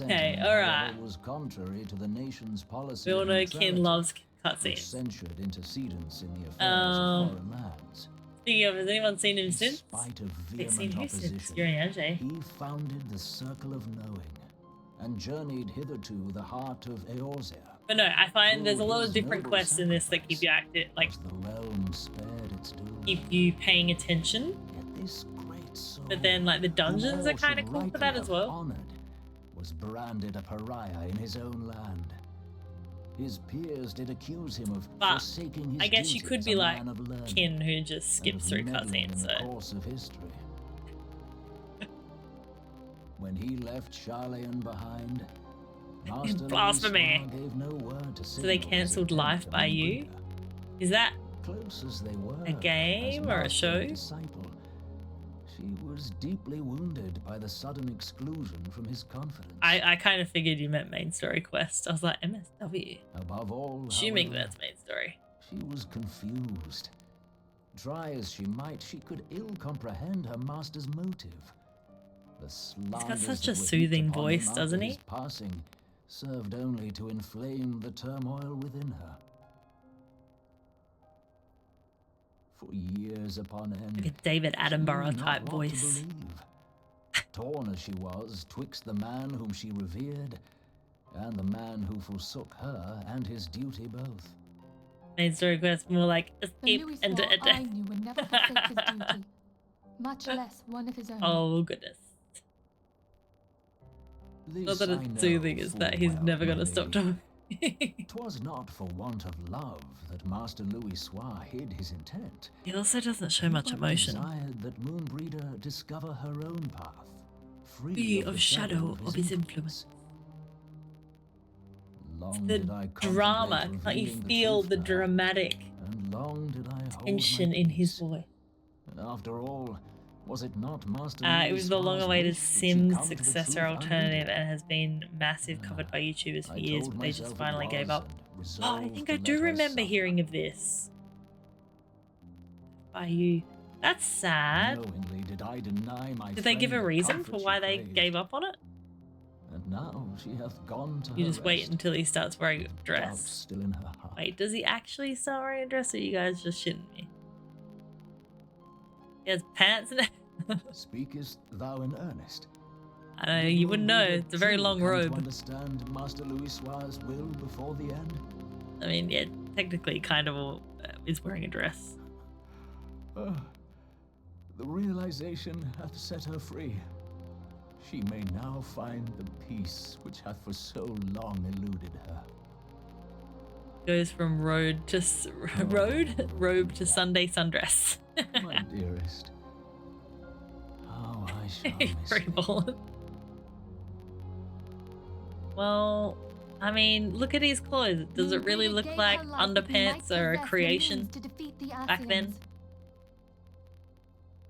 Okay, alright. Was contrary to the nation's policy. We all know Kin loves cutscenes. Censured antecedents in the affairs of foreign lands. Speaking of, has anyone seen him since? Spite of They've seen vehement who since? opposition, Urianger. he founded the Circle of Knowing and journeyed hither to the heart of Eorzea. But no, I find there's a lot of different quests in this that keep you active, like The realm spared its doom. keep you paying attention. This great soul, But then like the dungeons are kind of cool for that as well. honored, was branded a pariah in his own land. His peers did accuse him of But forsaking his I guess you duty could as be a like man of learning Kin who just and skips of through meddling in cutscenes. the So course of history. When he left Charleyan behind, Master Blasphemy. Louis gave no word to So they signal his cancelled intent Life to by You? Moonbreeder. Is that Close as they were, a game or a as show? master and disciple, she was deeply wounded by the sudden exclusion from his confidence. I kind of figured you meant main story quest. I was like MSW. Above all, Assuming however, that's main story. she was confused. Try as she might, she could ill comprehend her master's motive. The slanders such that a were soothing heaped upon voice, him after doesn't his he? passing served only to inflame the turmoil within her. For years upon end, Like a David Attenborough she knew type not what to voice. believe. Torn as she was twixt the man whom she revered and the man who forsook her and his duty both. Main story quest more like The escape Louis and swore I knew would never forsake his duty, much less one of his own. Oh goodness. Not that I it's know soothing, it's full that he's well, never my gonna stop lady. talking. 'Twas not for want of love that Master Louis Soir hid his intent. He also doesn't show much but emotion. desired that Moonbreeder discover her own path, free Free of of the shadow of his influence. Long The did I drama, contemplate can't you revealing the feel truth the to her, dramatic and long did I hold tension my in his peace. voice? And after all, was it not Master It Louis was the Soir's long-awaited wish that she Sims come to the successor truth alternative unaided? and has been massive, covered by YouTubers for I years, told but they just myself it finally gave was up. and Oh, I resolved think to I let do her remember suffer. hearing of this. By you. That's sad. Knowingly did I deny my Did they give a friend the reason comfort for she why they craved. gave up on it? And now she hath gone to You her just wait rest, until he starts wearing a doubt dress. still in her heart. Wait, does he actually start wearing a dress or are you guys just shitting me? He has pants and Speakest thou in earnest? I know, you wouldn't know. Moonbreeder It's a very truly long come to robe. understand Master Louis Soir's will before the end? I mean, yeah, technically kind of is wearing a dress. The realization hath set her free. She may now find the peace which hath for so long eluded her. Goes from robe to Sunday sundress. My dearest, how I shall miss Pretty thee. bold. Well, I mean, look at his clothes. Does it really look like underpants are a creation back then?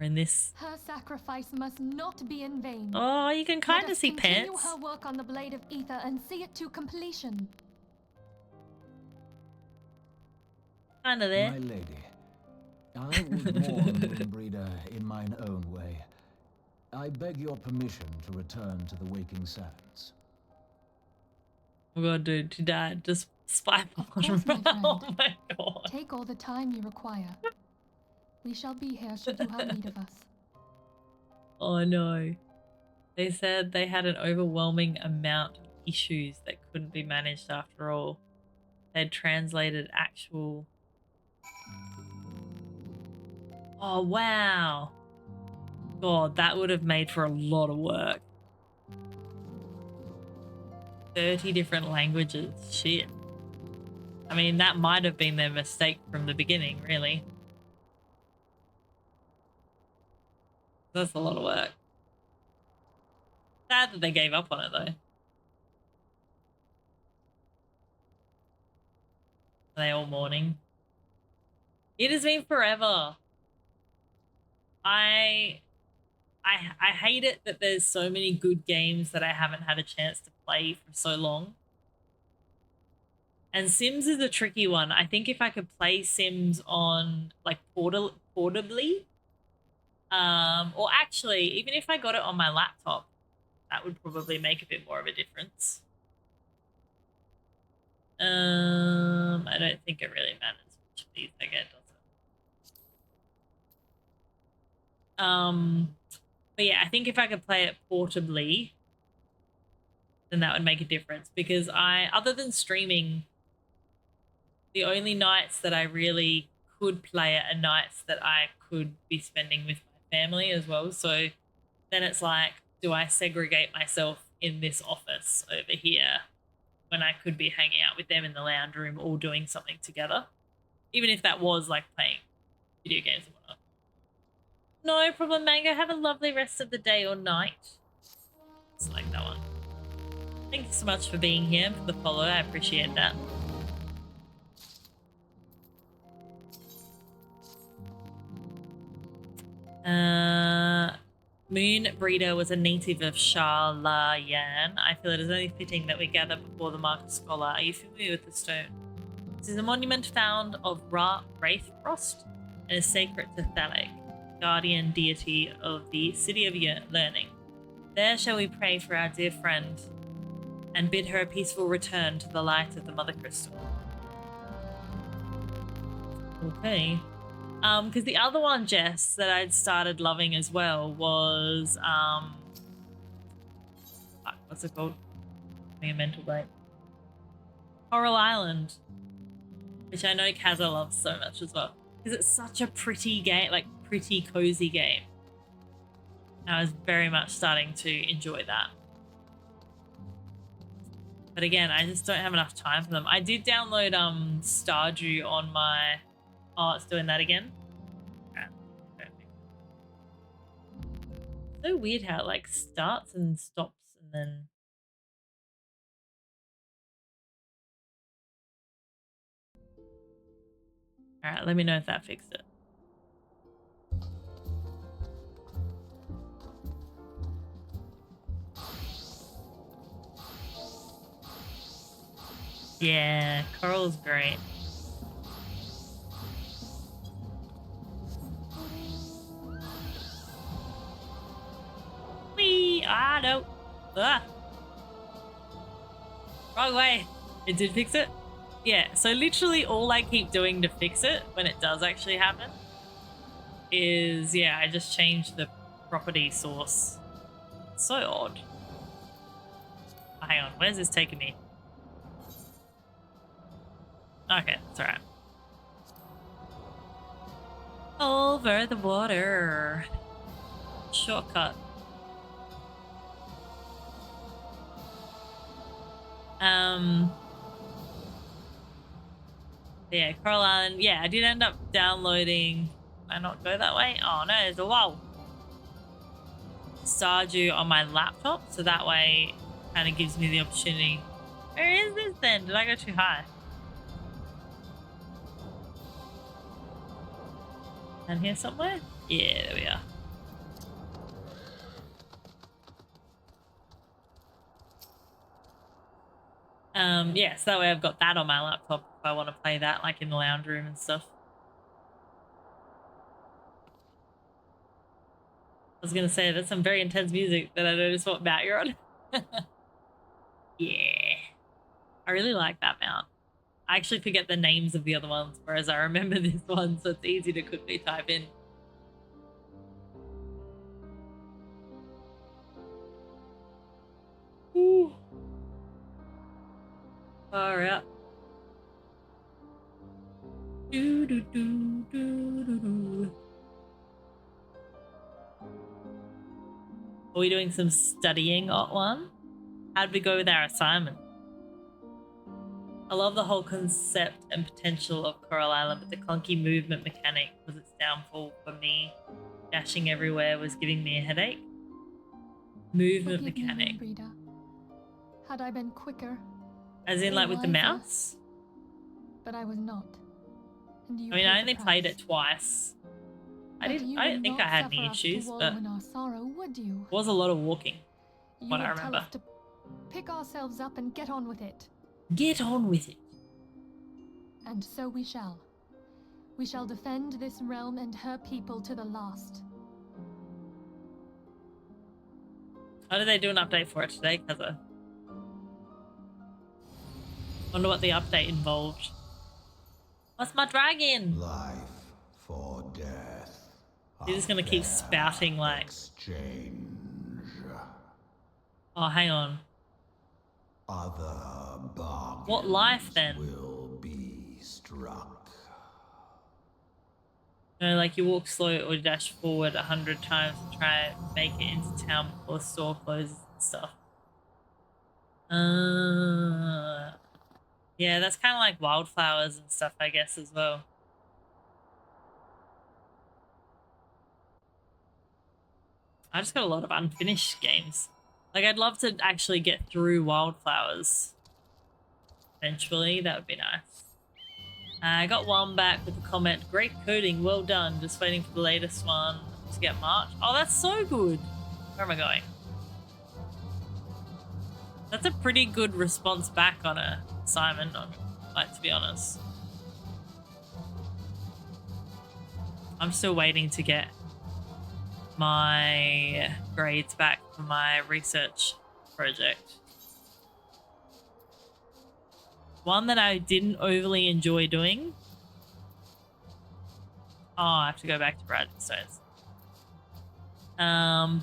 Or in this? Her sacrifice must not be in vain. Oh, you can kind Let of us see continue pants. her work on the Blade of Ether and see it to completion. Kind of there. My lady, I would mourn Moonbreeder in mine own way. I beg your permission to return to the Waking Sands. Oh god, dude, she died. Just Spy Of course, my friend. Oh my god. Take all the time you require. We shall be here should you have need of us. Oh no. They said they had an overwhelming amount of issues that couldn't be managed after all. They'd translated actual... Oh wow. God, that would have made for a lot of work. 30 different languages. Shit. I mean, that might have been their mistake from the beginning, really. That's a lot of work. Sad that they gave up on it, though. Are they all mourning? It has been forever. I hate it that there's so many good games that I haven't had a chance to play for so long. And Sims is a tricky one. I think if I could play Sims on like portably, or actually even if I got it on my laptop, that would probably make a bit more of a difference. I don't think it really matters which of these I get, does it? But yeah, I think if I could play it portably, then that would make a difference, because other than streaming, the only nights that I really could play it are nights that I could be spending with my family as well. So then it's like, do I segregate myself in this office over here when I could be hanging out with them in the lounge room or doing something together? Even if that was like playing video games and whatnot. No problem, Mango. Have a lovely rest of the day or night. Just like that one. Thank you so much for being here and for the follow. I appreciate that. Moon Breeder was a native of Sharlayan. I feel it is only fitting that we gather before the Mark of Scholar. Are you familiar with the stone? This is a monument found of Wraithfrost and is sacred to Thalag, guardian deity of the City of Learning. There shall we pray for our dear friend and bid her a peaceful return to the light of the Mother Crystal. Okay. Because the other one, Jess, that I'd started loving as well was, what's it called? Having a mental break. Coral Island, which I know Kaza loves so much as well. Because it's such a pretty game, like pretty cozy game. I was very much starting to enjoy that. But again, I just don't have enough time for them. I did download Stardew on my... Oh, it's doing that again. So weird how it like starts and stops and then... Alright, let me know if that fixed it. Yeah, Coral's great. Whee! Ah, no. Ah. Wrong way. It did fix it? Yeah, so literally all I keep doing to fix it when it does actually happen is, yeah, I just change the property source. It's so odd. Oh, hang on, where's this taking me? Okay, it's alright. Over the water. Shortcut. Yeah, Coral Island. Yeah, I did end up downloading. Might not go that way. Oh no, there's a wall. Stardew on my laptop, so that way kind of gives me the opportunity. Where is this then? Did I go too high? Down here somewhere? Yeah, there we are. Yeah, so that way I've got that on my laptop if I want to play that like in the lounge room and stuff. I was gonna say that's some very intense music that I noticed what mount you're on. Yeah. I really like that mount. I actually forget the names of the other ones, whereas I remember this one, so it's easy to quickly type in. Ooh. Far out. Do, do, do, do, do, do. Are we doing some studying at one? How'd we go with our assignment? I love the whole concept and potential of Coral Island, but the clunky movement mechanic was its downfall for me. Dashing everywhere was giving me a headache. Movement Forgive me, mechanic. Brida. Had I been quicker, As in or like with the wiser, mouse? but I was not. And you I mean, I paid only the played price. it twice. I But didn't you think would I not had any suffer us to issues, wallow but in our sorrow, would you? it was a lot of walking. You What would I tell remember. us to pick ourselves up and get on with it. Get on with it. And so we shall. We shall defend this realm and her people to the last. How did they do an update for it today, Kaza? Wonder what the update involved. What's my dragon? Life for death. He's just gonna keep spouting like. Exchange. Oh, hang on. Other bargains What life then? will be struck. You know, like you walk slow or dash forward 100 times to try and make it into town before the store closes and stuff. Yeah, that's kind of like wildflowers and stuff, I guess, as well. I just got a lot of unfinished games. Like, I'd love to actually get through wildflowers eventually. That would be nice. I got one back with a comment, great coding, well done. Just waiting for the latest one to get marked. Oh, that's so good. Where am I going? That's a pretty good response back on a assignment, like, to be honest. I'm still waiting to get my grades back for my research project. One that I didn't overly enjoy doing. Oh, I have to go back to Bradstone's.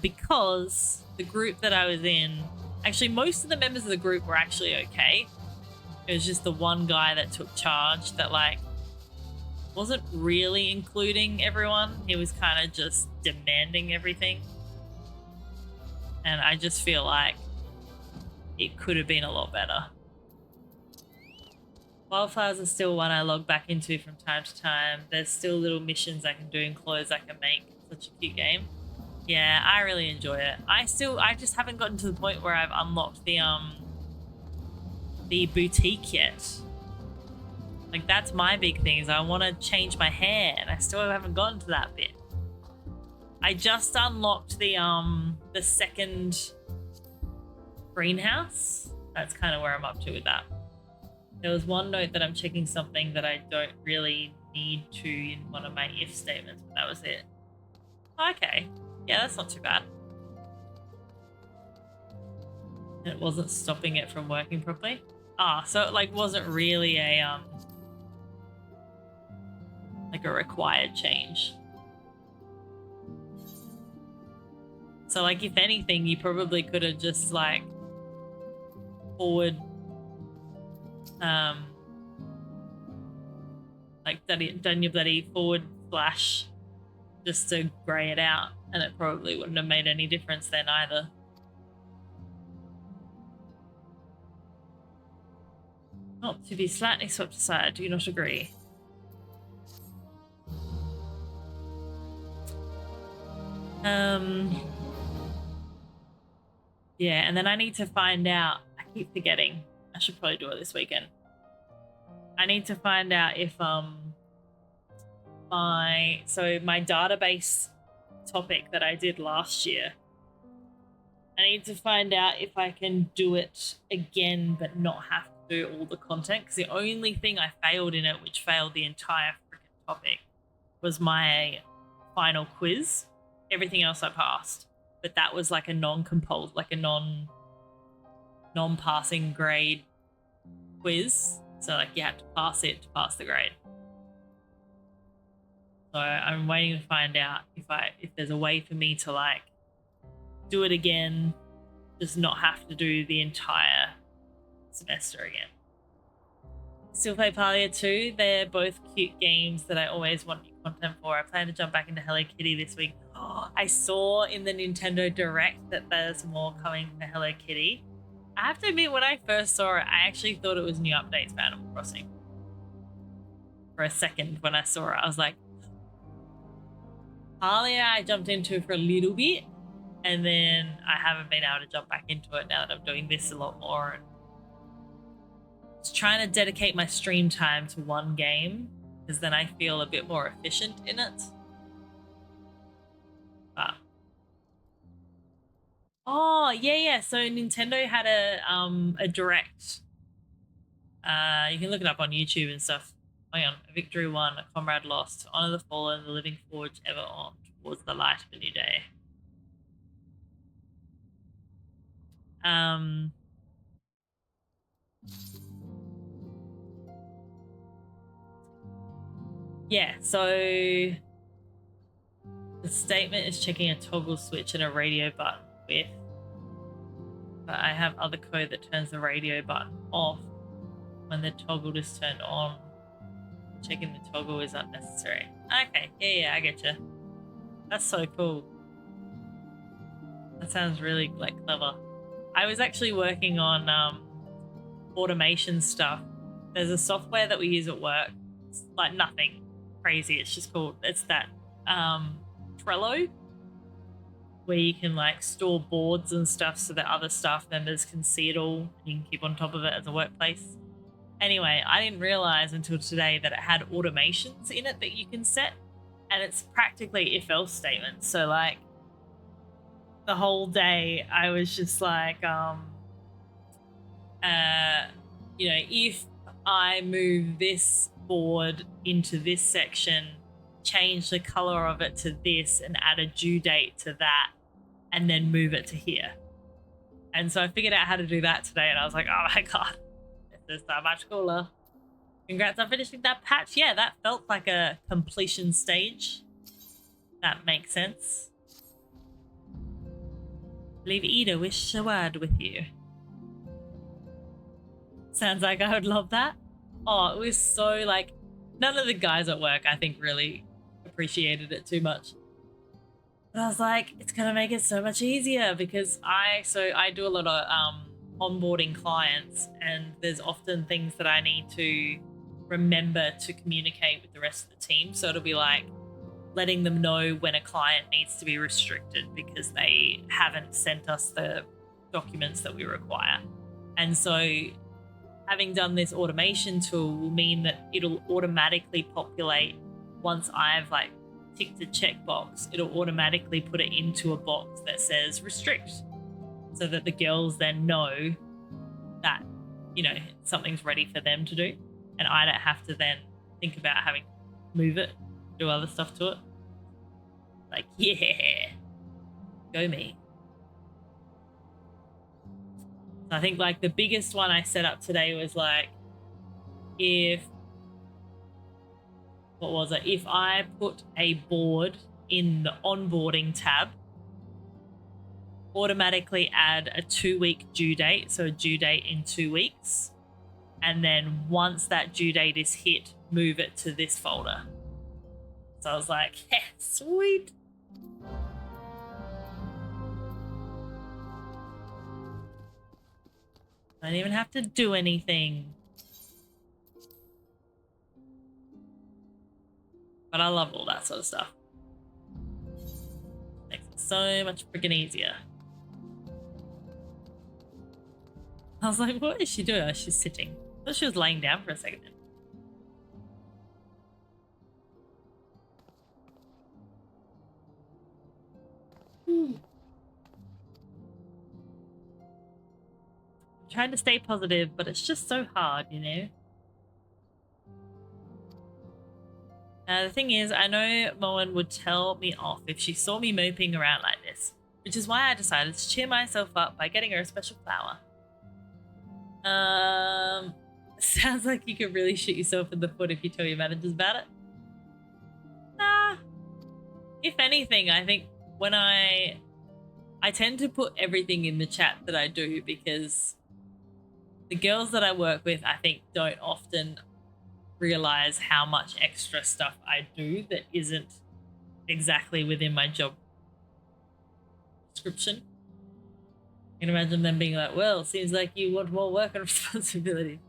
Because the group that I was in, actually most of the members of the group were actually okay. It was just the one guy that took charge that like wasn't really including everyone. He was kind of just demanding everything. And I just feel like it could have been a lot better. Wildflowers are still one I log back into from time to time. There's still little missions I can do and clothes I can make. Such a cute game. Yeah, I really enjoy it. I just haven't gotten to the point where I've unlocked the boutique yet. Like, that's my big thing, is I want to change my hair, and I still haven't gotten to that bit. I just unlocked the second greenhouse. That's kind of where I'm up to with that. There was one note that I'm checking something that I don't really need to in one of my if statements, but that was it. Okay. Yeah, that's not too bad. It wasn't stopping it from working properly. Ah, so it like wasn't really a like a required change. So like if anything, you probably could have just like forward like done your bloody forward slash just to grey it out, and it probably wouldn't have made any difference then either. Not to be slightly swept aside, do you not agree? Yeah, and then I need to find out, I keep forgetting, I should probably do it this weekend. I need to find out if my database topic that I did last year, I need to find out if I can do it again but not have to do all the content, because the only thing I failed in it, which failed the entire freaking topic, was my final quiz. Everything else I passed, but that was like a non-passing grade quiz. So like you had to pass it to pass the grade. So I'm waiting to find out if there's a way for me to like do it again, just not have to do the entire semester again. Still play Palia 2. They're both cute games that I always want new content for. I plan to jump back into Hello Kitty this week. Oh, I saw in the Nintendo Direct that there's more coming for Hello Kitty. I have to admit, when I first saw it, I actually thought it was new updates for Animal Crossing. For a second, when I saw it, I was like, Palia I jumped into for a little bit, and then I haven't been able to jump back into it now that I'm doing this a lot more. And just trying to dedicate my stream time to one game, because then I feel a bit more efficient in it. But oh yeah. So Nintendo had a direct. You can look it up on YouTube and stuff. Hang on. A victory won, a comrade lost. Honor the fallen, the living forge ever on towards the light of a new day. Yeah, so the statement is checking a toggle switch and a radio button with, but I have other code that turns the radio button off when the toggle is turned on. Checking the toggle is unnecessary. Okay, yeah, I get you. That's so cool. That sounds really like clever. I was actually working on automation stuff. There's a software that we use at work. It's like nothing crazy. It's just called, it's that Trello, where you can like store boards and stuff so that other staff members can see it all and you can keep on top of it as a workplace. Anyway, I didn't realize until today that it had automations in it that you can set, and it's practically if-else statements. So like the whole day I was just like, you know, if I move this board into this section, change the color of it to this and add a due date to that, and then move it to here. And so I figured out how to do that today, and I was like, oh my god, this is so much cooler. Congrats on finishing that patch. Yeah, that felt like a completion stage. That makes sense. I believe Ida wished a word with you. Sounds like I would love that. Oh, it was so like, none of the guys at work I think really appreciated it too much. But I was like, it's gonna make it so much easier because I do a lot of onboarding clients, and there's often things that I need to remember to communicate with the rest of the team. So it'll be like letting them know when a client needs to be restricted because they haven't sent us the documents that we require. And so having done this automation tool will mean that it'll automatically populate once I've like ticked a checkbox, it'll automatically put it into a box that says restrict, so that the girls then know that, you know, something's ready for them to do, and I don't have to then think about having to move it, do other stuff to it. Like, yeah, go me. So I think like the biggest one I set up today was like, if I put a board in the onboarding tab, automatically add a 2-week due date, so a due date in 2 weeks, and then once that due date is hit, move it to this folder. So I was like, yeah, sweet. I don't even have to do anything. But I love all that sort of stuff. Makes it so much freaking easier. I was like, what is she doing? Oh, she's sitting. I thought she was laying down for a second. I'm trying to stay positive, but it's just so hard, you know? The thing is, I know Moen would tell me off if she saw me moping around like this, which is why I decided to cheer myself up by getting her a special flower. Sounds like you could really shoot yourself in the foot if you tell your managers about it. Nah. If anything, I think when I tend to put everything in the chat that I do, because the girls that I work with, I think, don't often realize how much extra stuff I do that isn't exactly within my job description. You can imagine them being like, well, seems like you want more work and responsibility.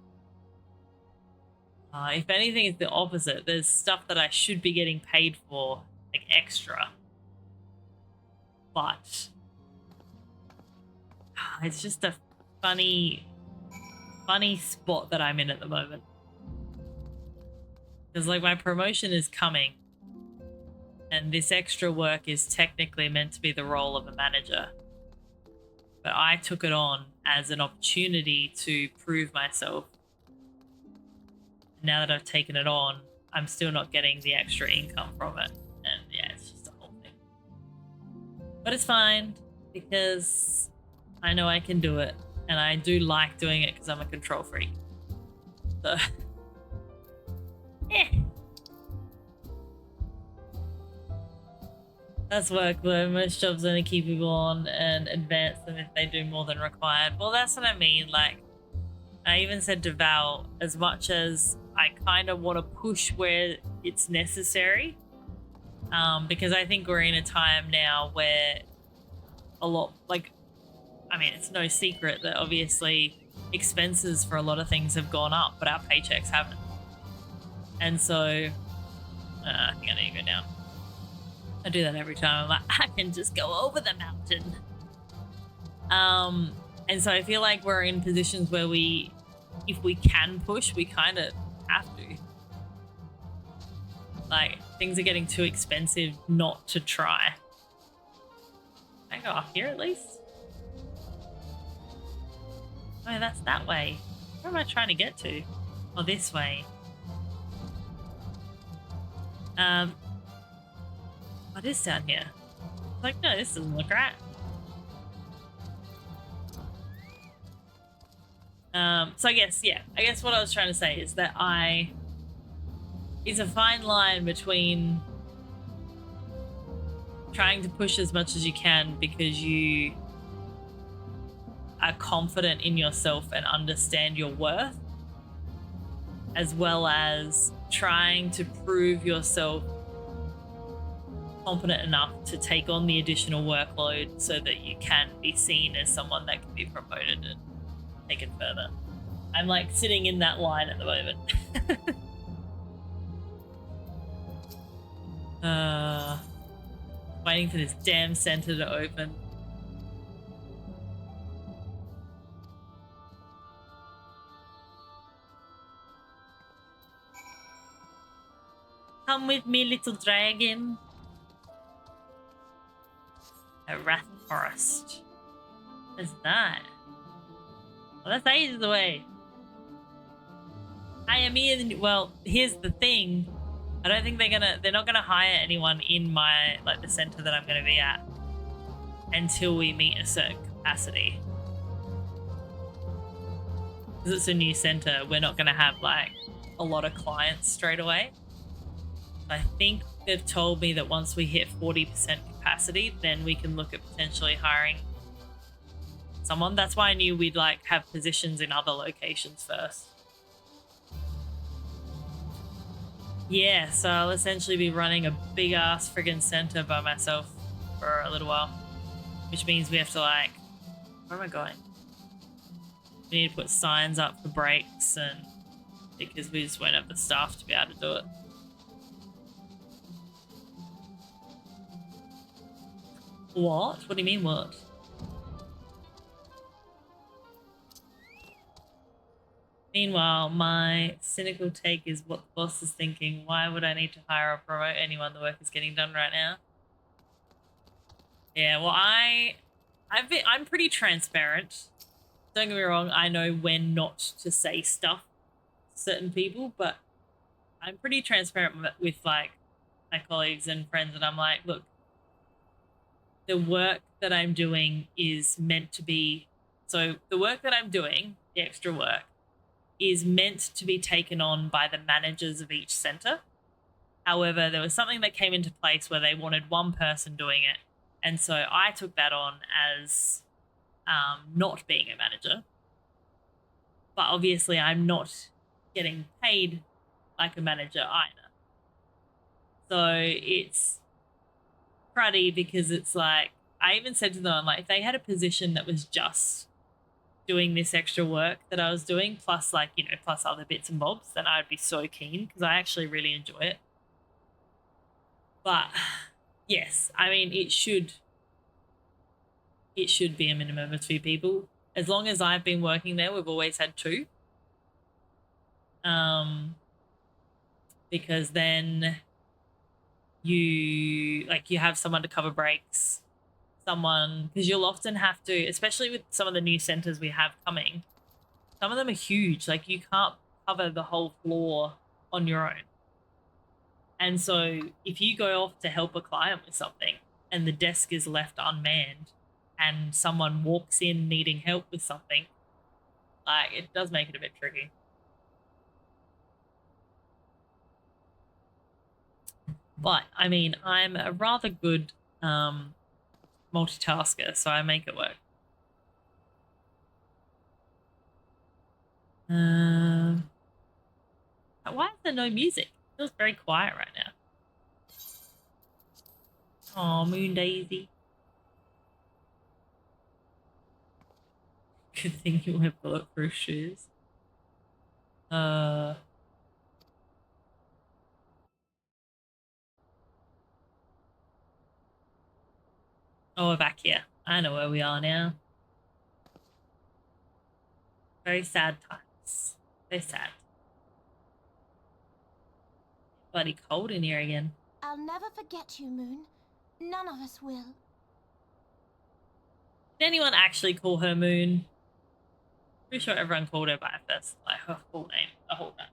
If anything, it's the opposite. There's stuff that I should be getting paid for, like extra. But it's just a funny spot that I'm in at the moment. Because like my promotion is coming and this extra work is technically meant to be the role of a manager. But I took it on as an opportunity to prove myself. Now that I've taken it on, I'm still not getting the extra income from it. And yeah, it's just a whole thing. But it's fine because I know I can do it. And I do like doing it because I'm a control freak. So, yeah. That's work though. Most jobs only keep people on and advance them if they do more than required. Well, that's what I mean. Like, I even said to Val, as much as I kind of want to push where it's necessary, because I think we're in a time now where a lot, like, I mean, it's no secret that obviously expenses for a lot of things have gone up, but our paychecks haven't. And so, I think I need to go down. I do that every time. I'm like, I can just go over the mountain. And so I feel like we're in positions where if we can push, we kind of have to. Like, things are getting too expensive not to try. Can I go up here at least? Oh, that's that way. Where am I trying to get to? Oh, this way. What is down here? Like, no, this doesn't look right. So I guess what I was trying to say is that it's a fine line between trying to push as much as you can because you are confident in yourself and understand your worth, as well as trying to prove yourself competent enough to take on the additional workload so that you can be seen as someone that can be promoted and taken further. I'm like sitting in that line at the moment. Waiting for this damn center to open. Come with me, little dragon. A wrath forest. What's that? Well, that's ages away. I am in. Well, here's the thing. I don't think they're not gonna hire anyone in my, like, the center that I'm gonna be at until we meet a certain capacity. Because it's a new center, we're not gonna have like a lot of clients straight away. I think they've told me that once we hit 40% capacity, then we can look at potentially hiring someone. That's why I knew we'd like have positions in other locations first. Yeah, so I'll essentially be running a big ass friggin' center by myself for a little while, which means we have to, like, where am I going? We need to put signs up for breaks, and because we just won't have the staff to be able to do it. What? What do you mean, what? Meanwhile, my cynical take is what the boss is thinking. Why would I need to hire or promote anyone? The work is getting done right now. Yeah, well, I'm pretty transparent. Don't get me wrong, I know when not to say stuff to certain people, but I'm pretty transparent with like my colleagues and friends, and I'm like, look, the work that I'm doing is meant to be, so the work that I'm doing, the extra work, is meant to be taken on by the managers of each center. However, there was something that came into place where they wanted one person doing it. And so I took that on as not being a manager. But obviously I'm not getting paid like a manager either. So it's cruddy because it's like, I even said to them, I'm like, if they had a position that was just doing this extra work that I was doing, plus like, you know, plus other bits and bobs, then I'd be so keen because I actually really enjoy it. But yes, I mean, it should be a minimum of 2 people. As long as I've been working there, we've always had 2. Because then you have someone to cover breaks, because you'll often have to, especially with some of the new centers we have coming, some of them are huge. Like, you can't cover the whole floor on your own. And so if you go off to help a client with something and the desk is left unmanned and someone walks in needing help with something, like, it does make it a bit tricky. But, I mean, I'm a rather good multitasker, so I make it work. Why is there no music? It feels very quiet right now. Oh, Moon Daisy. Good thing you wear bulletproof shoes. Oh, we're back here. I know where we are now. Very sad times. Very sad. Bloody cold in here again. I'll never forget you, Moon. None of us will. Did anyone actually call her Moon? Pretty sure everyone called her by first, like, her full name, the whole time.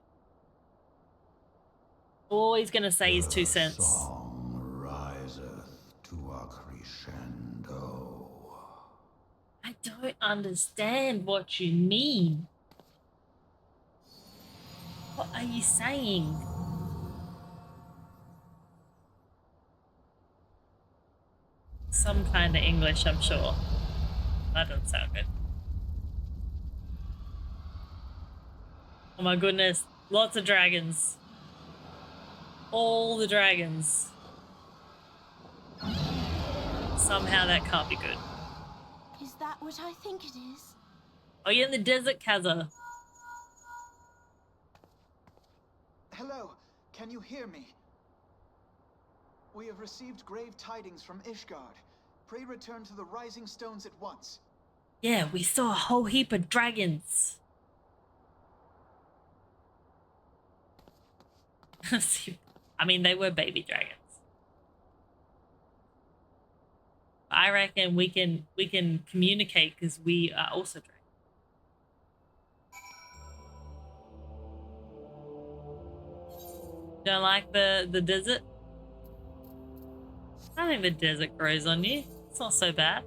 All he's gonna say is 2 cents. Song riseth to a crescendo. I don't understand what you mean. What are you saying? Some kind of English, I'm sure. That doesn't sound good. Oh my goodness, lots of dragons. All the dragons. Somehow that can't be good. Is that what I think it is? Oh, you're in the desert, Kaza. Hello, can you hear me? We have received grave tidings from Ishgard. Pray return to the Rising Stones at once. Yeah, we saw a whole heap of dragons. I mean, they were baby dragons. I reckon we can communicate because we are also dragons. Don't like the desert? I think the desert grows on you. It's not so bad.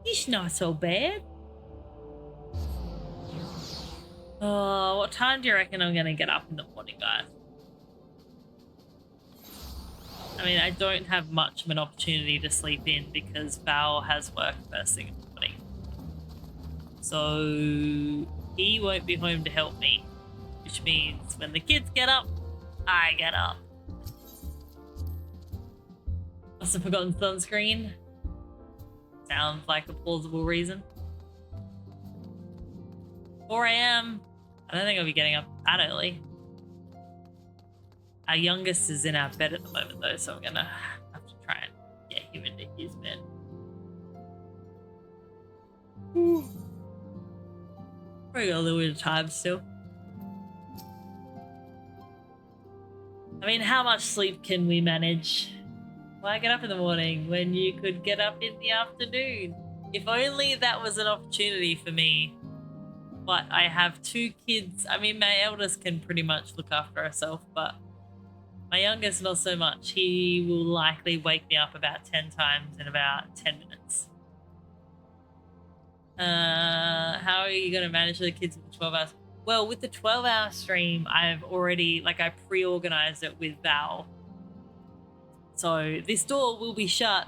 It's not so bad. Oh, what time do you reckon I'm gonna get up in the morning, guys? I mean, I don't have much of an opportunity to sleep in because Val has work first thing in the morning. So he won't be home to help me, which means when the kids get up, I get up. Must have forgotten sunscreen. Sounds like a plausible reason. 4 a.m. I don't think I'll be getting up that early. Our youngest is in our bed at the moment though, so I'm gonna have to try and get him into his bed. Probably got a little bit of time still. I mean, how much sleep can we manage? Why get up in the morning when you could get up in the afternoon? If only that was an opportunity for me. But I have 2 kids. I mean, my eldest can pretty much look after herself, but my youngest not so much. He will likely wake me up about 10 times in about 10 minutes. are you going to manage the kids with the 12 hours? Well, with the 12-hour stream, I've already, like, I pre-organized it with Val. So this door will be shut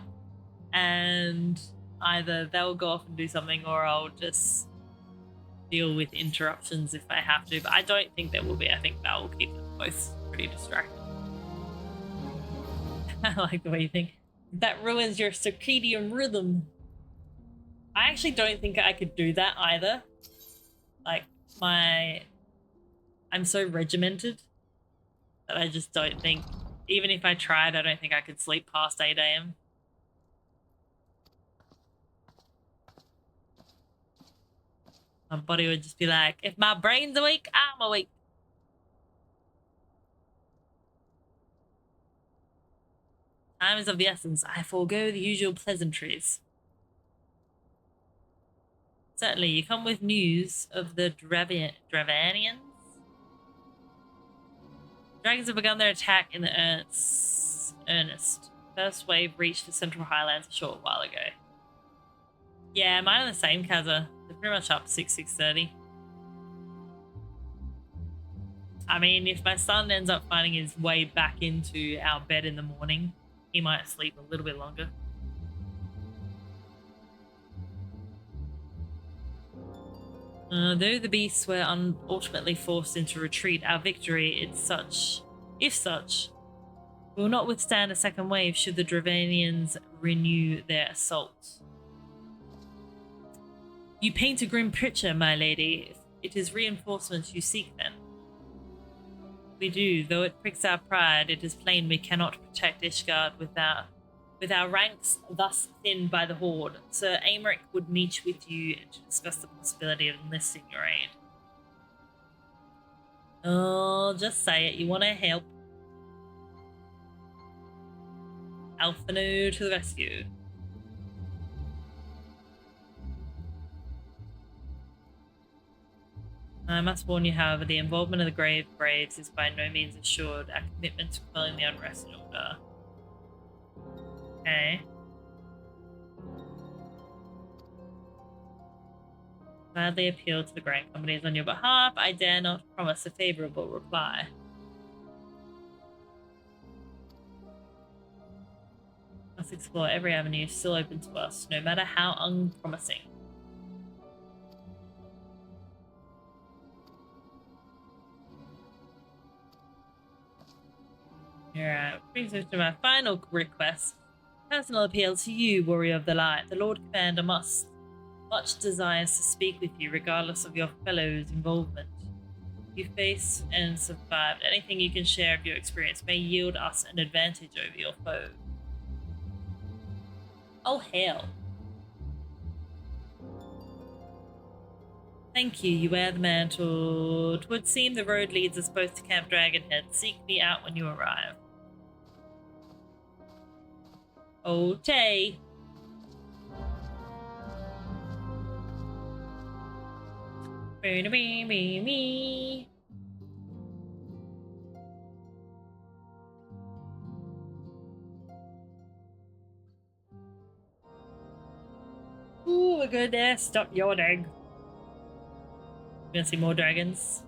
and either they'll go off and do something or I'll just deal with interruptions if I have to. But I don't think there will be. I think Val will keep them both pretty distracted. I like the way you think. That ruins your circadian rhythm. I actually don't think I could do that either. Like, I'm so regimented that I just don't think, even if I tried, I don't think I could sleep past 8 AM. My body would just be like, if my brain's awake, I'm awake. Time is of the essence. I forego the usual pleasantries. Certainly, you come with news of the Dravanians. Dragons have begun their attack in the earnest. First wave reached the Central Highlands a short while ago. Yeah, mine are the same, Kaza. They're pretty much up 6:30. I mean, if my son ends up finding his way back into our bed in the morning, he might sleep a little bit longer. Though the beasts were ultimately forced into retreat, our victory, if such, will not withstand a second wave should the Dravanians renew their assault. You paint a grim picture, my lady. It is reinforcements you seek, then. We do, though it pricks our pride. It is plain we cannot protect Ishgard with our ranks thus thinned by the Horde. Sir Aymeric would meet with you to discuss the possibility of enlisting your aid. Oh, just say it. You want to help. Alphanu to the rescue. I must warn you, however, the involvement of the Grave Braves is by no means assured. Our commitment to quelling the unrest in order. Okay. Gladly appeal to the Grand Companies on your behalf. I dare not promise a favorable reply. Let's explore every avenue still open to us, no matter how unpromising. Alright, brings us to my final request. Personal appeal to you, Warrior of the Light. The Lord Commander much desires to speak with you, regardless of your fellows' involvement. You face and survived. Anything you can share of your experience may yield us an advantage over your foe. Oh, hell. Thank you, you wear the mantle. 'Twould seem the road leads us both to Camp Dragonhead. Seek me out when you arrive. Okay. Me. Ooh, we're good there. Stop yawning. Gonna see more dragons.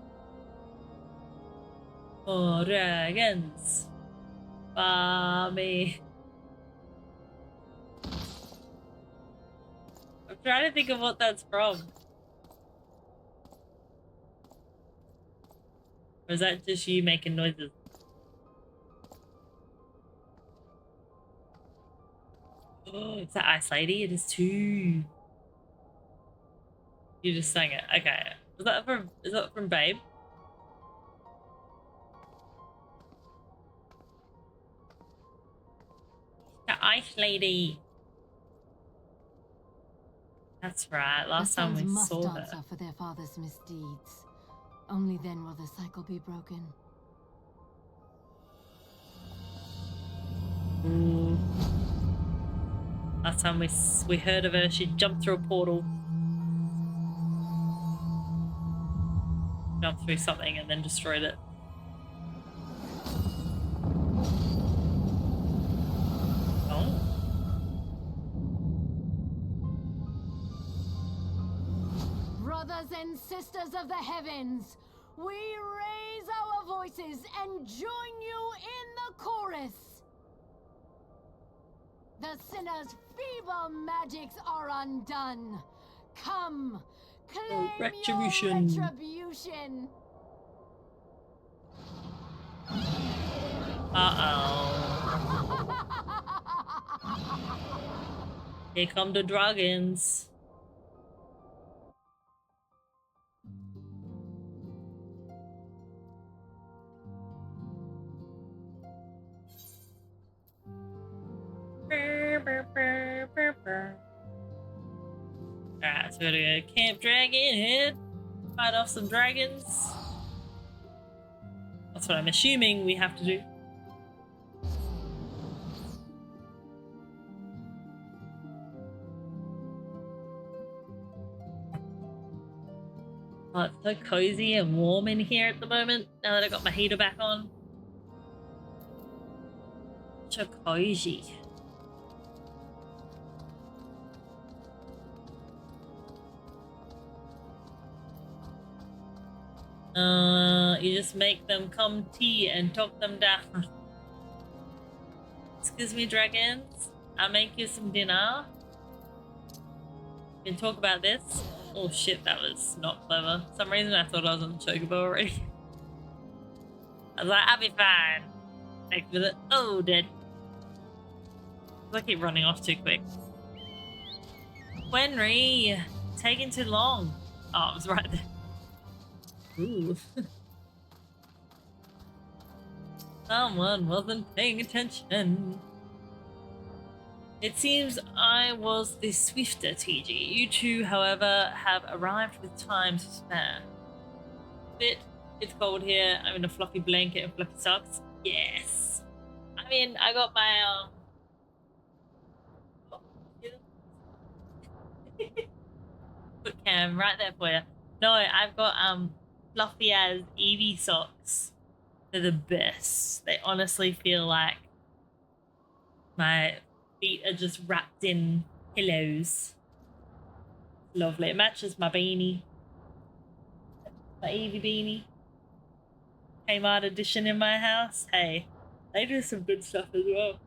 More dragons. Mommy. I'm trying to think of what that's from. Or is that just you making noises? Oh, is that Ice Lady? It is too. You just sang it. Okay. Is that from Babe? The Ice Lady. That's right. Last time we saw her. Answer for their father's misdeeds. Only then will the cycle be broken. Ooh. Last time we heard of her, she jumped through a portal. Jumped through something and then destroyed it. Oh. Brothers and sisters of the heavens, we raise our voices and join you in the chorus. The sinner's feeble magics are undone. Come, claim Retribution. your retribution. Here come the dragons. Alright, so we're gonna go Camp Dragon Head, fight off some dragons. That's what I'm assuming we have to do. Oh, it's so cozy and warm in here at the moment, now that I got my heater back on. So cozy. You just make them come tea and talk them down. Excuse me, dragons. I'll make you some dinner. We can talk about this. Oh shit, that was not clever. For some reason I thought I was on the chocobo already. I was like, I'll be fine. Next minute, oh, dead. I keep running off too quick. Wenry, taking too long. Oh, it was right there. Ooh. Someone wasn't paying attention. It seems I was the swifter, TG. You two, however, have arrived with time to spare. It's cold here. I'm in a fluffy blanket and fluffy socks. Yes. I mean, I got my foot cam right there for you. No, I've got fluffy as Eevee socks. They're the best. They honestly feel like my feet are just wrapped in pillows. Lovely. It matches my beanie. My Eevee beanie. Kmart edition in my house. Hey, they do some good stuff as well.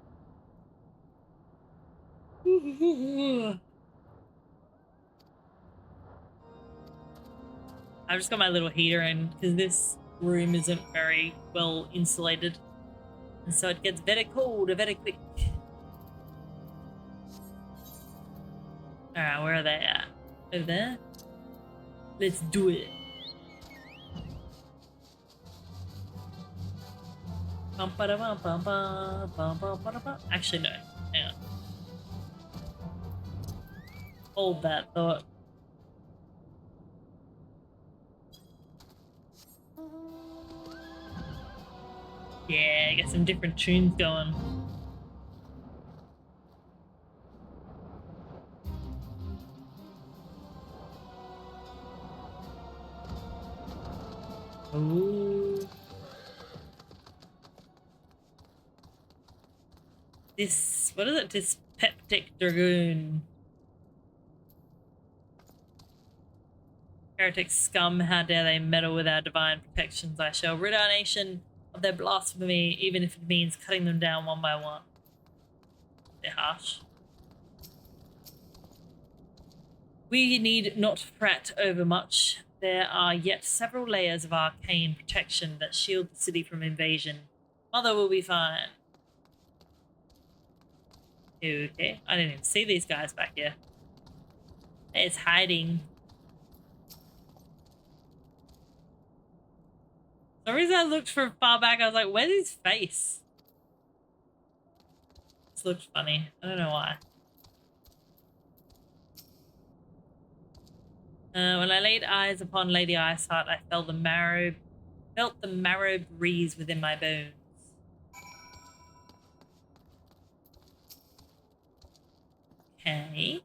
I've just got my little heater in because this room isn't very well insulated. And so it gets very cold very quick. Alright, where are they at? Over there? Let's do it. Actually, no. Hang on. Hold that thought. Yeah, get some different tunes going. Ooh. This, what is it? Dyspeptic Dragoon. Heretic scum, how dare they meddle with our divine protections. I shall rid our nation of their blasphemy, even if it means cutting them down one by one. They're harsh. We need not fret over much. There are yet several layers of arcane protection that shield the city from invasion. Mother will be fine. Okay, I didn't even see these guys back here. It's hiding. For some reason I looked from far back, I was like, where's his face? This looked funny. I don't know why. When I laid eyes upon Lady Iceheart, I felt the marrow breeze within my bones. Okay.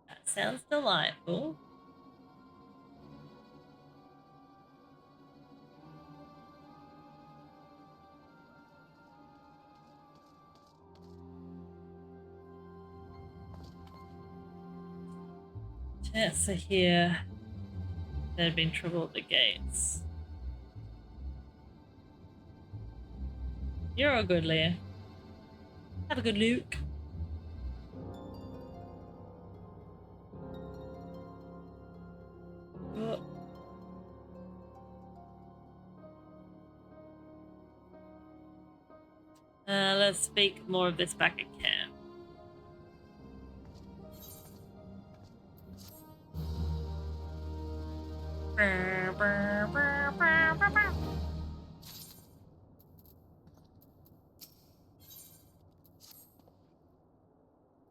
That sounds delightful. Chance to hear there had been trouble at the gates. You're all good, Leah. Have a good look. Oh. Let's speak more of this back at camp.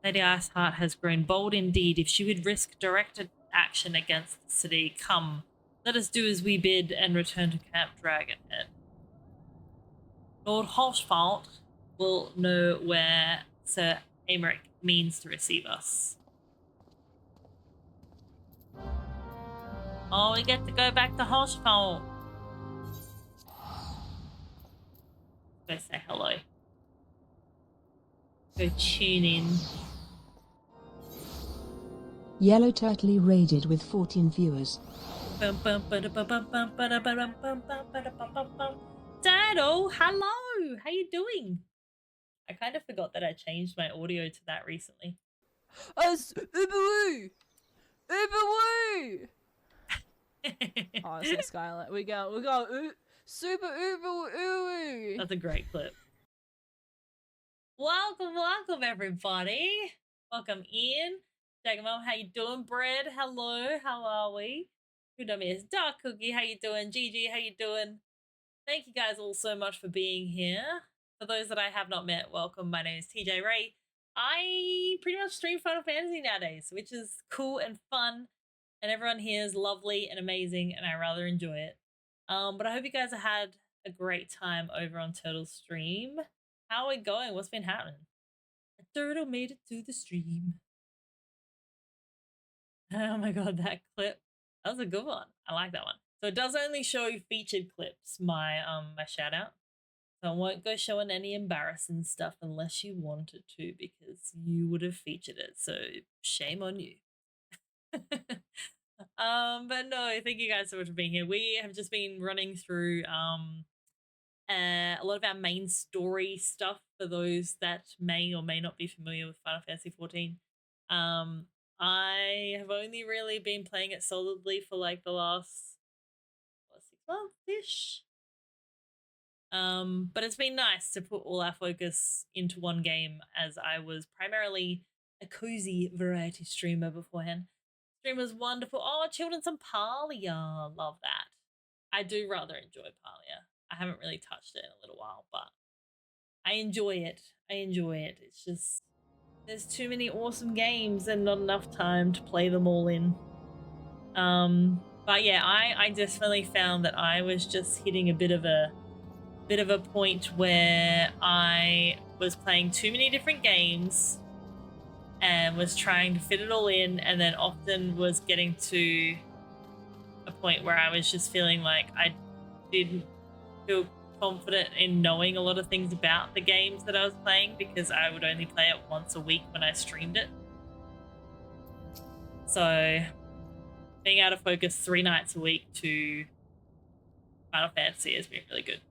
Lady Iceheart has grown bold indeed. If she would risk directed action against the city, come, let us do as we bid and return to Camp Dragonhead. Lord Hoshfalt will know where Sir Aymeric means to receive us. Oh, we get to go back to Hoshfalt. Go say hello. Go tune in. Yellow Turtley raided with 14 viewers. Dado, hello! How you doing? I kind of forgot that I changed my audio to that recently. Us Uberwoo! Uberwoo! Oh, it's like Skyline. We go super Uberwoo! That's a great clip. Welcome everybody. Welcome in. Jagamom, how you doing? Bread, hello, how are we? Who done me is Dark Cookie, how you doing? Gigi, how you doing? Thank you guys all so much for being here. For those that I have not met, welcome. My name is TJ Ray. I pretty much stream Final Fantasy nowadays, which is cool and fun, and everyone here is lovely and amazing, and I rather enjoy it. But I hope you guys have had a great time over on Turtle's stream. How are we going? What's been happening? A turtle made it to the stream. Oh my god, that clip. That was a good one. I like that one. So it does only show featured clips, my shout out. So I won't go showing any embarrassing stuff unless you wanted to, because you would have featured it. So shame on you. But no, thank you guys so much for being here. We have just been running through a lot of our main story stuff for those that may or may not be familiar with Final Fantasy XIV. I have only really been playing it solidly for like the last 6 months-ish. But it's been nice to put all our focus into one game, as I was primarily a cozy variety streamer beforehand. Stream was wonderful. Oh, chilled in some Palia. Love that. I do rather enjoy Palia. I haven't really touched it in a little while, but I enjoy it. It's just, there's too many awesome games and not enough time to play them all in. But yeah, I definitely found that I was just hitting a bit of a point where I was playing too many different games and was trying to fit it all in, and then often was getting to a point where I was just feeling like I didn't feel confident in knowing a lot of things about the games that I was playing, because I would only play it once a week when I streamed it. So being able to focus 3 nights a week to Final Fantasy has been really good.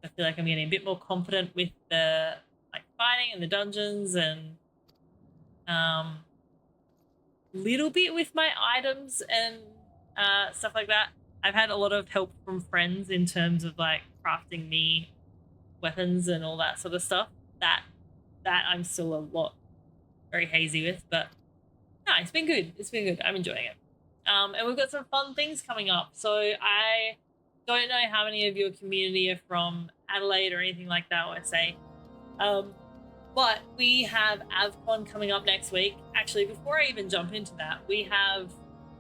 I feel like I'm getting a bit more confident with the fighting and the dungeons, and little bit with my items and stuff like that. I've had a lot of help from friends in terms of like crafting me weapons and all that sort of stuff. That I'm still a lot very hazy with, but no, it's been good. I'm enjoying it. And we've got some fun things coming up. So I don't know how many of your community are from Adelaide or anything like that, I say. But we have AvCon coming up next week. Actually, before I even jump into that, we have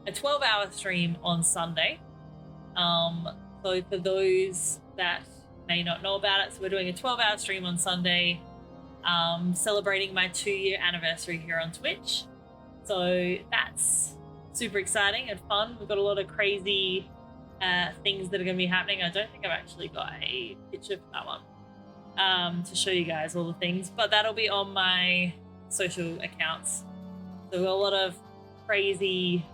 a 12-hour stream on Sunday. So for those that may not know about it, so we're doing a 12-hour stream on Sunday, celebrating my 2-year anniversary here on Twitch. So that's super exciting and fun. We've got a lot of crazy things that are going to be happening. I don't think I've actually got a picture for that one to show you guys all the things, but that'll be on my social accounts. So we've got a lot of crazy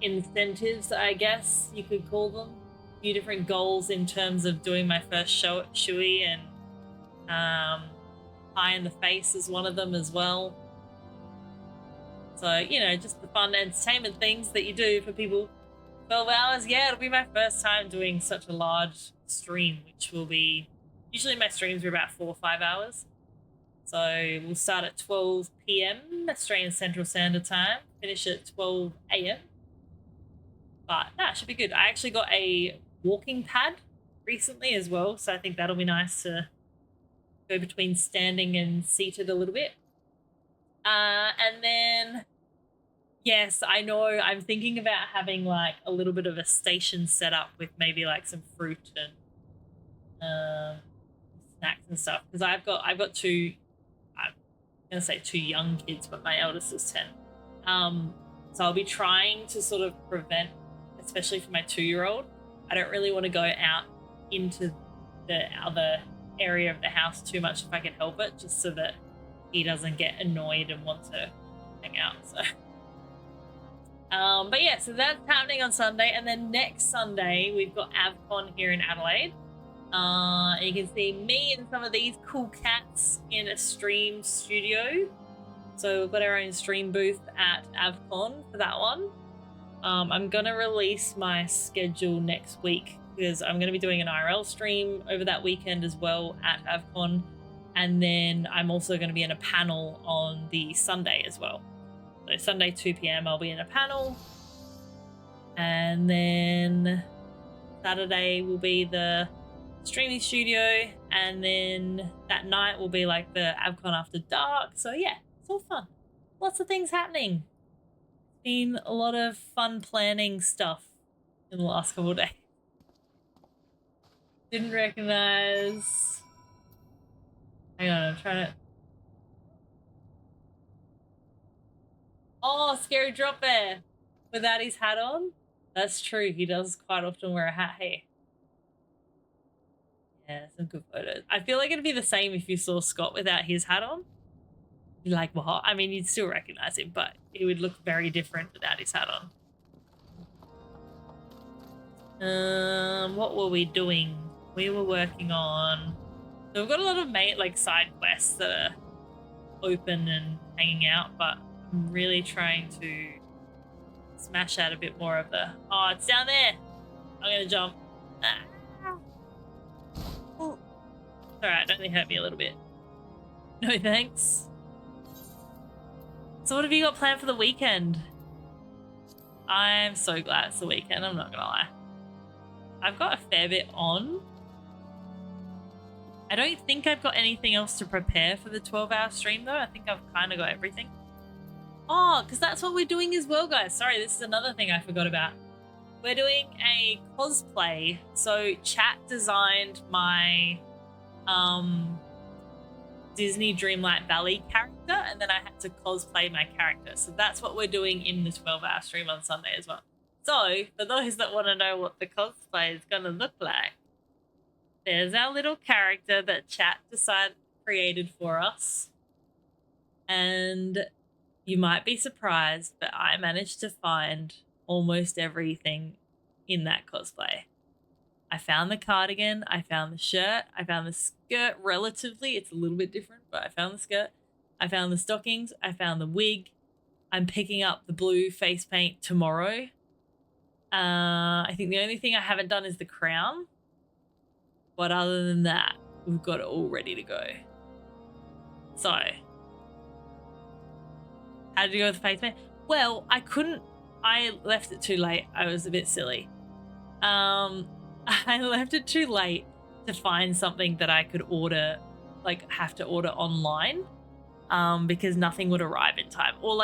incentives, I guess you could call them. A few different goals in terms of doing my first shoey, and Pie in the Face is one of them as well. So, you know, just the fun entertainment things that you do for people. 12 hours, yeah, it'll be my first time doing such a large stream, which will be, usually my streams are about 4 or 5 hours. So we'll start at 12 p.m. Australian Central Standard Time, finish at 12 a.m. But no, it should be good. I actually got a walking pad recently as well, so I think that'll be nice to go between standing and seated a little bit. And then, yes, I know I'm thinking about having like a little bit of a station set up with maybe like some fruit and snacks and stuff, because I've got two, I'm gonna say 2 young kids, but my eldest is 10. So I'll be trying to sort of prevent, especially for my 2-year-old, I don't really want to go out into the other area of the house too much if I can help it, just so that he doesn't get annoyed and want to hang out. So but yeah, so that's happening on Sunday, and then next Sunday we've got AvCon here in Adelaide. And you can see me and some of these cool cats in a stream studio. So we've got our own stream booth at AvCon for that one. I'm gonna release my schedule next week, because I'm gonna be doing an IRL stream over that weekend as well at AvCon, and then I'm also gonna be in a panel on the Sunday as well. So Sunday 2 p.m. I'll be in a panel, and then Saturday will be the streaming studio, and then that night will be like the AvCon After Dark. So yeah, it's all fun. Lots of things happening. Been a lot of fun planning stuff in the last couple of days. Didn't recognize. Hang on, I'm trying to. Oh, Scary Drop Bear without his hat on. That's true. He does quite often wear a hat. Hey. Yeah, some good photos. I feel like it'd be the same if you saw Scott without his hat on. You're like, what? I mean, you'd still recognize him, but he would look very different without his hat on. What were we doing? We were working on. So we've got a lot of side quests that are open and hanging out, but I'm really trying to smash out a bit more of the. Oh, it's down there. I'm gonna jump. Oh. Alright, only hurt me a little bit. No thanks. So what have you got planned for the weekend? I'm so glad it's the weekend, I'm not gonna lie. I've got a fair bit on. I don't think I've got anything else to prepare for the 12-hour stream though. I think I've kind of got everything. Oh, because that's what we're doing as well, guys. Sorry, this is another thing I forgot about. We're doing a cosplay. So chat designed my Disney Dreamlight Valley character, and then I had to cosplay my character. So that's what we're doing in the 12-hour stream on Sunday as well. So for those that want to know what the cosplay is going to look like, there's our little character that chat created for us. And you might be surprised, but I managed to find almost everything in that cosplay. I found the cardigan, I found the shirt, I found the skirt relatively. It's a little bit different, but I found the skirt. I found the stockings, I found the wig. I'm picking up the blue face paint tomorrow. I think the only thing I haven't done is the crown. But other than that, we've got it all ready to go. So, how did you go with the face paint? Well, I left it too late. I was a bit silly. I left it too late to find something that I could order, have to order online, because nothing would arrive in time. Or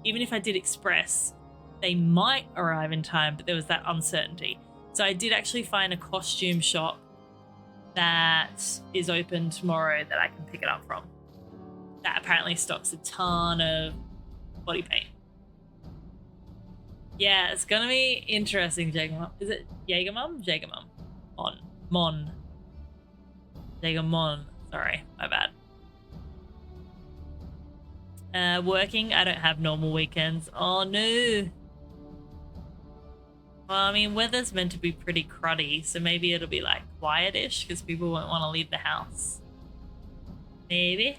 even if I did express, they might arrive in time, but there was that uncertainty. So I did actually find a costume shop that is open tomorrow that I can pick it up from. That apparently stocks a ton of body paint. Yeah, it's gonna be interesting, Jagermom. Is it Jagermom? Jagermom. Mon. Jagermon. Sorry, my bad. Working, I don't have normal weekends. Oh no. Well, I mean, weather's meant to be pretty cruddy, so maybe it'll be like quietish because people won't want to leave the house. Maybe.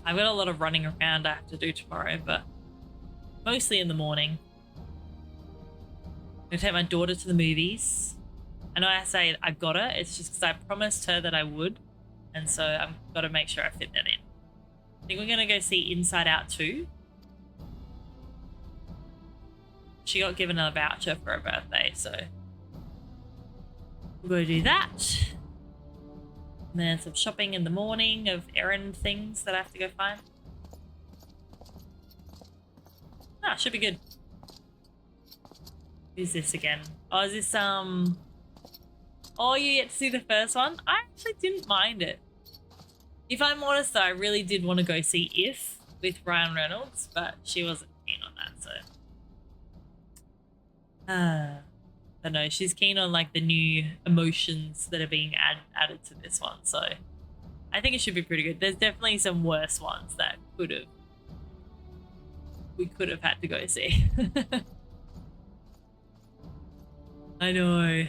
I've got a lot of running around I have to do tomorrow, but mostly in the morning. I'm gonna take my daughter to the movies. I know I say I've got her, it's just because I promised her that I would, and so I've got to make sure I fit that in. I think we're gonna go see Inside Out 2. She got given a voucher for her birthday, so we'll go do that. And then some shopping in the morning of errand things that I have to go find. Ah, should be good. Who's this again? Oh, is this oh, you get to see the first one? I actually didn't mind it. If I'm honest though, I really did want to go see If with Ryan Reynolds, but she wasn't keen on that, so. I know, she's keen on like the new emotions that are being added to this one, so I think it should be pretty good. There's definitely some worse ones that we could have had to go see. I know.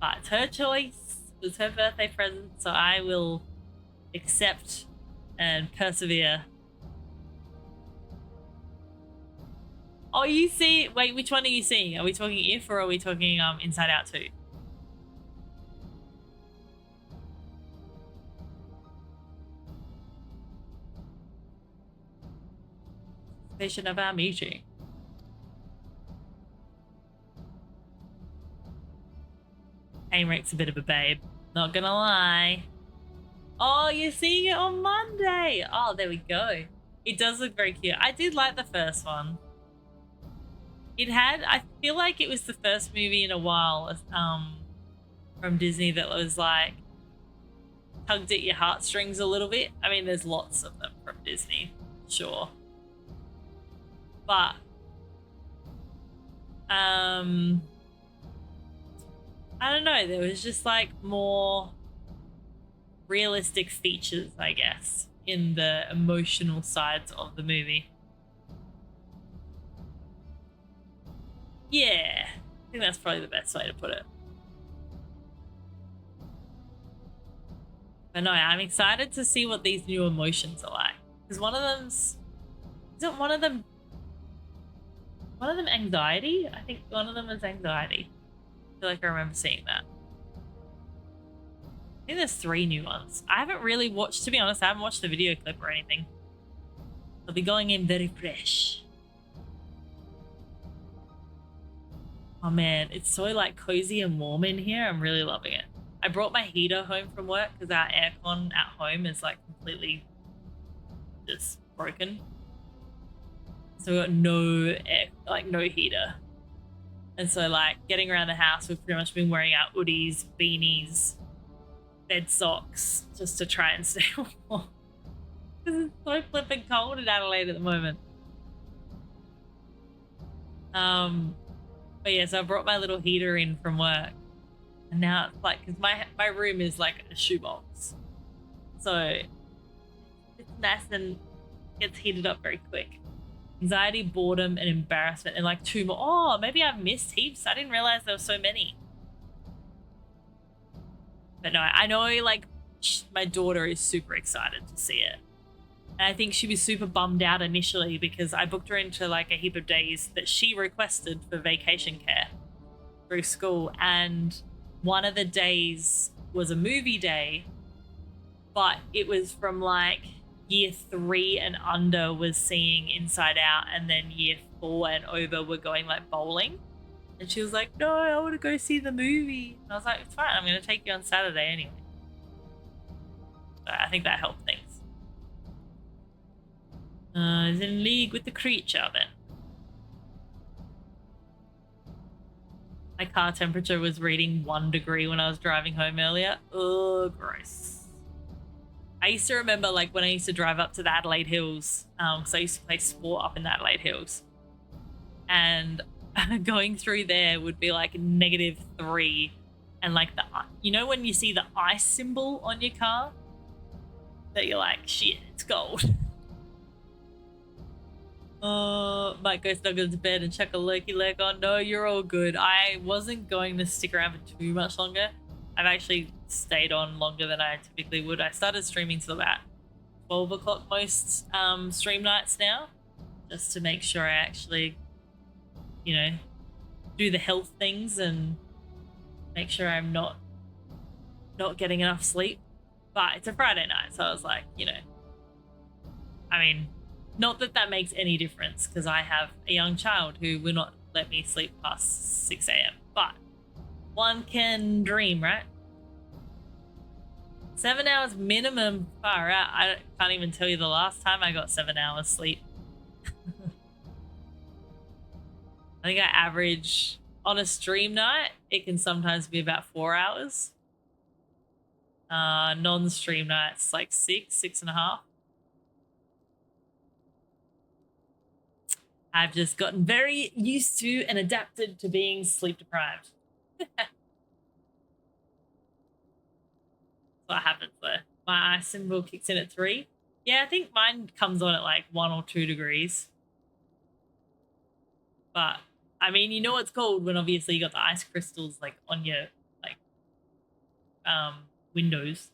But it's her choice. It was her birthday present, so I will accept and persevere. Oh, you see? Wait, which one are you seeing? Are we talking If or are we talking Inside Out 2? Station of our meeting. Aimrick's a bit of a babe, not gonna lie. Oh, you're seeing it on Monday. Oh, there we go. It does look very cute. I did like the first one. I feel like it was the first movie in a while from Disney that was like tugged at your heartstrings a little bit. I mean, there's lots of them from Disney, sure. But I don't know, there was just like more realistic features, I guess, in the emotional sides of the movie. Yeah, I think that's probably the best way to put it. But no, I'm excited to see what these new emotions are like. Because one of them's... Isn't one of them anxiety? I think one of them is anxiety. I feel like I remember seeing that. I think there's 3 new ones. I haven't really watched, to be honest, I haven't watched the video clip or anything. I'll be going in very fresh. Oh man, it's so like cozy and warm in here. I'm really loving it. I brought my heater home from work because our aircon at home is like completely just broken. So we got no air, like no heater. And so like getting around the house, we've pretty much been wearing our hoodies, beanies, bed socks just to try and stay warm. Because it's so flipping cold in Adelaide at the moment. But yeah, so I brought my little heater in from work. And now it's like, because my room is like a shoebox. So it's nice and gets heated up very quick. Anxiety, boredom, and embarrassment, and like 2 more. Oh, maybe I've missed heaps. I didn't realize there were so many. But no, I know like my daughter is super excited to see it. And I think she was super bummed out initially because I booked her into like a heap of days that she requested for vacation care through school. And one of the days was a movie day, but it was from like year 3 and under was seeing Inside Out, and then year 4 and over were going like bowling. And she was like, no, I want to go see the movie. And I was like, it's fine, I'm going to take you on Saturday anyway. So I think that helped things. Is in league with the creature then. My car temperature was reading 1 degree when I was driving home earlier. Oh, gross. I used to remember like when I used to drive up to the Adelaide Hills, because I used to play sport up in the Adelaide Hills. And going through there would be like -3 and like you know when you see the ice symbol on your car, that you're like, shit, it's gold. Might go snuggle into bed and chuck a lurky leg on. No, you're all good. I wasn't going to stick around for too much longer. I've actually stayed on longer than I typically would. I started streaming till about 12 o'clock most stream nights now, just to make sure I actually, you know, do the health things and make sure I'm not getting enough sleep. But it's a Friday night, so I was like, you know, I mean, not that that makes any difference because I have a young child who will not let me sleep past 6 a.m. But one can dream, right? 7 hours minimum, far out. I can't even tell you the last time I got 7 hours sleep. I think I average on a stream night, it can sometimes be about 4 hours. Non-stream nights like 6.5. I've just gotten very used to and adapted to being sleep deprived. That's what happens though. My ice symbol kicks in at 3. Yeah, I think mine comes on at like 1 or 2 degrees. But I mean, you know it's cold when obviously you got the ice crystals like on your like windows.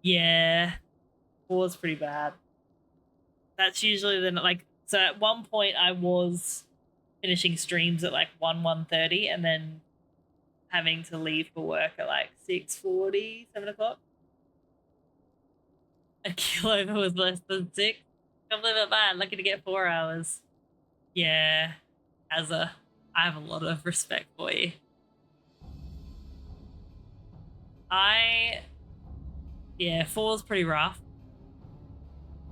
Yeah, 4's pretty bad. That's usually the like. So at one point I was finishing streams at like 1:30 and then having to leave for work at like 6:40, 7 o'clock. A killover was less than 6. Can't believe it, man. Lucky to get 4 hours. Yeah, I have a lot of respect for you. Yeah, 4's pretty rough.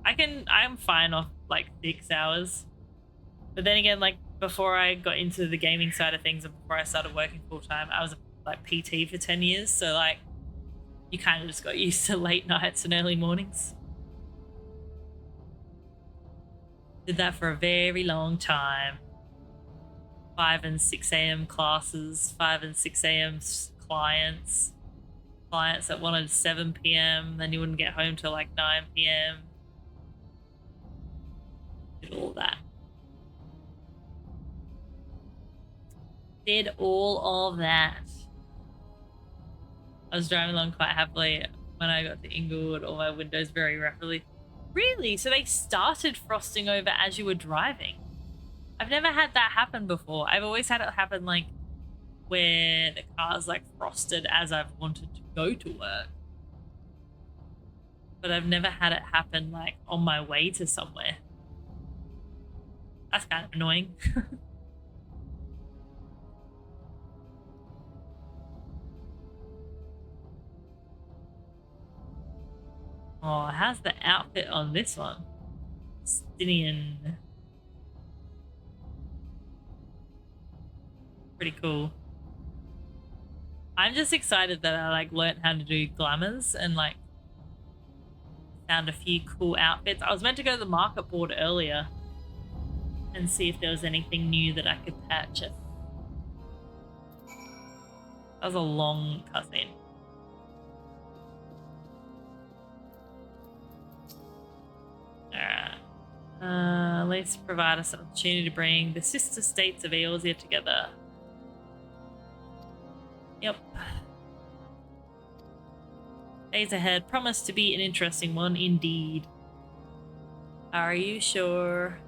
I'm fine off like 6 hours. But then again, like before I got into the gaming side of things and before I started working full time, I was like PT for 10 years. So like you kind of just got used to late nights and early mornings. Did that for a very long time. 5 and 6 a.m. classes, 5 and 6 a.m. clients that wanted 7 p.m. Then you wouldn't get home till like 9 p.m. Did all that. Did all of that. I was driving along quite happily when I got to Inglewood, all my windows very rapidly. Really? So they started frosting over as you were driving? I've never had that happen before. I've always had it happen like where the car's like frosted as I've wanted to go to work. But I've never had it happen like on my way to somewhere. That's kind of annoying. Oh, how's the outfit on this one? Stinian. Pretty cool. I'm just excited that I like learned how to do glamours and like found a few cool outfits. I was meant to go to the market board earlier and see if there was anything new that I could purchase. That was a long cutscene. Alright. Let's provide us an opportunity to bring the sister states of Eorzea together. Yep. Days ahead promise to be an interesting one indeed. Are you sure?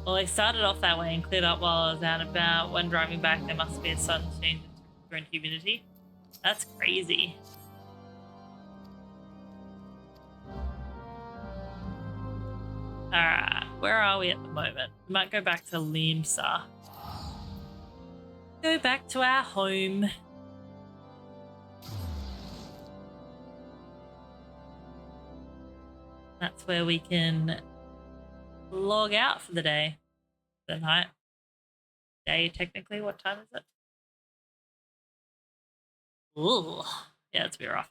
Well, I started off that way and cleared up while I was out and about. When driving back, there must be a sudden change in temperature and humidity. That's crazy. Alright, where are we at the moment? We might go back to Limsa. Go back to our home. That's where we can log out for the day. The night. Day, technically. What time is it? Ooh. Yeah, it's a bit rough.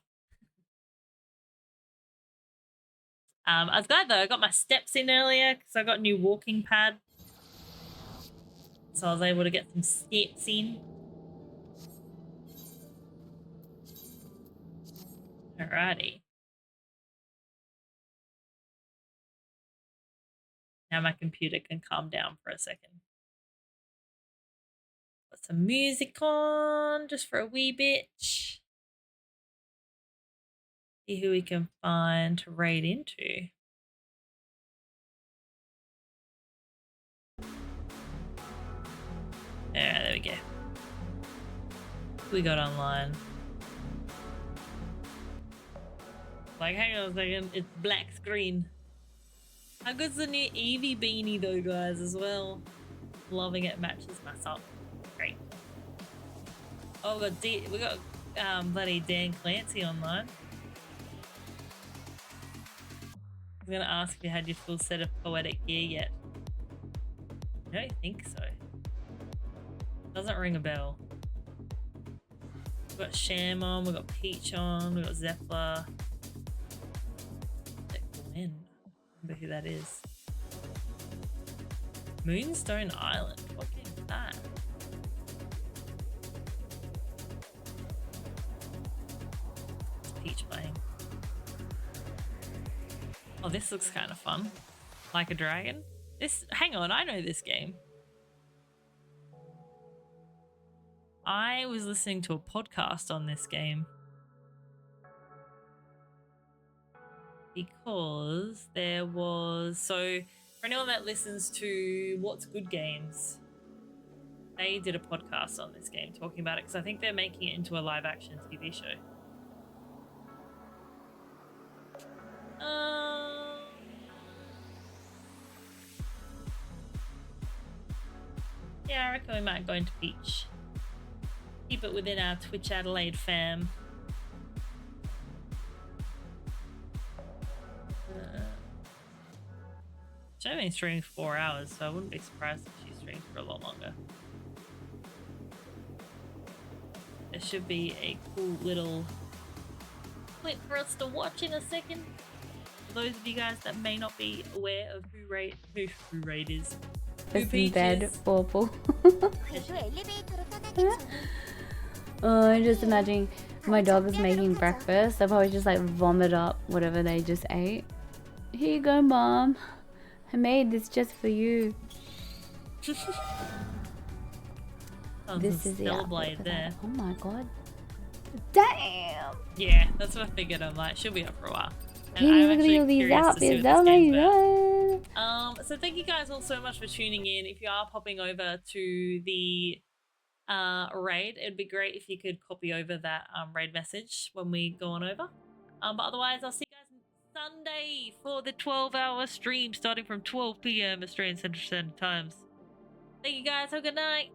I was glad though. I got my steps in earlier because I got a new walking pad. So I was able to get some skits in. Alrighty. Now my computer can calm down for a second. Put some music on just for a wee bit. See who we can find to raid into. There we go. Who we got online? Like, hang on a second, it's black screen. How good's the new Eevee beanie though, guys, as well? Loving it, matches my sock. Great. Oh, we got bloody Dan Clancy online. I was gonna ask if you had your full set of poetic gear yet. I don't think so. Doesn't ring a bell. We've got Sham on, we've got Peach on, we've got Zephyr. Glenn. I remember who that is. Moonstone Island. What game is that? It's Peach playing. Oh, this looks kind of fun. Like a Dragon. Hang on, I know this game. I was listening to a podcast on this game. Because there was... So, for anyone that listens to What's Good Games, they did a podcast on this game talking about it because I think they're making it into a live-action TV show. Yeah, I reckon we might go into Peach. Keep it within our Twitch Adelaide fam. She's only streaming for 4 hours, so I wouldn't be surprised if she streams for a lot longer. There should be a cool little clip for us to watch in a second. For those of you guys that may not be aware of who Raid is. Who Peach bed, is. purple. Oh, I'm just imagining my dog is making breakfast. I'll probably just like vomit up whatever they just ate. Here you go, Mom. I made this just for you. This is the blade there. Oh my god. Damn! Yeah, that's what I figured. I'm like, she'll be up for a while. And Hey, I'm look at actually all these curious to see outfits. what Oh this my game's god. about. So thank you guys all so much for tuning in. If you are popping over to the raid, it'd be great if you could copy over that raid message when we go on over. But otherwise, I'll see you guys Sunday for the 12-hour stream starting from 12 p.m. Australian Central Standard Times. Thank you guys. Have a good night.